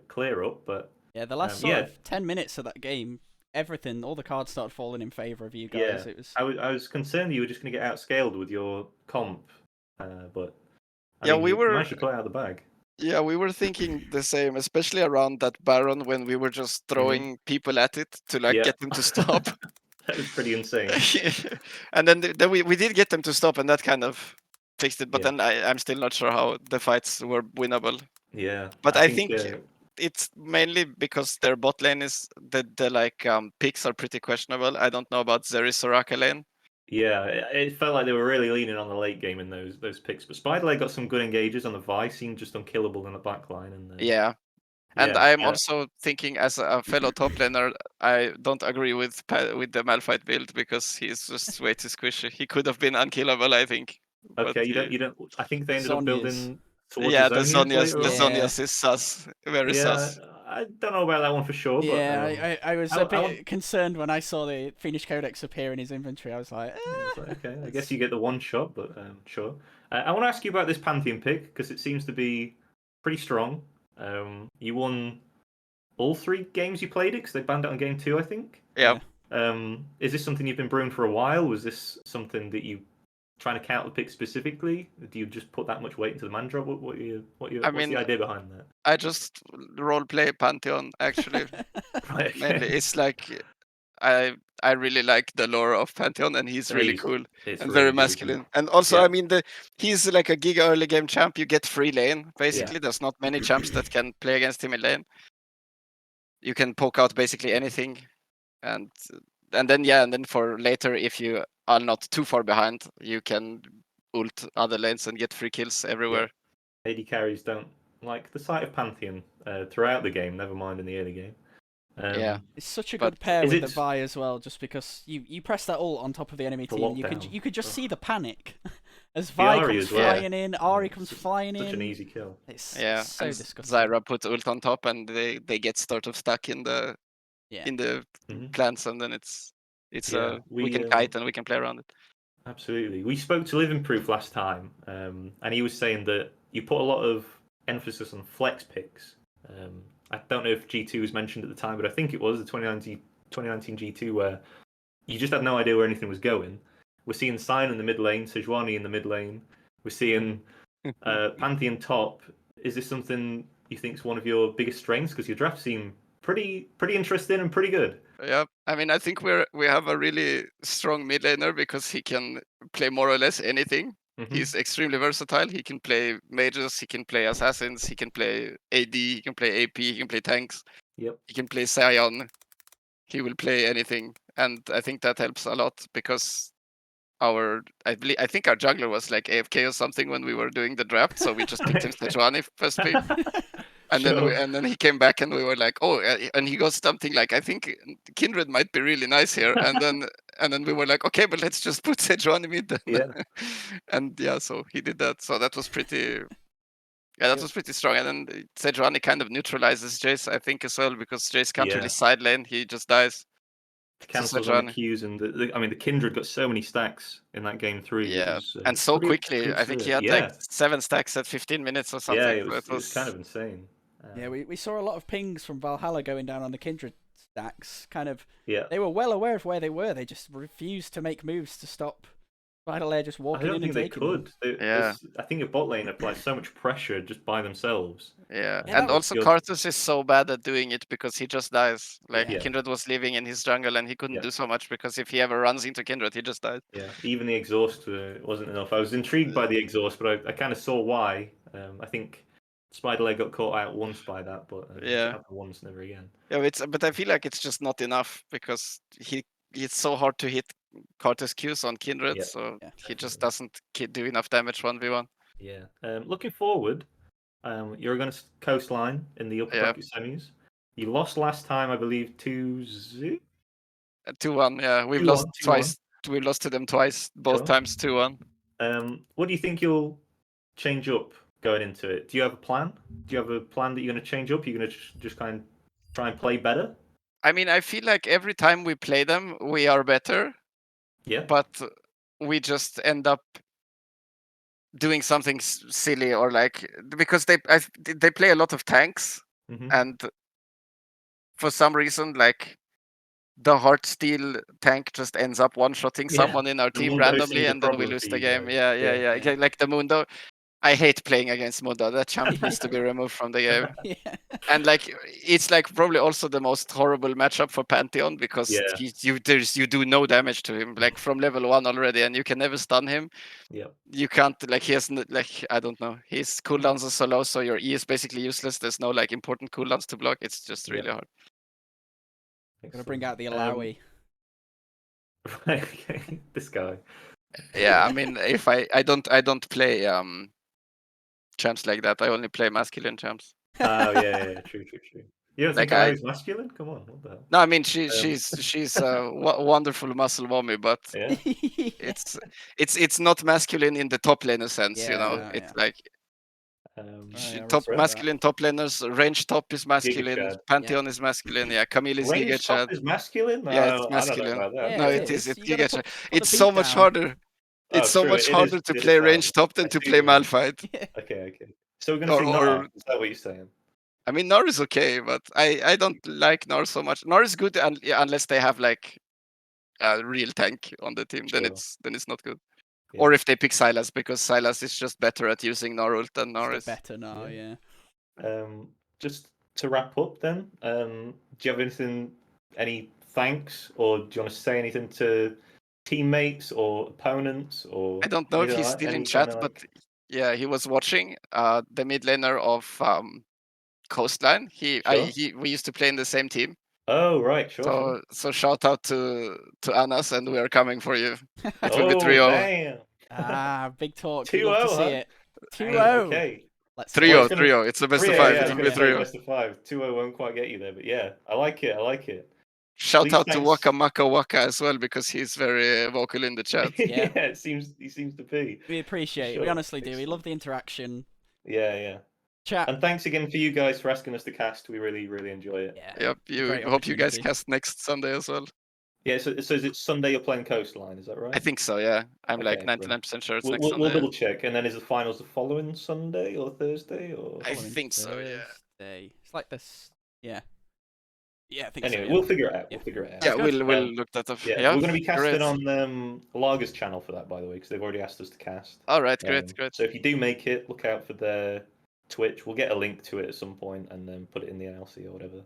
clear up. But Yeah, the last sort of 10 minutes of that game, everything, all the cards started falling in favor of you guys. Yeah. It was. I was concerned you were just going to get outscaled with your comp, but I Yeah, mean, we you were. managed to play out of the bag. Yeah, we were thinking the same, especially around that Baron when we were just throwing people at it to like Yeah. get them to stop. That was pretty insane. And then we did get them to stop, and that kind of fixed it. But Yeah. then I'm still not sure how the fights were winnable. Yeah. But I think it's mainly because their bot lane is the like picks are pretty questionable. I don't know about Zeri Soraka lane. Yeah, it felt like they were really leaning on the late game in those picks. But Spiderleg got some good engages on the Vi, seemed just unkillable in the backline. And Yeah. And yeah, I'm also thinking, as a fellow top laner, I don't agree with the Malphite build because he's just way too squishy. He could have been unkillable, I think. okay, but you don't. I think they ended up Zhonya's. building towards yeah, the Zhonya's later on. Zhonya's is sus, very sus. I don't know about that one for sure. But, Yeah, I was a bit want- concerned when I saw the Phoenix Codex appear in his inventory. I was like, It's like, okay, I guess you get the one shot, but sure. I want to ask you about this Pantheon pick because it seems to be pretty strong. You won all 3 games you played it because they banned it on game 2, I think. Yeah. Is this something you've been brewing for a while? Was this something that you trying to counter pick specifically? Do you just put that much weight into the man drop? What's the idea behind that? I just role play Pantheon actually. Right, okay. Mainly, it's like I really like the lore of Pantheon, and he's really cool It's and really, very really masculine. good. And also, Yeah. I mean, he's like a giga early game champ. You get free lane basically. There's not many champs that can play against him in lane. You can poke out basically anything, and then for later, if you are not too far behind, you can ult other lanes and get free kills everywhere. AD carries don't like the sight of Pantheon throughout the game, never mind in the early game. Yeah. it's such a But good pair is with the it- Vi as well, just because you press that ult on top of the enemy The team, and lockdown. you could just see the panic as The Vi Ahri comes as well. flying in, Ahri Yeah, comes such- flying Such in. an easy kill. It's so and disgusting. Zyra put ult on top, and they get sort of stuck in the Yeah. in the Mhm. plants, and then it's Yeah, we can kite and we can play around it. Absolutely. We spoke to Living Proof last time, and he was saying that you put a lot of emphasis on flex picks. I don't know if G2 was mentioned at the time, but I think it was the 2019 G2 where you just had no idea where anything was going. We're seeing Sign in the mid lane, Sejuani in the mid lane. We're seeing Pantheon top. Is this something you think is one of your biggest strengths? Because your drafts seem pretty interesting and pretty good. Yeah, I mean, I think we have a really strong mid laner because he can play more or less anything. Mhm. He's extremely versatile. He can play mages, he can play assassins, he can play AD, he can play AP, he can play tanks, Yep. he can play Sion. He will play anything, and I think that helps a lot because I think our jungler was like AFK or something when we were doing the draft, so we just picked him Sejuani first pick. And then he came back and we were like, oh, and he got something like, I think Kindred might be really nice here. And then we were like, okay, but let's just put Sejuani mid then. Yeah. And yeah, so he did that. So that was pretty. Yeah, that was pretty strong. And then Sejuani kind of neutralizes Jace, I think, as well, because Jace can't really side lane. He just dies. Cancels on the Qs, and the Kindred got so many stacks in that game 3. Yeah, was, and so pretty quickly. I think he had like 7 stacks at 15 minutes or something. Yeah, it was kind of insane. Yeah, we saw a lot of pings from Valhalla going down on the Kindred stacks. Kind of, Yeah. They were well aware of where they were. They just refused to make moves to stop Spider just I walking don't in think and they taking them. could. I think a bot lane applied so much pressure just by themselves. Yeah, Yeah, and that also was- Karthus is so bad at doing it because he just dies. Like Yeah. Kindred was living in his jungle and he couldn't Yeah. do so much because if he ever runs into Kindred, he just died. Yeah, even the exhaust wasn't enough. I was intrigued by the exhaust, but I kind of saw why. I think Spiderleg got caught out once by that, but Yeah. it happened once, never again. Yeah, but I feel like it's just not enough because it's so hard to hit Karthus Qs on Kindred, Yeah. so Yeah. he just doesn't do enough damage 1v1. Yeah. Looking forward, you're going to coastline in the upper Yeah. bracket semis. You lost last time, I believe, 2-0. 2-1, yeah. We've 2-1, lost 2-1. twice. We lost to them twice, both Sure. times 2-1. What do you think you'll change up going into it? Do you have a plan? Do you have a plan that you're going to change up? You're going to just kind of try and play better? I mean, I feel like every time we play them, we are better, Yeah. but we just end up doing something silly or like because they play a lot of tanks, Mhm. and for some reason, like the Heartsteel tank just ends up one-shotting Yeah, someone in our the team Mundo randomly, seems a and then we problem lose for the you game. guys. Yeah. Yeah. Okay, like the Mundo. I hate playing against Mundo. That champ needs to be removed from the game. Yeah. And like it's like probably also the most horrible matchup for Pantheon because Yeah. you do no damage to him like from level 1 already, and you can never stun him. Yep. You can't like he has like I don't know, his cooldowns are so low, so your E is basically useless. There's no like important cooldowns to block. It's just really hard. Gonna bring out the Excellent. Alawi. Okay, this guy. Yeah, I mean if I don't play champs like that. I only play masculine champs. Oh yeah, true. You don't think Like Alari's masculine? Come on, what the hell? No, I mean she's a wonderful muscle mommy, but Yeah. it's not masculine in the top laner sense, you know. Yeah, It's yeah. like I top respect masculine top laners, range top is masculine, Chad. Pantheon is masculine, yeah. Camille is Giga Range top Chad. is masculine? No, Yeah, it's I don't know masculine. about that. Yeah, No, it it is. is. It's You gotta Giga Chad. put the It's beat so much down. harder. It's so true, much it harder is- to it is play harder. range top than I to see play what you mean. Malphite. Yeah. Okay. So we're gonna see Or Nar. Is that what you're saying? I mean, Nor is okay, but I don't like Nor so much. Nor is good unless they have like a real tank on the team. Sure. Then it's not good. Yeah. Or if they pick Sylas, because Sylas is just better at using Nor ult than Nor Just is. better now, yeah. Just to wrap up then, do you have any thanks, or do you want to say anything to teammates or opponents, or I don't know if anything he's like that? still in Any chat, kinda, but like... yeah, he was watching the mid laner of Coastline. Sure. We used to play in the same team. Oh right, sure. So shout out to Anas, and we are coming for you. It will be Oh 3-0. damn. Big talk. 2-0, You'd love to see huh? it. Dang, 2-0. okay. Let's 3-0, go. 3-0. It's a best of 3-0, 5. yeah, I It was will be going to say 3-0. best of 5. 2-0 won't quite get you there, but yeah, I like it. Shout Please, out to thanks. Waka Maka Waka as well, because he's very vocal in the chat. Yeah. Yeah, he seems to be. We appreciate it. We Sure. honestly do. We love the interaction. Yeah. Chat. And thanks again for you guys for asking us to cast. We really enjoy it. Yeah. Yep. Great Hope you guys opportunity. cast next Sunday as well. Yeah, so is it Sunday you're playing Coastline, is that right? I think so, yeah. I'm like Okay, 99% sure it's We'll, next we'll, Sunday. we'll double check, and then is the finals the following Sunday or Thursday or? I Following think so, yeah. Thursday. It's like this. Yeah. Yeah, I think Anyway, so. Yeah. we'll figure it out. Yeah. We'll figure it out. Yeah, That's we'll good. look that up. Yeah, Yeah, we're going to be casting great. on Lager's channel for that, by the way, because they've already asked us to cast. All right, great. So if you do make it, look out for their Twitch. We'll get a link to it at some point and then put it in the NLC or whatever.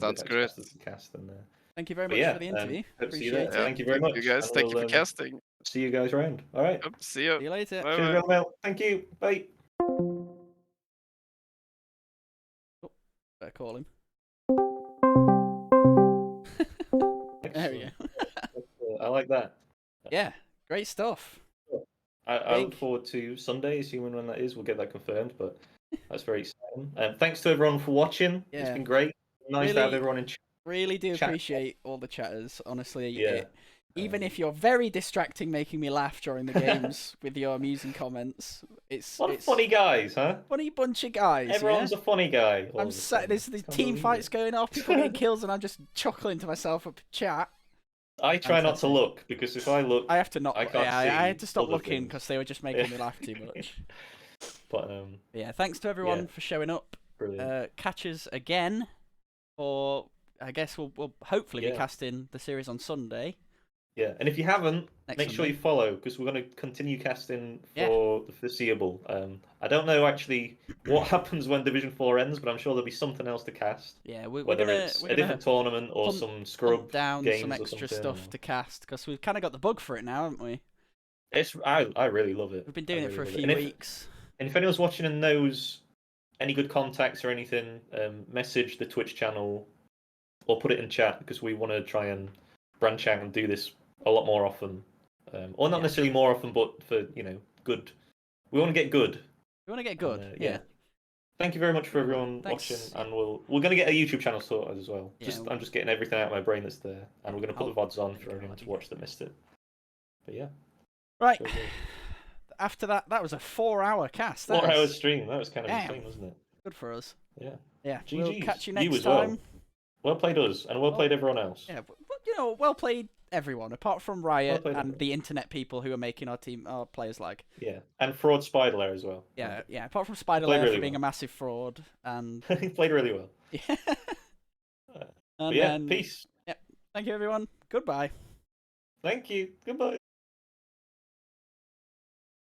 Sounds great. Cast and, Thank you very much for the interview. hope to see you there. Appreciate it. Thank you very much. You guys, and thank you for we'll, casting. See you guys around. All right. Yep, see you. See you later. Bye. Cheers, Mel. Thank you. Bye. Better call him. There we go. I like that. Yeah, great stuff. I look Big. forward to Sunday, assuming when that is. We'll get that confirmed, but that's very exciting. Thanks to everyone for watching. It's Yeah. been great. Nice to have Really- everyone in chat. Really do Chat. appreciate all the chatters, honestly. Yeah. Even if you're very distracting, making me laugh during the games with your amusing comments, it's What funny guys, huh? funny bunch of guys. Everyone's yeah? a funny guy. all I'm of a sat. sudden. There's the Can't team believe fights it. going off, people getting kills, and I'm just chuckling to myself up chat. I try not to Fantastic. look because if I look, I have to not. I can't I had to see stop other looking things. because they were just making me laugh too much. But Yeah, thanks to everyone Yeah. for showing up. brilliant. Catch us again, or I guess we'll hopefully be Yeah. casting the series on Sunday. Yeah, and if you haven't, Next make sure Sunday. you follow because we're going to continue casting Yeah. for the foreseeable. I don't know actually what happens when Division 4 ends, but I'm sure there'll be something else to cast. Yeah, we're Whether gonna it's we're a gonna different tournament or hunt- some scrub hunt down games some or extra something, stuff or- to cast because we've kind of got the bug for it now, haven't we? I really love it. We've been I doing it really for a love few And if- weeks. And if anyone's watching and knows any good contacts or anything, message the Twitch channel or put it in chat because we want to try and branch out and do this a lot more often. Or not Yeah. necessarily more often, but for good. We want to get good. We want to get good. And, yeah. Thank you very much for everyone Thanks. watching, and we're going to get a YouTube channel sorted as well. Yeah, I'm just getting everything out of my brain that's there, and we're going to put I'll the VODs on think for about everyone to it. watch that missed it. But yeah, Right. so good. After that was a 4-hour cast. 4 That was hours stream. That was kind of Damn. insane, wasn't it? good for us. Yeah. Yeah. We'll GGs. catch you You next as well. time. Well played us, and well played everyone else. Yeah, but well played everyone apart from Riot played and everyone. the internet people who are making our players lag. Yeah, and Fraud Spider Lair as well. Yeah, apart from Spider Played Lair really for being well. a massive fraud and He played really well. yeah. But And yeah, then, peace. Thank you, everyone. Goodbye. Thank you. Goodbye.